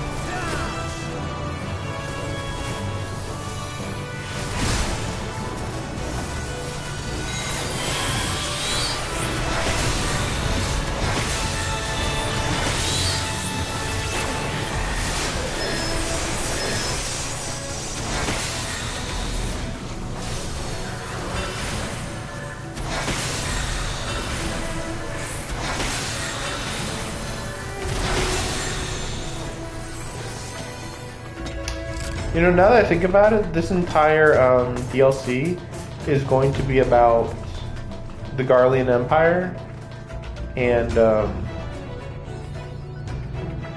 You know, now that I think about it, this entire DLC is going to be about the Garlean Empire, and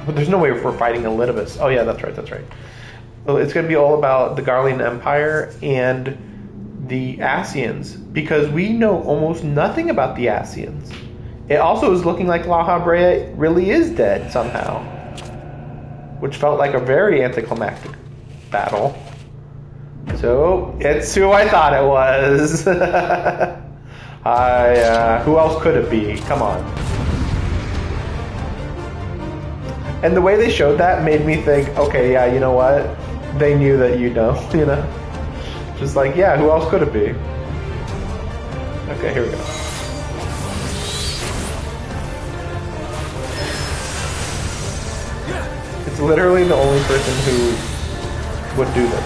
but there's no way we're fighting Elidibus. Oh yeah, that's right. Well, it's going to be all about the Garlean Empire and the Ascians, because we know almost nothing about the Ascians. It also is looking like La Habrea really is dead somehow, which felt like a very anticlimactic battle. So it's who I thought it was. Who else could it be? Come on. And the way they showed that made me think, okay, yeah, you know what? They knew that you know. Just like, yeah, who else could it be? Okay, here we go. It's literally the only person who would do this.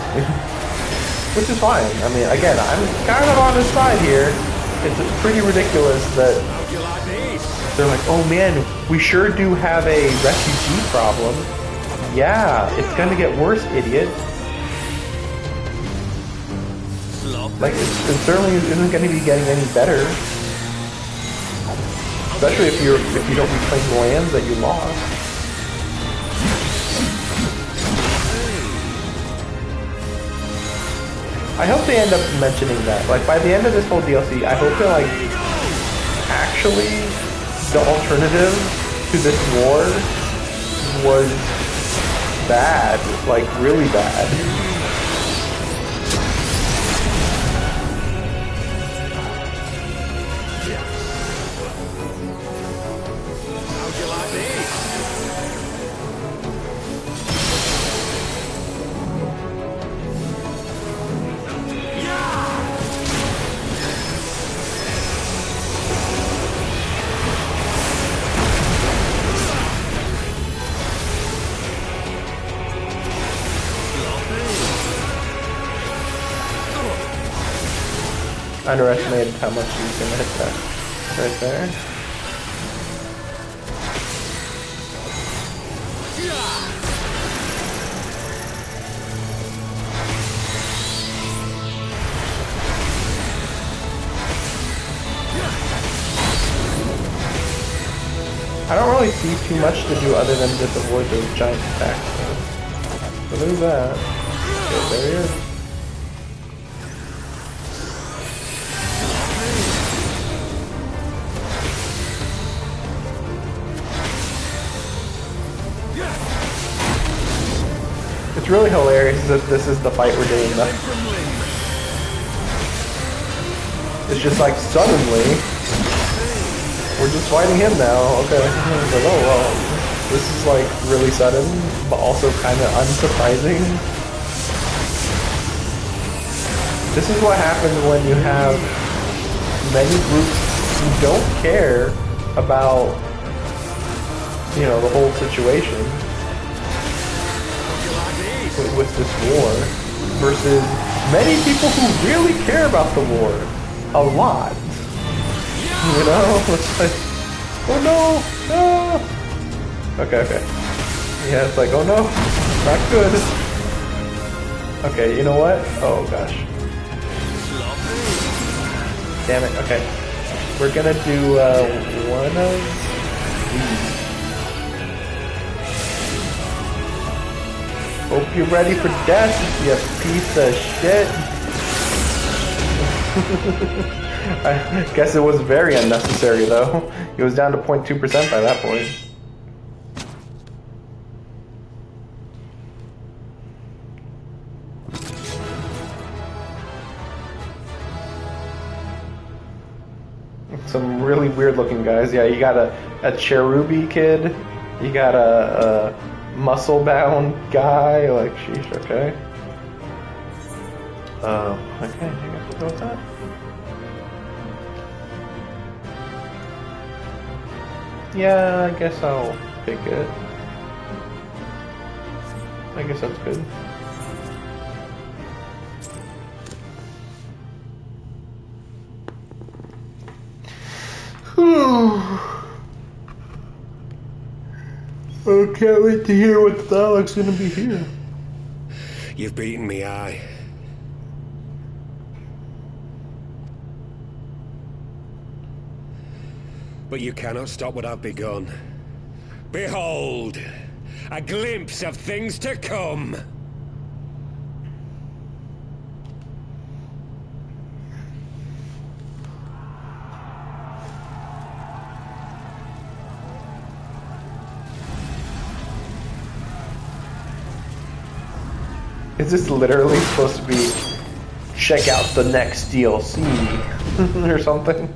Which is fine. I mean, again, I'm kind of on his side here. It's pretty ridiculous that they're like, oh man, we sure do have a refugee problem. Yeah, it's gonna get worse, idiot. Like, it certainly isn't going to be getting any better. Especially if you don't reclaim the lands that you lost. I hope they end up mentioning that. Like, by the end of this whole DLC, I hope that, like, actually the alternative to this war was bad. Like, really bad. Underestimated how much he's gonna hit that right there. I don't really see too much to do other than just avoid those giant attacks. So there's that. Okay, there he is. It's really hilarious that this is the fight we're doing now. It's just like suddenly we're just fighting him now. Okay. It's like, oh well, this is like really sudden, but also kind of unsurprising. This is what happens when you have many groups who don't care about, you know, the whole situation with this war, versus many people who really care about the war a lot. You know, it's like, oh no, no. Okay. Yeah, it's like, oh no, not good. Okay, you know what? Oh gosh. Damn it. Okay, we're gonna do one of these. Hope you're ready for death, you piece of shit. I guess it was very unnecessary though. It was down to 0.2% by that point. Some really weird looking guys. Yeah, you got a cherubi kid. You got a muscle bound guy. Like, sheesh, okay. Okay, you got to go with that. Yeah, I guess I'll pick it. I guess that's good. I can't wait to hear what the dialogue's gonna be here. You've beaten me, aye. But you cannot stop what I've begun. Behold, a glimpse of things to come. Is this literally supposed to be check out the next DLC or something?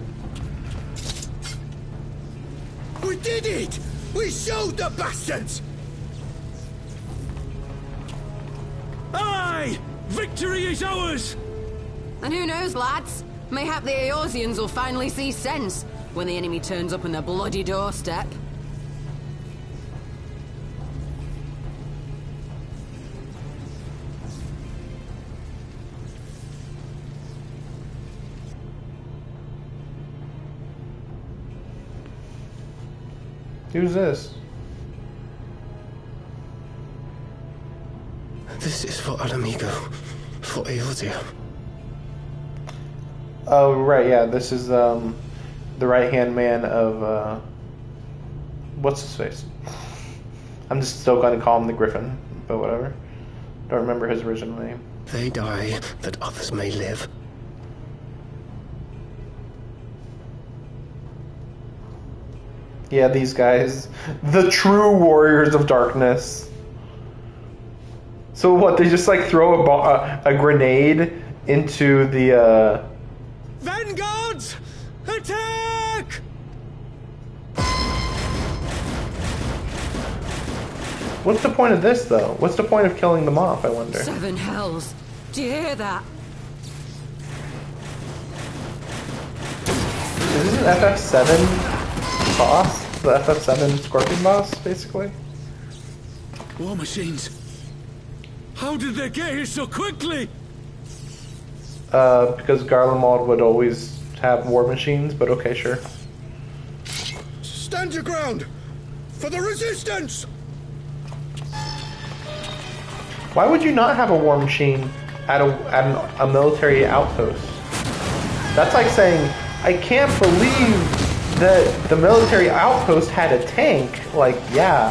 We did it! We showed the bastards! Aye! Victory is ours! And who knows, lads? Mayhap the Eorzeans will finally see sense when the enemy turns up on their bloody doorstep. Who's this? This is for Alamigo, for Eorzea. Oh, right, yeah, this is the right-hand man of, what's his face? I'm just still going to call him the Griffin, but whatever. Don't remember his original name. They die that others may live. Yeah, these guys. The true warriors of darkness. So what, they just like throw a grenade into the, Vanguards! Attack! What's the point of this, though? What's the point of killing them off, I wonder? Seven hells. Do you hear that? Is this an FF7 boss? The FF7 Scorpion boss, basically? War machines. How did they get here so quickly? because Garlemald would always have war machines, but okay, sure. Stand your ground! For the resistance! Why would you not have a war machine at a military outpost? That's like saying, I can't believe that the military outpost had a tank. Like, yeah.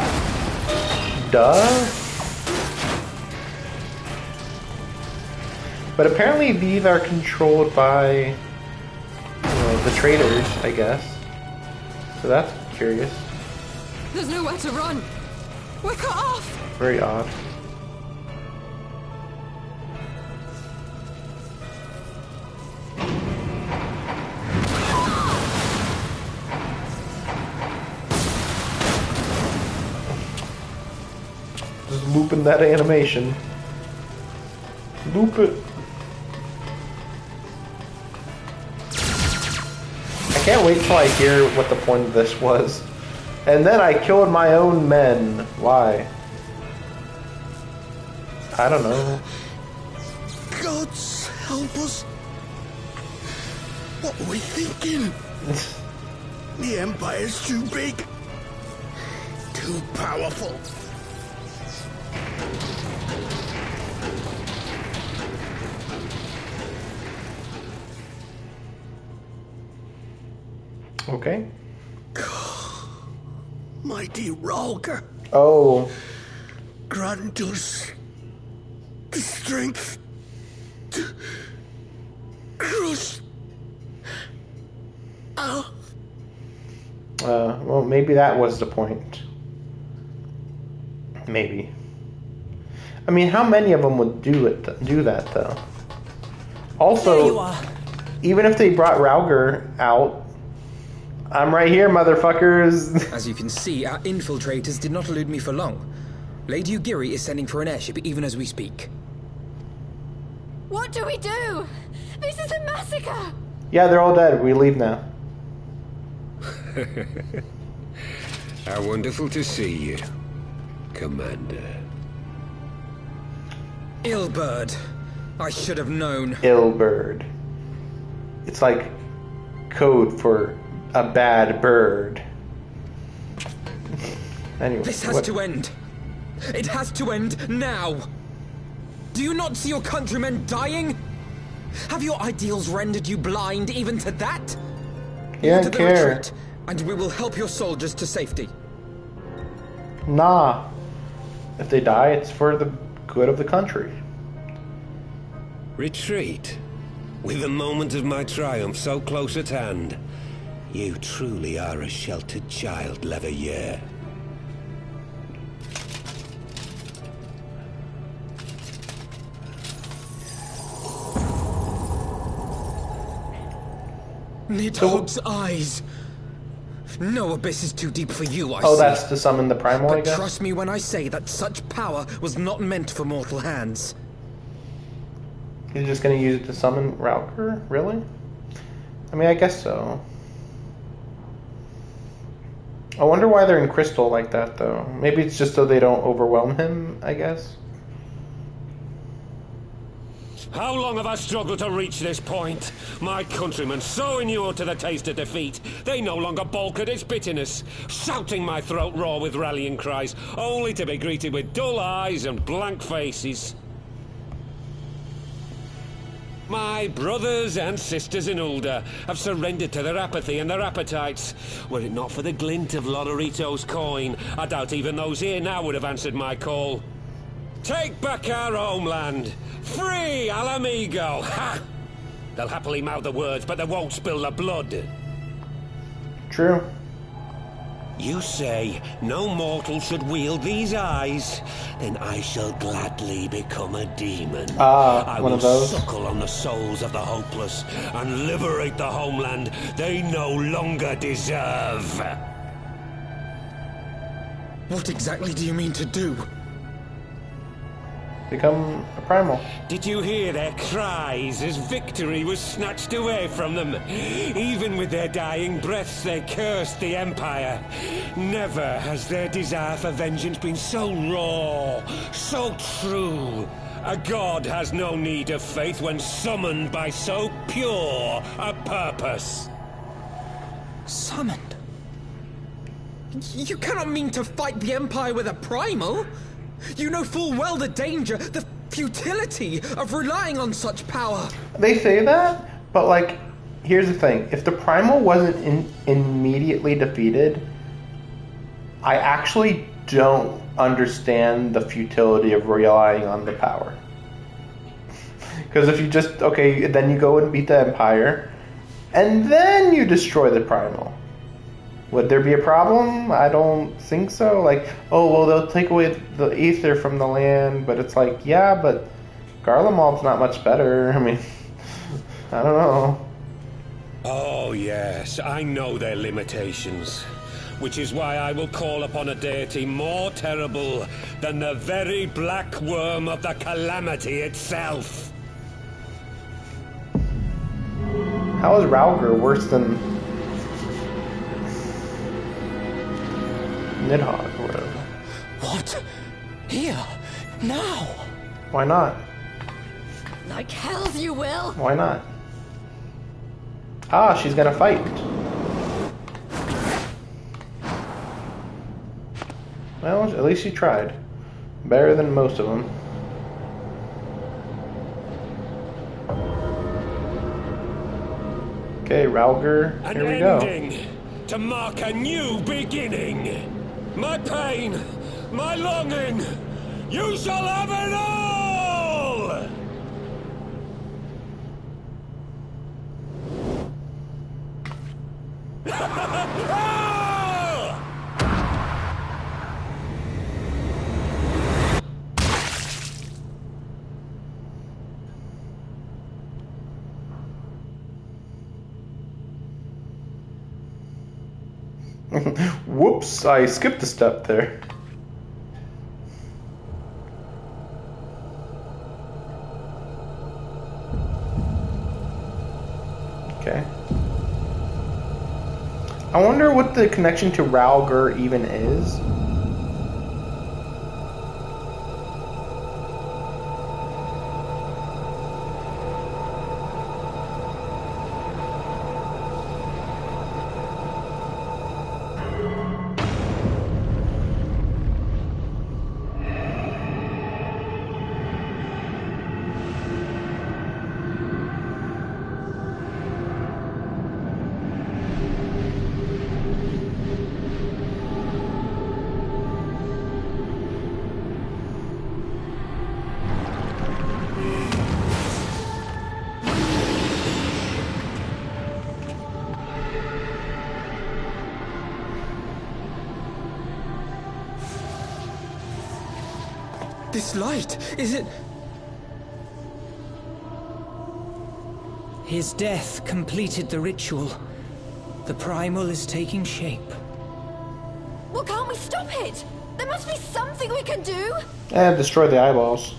Duh. But apparently these are controlled by, you know, the traders, I guess. So that's curious. There's nowhere to run. We're cut off. Very odd. Just looping that animation. Loop it. I can't wait till I hear what the point of this was. And then I killed my own men. Why? I don't know. Gods help us. What were we thinking? The Empire's too big. Too powerful. Okay. Mighty Ralker. Oh. Grant us the strength to crush our... Well, maybe that was the point. Maybe. I mean, how many of them would do that though? Also, there you are. Even if they brought Rauger out, I'm right here, motherfuckers. As you can see, our infiltrators did not elude me for long. Lady Ugiri is sending for an airship even as we speak. What do we do? This is a massacre. Yeah, they're all dead. We leave now. How wonderful to see you, Commander. Illbird. I should have known. Illbird. It's like code for a bad bird. Anyway, this has to end. It has to end now. Do you not see your countrymen dying? Have your ideals rendered you blind even to that? Yeah, I to the care. retreat, and we will help your soldiers to safety. Nah. If they die, it's for the good of the country. Retreat? With the moment of my triumph so close at hand? You truly are a sheltered child, Leverrier. Nidhogg's eyes. No abyss is too deep for you, I see. Oh, that's to summon the primal, I But guess? trust me when I say that such power was not meant for mortal hands. He's just gonna use it to summon Rauker? Really? I mean, I guess so. I wonder why they're in crystal like that, though. Maybe it's just so they don't overwhelm him, I guess. How long have I struggled to reach this point? My countrymen, so inured to the taste of defeat, they no longer balk at its bitterness, shouting my throat raw with rallying cries, only to be greeted with dull eyes and blank faces. My brothers and sisters in Ulda have surrendered to their apathy and their appetites. Were it not for the glint of Lodorito's coin, I doubt even those here now would have answered my call. Take back our homeland! Free Alamigo! Ha! They'll happily mouth the words, but they won't spill the blood. True. You say no mortal should wield these eyes, then I shall gladly become a demon. I one will of those. suckle on the souls of the hopeless and liberate the homeland they no longer deserve. What exactly do you mean to do? become a primal. Did you hear their cries as victory was snatched away from them? Even with their dying breaths, they cursed the Empire. Never has their desire for vengeance been so raw, so true. A god has no need of faith when summoned by so pure a purpose. Summoned? You cannot mean to fight the Empire with a primal! You know full well the danger, the futility of relying on such power. They say that, but like, here's the thing. If the primal wasn't immediately defeated, I actually don't understand the futility of relying on the power. Because if you just, okay, then you go and beat the Empire, and then you destroy the primal. Would there be a problem? I don't think so. Like, oh, well, they'll take away the ether from the land, but it's like, yeah, but Garlemald's not much better. I mean, I don't know. Oh, yes, I know their limitations. Which is why I will call upon a deity more terrible than the very black worm of the calamity itself. How is Rauger worse than Nidhogg or whatever? What? Here? Now? Why not? Like hells you will! Why not? Ah, she's gonna fight. Well, at least she tried. Better than most of them. Okay, Rauger, here we go. An ending to mark a new beginning. My pain, my longing, you shall have it all! Whoops, I skipped a step there. Okay. I wonder what the connection to Rauger even is. This light, is it... His death completed the ritual. The primal is taking shape. Well, can't we stop it? There must be something we can do! And destroy the eyeballs.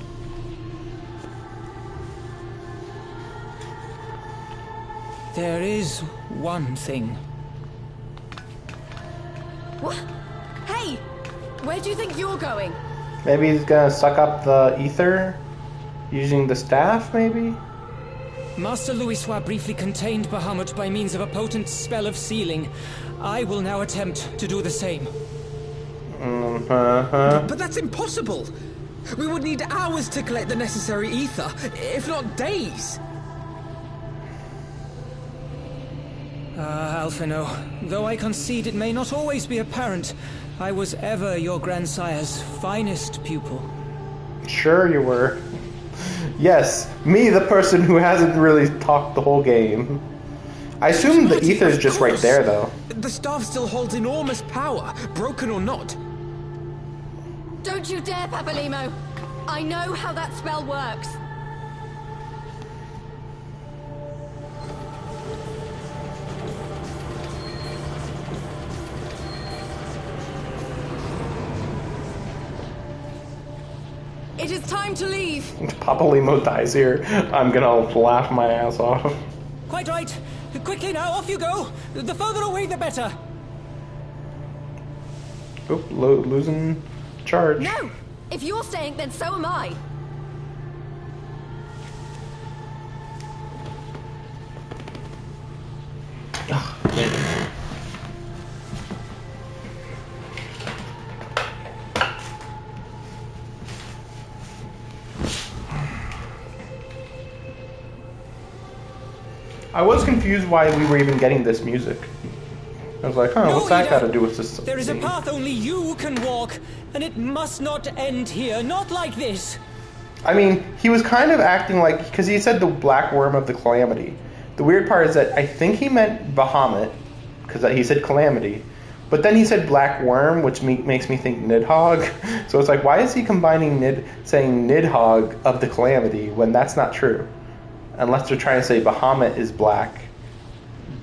There is one thing. What? Hey! Where do you think you're going? Maybe he's gonna suck up the ether using the staff, maybe? Master Louisoix briefly contained Bahamut by means of a potent spell of sealing. I will now attempt to do the same. But that's impossible! We would need hours to collect the necessary ether, if not days! Alphino, though I concede it may not always be apparent, I was ever your grandsire's finest pupil. Sure you were. Yes, me, the person who hasn't really talked the whole game. I assume the ether's just right there, though. The staff still holds enormous power, broken or not. Don't you dare, Papalimo! I know how that spell works. It is time to leave. Papa Limo dies here. I'm gonna laugh my ass off. Quite right. Quickly now, off you go. The further away, the better. Oop, losing charge. No! If you're staying, then so am I. I was confused why we were even getting this music. I was like, huh, what's that got to do with this? There is a path only you can walk, and it must not end here, not like this. I mean, he was kind of acting like, because he said the black worm of the calamity. The weird part is that I think he meant Bahamut, because he said calamity. But then he said black worm, which makes me think Nidhogg. So it's like, why is he combining saying Nidhogg of the calamity when that's not true? Unless they're trying to say Bahamut is black.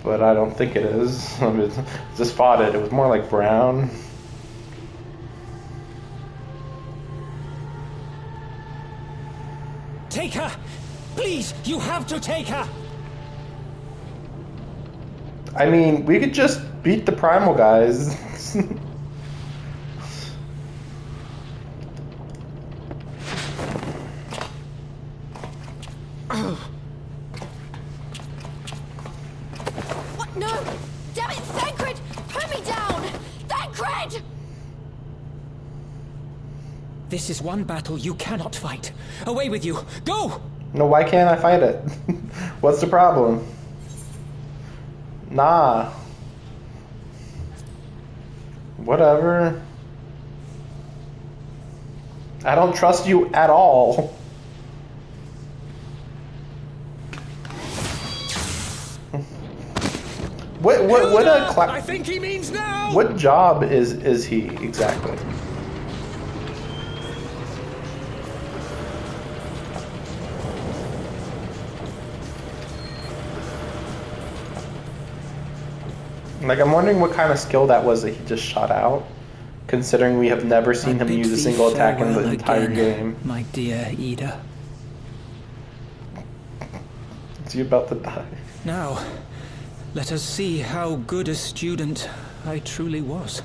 But I don't think it is. I mean, just fought it. It was more like brown. Take her! Please, you have to take her! I mean, we could just beat the primal guys. What? No! Damn it, Thancred! Put me down! Thancred! This is one battle you cannot fight. Away with you! Go! No, why can't I fight it? What's the problem? Nah. Whatever. I don't trust you at all. What I think he means now. What job is he exactly? Like, I'm wondering what kind of skill that was that he just shot out, considering we have never seen him use a single attack in the entire game. My dear Ida. Is he about to die? Now, let us see how good a student I truly was.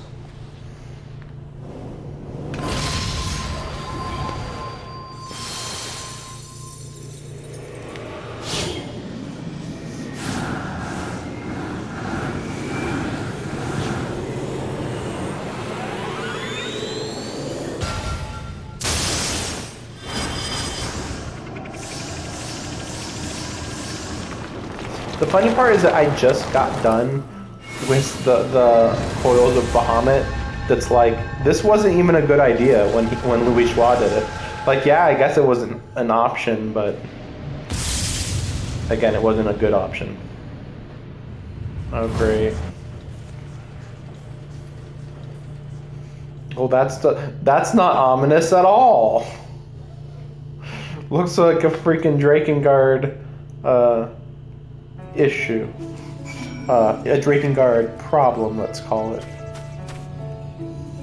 The funny part is that I just got done with the coils of Bahamut. That's like, this wasn't even a good idea when Louis Schwa did it. Like, yeah, I guess it was an option, but again, it wasn't a good option. Oh, great. Well, that's not ominous at all. Looks like a freaking Drakengard issue. A Drakengard problem, let's call it.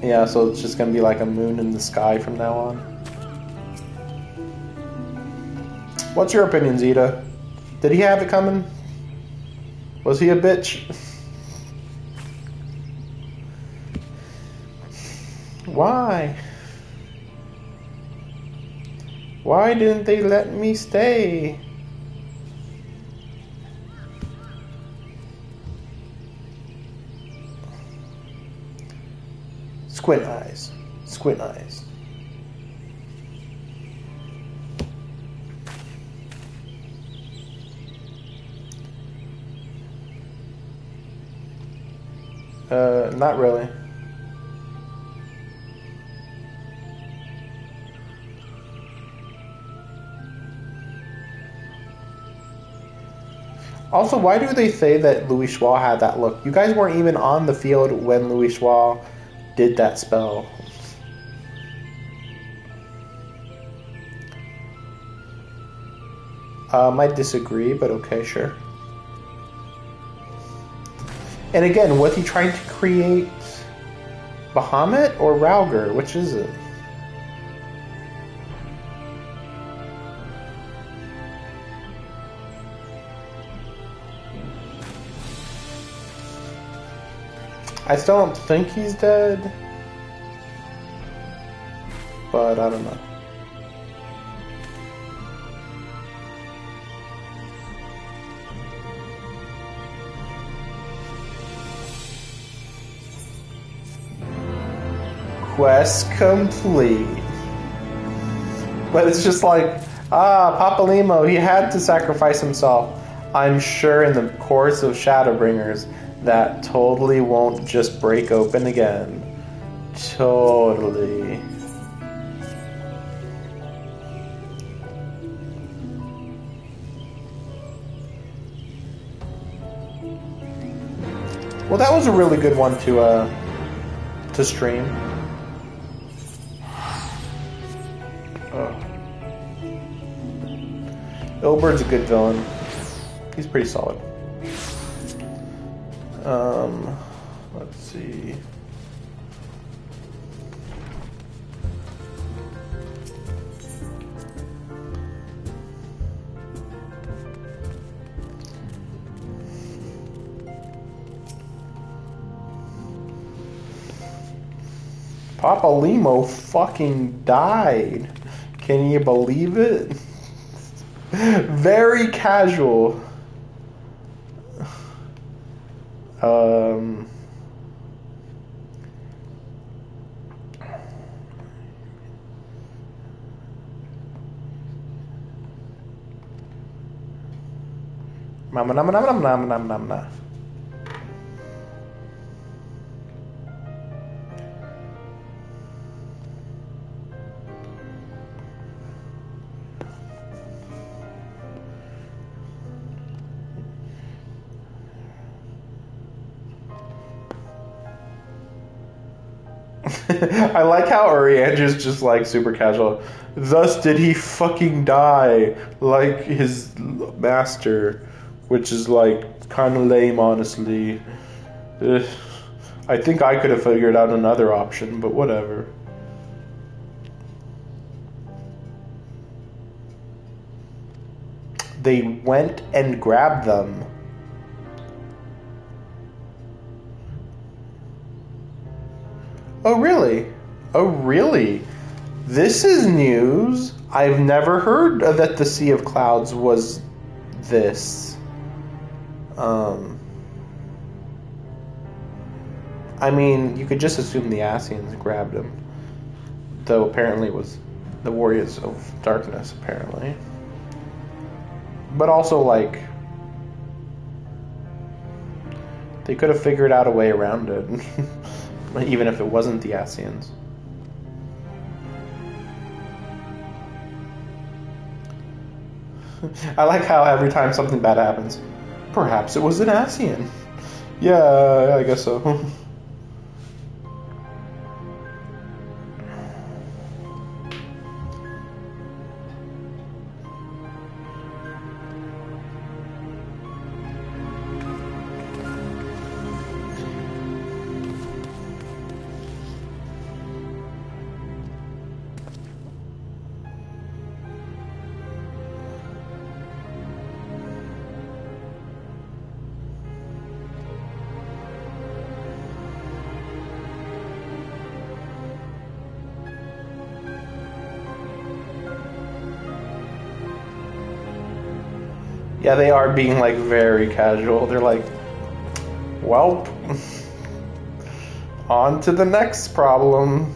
Yeah, so it's just gonna be like a moon in the sky from now on. What's your opinion, Zeta? Did he have it coming? Was he a bitch? Why? Why didn't they let me stay? Squint eyes. Squint eyes. Not really. Also, why do they say that Louis Schwa had that look? You guys weren't even on the field when Louis Schwa did that spell. Might disagree, but okay, sure. And again, was he trying to create Bahamut or Raugr? Which is it? I still don't think he's dead. But I don't know. Quest complete. But it's just like, Papa Limo, he had to sacrifice himself. I'm sure in the course of Shadowbringers, that totally won't just break open again. Totally. Well, that was a really good one to stream. Ilbert's a good villain. He's pretty solid. Let's see. Papa Limo fucking died. Can you believe it? Very casual. Mama nama nama nama nama nama nama. I like how Urianger's just like super casual. Thus did he fucking die like his master, which is like kind of lame, honestly. I think I could have figured out another option, but whatever. They went and grabbed them. Oh, really? Oh, really? This is news. I've never heard that the Sea of Clouds was this. I mean, you could just assume the Ascians grabbed him. Though apparently it was the Warriors of Darkness, apparently. But also, like, they could have figured out a way around it. Even if it wasn't the Ascians. I like how every time something bad happens, perhaps it was an Ascian. Yeah, I guess so. Yeah, they are being like very casual. They're like, well, on to the next problem.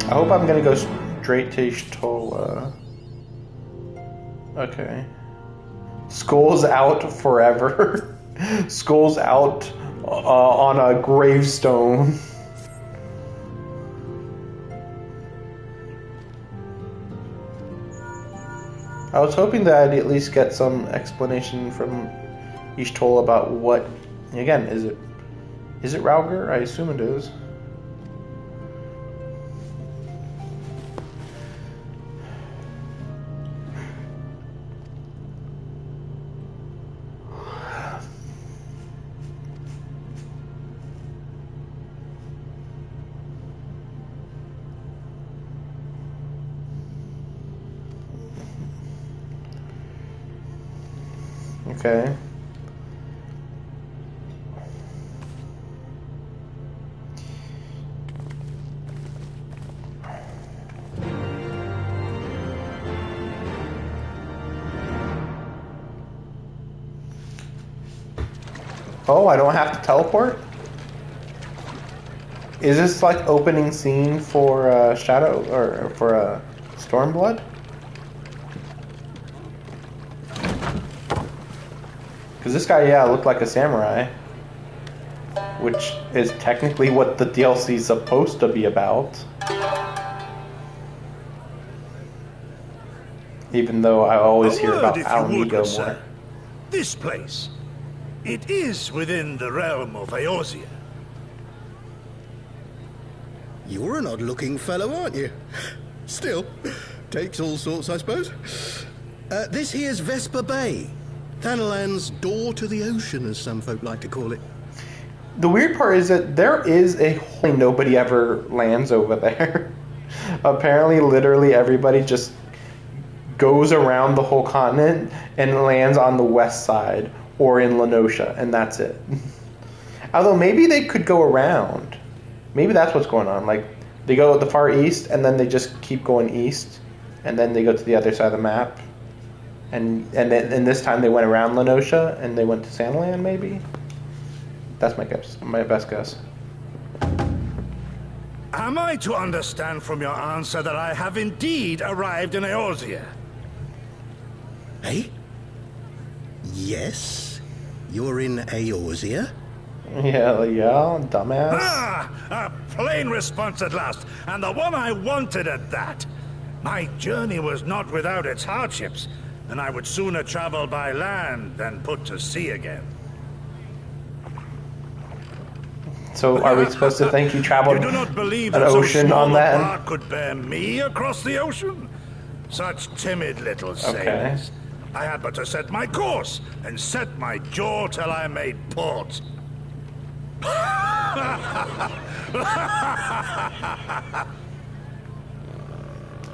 I hope I'm gonna go straight to Y'shtola. Okay. Skull's out forever. Skull's out on a gravestone. I was hoping that I'd at least get some explanation from Y'shtola about what. Again, is it Rauger? I assume it is. Okay. Oh, I don't have to teleport? Is this like opening scene for Shadow or for Stormblood? Because this guy, yeah, looked like a samurai, which is technically what the DLC is supposed to be about. Even though I always hear about Alamigo more. This place, it is within the realm of Eorzea. You're an odd-looking fellow, aren't you? Still, takes all sorts, I suppose. This here's Vesper Bay. Thanalan's door to the ocean, as some folk like to call it. The weird part is that there is a whole nobody ever lands over there. Apparently, literally everybody just goes around the whole continent and lands on the west side or in Lenosha, and that's it. Although maybe they could go around. Maybe that's what's going on. Like, they go to the far east, and then they just keep going east, and then they go to the other side of the map. And this time they went around Lenosha, and they went to Sandland, maybe? That's my best guess. Am I to understand from your answer that I have indeed arrived in Eorzea? Eh? Yes? You're in Eorzea? Yeah, dumbass. Ah! A plain response at last, and the one I wanted at that. My journey was not without its hardships, and I would sooner travel by land than put to sea again. So are we supposed to think you traveled You do not believe an that so ocean small on a that? bark could bear me across the ocean? Such timid little sailors. I had but to set my course and set my jaw till I made port.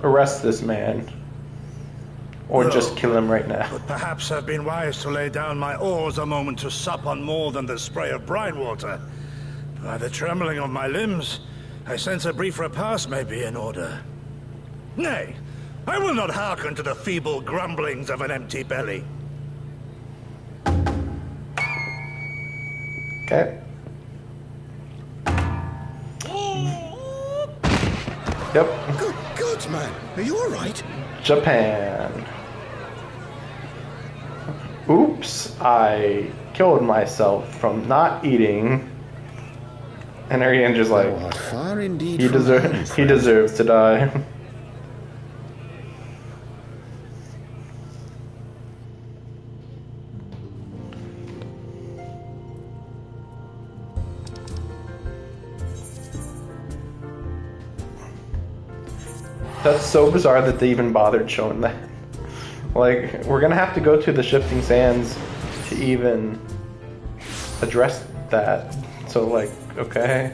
Arrest this man. Or just kill him right now. But perhaps I've been wise to lay down my oars a moment to sup on more than the spray of brine water. By the trembling of my limbs, I sense a brief repast may be in order. Nay, I will not hearken to the feeble grumblings of an empty belly. Okay. Yep. Good God, man. Are you alright? Japan. Oops, I killed myself from not eating. And Ariandra's like, far indeed he deserves to die. That's so bizarre that they even bothered showing that. Like, we're gonna have to go to the Shifting Sands to even address that. So, like, okay.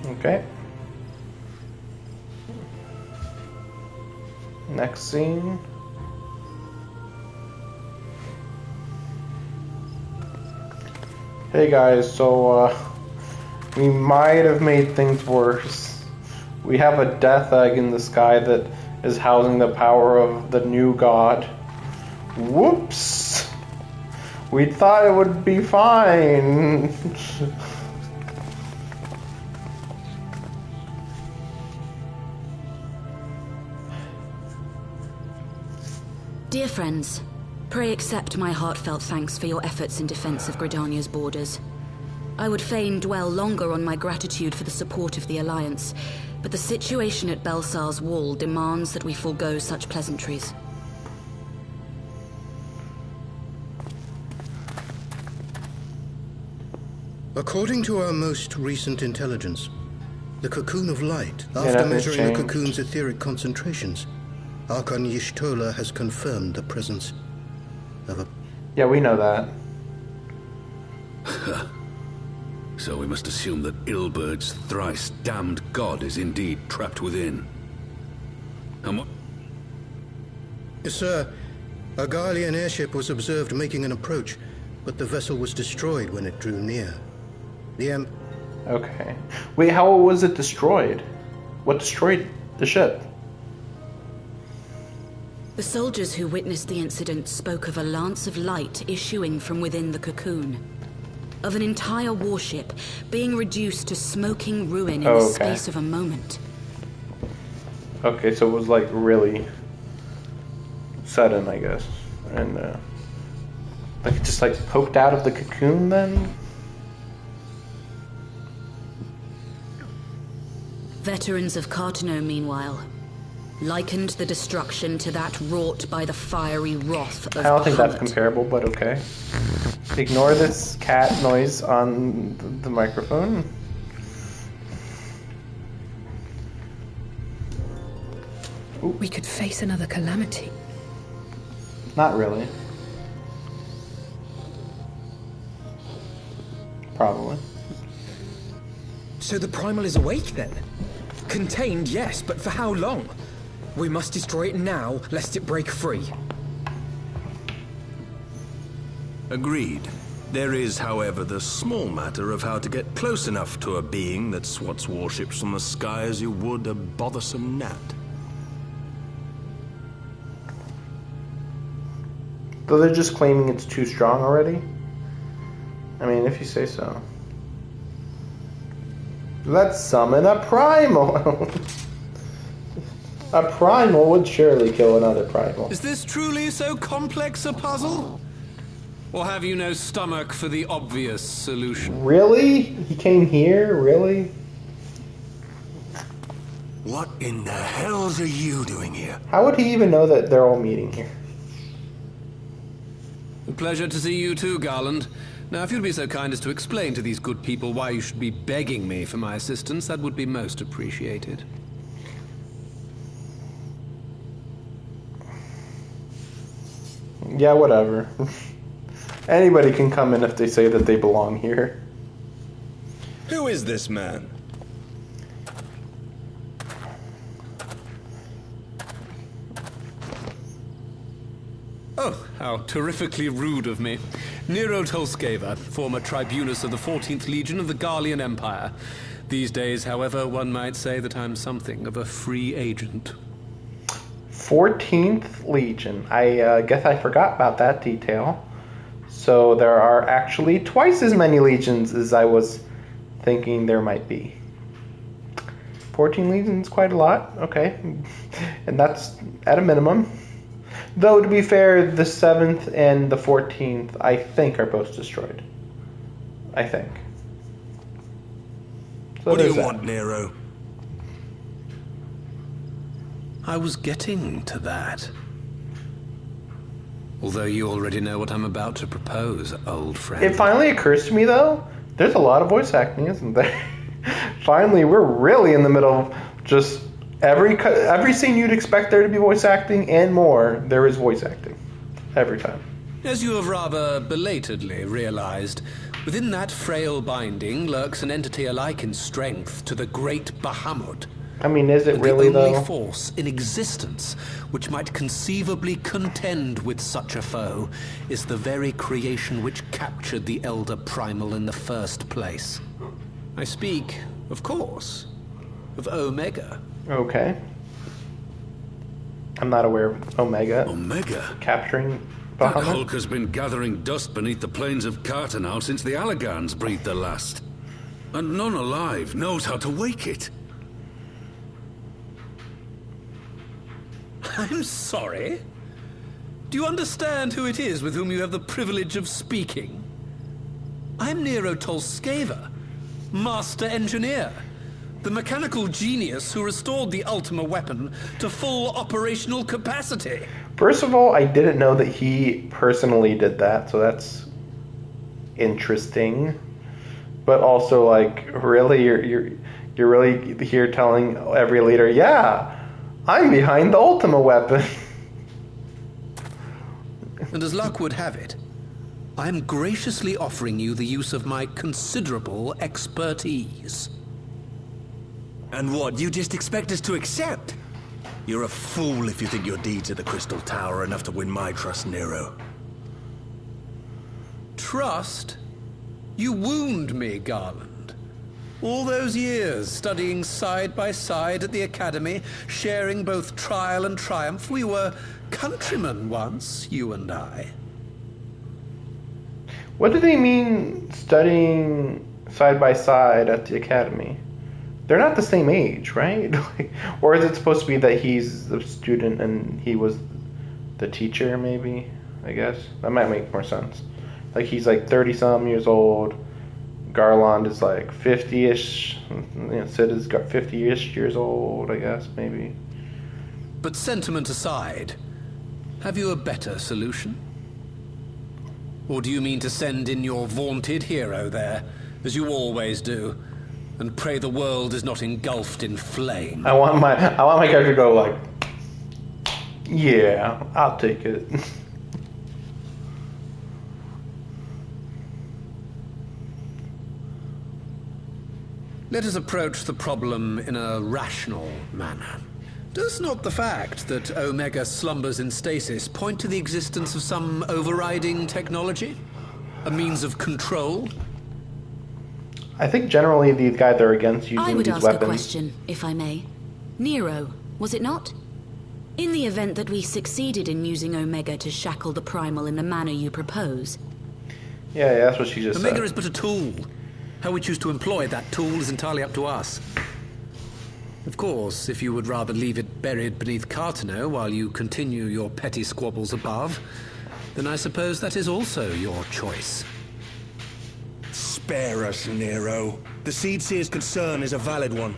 Okay. Next scene. Hey guys, so we might have made things worse. We have a death egg in the sky that is housing the power of the new god. Whoops! We thought it would be fine. Dear friends, pray accept my heartfelt thanks for your efforts in defense of Gridania's borders. I would fain dwell longer on my gratitude for the support of the Alliance, but the situation at Belsar's Wall demands that we forego such pleasantries. According to our most recent intelligence, the Cocoon of Light, after measuring the cocoon's etheric concentrations, Archon Y'shtola has confirmed the presence of a... Yeah, we know that. So we must assume that Ilbert's thrice damned god is indeed trapped within. And what? Yes, sir. A Garlean airship was observed making an approach, but the vessel was destroyed when it drew near. The Okay. Wait, how was it destroyed? What destroyed the ship? The soldiers who witnessed the incident spoke of a lance of light issuing from within the cocoon. Of an entire warship being reduced to smoking ruin in the space of a moment. Okay, so it was like really sudden, I guess. And like it just like poked out of the cocoon then? Veterans of Cartano, meanwhile, likened the destruction to that wrought by the fiery wrath of I don't think that's Bahamut. comparable, but okay. Ignore this cat noise on the microphone. We could face another calamity. Not really. Probably. So the Primal is awake then? Contained, yes, but for how long? We must destroy it now, lest it break free. Agreed. There is, however, the small matter of how to get close enough to a being that swats warships from the sky as you would a bothersome gnat. So they're just claiming it's too strong already? I mean, if you say so. Let's summon a primal! A primal would surely kill another primal. Is this truly so complex a puzzle? Or have you no stomach for the obvious solution? Really? He came here? Really? What in the hells are you doing here? How would he even know that they're all meeting here? A pleasure to see you too, Garland. Now, if you'd be so kind as to explain to these good people why you should be begging me for my assistance, that would be most appreciated. Yeah, whatever. Anybody can come in if they say that they belong here. Who is this man? Oh, how terrifically rude of me. Nero Tolskeva, former tribunus of the 14th Legion of the Garlean Empire. These days, however, one might say that I'm something of a free agent. 14th Legion. I guess I forgot about that detail. So there are actually twice as many legions as I was thinking there might be. 14 legions, quite a lot. Okay. And that's at a minimum. Though, to be fair, the 7th and the 14th, I think, are both destroyed. I think. So what do you that. want, Nero? I was getting to that. Although you already know what I'm about to propose, old friend. It finally occurs to me, though, there's a lot of voice acting, isn't there? Finally, we're really in the middle of just every scene you'd expect there to be voice acting and more, there is voice acting. Every time. As you have rather belatedly realized, within that frail binding lurks an entity alike in strength to the great Bahamut. I mean, is it And really, the only though? force in existence which might conceivably contend with such a foe is the very creation which captured the Elder Primal in the first place. I speak, of course, of Omega. Okay. I'm not aware of Omega. Omega? Capturing That Bahamut? hulk has been gathering dust beneath the plains of Cartanal since the Allagans breathed their last. And none alive knows how to wake it. I'm sorry? Do you understand who it is with whom you have the privilege of speaking? I'm Nero Tolskeva, Master Engineer, the mechanical genius who restored the Ultima weapon to full operational capacity. First of all, I didn't know that he personally did that, so that's interesting. But also, like, really, you're really here telling every leader, yeah, I'm behind the Ultima weapon. And as luck would have it, I'm graciously offering you the use of my considerable expertise. And what, you just expect us to accept? You're a fool if you think your deeds at the Crystal Tower are enough to win my trust, Nero. Trust? You wound me, Garland. All those years studying side by side at the Academy, sharing both trial and triumph, we were countrymen once, you and I. What do they mean studying side by side at the Academy? They're not the same age, right? Or is it supposed to be that he's the student and he was the teacher, maybe? I guess. That might make more sense. Like, he's like 30-some years old. Garland is like 50-ish. Sid is 50-ish years old, I guess, maybe. But sentiment aside, have you a better solution? Or do you mean to send in your vaunted hero there, as you always do, and pray the world is not engulfed in flame? I want my character to go like, yeah, I'll take it. Let us approach the problem in a rational manner. Does not the fact that Omega slumbers in stasis point to the existence of some overriding technology? A means of control? I think generally these guys are against using these weapons. I would ask a question, if I may. Nero, was it not? In the event that we succeeded in using Omega to shackle the Primal in the manner you propose. Yeah, that's what she just said. Omega is but a tool. How we choose to employ that tool is entirely up to us. Of course, if you would rather leave it buried beneath Cartano while you continue your petty squabbles above, then I suppose that is also your choice. Spare us, Nero. The Seedseer's concern is a valid one.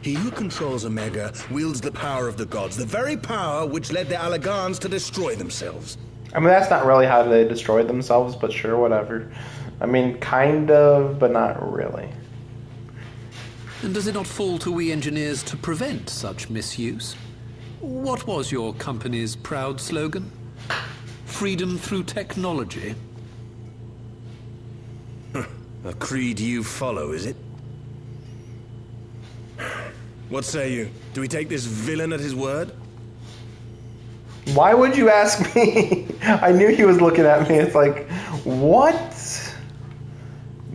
He who controls Omega wields the power of the gods, the very power which led the Allagans to destroy themselves. I mean, that's not really how they destroyed themselves, but sure, whatever. I mean, kind of, but not really. And does it not fall to we engineers to prevent such misuse? What was your company's proud slogan? Freedom through technology? A creed you follow, is it? What say you? Do we take this villain at his word? Why would you ask me? I knew he was looking at me. It's like, what?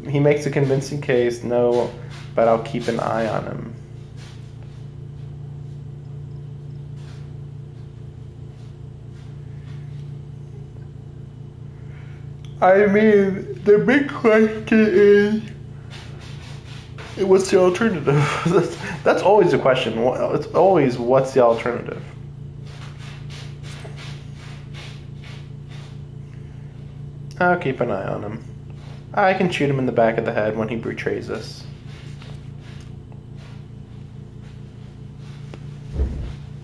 He makes a convincing case. No, but I'll keep an eye on him. I mean, the big question is, what's the alternative? That's always the question. It's always, what's the alternative? I'll keep an eye on him. I can shoot him in the back of the head when he betrays us.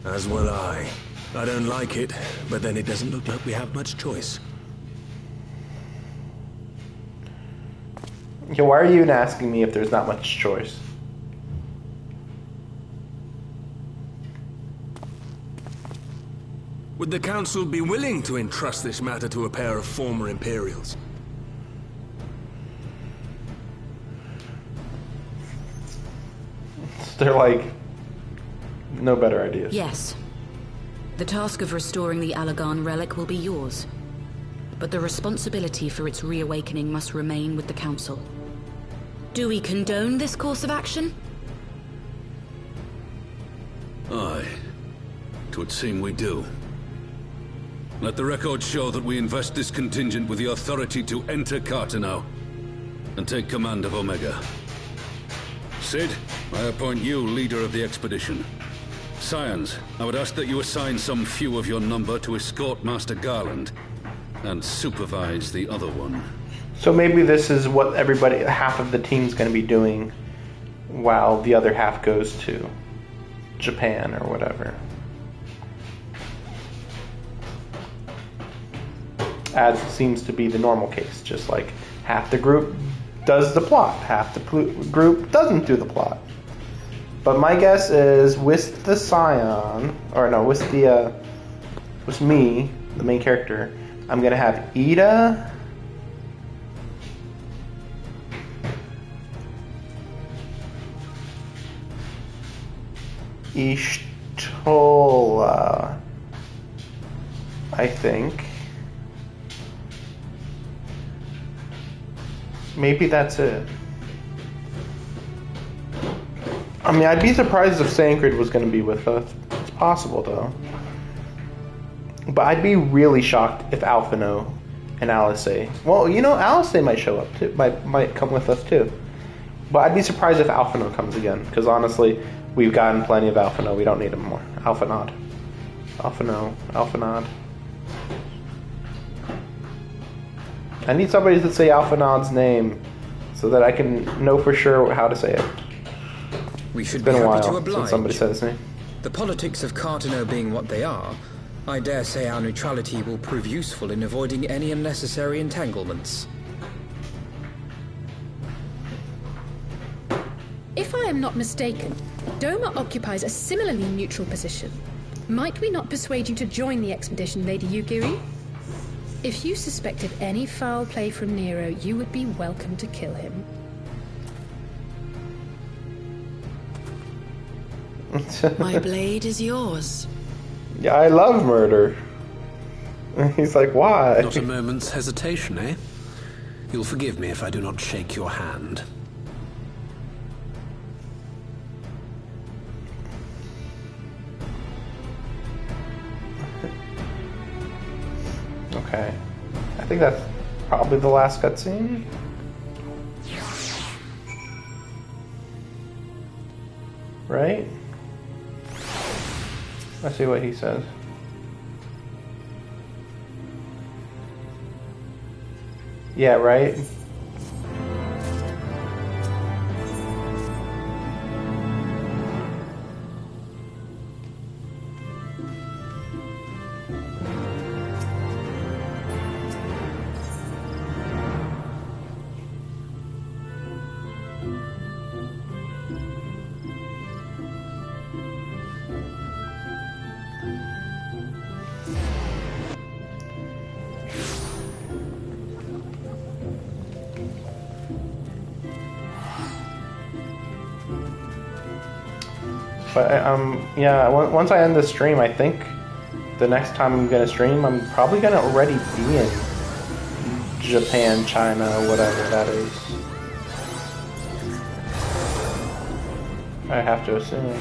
As will I. I don't like it, but then it doesn't look like we have much choice. Yeah, why are you even asking me if there's not much choice? Would the Council be willing to entrust this matter to a pair of former Imperials? They're like, no better ideas. Yes. The task of restoring the Allagan relic will be yours. But the responsibility for its reawakening must remain with the Council. Do we condone this course of action? Aye. 'Twould seem we do. Let the record show that we invest this contingent with the authority to enter Cartano and take command of Omega. Sid, I appoint you leader of the expedition. Scions, I would ask that you assign some few of your number to escort Master Garland and supervise the other one. So maybe this is what everybody, half of the team's going to be doing while the other half goes to Japan or whatever. As seems to be the normal case, just like half the group does the plot, half the group doesn't do the plot. But my guess is with the Scion, or no, with the, with me, the main character, I'm gonna have Ida, Ishtola, I think. Maybe that's it. I mean, I'd be surprised if Sancred was going to be with us. It's possible, though. But I'd be really shocked if Alphino and Alice. Well, you know, Alice might show up too. Might come with us too. But I'd be surprised if Alphino comes again, because honestly, we've gotten plenty of Alphino. We don't need him more. Alphanod. Alphanod. I need somebody to say Alphanod's name so that I can know for sure how to say it. We should It's been be a happy to while oblige. since somebody said his name. The politics of Carteneau being what they are, I dare say our neutrality will prove useful in avoiding any unnecessary entanglements. If I am not mistaken, Doma occupies a similarly neutral position. Might we not persuade you to join the expedition, Lady Yugiri? If you suspected any foul play from Nero, you would be welcome to kill him. My blade is yours. Yeah, I love murder. He's like, why? Not a moment's hesitation, eh? You'll forgive me if I do not shake your hand. Okay. I think that's probably the last cutscene. Right? Let's see what he says. Yeah, right? But yeah, once I end the stream, I think the next time I'm gonna stream, I'm probably gonna already be in Japan, China, whatever that is. I have to assume.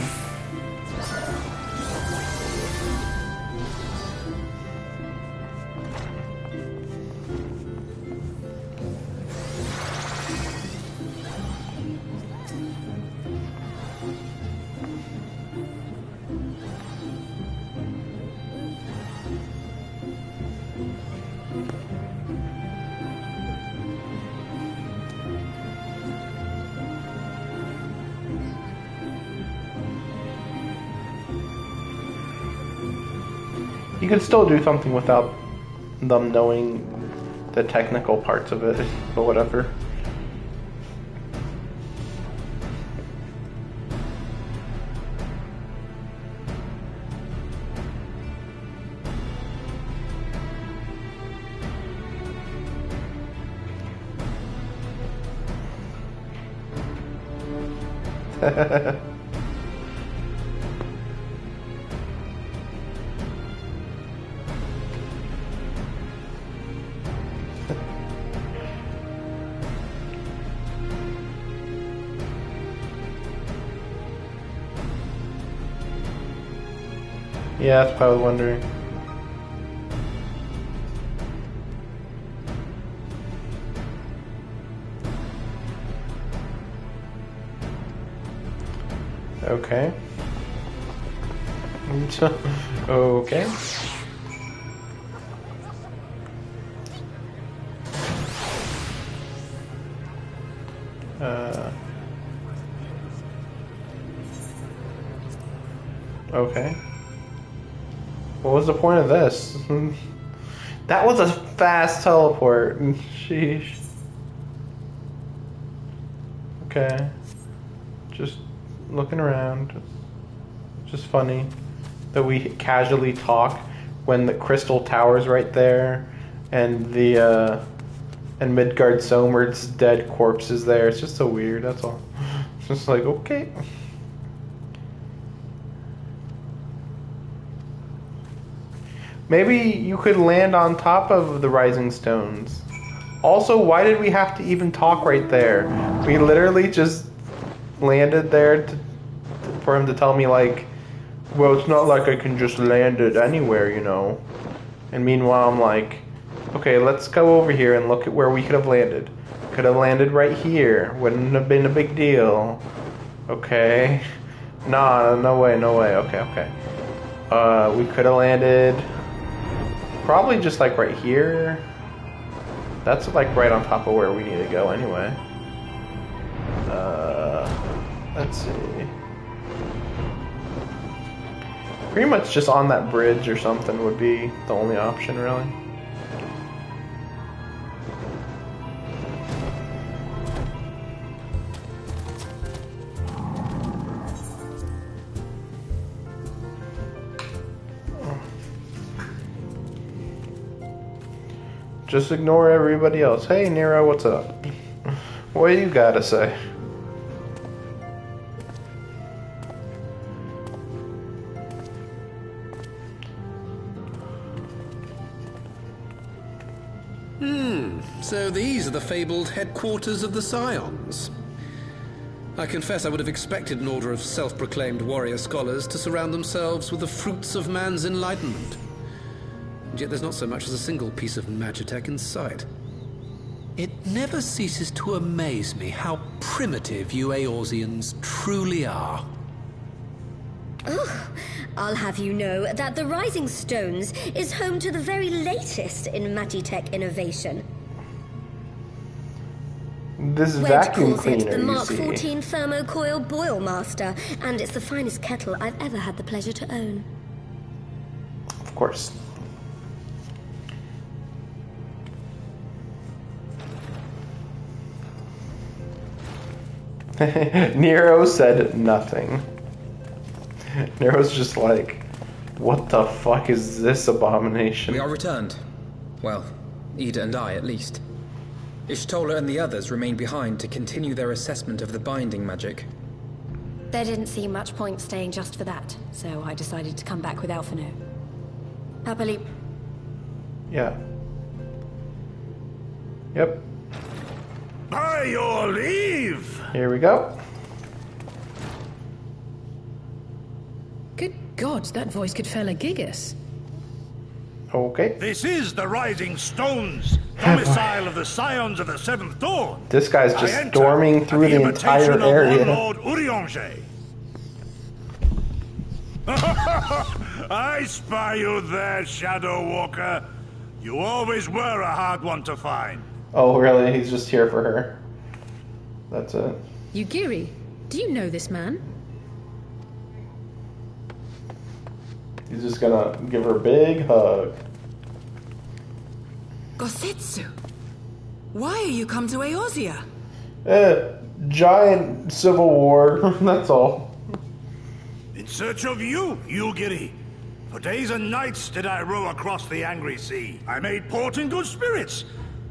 You could still do something without them knowing the technical parts of it, but whatever. Yeah, that's what I was wondering. Okay. Okay. Okay. What was the point of this? That was a fast teleport. Sheesh. Okay. Just looking around. Just funny that we casually talk when the crystal tower's right there and the and Midgard Somerd's dead corpse is there. It's just so weird, that's all. It's just like, okay. Maybe you could land on top of the rising stones. Also, why did we have to even talk right there? We literally just landed there for him to tell me, like, well, it's not like I can just land it anywhere, you know. And meanwhile, I'm like, okay, let's go over here and look at where we could have landed. Could have landed right here. Wouldn't have been a big deal. Okay. Nah, no way. Okay. We could have landed probably just like right here. That's like right on top of where we need to go anyway. Let's see. Pretty much just on that bridge or something would be the only option, really. Just ignore everybody else. Hey, Nero, what's up? What do you gotta say? So these are the fabled headquarters of the Scions. I confess I would have expected an order of self-proclaimed warrior scholars to surround themselves with the fruits of man's enlightenment. And yet there's not so much as a single piece of magitech in sight. It never ceases to amaze me how primitive you Eorzeans truly are. Oh, I'll have you know that the Rising Stones is home to the very latest in magitech innovation. This Wedge vacuum calls it cleaner, the you Mark see. 14 Thermocoil Boil Master, and it's the finest kettle I've ever had the pleasure to own. Of course. Nero said nothing. Nero's just like, what the fuck is this abomination? We are returned. Well, Ida and I, at least. Ishtola and the others remain behind to continue their assessment of the binding magic. There didn't seem much point staying just for that, so I decided to come back with Alphino. Happily. Yeah. Yep. By your leave! Here we go. Good God, that voice could fell a gigas. Okay. This is the Rising Stones, domicile of the Scions of the Seventh Dawn. This guy's just storming through the entire area. Lord Urianger. I spy you there, Shadow Walker. You always were a hard one to find. Oh, really? He's just here for her. That's it. Yugiri, do you know this man? He's just gonna give her a big hug. Gosetsu, why are you come to Eorzea? Giant civil war, that's all. In search of you, Yugiri. For days and nights did I row across the angry sea. I made port in good spirits,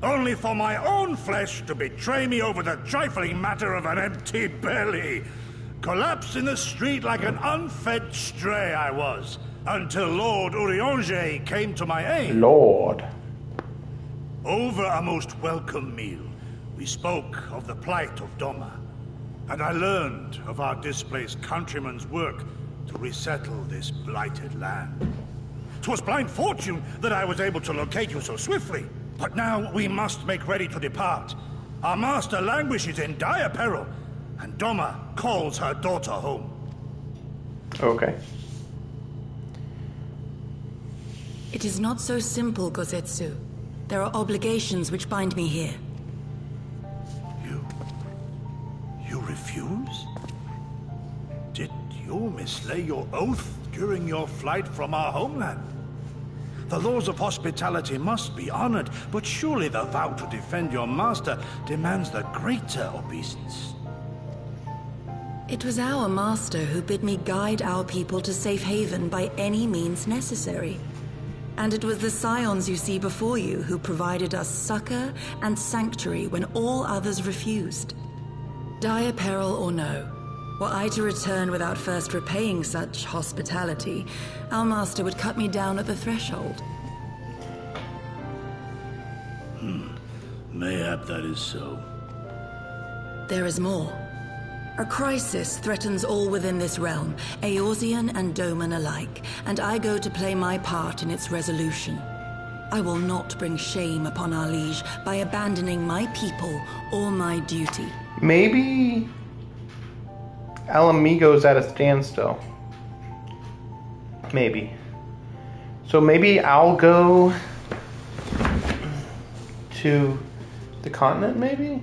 only for my own flesh to betray me over the trifling matter of an empty belly. Collapsed in the street like an unfed stray I was, until Lord Urianger came to my aid. Lord. Over a most welcome meal, we spoke of the plight of Doma, and I learned of our displaced countrymen's work to resettle this blighted land. 'Twas blind fortune that I was able to locate you so swiftly, but now we must make ready to depart. Our master languishes in dire peril, and Doma calls her daughter home. Okay. It is not so simple, Gosetsu. There are obligations which bind me here. You refuse? Did you mislay your oath during your flight from our homeland? The laws of hospitality must be honored, but surely the vow to defend your master demands the greater obeisance. It was our master who bid me guide our people to safe haven by any means necessary. And it was the Scions you see before you who provided us succor and sanctuary when all others refused. Dire peril or no, Were I to return without first repaying such hospitality, our master would cut me down at the threshold. Mayhap that is so. There is more. A crisis threatens all within this realm, Eorzean and Doman alike, and I go to play my part in its resolution. I will not bring shame upon our liege by abandoning my people or my duty. Maybe Alamigo's at a standstill. Maybe. So maybe I'll go to the continent, maybe?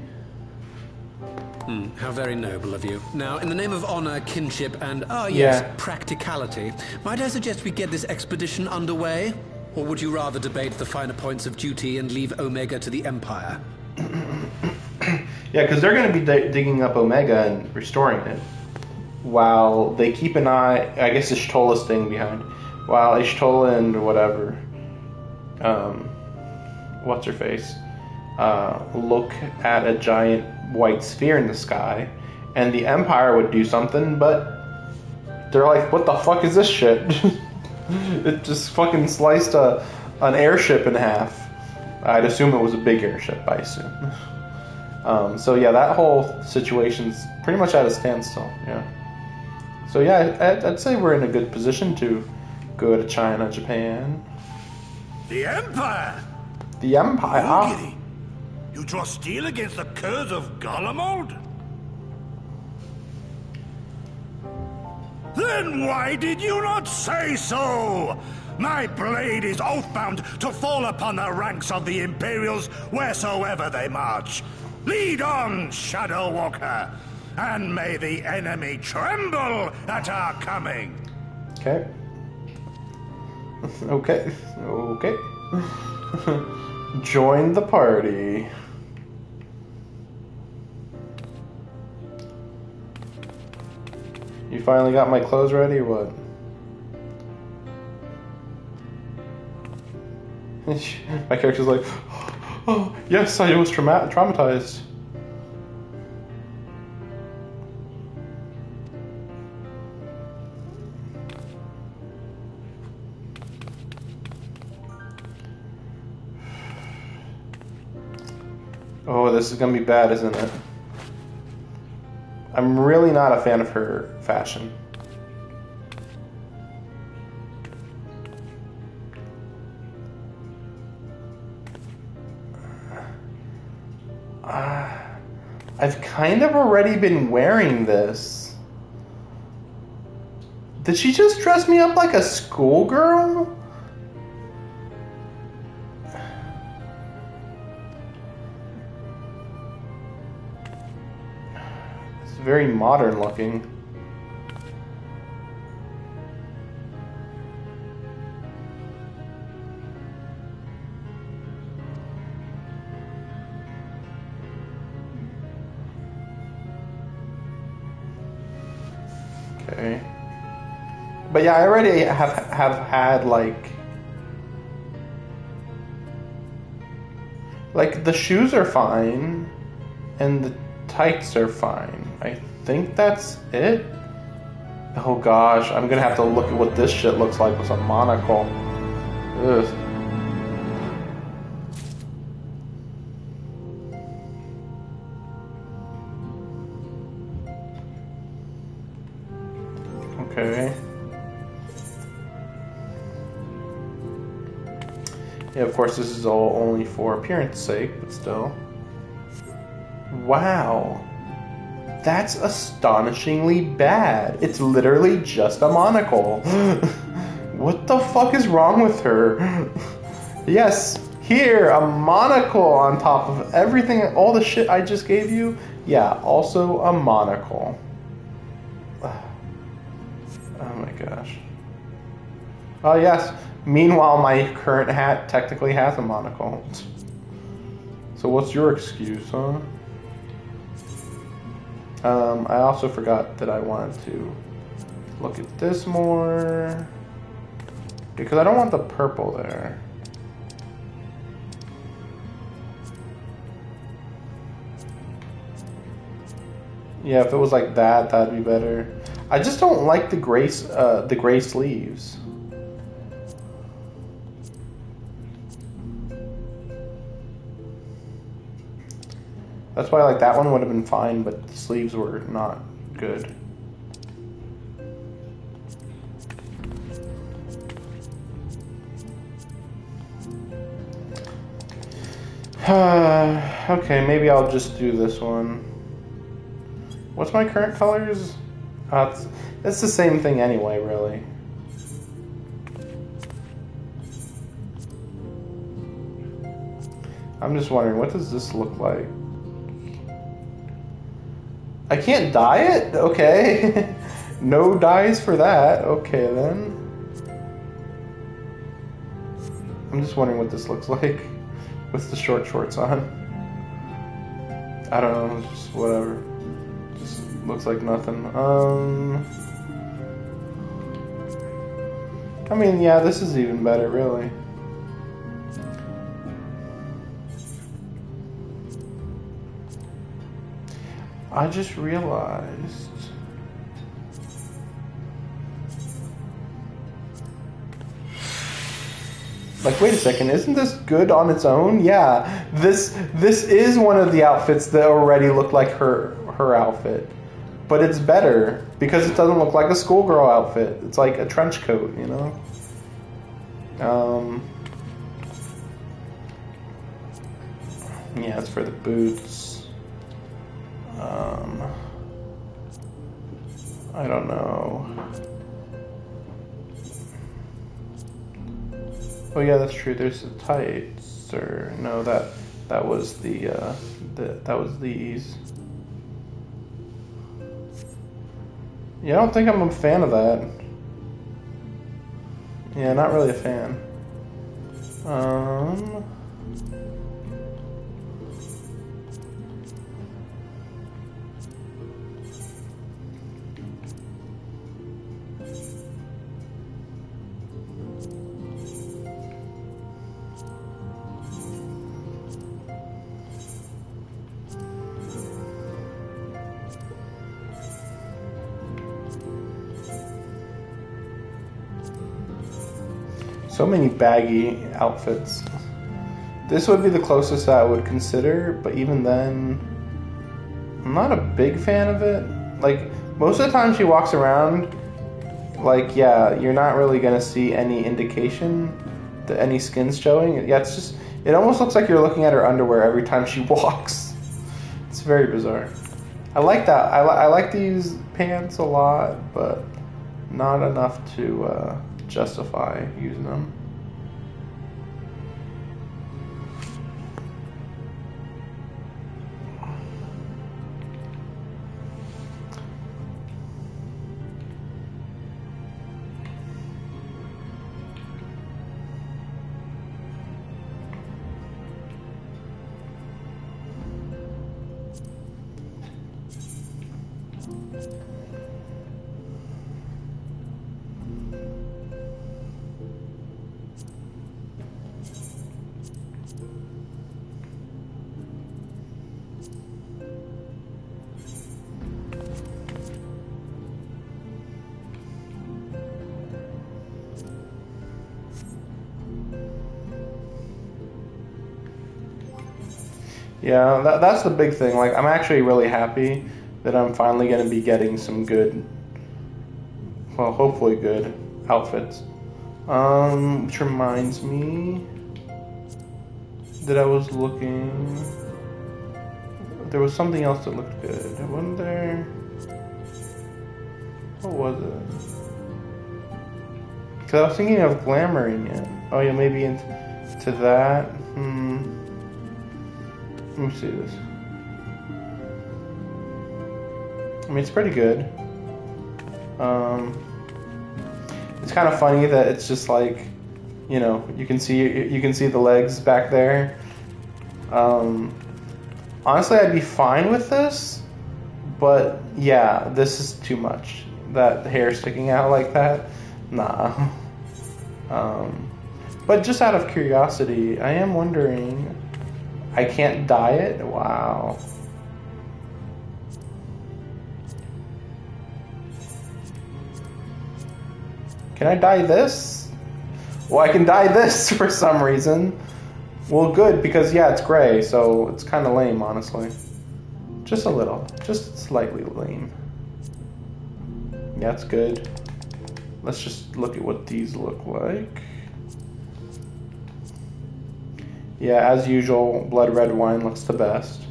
How very noble of you. Now, in the name of honor, kinship, and, practicality, might I suggest we get this expedition underway? Or would you rather debate the finer points of duty and leave Omega to the Empire? Yeah, because they're going to be digging up Omega and restoring it, while they keep an eye, I guess Ishtola's staying behind, while Ishtola and whatever, what's her face, look at a giant white sphere in the sky, and the Empire would do something, but they're like, what the fuck is this shit? It just fucking sliced an airship in half. I'd assume it was a big airship, I assume. So yeah, that whole situation's pretty much at a standstill, yeah. So yeah, I'd say we're in a good position to go to China, Japan. The Empire! The Empire? Ogiri, you draw steel against the curse of Garlemald? Then why did you not say so? My blade is oath-bound to fall upon the ranks of the Imperials wheresoever they march. Lead on, Shadow Walker, and may the enemy tremble at our coming. Okay. Okay. Okay. Join the party. You finally got my clothes ready or what? My character's like, oh, yes, I was traumatized. Oh, this is gonna be bad, isn't it? I'm really not a fan of her fashion. I've kind of already been wearing this. Did she just dress me up like a schoolgirl? It's very modern looking. Okay. But yeah, I already have had like the shoes are fine and the tights are fine. I think that's it. Oh gosh, I'm gonna have to look at what this shit looks like with a monocle. Ugh. Okay. Yeah, of course this is all only for appearance sake, but still. Wow. That's astonishingly bad. It's literally just a monocle. What the fuck is wrong with her? Yes, here, a monocle on top of everything, all the shit I just gave you. Yeah, also a monocle. Oh my gosh. Oh yes. Meanwhile, my current hat technically has a monocle. So what's your excuse, huh? I also forgot that I wanted to look at this more. Because I don't want the purple there. Yeah, if it was like that, that'd be better. I just don't like the gray sleeves. That's why like that one would have been fine, but the sleeves were not good. Okay, maybe I'll just do this one. What's my current colors? It's the same thing anyway, really. I'm just wondering, what does this look like? I can't dye it? Okay. No dyes for that. Okay, then. I'm just wondering what this looks like with the short shorts on. I don't know, it's just whatever. Just looks like nothing. I mean, yeah, this is even better, really. I just realized. Like, wait a second, isn't this good on its own? Yeah, this is one of the outfits that already look like her outfit. But it's better because it doesn't look like a schoolgirl outfit. It's like a trench coat, you know? Yeah, it's for the boots. I don't know. Oh yeah, that's true. There's the tights, or no, that was that was these. Yeah, I don't think I'm a fan of that. Yeah, not really a fan. So many baggy outfits. This would be the closest I would consider, but even then, I'm not a big fan of it. Like, most of the time she walks around, like, yeah, you're not really gonna see any indication that any skin's showing. Yeah, it's just, it almost looks like you're looking at her underwear every time she walks. It's very bizarre. I like that. I like these pants a lot, but not enough to justify using them. Yeah, that's the big thing. Like, I'm actually really happy that I'm finally going to be getting some good, well, hopefully good outfits. Which reminds me that I was looking, there was something else that looked good. Wasn't there? What was it? Because I was thinking of glamoring it. Oh yeah, maybe into that. Let me see this. I mean, it's pretty good. It's kind of funny that it's just like, you know, you can see the legs back there. Honestly, I'd be fine with this, but yeah, this is too much. That hair sticking out like that, nah. But just out of curiosity, I am wondering. I can't dye it? Wow. Can I dye this? Well, I can dye this for some reason. Well, good, because yeah, it's gray, so it's kind of lame, honestly. Just a little. Just slightly lame. Yeah, it's good. Let's just look at what these look like. Yeah, as usual, blood red wine looks the best.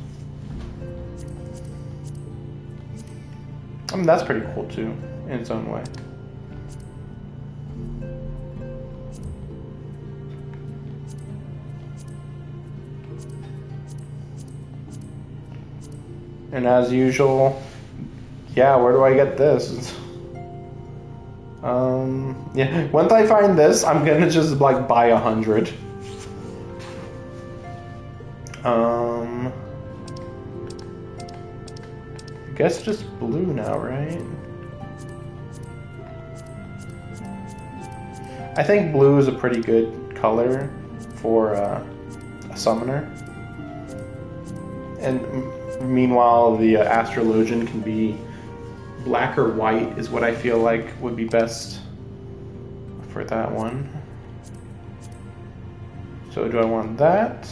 I mean, that's pretty cool too, in its own way. And as usual, yeah, where do I get this? Yeah, once I find this, I'm gonna just like buy 100. I guess just blue now, right? I think blue is a pretty good color for a summoner. And meanwhile, the astrologian can be black or white is what I feel like would be best for that one. So do I want that?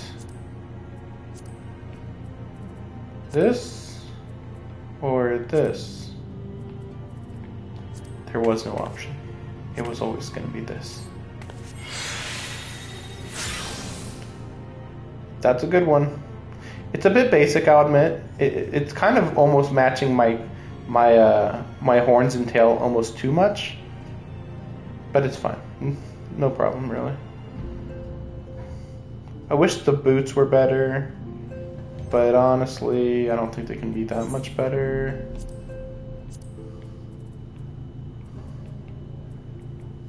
This? Or this? There was no option. It was always going to be this. That's a good one. It's a bit basic, I'll admit. It's kind of almost matching my horns and tail almost too much. But it's fine. No problem, really. I wish the boots were better. But honestly, I don't think they can be that much better.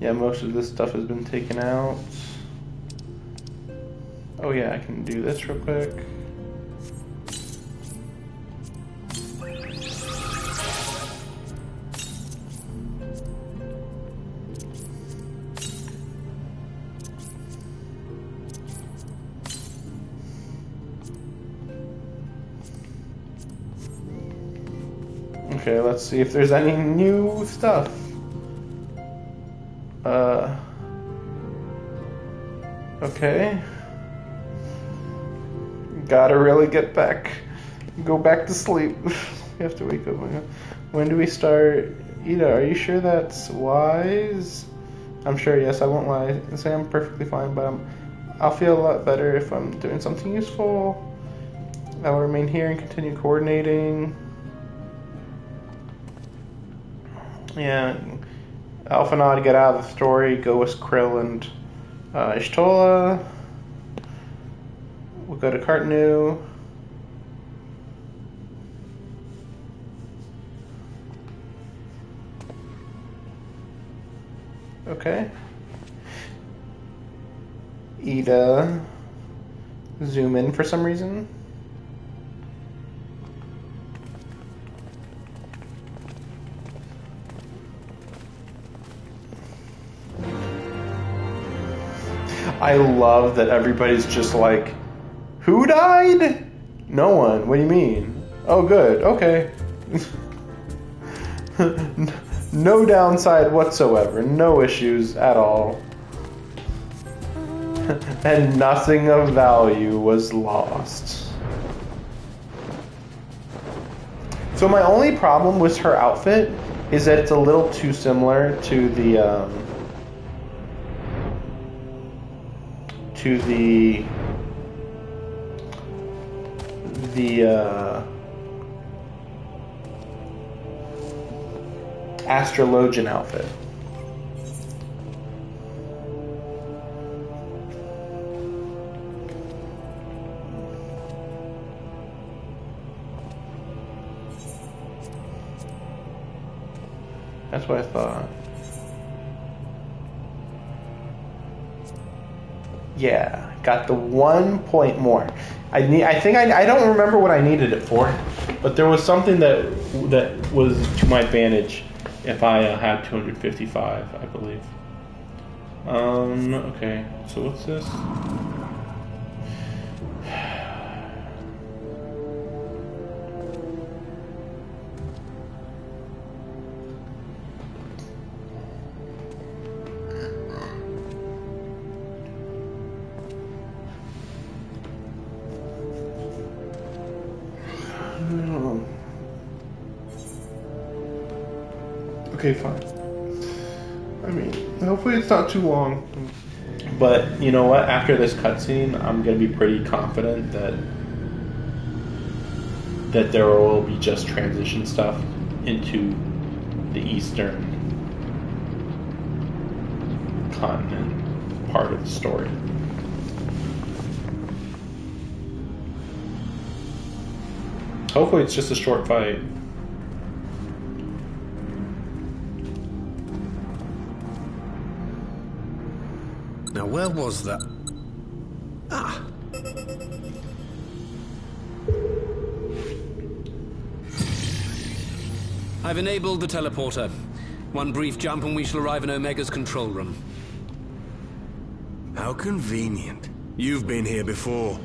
Yeah, most of this stuff has been taken out. Oh yeah, I can do this real quick. Okay, let's see if there's any new stuff. Okay. Gotta really go back to sleep. We have to wake up. When do we start? Ida, are you sure that's wise? I'm sure, yes, I won't lie and say I'm perfectly fine, but I'll feel a lot better if I'm doing something useful. I will remain here and continue coordinating. Yeah, Alphanod, get out of the story, go with Krill and Ishtola. We'll go to Cartanu. Okay. Ida, zoom in for some reason. I love that everybody's just like, who died? No one. What do you mean? Oh, good. Okay. No downside whatsoever. No issues at all. And nothing of value was lost. So my only problem with her outfit is that it's a little too similar to the astrologian outfit. That's what I thought. Yeah, got the 1 point more. I don't remember what I needed it for, but there was something that was to my advantage if I had 255, I believe. Okay, so what's this? Okay, fine. I mean, hopefully it's not too long. But you know what? After this cutscene, I'm gonna be pretty confident that there will be just transition stuff into the eastern continent part of the story. Hopefully it's just a short fight. Now, where was that? Ah! I've enabled the teleporter. One brief jump and we shall arrive in Omega's control room. How convenient. You've been here before.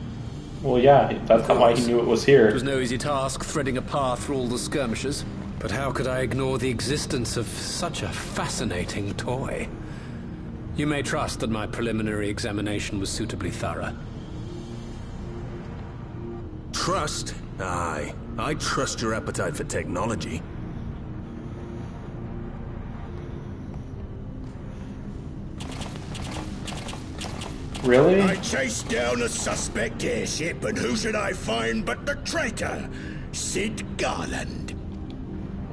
Well, yeah, that's why he knew it was here. It was no easy task threading a path through all the skirmishes, but how could I ignore the existence of such a fascinating toy? You may trust that my preliminary examination was suitably thorough. Trust? Aye. I trust your appetite for technology. Really? I chased down a suspect airship, and who should I find but the traitor, Sid Garland.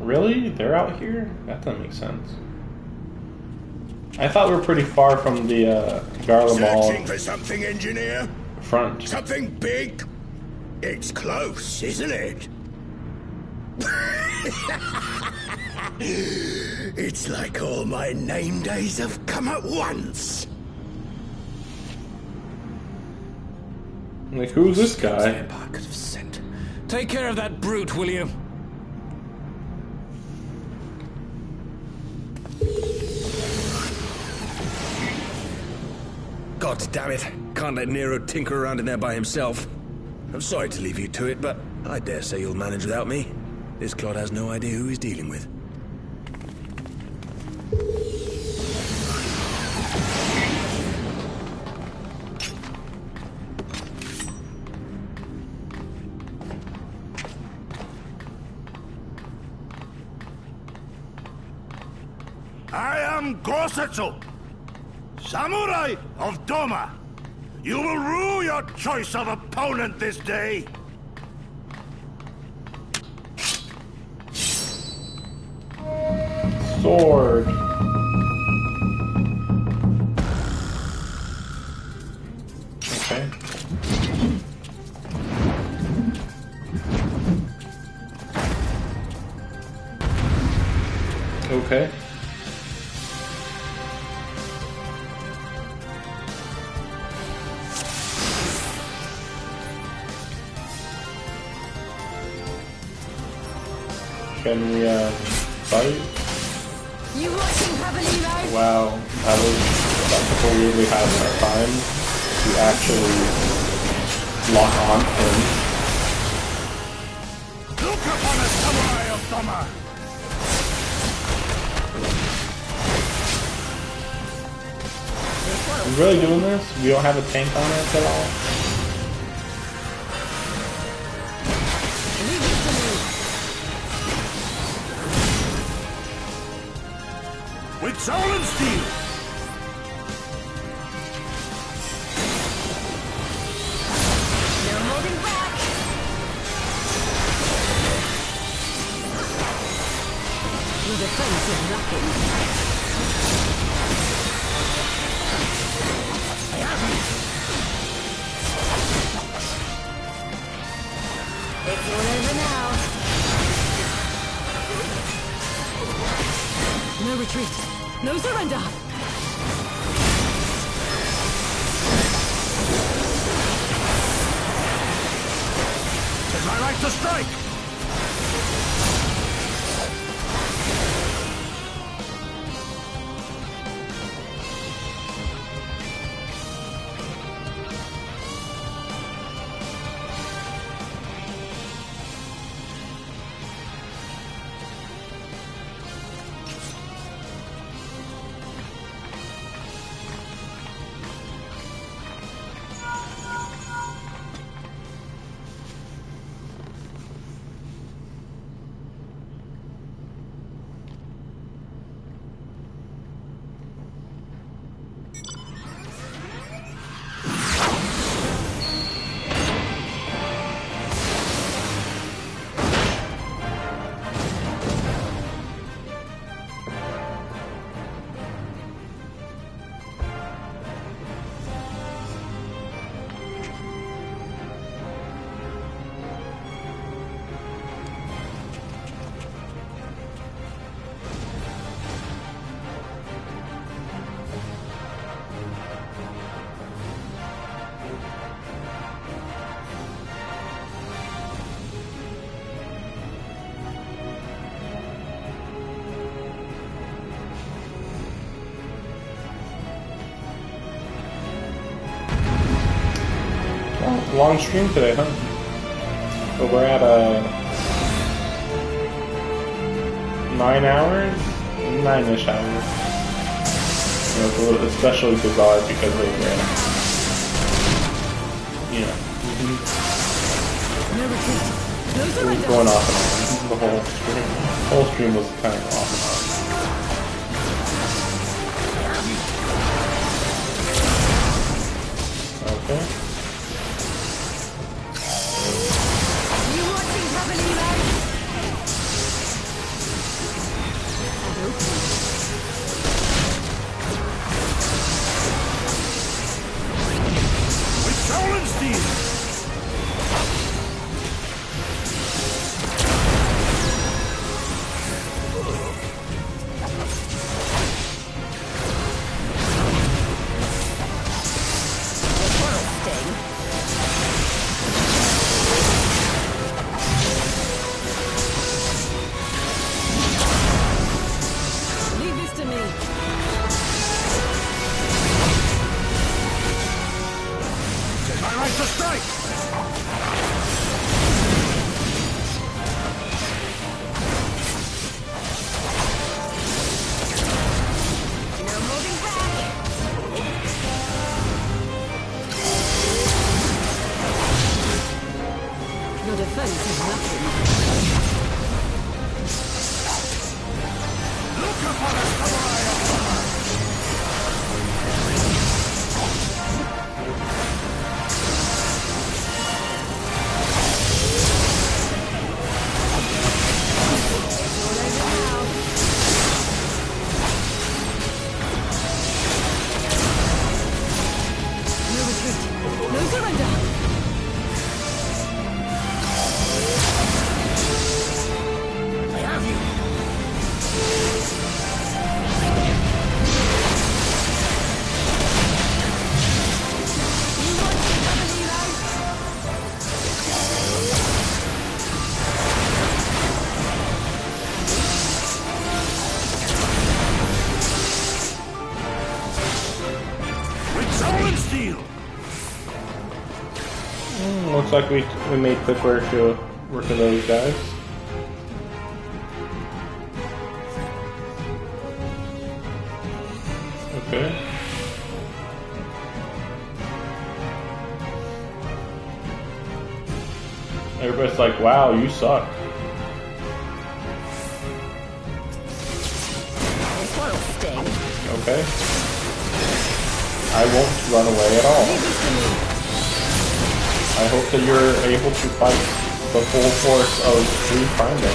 Really? They're out here? That doesn't make sense. I thought we were pretty far from the Garlemald Searching for something, engineer? front. Something big? It's close, isn't it? It's like all my name days have come at once. Like, who's this guy? Empire could have sent. Take care of that brute, will you? God damn it. Can't let Nero tinker around in there by himself. I'm sorry to leave you to it, but I dare say you'll manage without me. This clod has no idea who he's dealing with. I am Gosetsu, Samurai of Doma. You will rue your choice of opponent this day. Sword. Okay. Okay. Can we, fight? You watching Pavelino? Wow, that's a weird we have enough time to actually lock on him. Look upon a samurai of Doma. You really doing this? We don't have a tank on it at all? With soul and steel. No holding back. Your defense is lacking. I have you. It's all over now. No retreat. No surrender. It's my right to strike. Long stream today, huh? So we're at 9 hours? 9-ish hours. You know, it's a little especially bizarre because of it was going off and on. The whole stream. The whole stream was kind of off and on. Okay. Looks like we made quick work of those guys. Okay. Everybody's like, wow, you suck. Okay. I won't run away at all. I hope that you're able to fight the full force of 3 Prime Days.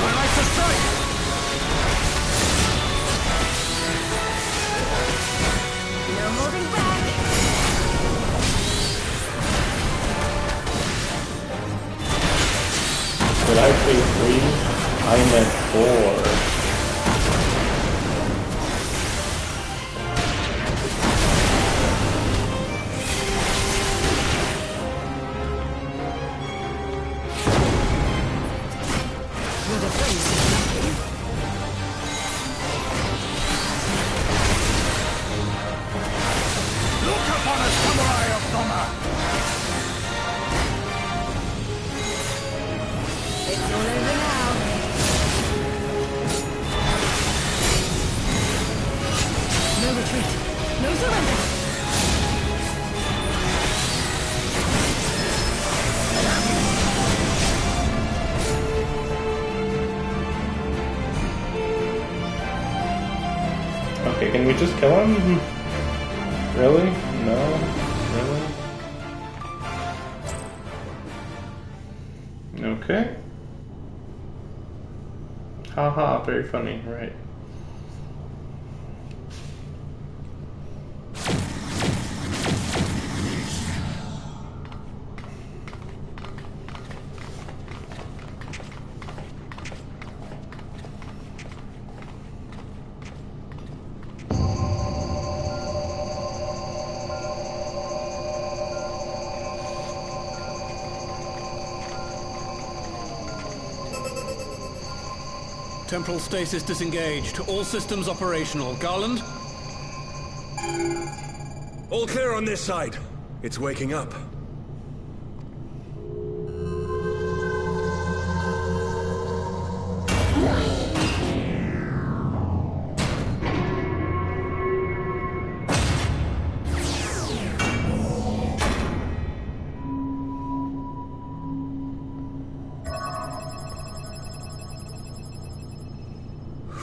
Did I say 3? I meant 4. Okay, can we just kill him? Really? No? Really? Okay. Haha, very funny, right. Temporal stasis disengaged. All systems operational. Garland? All clear on this side. It's waking up.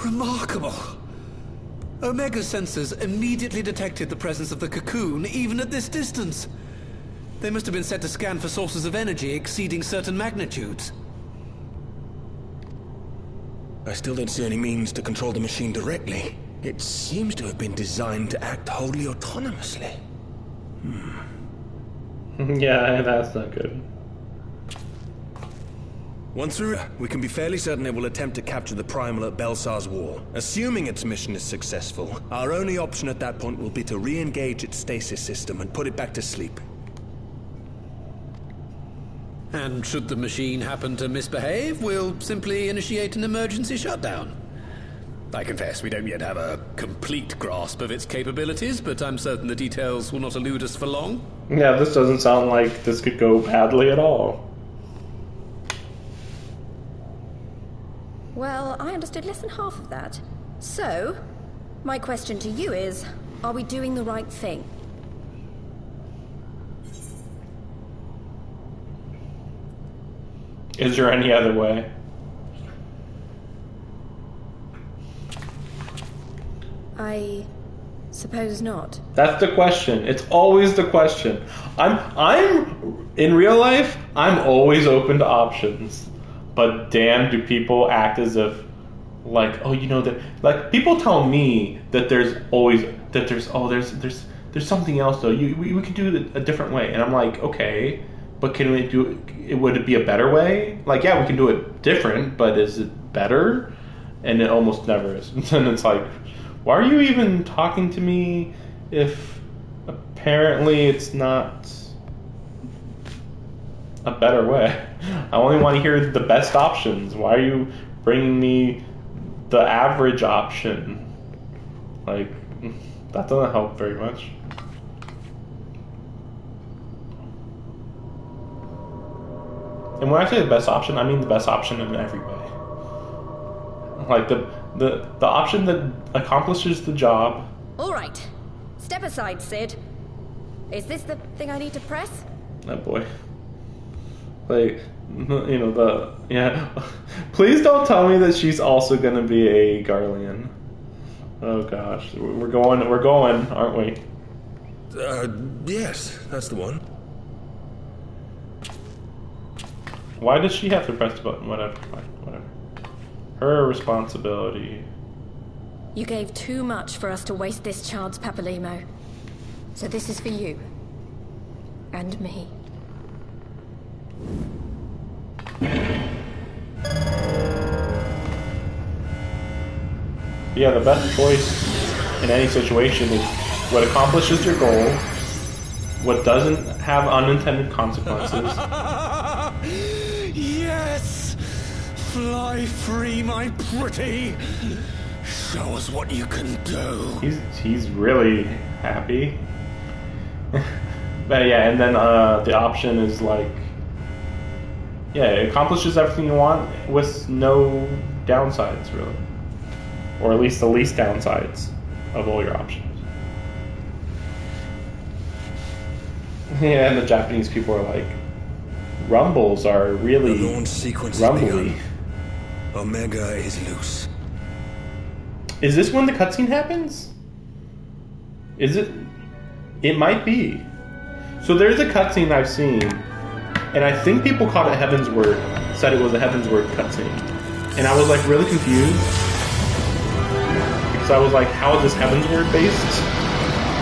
Remarkable. Omega sensors immediately detected the presence of the cocoon, even at this distance. They must have been set to scan for sources of energy exceeding certain magnitudes. I still don't see any means to control the machine directly. It seems to have been designed to act wholly autonomously. Yeah, that's not good. Once we can be fairly certain it will attempt to capture the Primal at Belsar's wall. Assuming its mission is successful, our only option at that point will be to re-engage its stasis system and put it back to sleep. And should the machine happen to misbehave, we'll simply initiate an emergency shutdown. I confess we don't yet have a complete grasp of its capabilities, but I'm certain the details will not elude us for long. Yeah, this doesn't sound like this could go badly at all. Well, I understood less than half of that. So, my question to you is, are we doing the right thing? Is there any other way? I suppose not. That's the question. It's always the question. I'm in real life, I'm always open to options. But damn, do people act as if, like, oh, you know that, like, people tell me that there's something else though. We could do it a different way, and I'm like, okay, but can we do it? Would it be a better way? Like, yeah, we can do it different, but is it better? And it almost never is. And it's like, why are you even talking to me if apparently it's not a better way? I only want to hear the best options. Why are you bringing me the average option? Like, that doesn't help very much. And when I say the best option, I mean the best option in every way. Like the option that accomplishes the job. All right. Step aside, Sid. Is this the thing I need to press? Oh boy. Like, you know, yeah. Please don't tell me that she's also gonna be a Garlean. Oh gosh, we're going, aren't we? Yes, that's the one. Why does she have to press the button? Whatever, fine, whatever. Her responsibility. You gave too much for us to waste this chance, Papalimo. So this is for you. And me. Yeah, the best choice in any situation is what accomplishes your goal, what doesn't have unintended consequences. Yes! Fly free, my pretty! Show us what you can do. He's really happy. But yeah, and then the option is like, yeah, it accomplishes everything you want with no downsides, really. Or at least the least downsides of all your options. Yeah, and the Japanese people are like, rumbles are really the launch sequence rumbly. Omega is loose. Is this when the cutscene happens? Is it? It might be. So there's a cutscene I've seen, and I think people called it Heaven's Word, said it was a Heaven's Word cutscene. And I was like really confused. Because I was like, how is this Heaven's Word based?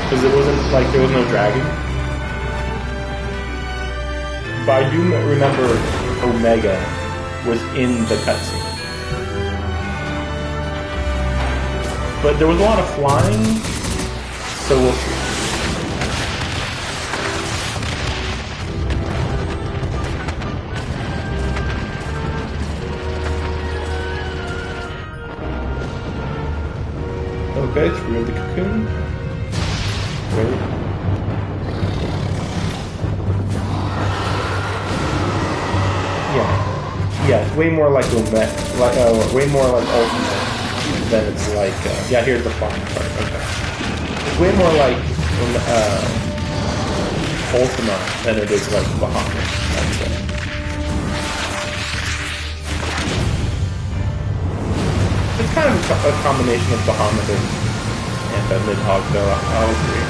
Because it wasn't like, there was no dragon. But I do remember Omega was in the cutscene. But there was a lot of flying, so we'll see. Okay, through the cocoon. Great. Yeah, it's way more like way more like Ultimate than it's like. Yeah, here's the flying part. Okay, it's way more like Ultima than it is like Bahamut, I'd say. It's kind of a combination of Bahamut and Nidhogg, though. I'll agree.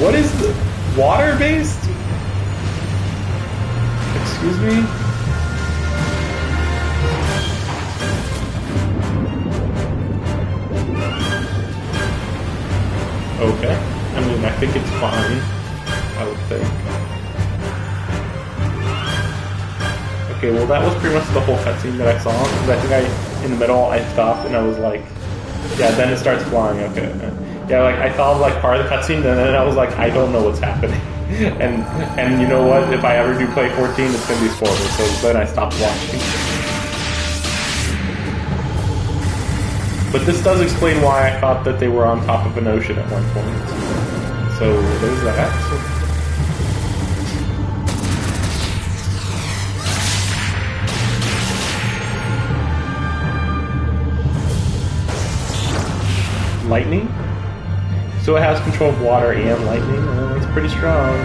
What is the water-based? Excuse me? Okay. I mean, I think it's fine. I would think. Okay, well that was pretty much the whole cutscene that I saw, because I think in the middle, I stopped and I was like, yeah, then it starts flying, okay. Yeah, like, I saw like part of the cutscene, and then I was like, I don't know what's happening. and you know what, if I ever do play 14, it's gonna be spoilers, so then I stopped watching. But this does explain why I thought that they were on top of an ocean at one point. So, there's that. Lightning? So it has control of water and lightning? That's pretty strong.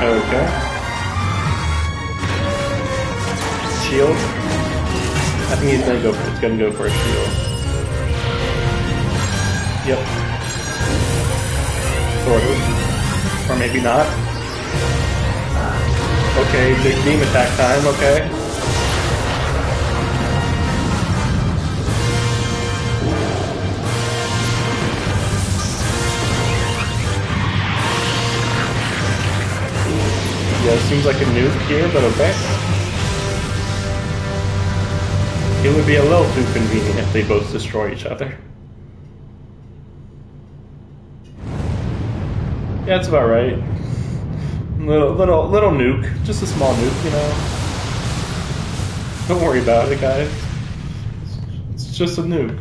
Okay. Shield? I think he's gonna go for it's gonna go for a shield. Yep. Sort of. Or maybe not. Okay, big beam attack time, okay. Yeah, it seems like a nuke here, but okay. It would be a little too convenient if they both destroy each other. Yeah, that's about right. Little nuke, just a small nuke, you know. Don't worry about it, guys. It's just a nuke.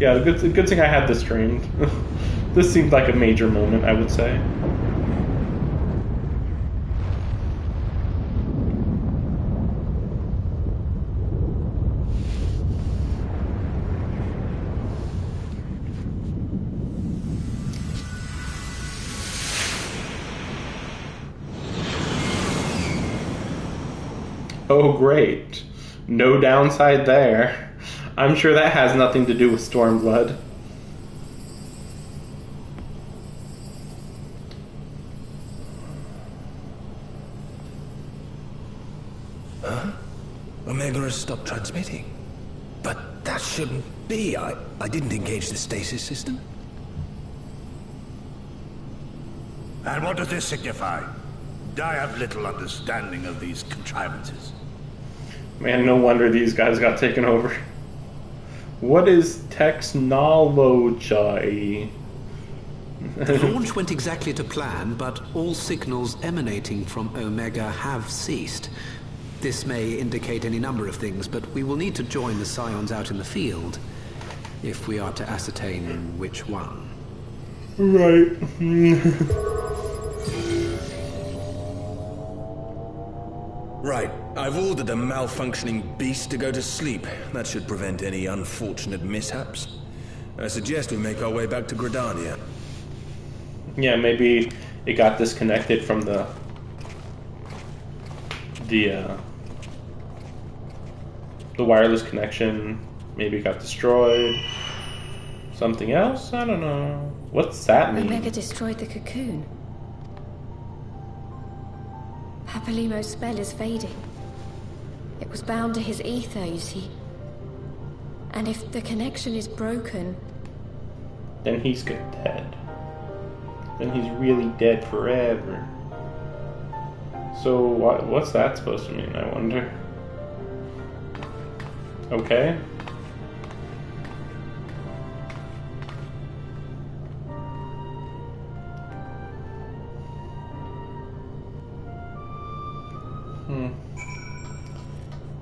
Yeah, good thing I had this streamed. This seemed like a major moment, I would say. Oh, great. No downside there. I'm sure that has nothing to do with Stormblood. Huh? Omega has stopped transmitting. But that shouldn't be. I didn't engage the stasis system. And what does this signify? I have little understanding of these contrivances. Man, no wonder these guys got taken over. What is technology? The launch went exactly to plan, but all signals emanating from Omega have ceased. This may indicate any number of things, but we will need to join the Scions out in the field if we are to ascertain which one. Right. Right. I've ordered a malfunctioning beast to go to sleep. That should prevent any unfortunate mishaps. I suggest we make our way back to Gridania. Yeah, maybe it got disconnected from the wireless connection. Maybe it got destroyed. Something else? I don't know. What's that mean? Omega destroyed the cocoon. Papalimo's spell is fading. It was bound to his ether, you see. And if the connection is broken... Then he's dead. Then he's really dead forever. So what's that supposed to mean, I wonder? Okay.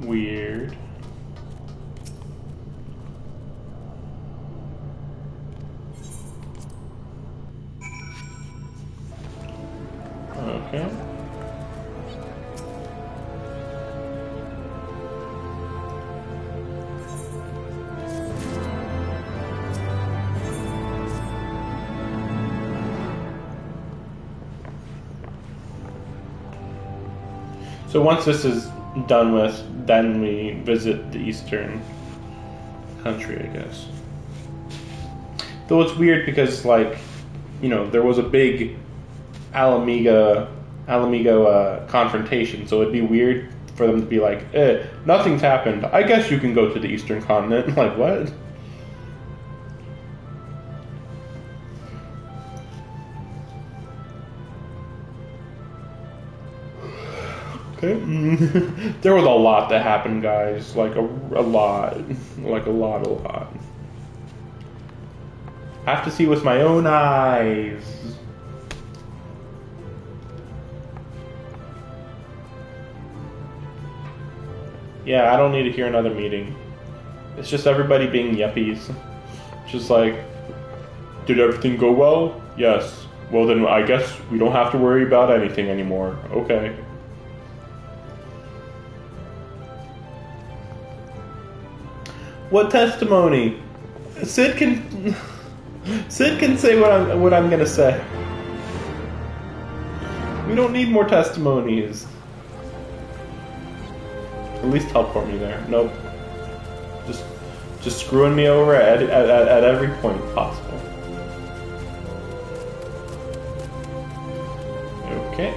Weird. Okay. So once this is done with, then we visit the eastern country, I guess. Though it's weird because, like, you know, there was a big Alamigo confrontation, so it'd be weird for them to be like, nothing's happened. I guess you can go to the eastern continent. Like, what? Okay. There was a lot that happened, guys. Like, a lot. Like, a lot. I have to see with my own eyes. Yeah, I don't need to hear another meeting. It's just everybody being yuppies. Just like, did everything go well? Yes. Well, then I guess we don't have to worry about anything anymore. Okay. What testimony? Sid can say what I'm gonna say. We don't need more testimonies. At least teleport me there. Nope. Just screwing me over at every point possible. Okay.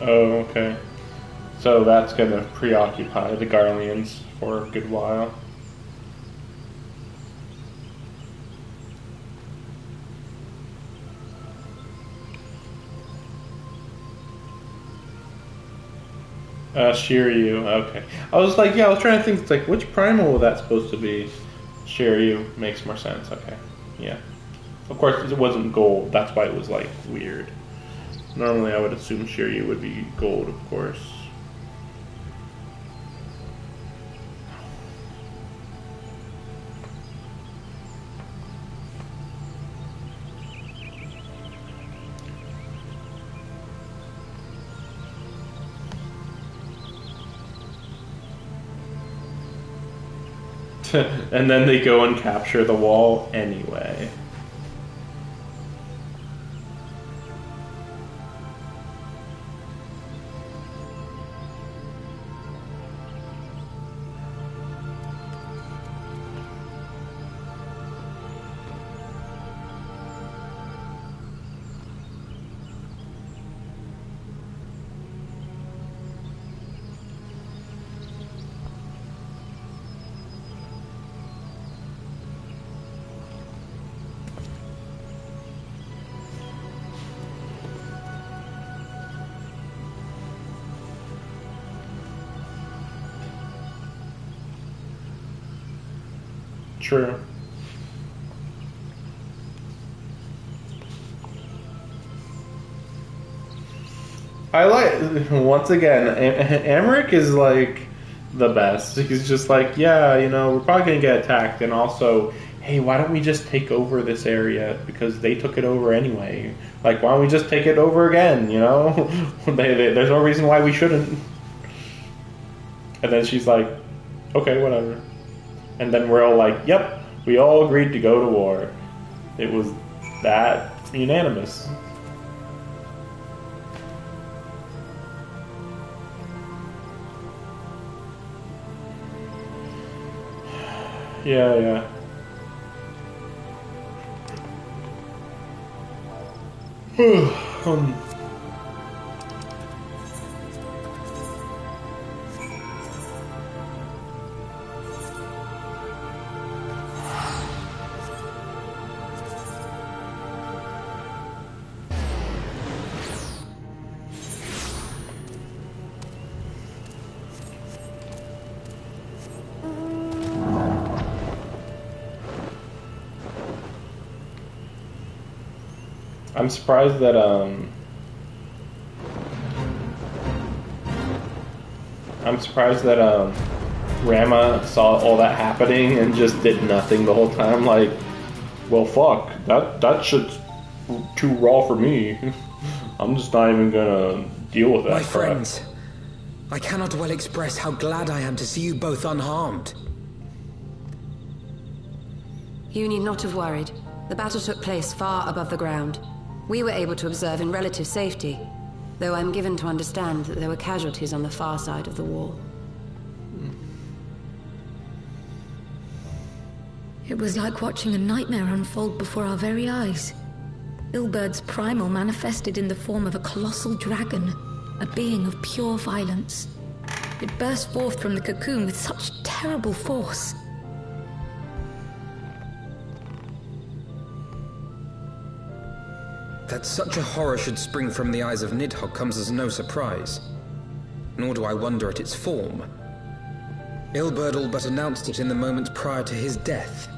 Oh, okay. So that's gonna preoccupy the Garleans for a good while. Shiryu, okay. I was like, yeah, I was trying to think, it's like, which primal was that supposed to be? Shiryu makes more sense, okay. Yeah. Of course, it wasn't gold, that's why it was, like, weird. Normally, I would assume Shiryu would be gold, of course. And then they go and capture the wall anyway. True. I like, once again, Emmerich is like the best. He's just like, yeah, you know, we're probably going to get attacked, and also, hey, why don't we just take over this area, because they took it over anyway. Like, why don't we just take it over again, you know? There's no reason why we shouldn't. And then she's like, okay, whatever. And then we're all like, yep, we all agreed to go to war. It was that unanimous. Yeah. I'm surprised that Rama saw all that happening and just did nothing the whole time. Like, well, fuck, that shit's too raw for me. I'm just not even gonna deal with that. My crap. friends, I cannot well express how glad I am to see you both unharmed. You need not have worried. The battle took place far above the ground. We were able to observe in relative safety, though I'm given to understand that there were casualties on the far side of the wall. It was like watching a nightmare unfold before our very eyes. Ilberd's primal manifested in the form of a colossal dragon, a being of pure violence. It burst forth from the cocoon with such terrible force. That such a horror should spring from the eyes of Nidhogg comes as no surprise. Nor do I wonder at its form. Ilberd all but announced it in the moments prior to his death.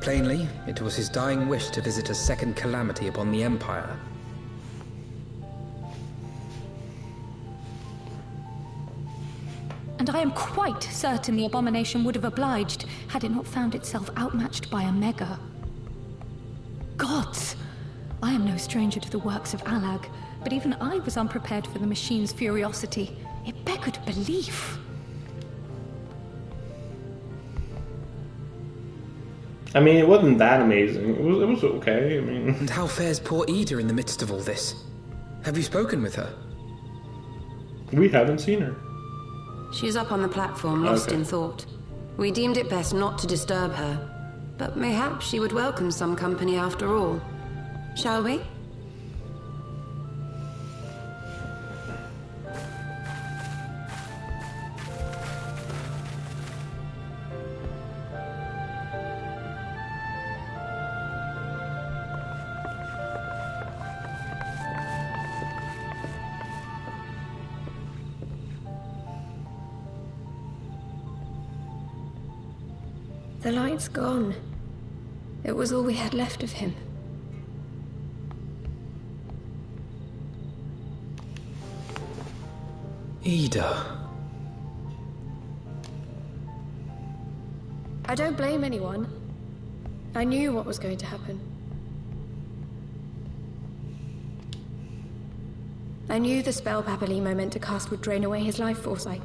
Plainly, it was his dying wish to visit a second calamity upon the Empire. And I am quite certain the abomination would have obliged had it not found itself outmatched by a mega. Gods! I am no stranger to the works of Alag, but even I was unprepared for the machine's furiosity. It beggared belief. I mean, it wasn't that amazing. It was okay. I mean, and how fares poor Ida in the midst of all this? Have you spoken with her? We haven't seen her. She's up on the platform, lost in thought. We deemed it best not to disturb her, but mayhaps she would welcome some company after all. Shall we? The light's gone. It was all we had left of him. Ida. I don't blame anyone. I knew what was going to happen. I knew the spell Papalimo meant to cast would drain away his life force. I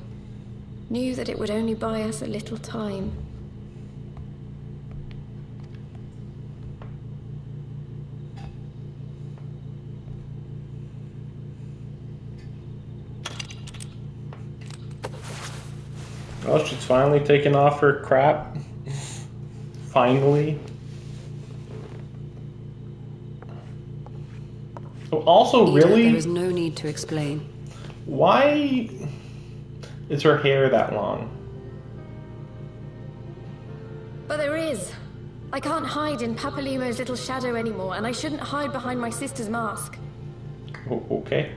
knew that it would only buy us a little time. Oh, she's finally taken off her crap. Finally. Also, really? There is no need to explain. Why is her hair that long? But there is. I can't hide in Papalimo's little shadow anymore, and I shouldn't hide behind my sister's mask. Okay.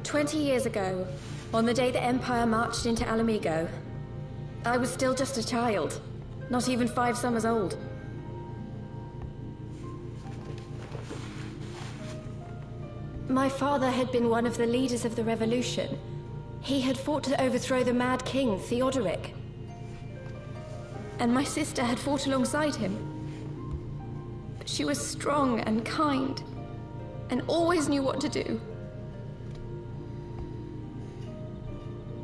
20 years ago, on the day the Empire marched into Alamigo, I was still just a child, not even 5 summers old. My father had been one of the leaders of the revolution. He had fought to overthrow the Mad King, Theodoric. And my sister had fought alongside him. But she was strong and kind, and always knew what to do.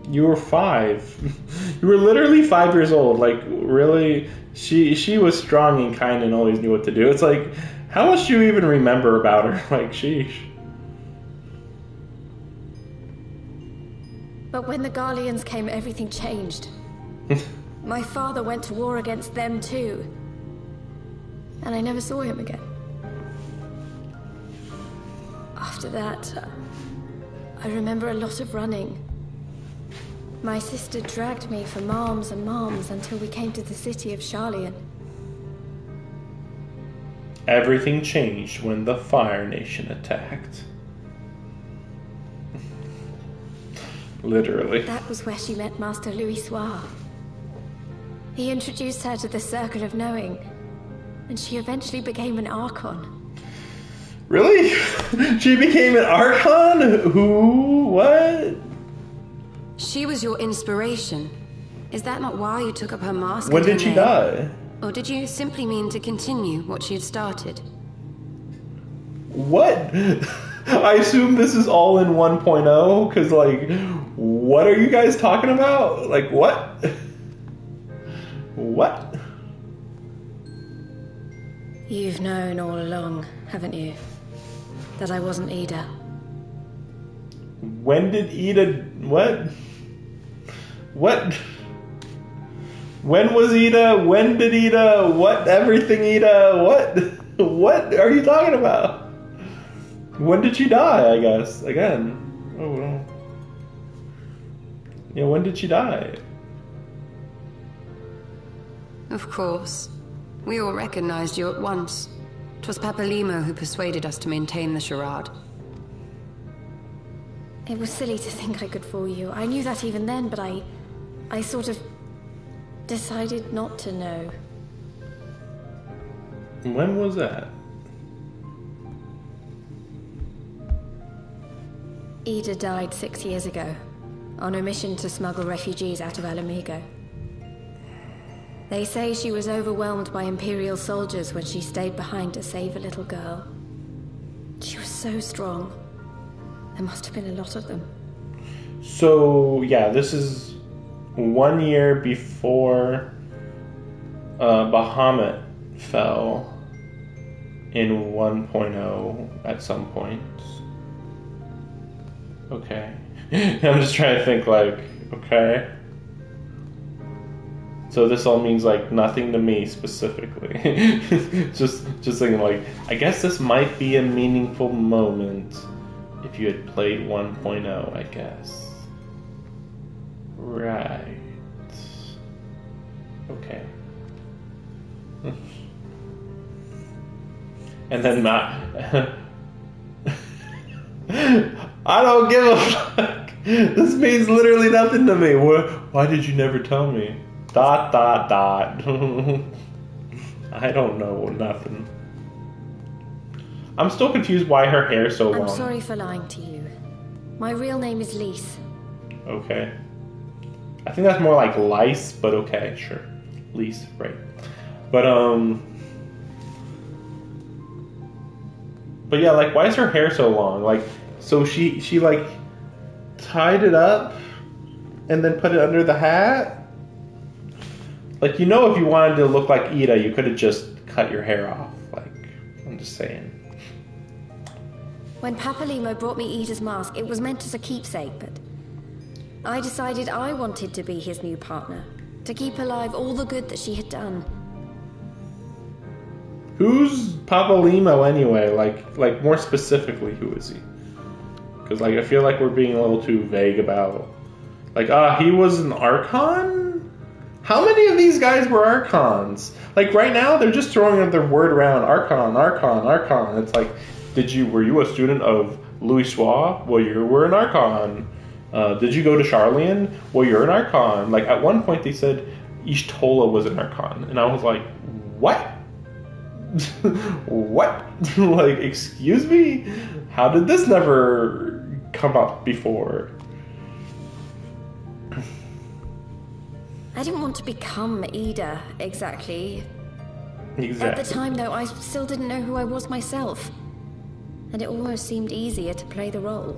You were 5. You were literally 5 years old. Like, really? She was strong and kind and always knew what to do. It's like, how much do you even remember about her? Like, sheesh. But when the Garleans came, everything changed. My father went to war against them too. And I never saw him again. After that, I remember a lot of running. My sister dragged me for marms and marms until we came to the city of Sharlayan. Everything changed when the Fire Nation attacked. Literally. That was where she met Master Louis Soir. He introduced her to the Circle of Knowing, and she eventually became an Archon. Really? She became an Archon? Who? What? She was your inspiration. Is that not why you took up her mask? When did she die? Or did you simply mean to continue what she had started? What? I assume this is all in 1.0, because, like, what are you guys talking about? Like, what? What? You've known all along, haven't you? That I wasn't Ida. When did Ida... What? What? When was Ida? When did Ida? What? Everything Ida? What? What are you talking about? When did she die, I guess? Again. Oh, no. Yeah, when did she die? Of course. We all recognized you at once. 'Twas Papalimo who persuaded us to maintain the charade. It was silly to think I could fool you. I knew that even then, but I sort of decided not to know. When was that? Ida died 6 years ago, on a mission to smuggle refugees out of Alamigo. They say she was overwhelmed by Imperial soldiers when she stayed behind to save a little girl. She was so strong. There must have been a lot of them. So, yeah, this is 1 year before Bahamut fell in 1.0 at some point. Okay. I'm just trying to think, like, okay. So this all means, like, nothing to me specifically. just thinking, like, I guess this might be a meaningful moment if you had played 1.0, I guess. Right. Okay. And then I don't give a fuck. This means literally nothing to me. Why did you never tell me? ... I don't know nothing. I'm still confused why her hair's so long. I'm sorry for lying to you. My real name is Lise. Okay. I think that's more like lice, but okay, sure. Lise, right. But yeah, like, why is her hair so long? Like, so she like tied it up and then put it under the hat? Like, you know, if you wanted to look like Ida, you could have just cut your hair off. Like, I'm just saying. When Papalimo brought me Ida's mask, it was meant as a keepsake, but I decided I wanted to be his new partner, to keep alive all the good that she had done. Who's Papalimo anyway? Like more specifically, who is he? Because, like, I feel like we're being a little too vague about... Like, he was an Archon? How many of these guys were Archons? Like, right now, they're just throwing their word around. Archon, Archon, Archon. It's like, were you a student of Louis Soir? Well, you were an Archon. Did you go to Sharlayan? Well, you're an Archon. Like, at one point, they said Ishtola was an Archon. And I was like, what? What? Like, excuse me? How did this never come up before? I didn't want to become Ida, exactly. Exactly. At the time, though, I still didn't know who I was myself. And it almost seemed easier to play the role.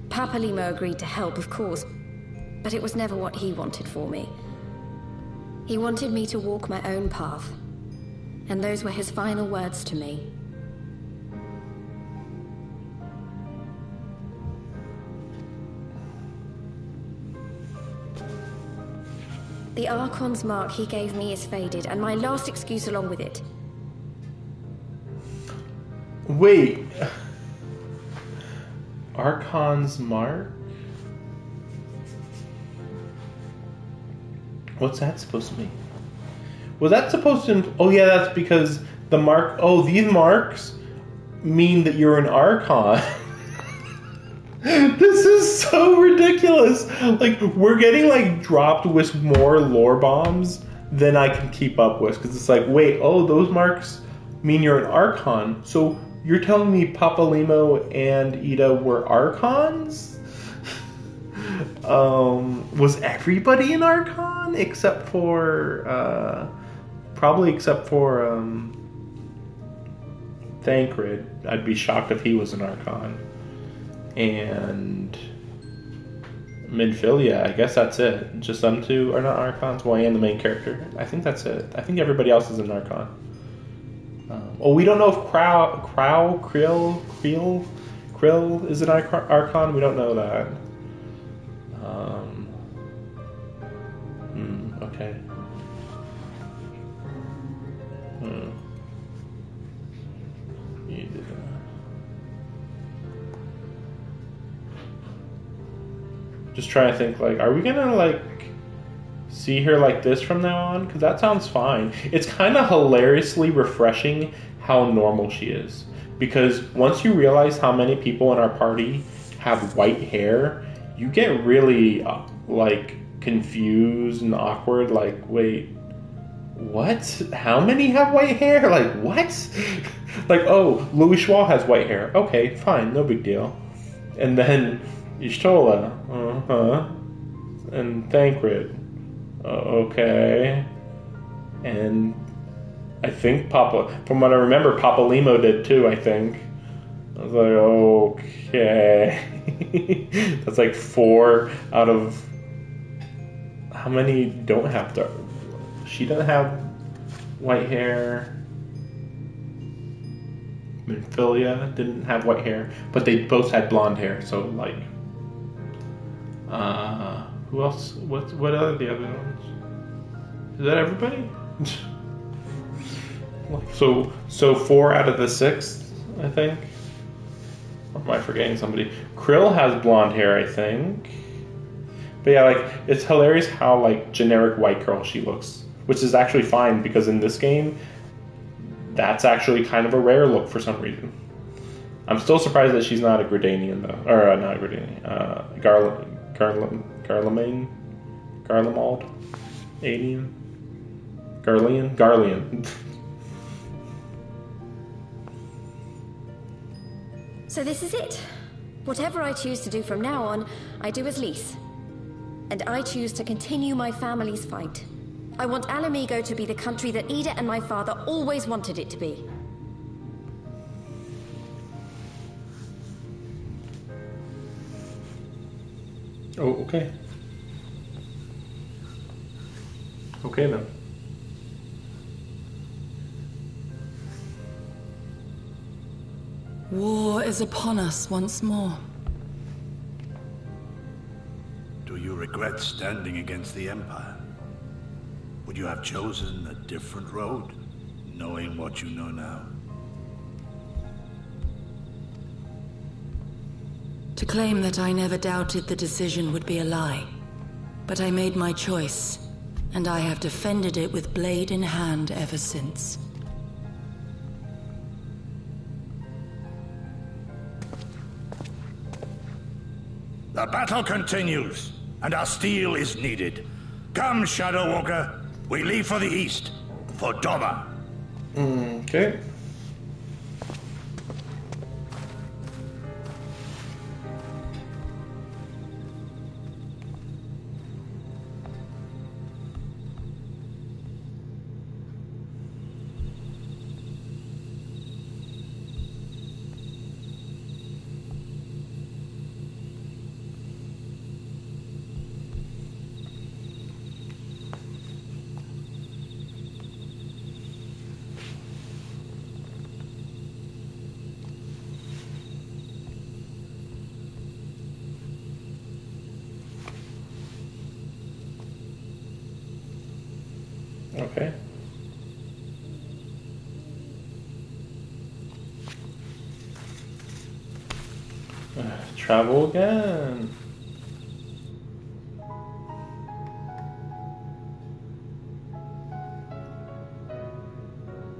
Papalimo agreed to help, of course, but it was never what he wanted for me. He wanted me to walk my own path, and those were his final words to me. The Archon's mark he gave me is faded, and my last excuse along with it. Wait. Archon's mark? What's that supposed to mean? Was that supposed to... Oh yeah, that's because the mark... Oh, these marks mean that you're an Archon. This is so ridiculous. Like, we're getting, like, dropped with more lore bombs than I can keep up with. Because it's like, wait, oh, those marks mean you're an Archon. So you're telling me Papalimo and Ida were Archons? Was everybody an Archon? Except for, probably except for, Thancred. I'd be shocked if he was an Archon. And Minfilia, I guess that's it. Just them two are not Archons. Well, and the main character. I think that's it. I think everybody else is an Archon. We don't know if Krill is an Archon. We don't know that. Okay. Just trying to think, like, are we gonna, like, see her like this from now on? Because that sounds fine. It's kind of hilariously refreshing how normal she is. Because once you realize how many people in our party have white hair, you get really, like, confused and awkward. Like, wait, what? How many have white hair? Like, what? Like, oh, Louis Schwall has white hair. Okay, fine, no big deal. And then Y'shtola, and Thancred, okay. And I think from what I remember, Papalimo did too, I think. I was like, okay. That's like 4 out of... How many don't have dark? She doesn't have white hair. Minfilia didn't have white hair, but they both had blonde hair, so like... who else? What are the other ones? Is that everybody? So 4 out of the 6, I think. Or am I forgetting somebody? Krill has blonde hair, I think. But yeah, like, it's hilarious how, like, generic white girl she looks. Which is actually fine, because in this game, that's actually kind of a rare look for some reason. I'm still surprised that she's not a Gridanian, though. Or, not a Gridanian. Garlemald? Alien? Garlean. So this is it. Whatever I choose to do from now on, I do as Lys. And I choose to continue my family's fight. I want Alamigo to be the country that Ida and my father always wanted it to be. Oh, okay. Okay, then. War is upon us once more. Do you regret standing against the Empire? Would you have chosen a different road, knowing what you know now? To claim that I never doubted the decision would be a lie. But I made my choice, and I have defended it with blade in hand ever since. The battle continues, and our steel is needed. Come, Shadow Walker. We leave for the east. For Doma. Okay. Okay. Travel again.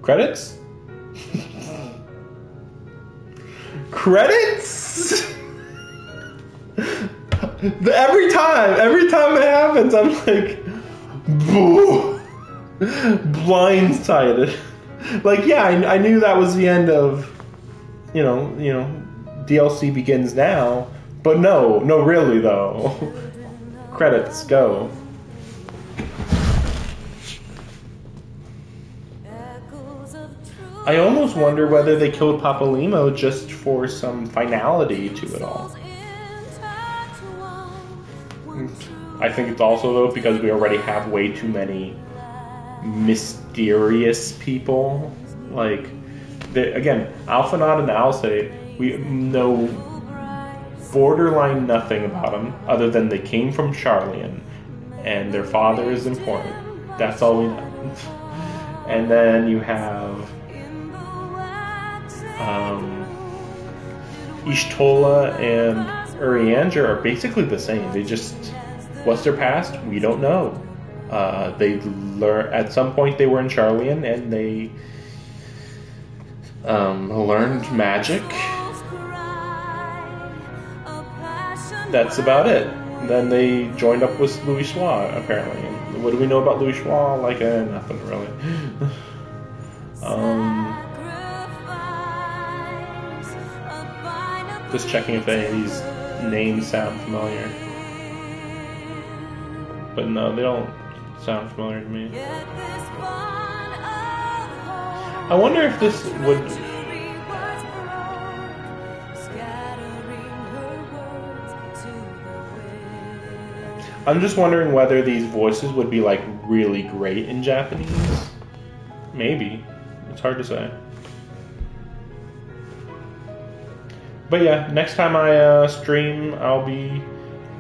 Credits? Credits? Every time it happens, I'm like, boo. Blindsided. Like, yeah, I knew that was the end of, you know, DLC begins now, but no, really though. Credits, go. I almost wonder whether they killed Papalimo just for some finality to it all. I think it's also, though, because we already have way too many mysterious people. Like, again, Alphanod and Alcé, we know borderline nothing about them, other than they came from Charlian, and their father is important. That's all we know. And then you have Ishtola and Urianger are basically the same. They just, what's their past? We don't know. They learn at some point they were in Charlian and they learned magic. That's about it. Then they joined up with Louis Schwa, apparently. And what do we know about Louis Schwa? Like, nothing really. Just checking if any of these names sound familiar. But no, they don't sound familiar to me. I wonder if this would... I'm just wondering whether these voices would be like really great in Japanese. Maybe. It's hard to say. But yeah, next time I stream, I'll be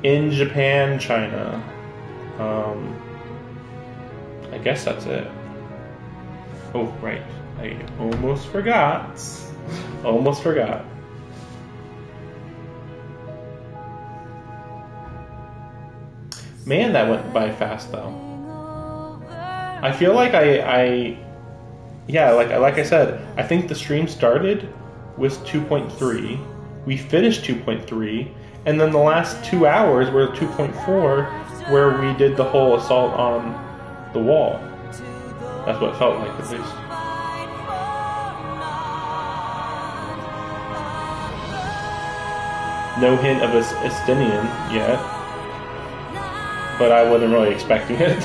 in Japan, China. I guess that's it. Oh, right. I almost forgot. Almost forgot. Man, that went by fast, though. I feel like yeah, like I said, I think the stream started with 2.3. We finished 2.3, and then the last 2 hours were 2.4, where we did the whole assault on the wall. That's what it felt like, at least. No hint of Estinian yet, but I wasn't really expecting it.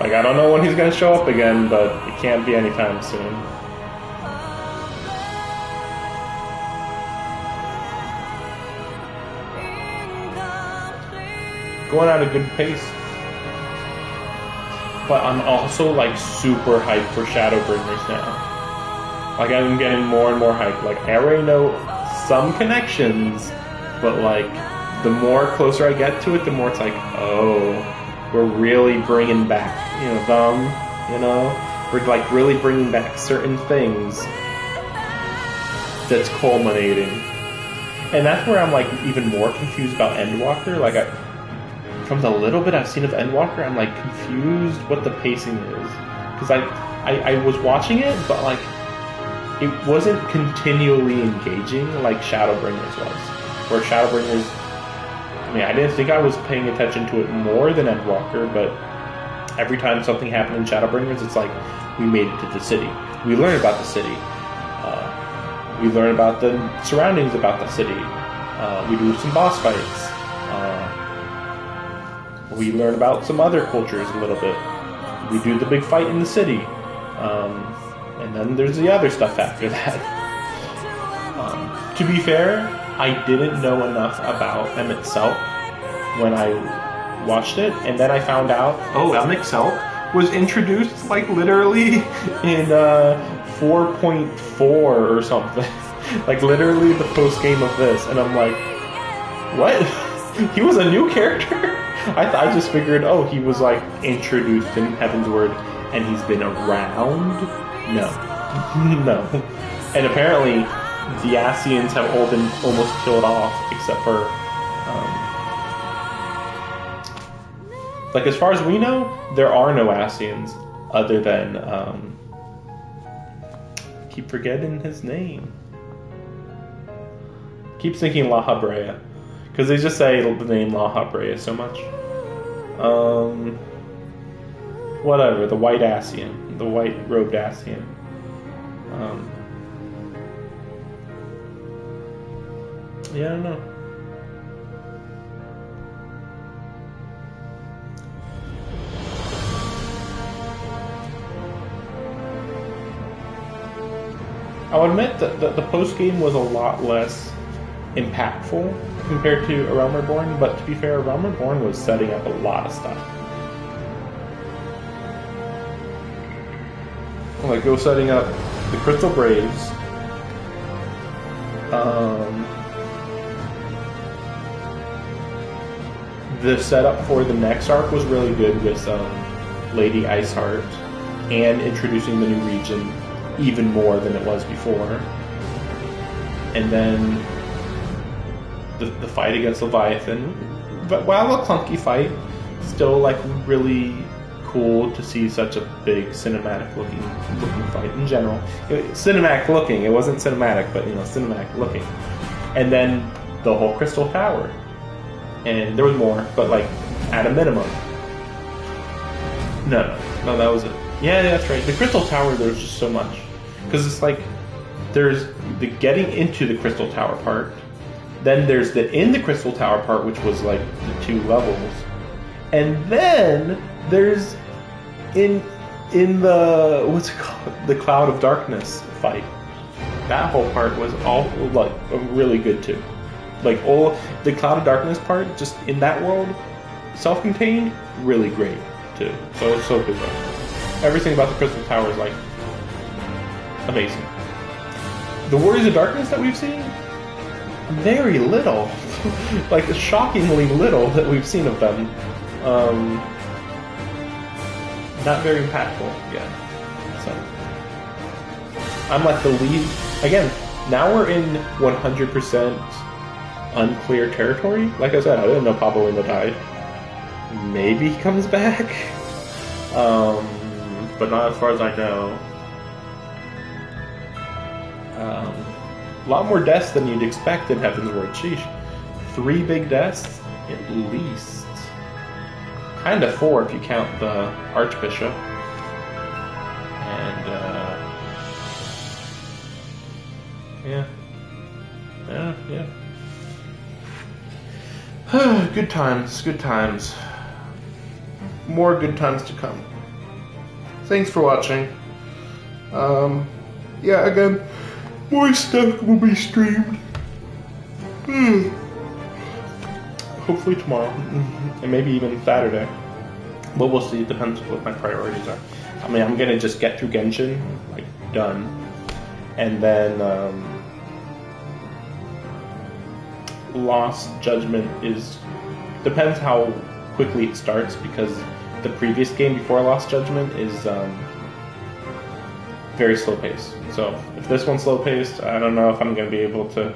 Like, I don't know when he's going to show up again, but it can't be anytime soon. Going at a good pace. But I'm also like super hyped for Shadowbringers now. Like, I'm getting more and more hyped. Like, I already know some connections, but like the more closer I get to it, the more it's like, oh, we're really bringing back, them, we're like really bringing back certain things that's culminating. And that's where I'm like even more confused about Endwalker. Like, from the little bit I've seen of Endwalker, I'm like confused what the pacing is. Because I was watching it, but like it wasn't continually engaging like Shadowbringers was. Where Shadowbringers, I didn't think I was paying attention to it more than Endwalker, but every time something happened in Shadowbringers, it's like we made it to the city. We learn about the city. We learn about the surroundings about the city. We do some boss fights. We learn about some other cultures a little bit. We do the big fight in the city. And then there's the other stuff after that. To be fair, I didn't know enough about MSQ60 when I watched it, and then I found out, MSQ60 was introduced like literally in 4.4 or something. Like literally the post game of this, and I'm like, what? He was a new character? I just figured, he was like introduced in Heavensward and he's been around? No. No. And apparently the Ascians have all been almost killed off, except for like as far as we know, there are no Ascians other than keep forgetting his name. Keep thinking La Habrea, because they just say the name La Habrea so much. Whatever, the white Ascian, the white robed Ascian. Yeah, I don't know. I'll admit that the post game was a lot less impactful compared to A Realm Reborn, but to be fair, A Realm Reborn was setting up a lot of stuff. Like go setting up the Crystal Braves. The setup for the next arc was really good with Lady Iceheart and introducing the new region even more than it was before. And then the fight against Leviathan, but while a clunky fight, still like really cool to see such a big cinematic looking fight in general. Cinematic looking, it wasn't cinematic, but cinematic looking. And then the whole Crystal Tower. And there was more, but like at a minimum. No, that was it. Yeah, that's right. The Crystal Tower, there's just so much. Because it's like, there's the getting into the Crystal Tower part, then there's the in the Crystal Tower part, which was like the 2 levels, and then there's in the, what's it called, the Cloud of Darkness fight. That whole part was all like really good too. Like all the Cloud of Darkness part, just in that world, self-contained, really great too. So good. Everything about the Crystal Tower is like amazing. The Warriors of Darkness that we've seen, very little. Like shockingly little that we've seen of them. Not very impactful yet. So I'm like the lead. Again, now we're in 100% unclear territory. Like I said, I didn't know Pavolino died. Maybe he comes back. But not as far as I know. A lot more deaths than you'd expect in Heavensward. Sheesh. 3 big deaths? At least. Kinda 4 if you count the Archbishop. And, yeah. Good times. More good times to come. Thanks for watching. Again, more stuff will be streamed. Hopefully tomorrow, and maybe even Saturday. But we'll see. It depends what my priorities are. I mean, I'm gonna just get through Genshin, like done, and then Lost Judgment depends how quickly it starts, because the previous game before Lost Judgment is very slow paced. So if this one's slow paced, I don't know if I'm gonna be able to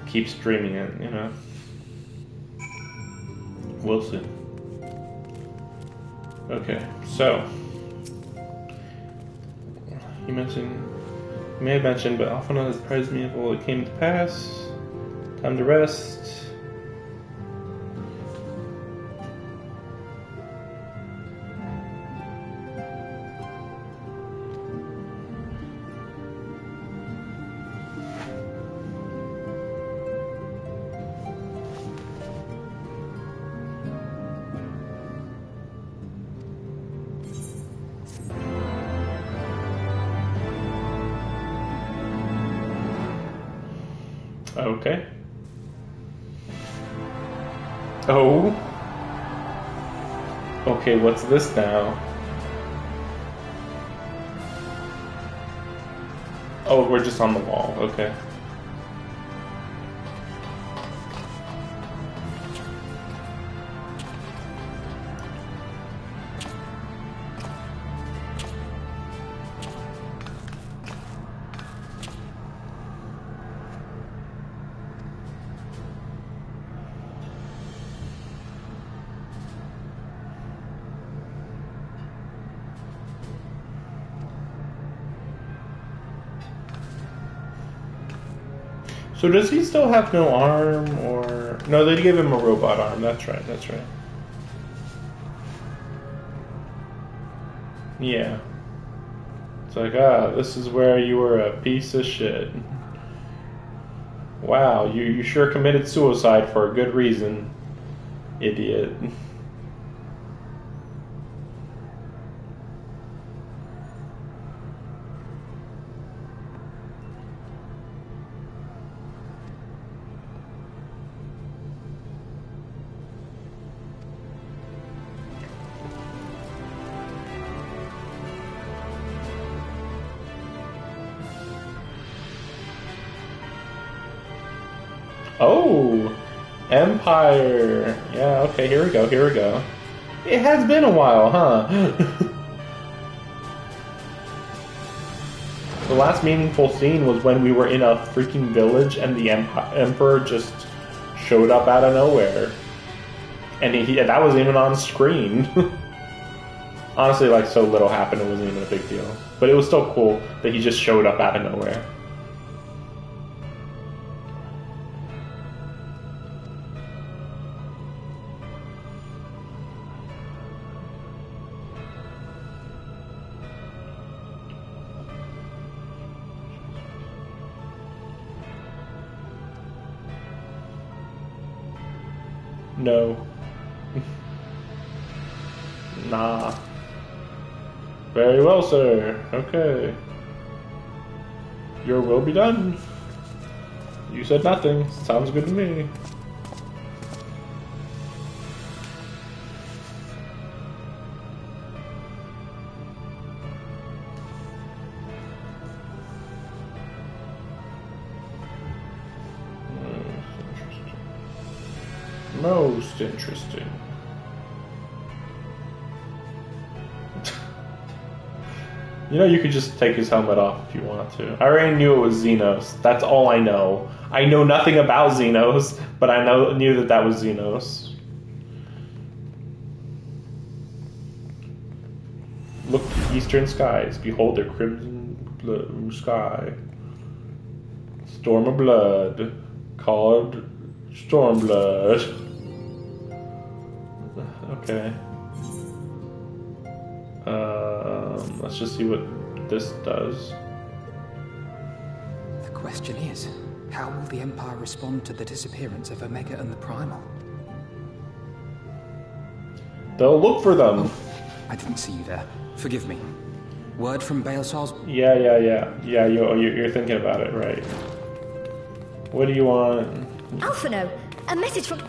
keep streaming it. We'll see. Okay, so you may have mentioned, but Alphana has surprised me of all it came to pass. Time to rest. Okay. Oh. Okay, what's this now? Oh, we're just on the wall. Okay. So does he still have no arm, or... No, they gave him a robot arm. That's right, that's right. Yeah. It's like, this is where you were a piece of shit. Wow, you sure committed suicide for a good reason, idiot. Oh, Empire. Yeah, okay, here we go, here we go. It has been a while, huh? The last meaningful scene was when we were in a freaking village and the Emperor just showed up out of nowhere. And that wasn't even on screen. Honestly, like, so little happened, it wasn't even a big deal. But it was still cool that he just showed up out of nowhere. No. Nah. Very well, sir. Okay. Your will be done. You said nothing. Sounds good to me. Most interesting. You know, you could just take his helmet off if you want to. I already knew it was Xenos. That's all I know. I know nothing about Xenos, but I knew that was Xenos. Look to eastern skies. Behold their crimson blue sky. Storm of blood. Called Stormblood. Okay. Let's just see what this does. The question is, how will the Empire respond to the disappearance of Omega and the Primal? They'll look for them. Oh, I didn't see you there. Forgive me. Word from Baelsar's... Yeah, you're thinking about it, right. What do you want? Alphino, a message from...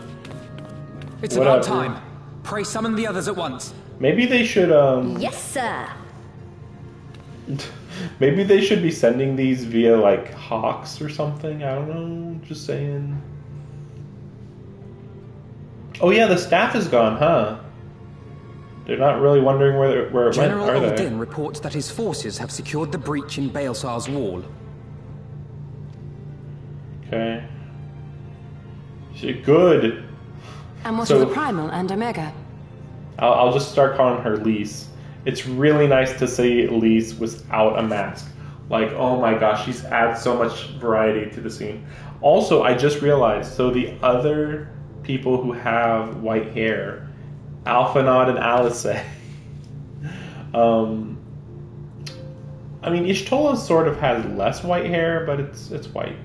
It's about time. Pray summon the others at once. Maybe they should, Yes, sir. Maybe they should be sending these via, like, Hawks or something. I don't know. Just saying. Oh, yeah, the staff is gone, huh? They're not really wondering where it went, General are they? Aldin reports that his forces have secured the breach in Baelsar's wall. Okay. Good. And what are the Primal and Omega? I'll just start calling her Lise. It's really nice to see Lise without a mask. Like, oh my gosh, she's adds so much variety to the scene. Also, I just realized, so the other people who have white hair, Alphinaud and Alice. I mean, Ishtola sort of has less white hair, but it's white.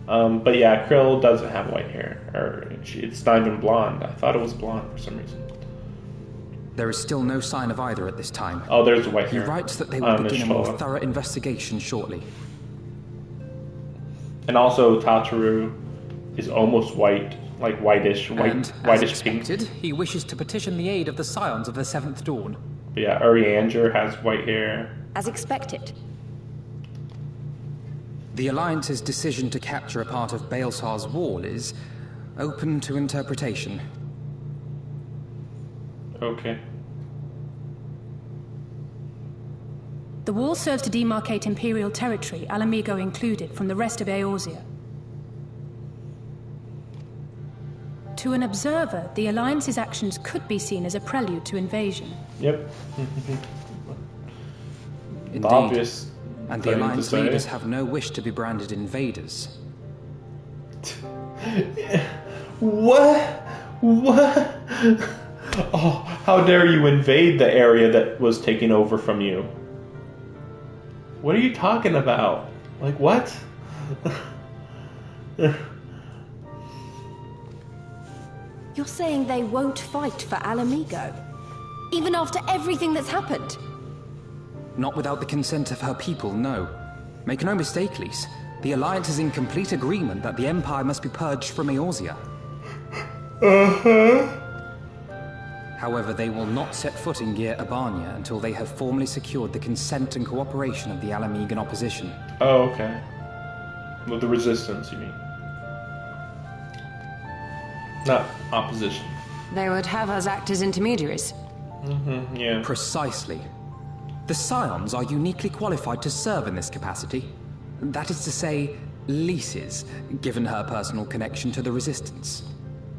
But yeah, Krill doesn't have white hair, or it's not even blonde. I thought it was blonde for some reason. There is still no sign of either at this time. Oh, there's white hair. He writes that they will begin a more thorough investigation shortly. And also Tataru. is almost white, like whitish As pink. expected, he wishes to petition the aid of the Scions of the Seventh Dawn. But yeah, Urianger has white hair. As expected. The Alliance's decision to capture a part of Baelsar's wall is open to interpretation. Okay. The wall serves to demarcate Imperial territory, Alamigo included, from the rest of Eorzea. To an observer, the Alliance's actions could be seen as a prelude to invasion. Yep. Indeed. Obvious. And the Alliance leaders have no wish to be branded invaders. What? What? Oh, how dare you invade the area that was taken over from you? What are you talking about? Like, what? You're saying they won't fight for Alamigo? Even after everything that's happened? Not without the consent of her people, no. Make no mistake, Lys. The Alliance is in complete agreement that the Empire must be purged from Eorzea. However, they will not set foot in Gyr Abania until they have formally secured the consent and cooperation of the Alamigan opposition. Oh, okay. With the resistance, you mean? Not opposition. They would have us act as intermediaries. Yeah. Precisely. The Scions are uniquely qualified to serve in this capacity. That is to say, Lys is, given her personal connection to the Resistance.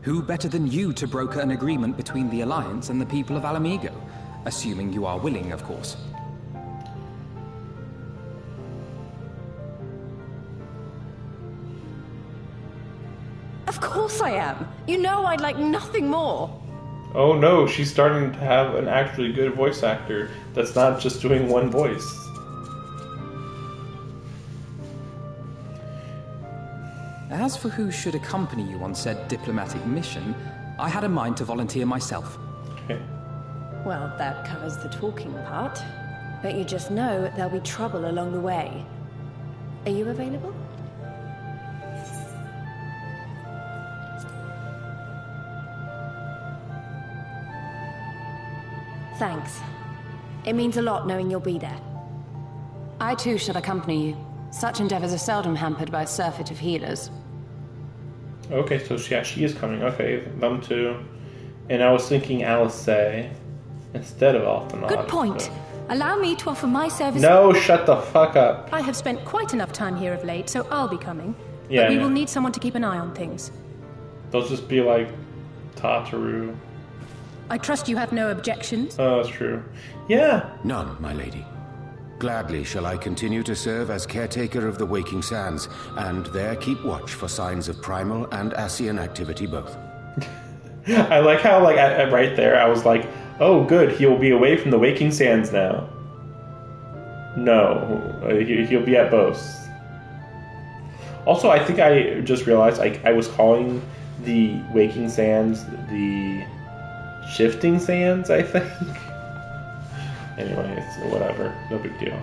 Who better than you to broker an agreement between the Alliance and the people of Alamigo? Assuming you are willing, of course. Of course I am. You know I'd like nothing more. Oh no, she's starting to have an actually good voice actor that's not just doing one voice. As for who should accompany you on said diplomatic mission, I had in mind to volunteer myself. Okay. Well, that covers the talking part. But you just know there'll be trouble along the way. Are you available? Thanks. It means a lot knowing you'll be there. I too shall accompany you. Such endeavors are seldom hampered by a surfeit of healers. Okay, so she is coming. Okay, them two. And I was thinking Alisei instead of Alphanod. Good point. So. Allow me to offer my service. No, shut the fuck up. I have spent quite enough time here of late, so I'll be coming. Yeah, but we will need someone to keep an eye on things. They'll just be like Tataru. I trust you have no objections? Oh, that's true. Yeah. None, my lady. Gladly shall I continue to serve as caretaker of the Waking Sands, and there keep watch for signs of primal and Ascian activity both. I like how, like, right there, I was like, oh, good, he'll be away from the Waking Sands now. No, he'll be at both. Also, I think I just realized I was calling the Waking Sands the Shifting Sands, I think. Anyway, it's whatever. No big deal.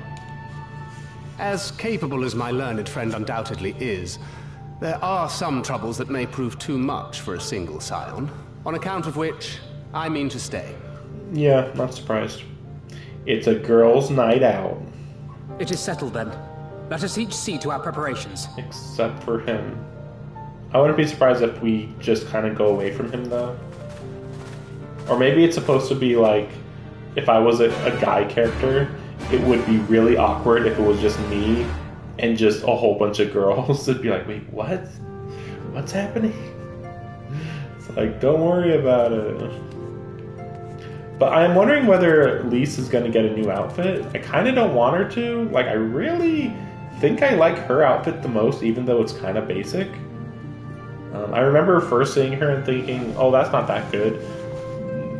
As capable as my learned friend undoubtedly is, there are some troubles that may prove too much for a single scion, on account of which I mean to stay. Yeah, not surprised. It's a girls' night out. It is settled then. Let us each see to our preparations. Except for him. I wouldn't be surprised if we just kind of go away from him, though. Or maybe it's supposed to be like, if I was a guy character, it would be really awkward if it was just me and just a whole bunch of girls. It'd be like, wait, what? What's happening? It's like, don't worry about it. But I'm wondering whether Lys is going to get a new outfit. I kind of don't want her to. Like, I really think I like her outfit the most, even though it's kind of basic. I remember first seeing her and thinking, oh, that's not that good.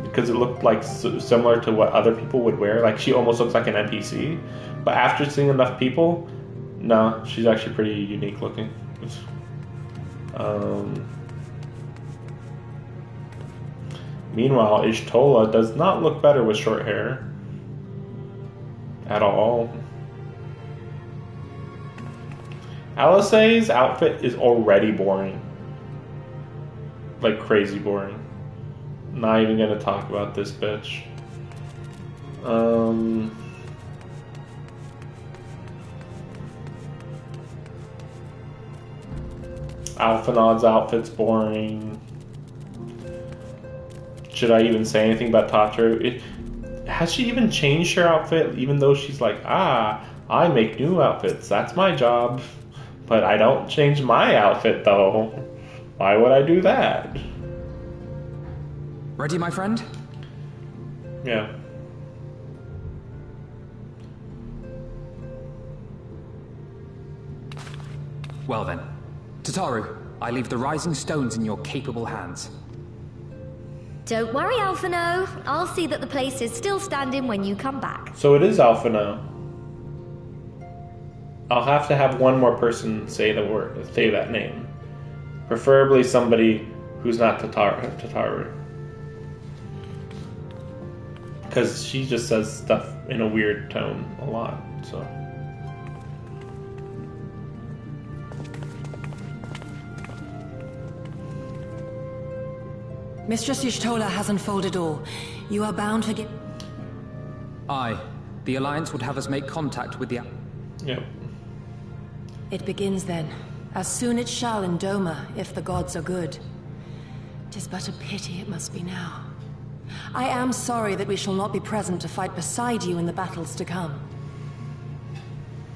Because it looked like similar to what other people would wear. Like, she almost looks like an NPC. But after seeing enough people, no, she's actually pretty unique looking. Meanwhile, Ishtola does not look better with short hair. At all. Alisei's outfit is already boring. like crazy boring. Not even gonna talk about this bitch. Alphanod's outfit's boring. Should I even say anything about Tatro? Has she even changed her outfit? Even though she's like, I make new outfits. That's my job. But I don't change my outfit, though. Why would I do that? Ready, my friend? Yeah. Well then. Tataru, I leave the rising stones in your capable hands. Don't worry, Alphino. I'll see that the place is still standing when you come back. So it is Alphino. I'll have to have one more person say the word, say that name. Preferably somebody who's not Tataru. Because she just says stuff in a weird tone a lot, so... Mistress Y'shtola has unfolded all. You are bound to get... Aye. The Alliance would have us make contact with the... Yep. It begins then. As soon it shall in Doma, if the gods are good. 'Tis but a pity it must be now. I am sorry that we shall not be present to fight beside you in the battles to come.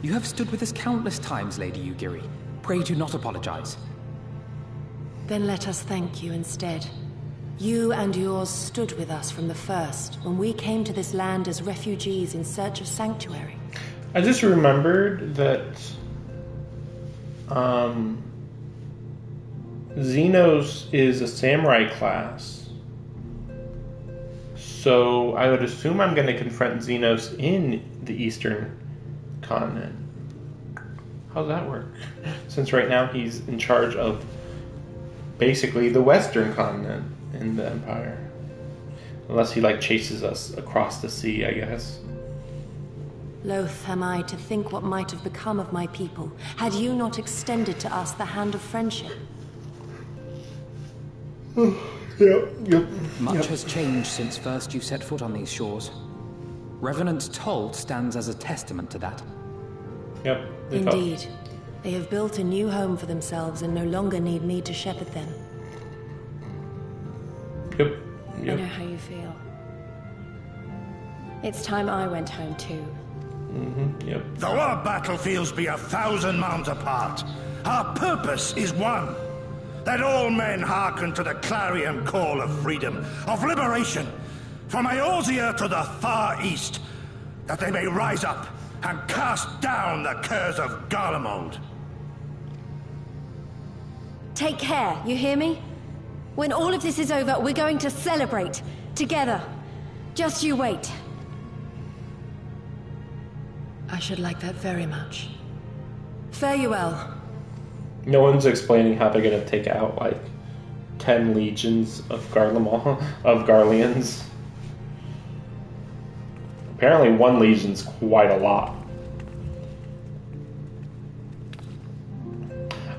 You have stood with us countless times, Lady Yugiri. Pray do not apologize. Then let us thank you instead. You and yours stood with us from the first, when we came to this land as refugees in search of sanctuary. I just remembered that Xenos is a samurai class. So I would assume I'm going to confront Xenos in the Eastern continent. How's that work? Since right now he's in charge of basically the Western continent in the Empire. Unless he like chases us across the sea, I guess. Loath am I to think what might have become of my people, had you not extended to us the hand of friendship. Yep. Much has changed since first you set foot on these shores. Revenant Toll stands as a testament to that. Yep. Indeed. They have built a new home for themselves and no longer need me to shepherd them. Yep. I know how you feel. It's time I went home too. Yep. Though our battlefields be 1,000 miles apart, our purpose is one. That all men hearken to the clarion call of freedom, of liberation, from Eorzea to the far east, that they may rise up and cast down the curse of Garlemald. Take care, you hear me? When all of this is over, we're going to celebrate. Together. Just you wait. I should like that very much. Fare you well. No one's explaining how they're gonna take out like 10 legions of Garleans. Apparently 1 legion's quite a lot.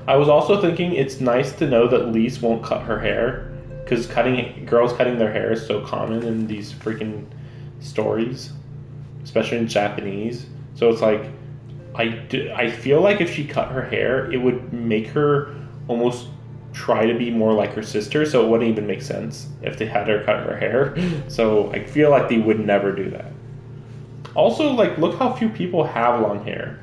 I was also thinking it's nice to know that Lise won't cut her hair, because girls cutting their hair is so common in these freaking stories, especially in Japanese. So it's like, I feel like if she cut her hair, it would make her almost try to be more like her sister, so it wouldn't even make sense if they had her cut her hair. So I feel like they would never do that. Also, like, look how few people have long hair.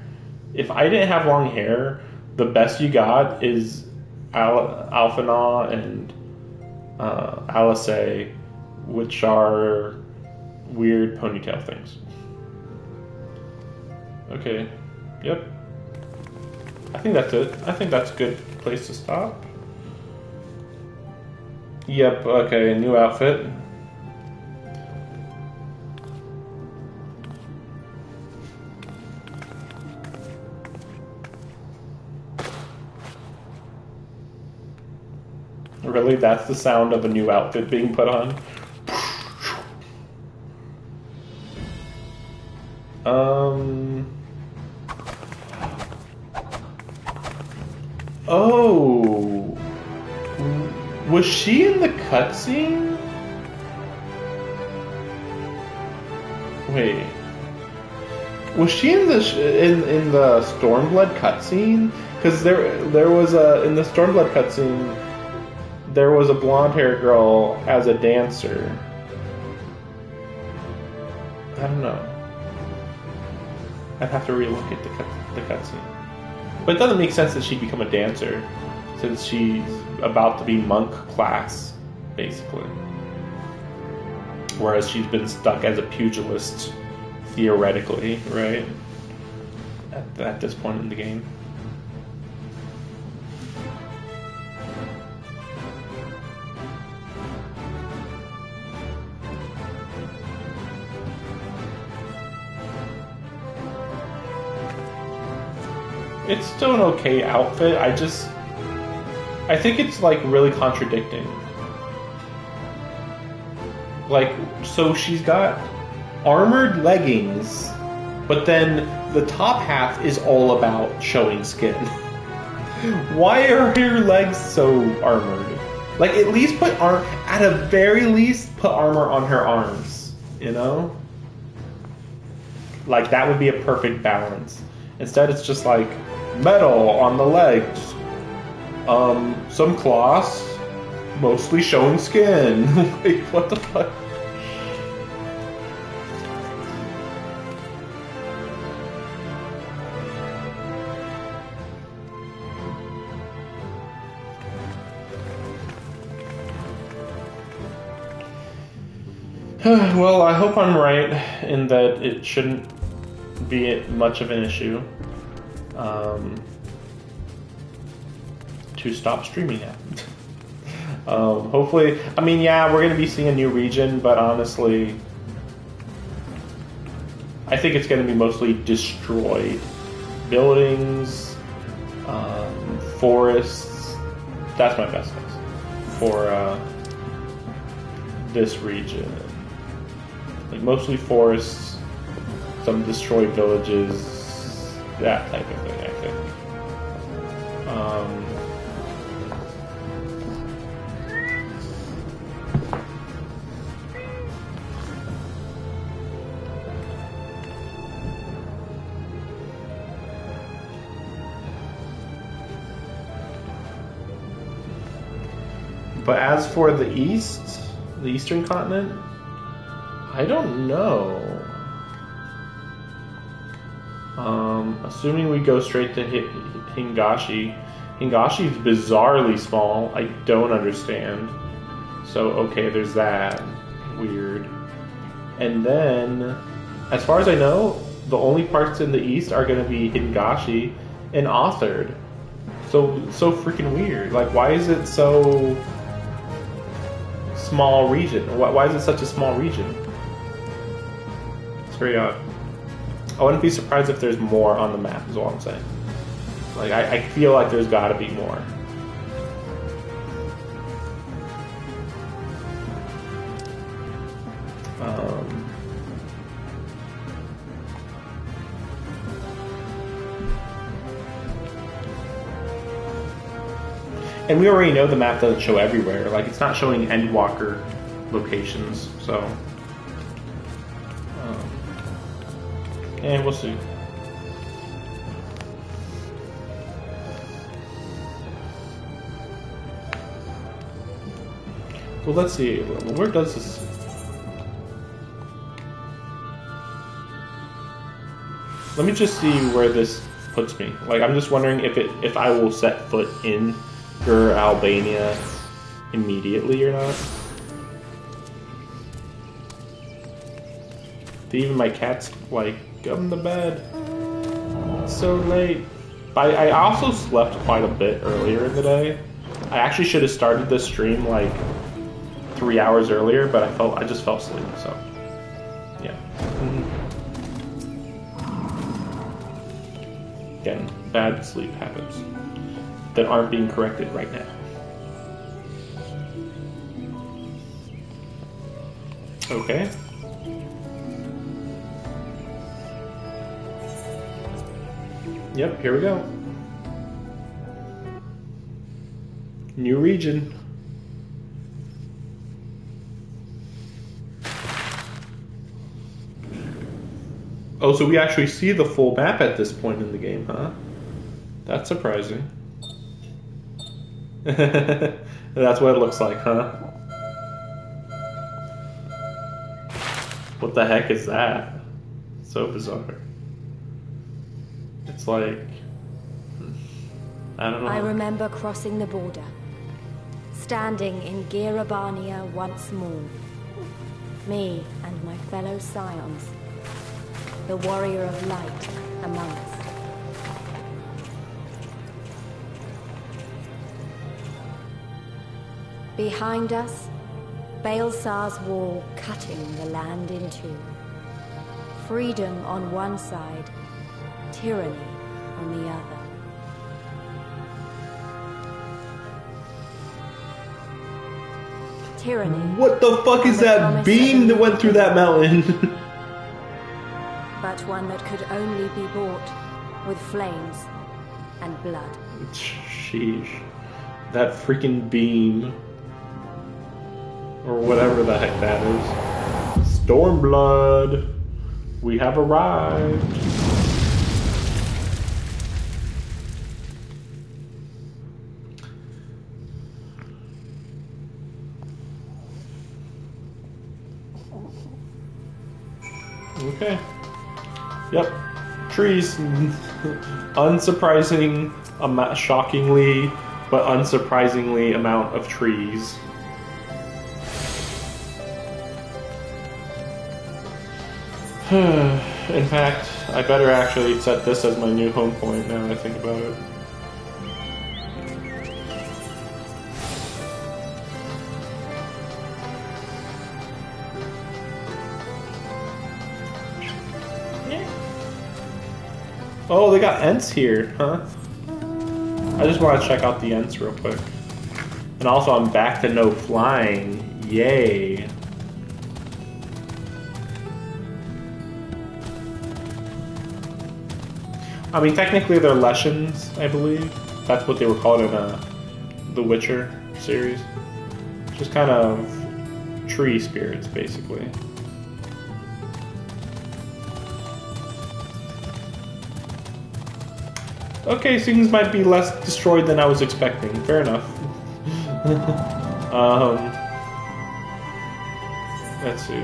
If I didn't have long hair, the best you got is Alphinaud and Alice, which are weird ponytail things. Okay. Yep. I think that's it. I think that's a good place to stop. Yep, okay, new outfit. Really? That's the sound of a new outfit being put on? Oh. Was she in the cutscene? Wait. Was she in the in the Stormblood cutscene? Because there was a in the Stormblood cutscene there was a blonde-haired girl as a dancer. I don't know. I'd have to relook at the cutscene. But it doesn't make sense that she'd become a dancer, since she's about to be monk class, basically. Whereas she's been stuck as a pugilist, theoretically, right? At this point in the game. It's still an okay outfit. I think it's like really contradicting. Like, so she's got armored leggings, but then the top half is all about showing skin. Why are her legs so armored? Like, at least at a very least, put armor on her arms, you know? Like, that would be a perfect balance. Instead, it's just like, metal on the legs, some cloths, mostly showing skin. Like, what the fuck? Well, I hope I'm right in that it shouldn't be much of an issue to stop streaming it. Hopefully, I mean, yeah, we're going to be seeing a new region, but honestly, I think it's going to be mostly destroyed buildings, forests. That's my best guess for this region. Like, mostly forests, some destroyed villages, that type of thing, I think. But as for the East, the Eastern continent, I don't know. Assuming we go straight to Hingashi. Hingashi is bizarrely small. I don't understand. So, okay, there's that. Weird. And then, as far as I know, the only parts in the east are going to be Hingashi and Authored. So freaking weird. Like, why is it so small region? Why is it such a small region? It's very odd. I wouldn't be surprised if there's more on the map, is all I'm saying. Like, I feel like there's gotta be more. And we already know the map doesn't show everywhere. Like, it's not showing Endwalker locations, so... and we'll see. Well, let's see. Where does this... Let me just see where this puts me. Like, I'm just wondering if I will set foot in Albania immediately or not. Even my cat's like, come to bed. It's so late. I also slept quite a bit earlier in the day. I actually should have started this stream like 3 hours earlier, but I just fell asleep, so yeah. Again, bad sleep habits that aren't being corrected right now. Okay. Yep, here we go. New region. Oh, so we actually see the full map at this point in the game, huh? That's surprising. That's what it looks like, huh? What the heck is that? So bizarre. It's like... I don't know. I remember crossing the border, standing in Girabania once more. Me and my fellow scions, the warrior of light among us. Behind us, Baelsar's wall cutting the land in two. Freedom on one side, tyranny on the other. Tyranny. What the fuck is that beam that went through that mountain? But one that could only be bought with flames and blood. Sheesh. That freaking beam. Or whatever the heck that is. Stormblood. We have arrived. Okay. Yep. Trees. Unsurprising, shockingly, but unsurprisingly amount of trees. In fact, I better actually set this as my new home point now that I think about it. Oh, they got Ents here, huh? I just want to check out the Ents real quick. And also, I'm back to no flying. Yay. I mean, technically they're Leshens, I believe. That's what they were called in the Witcher series. Just kind of tree spirits, basically. Okay, things might be less destroyed than I was expecting. Fair enough. Let's see.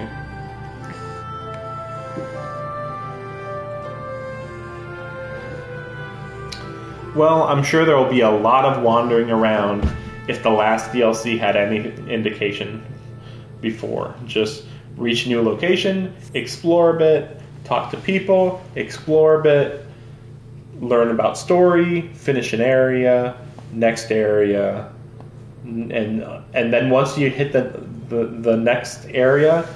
Well, I'm sure there will be a lot of wandering around if the last DLC had any indication before. Just reach a new location, explore a bit, talk to people, explore a bit, learn about story, finish an area, next area, and then once you hit the next area,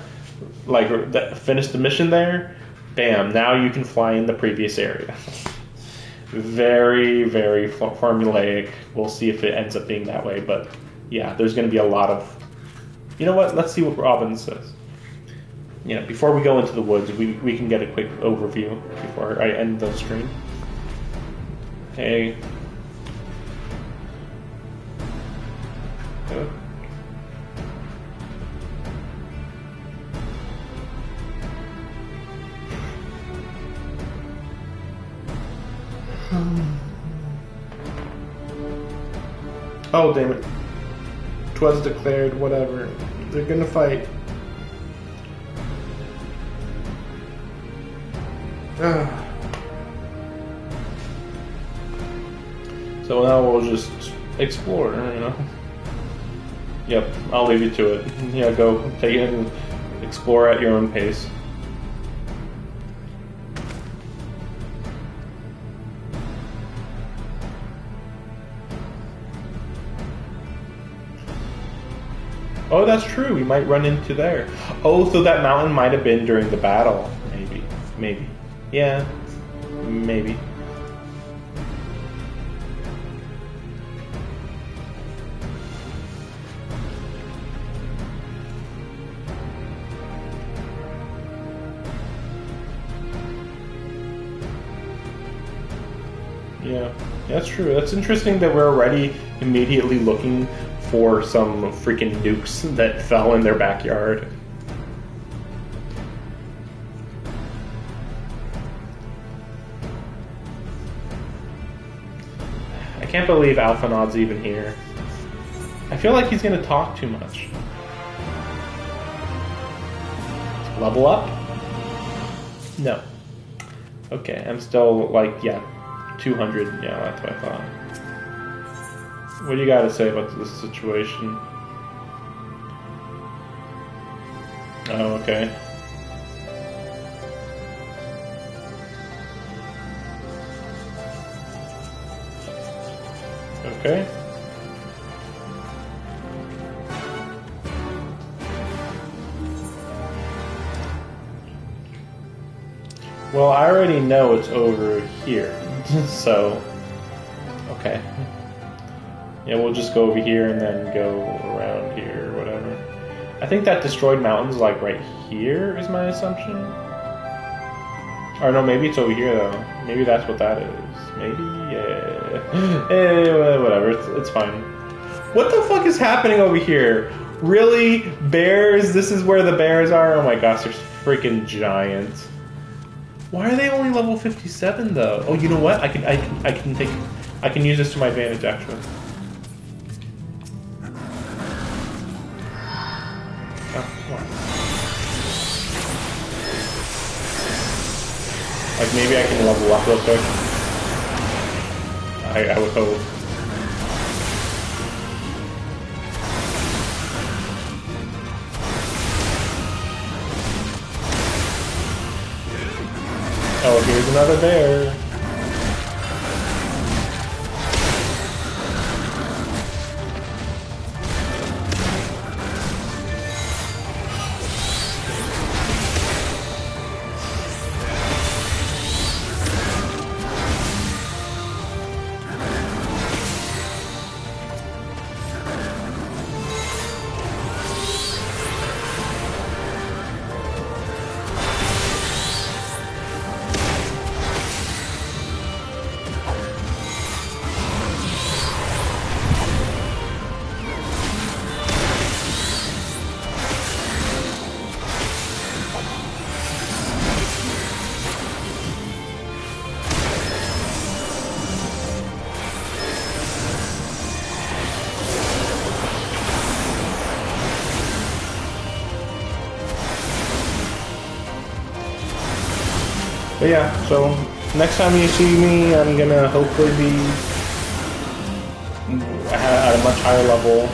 like finish the mission there, bam, now you can fly in the previous area. Very, very formulaic. We'll see if it ends up being that way, but yeah, there's going to be a lot of... You know what? Let's see what Robin says. Yeah, before we go into the woods, we can get a quick overview before I end the stream. Hey. Oh. Oh, damn it. 'Twas declared, whatever. They're gonna fight. So now we'll just explore, you know? Yep, I'll leave you to it. Yeah, go take it and explore at your own pace. Oh, that's true. We might run into there. Oh, so that mountain might have been during the battle. Maybe. Maybe. Yeah. Maybe. Yeah, that's true. That's interesting that we're already immediately looking for some freaking nukes that fell in their backyard. can't believe Alphanaud's even here. I feel like he's gonna talk too much. Level up? No. Okay, I'm still like, yeah, 200. Yeah, that's what I thought. What do you got to say about this situation? Oh, okay. Okay. Well, I already know it's over here, so, okay. Yeah, we'll just go over here and then go around here or whatever. I think that destroyed mountain's like right here is my assumption. Or no, maybe it's over here though. Maybe that's what that is. Maybe, yeah. Whatever, it's fine. What the fuck is happening over here? Really? Bears? This is where the bears are? Oh my gosh, there's freaking giants. Why are they only level 57 though? Oh, you know what? I can use this to my advantage actually. Oh, come on. Like maybe I can level up real quick. I would hope. Oh, here's another bear. But yeah, so next time you see me, I'm gonna hopefully be at a much higher level,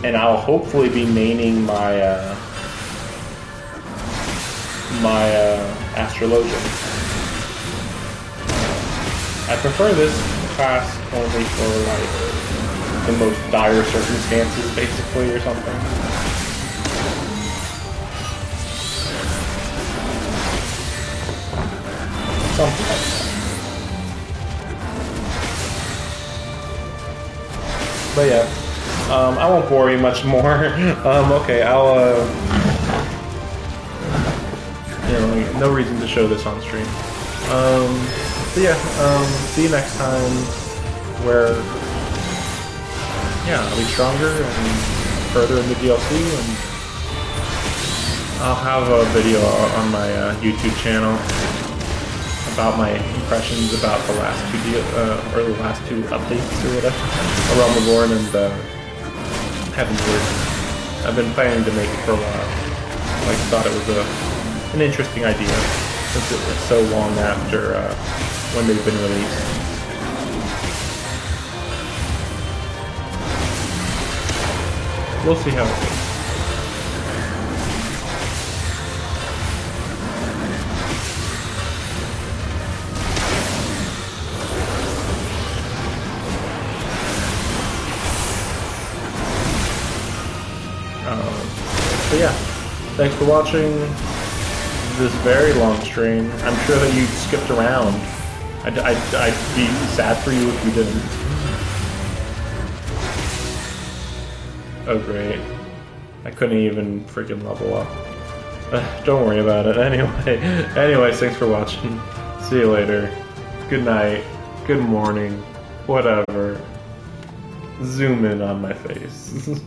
and I'll hopefully be maining my astrologian. I prefer this class only for like the most dire circumstances, basically, or something. Something like that. But yeah, I won't bore you much more. Okay, I'll, you know, no reason to show this on stream. But yeah, see you next time, where, yeah, I'll be stronger and further in the DLC, and I'll have a video on my YouTube channel about my impressions about the last two updates or whatever around the board, and Heaven's Word. I've been planning to make it for a while. I thought it was an interesting idea since it was so long after when they've been released. We'll see how it goes. So yeah, thanks for watching this very long stream. I'm sure that you skipped around. I'd be sad for you if you didn't. Oh great. I couldn't even freaking level up. Don't worry about it. Anyways, thanks for watching. See you later. Good night. Good morning. Whatever. Zoom in on my face.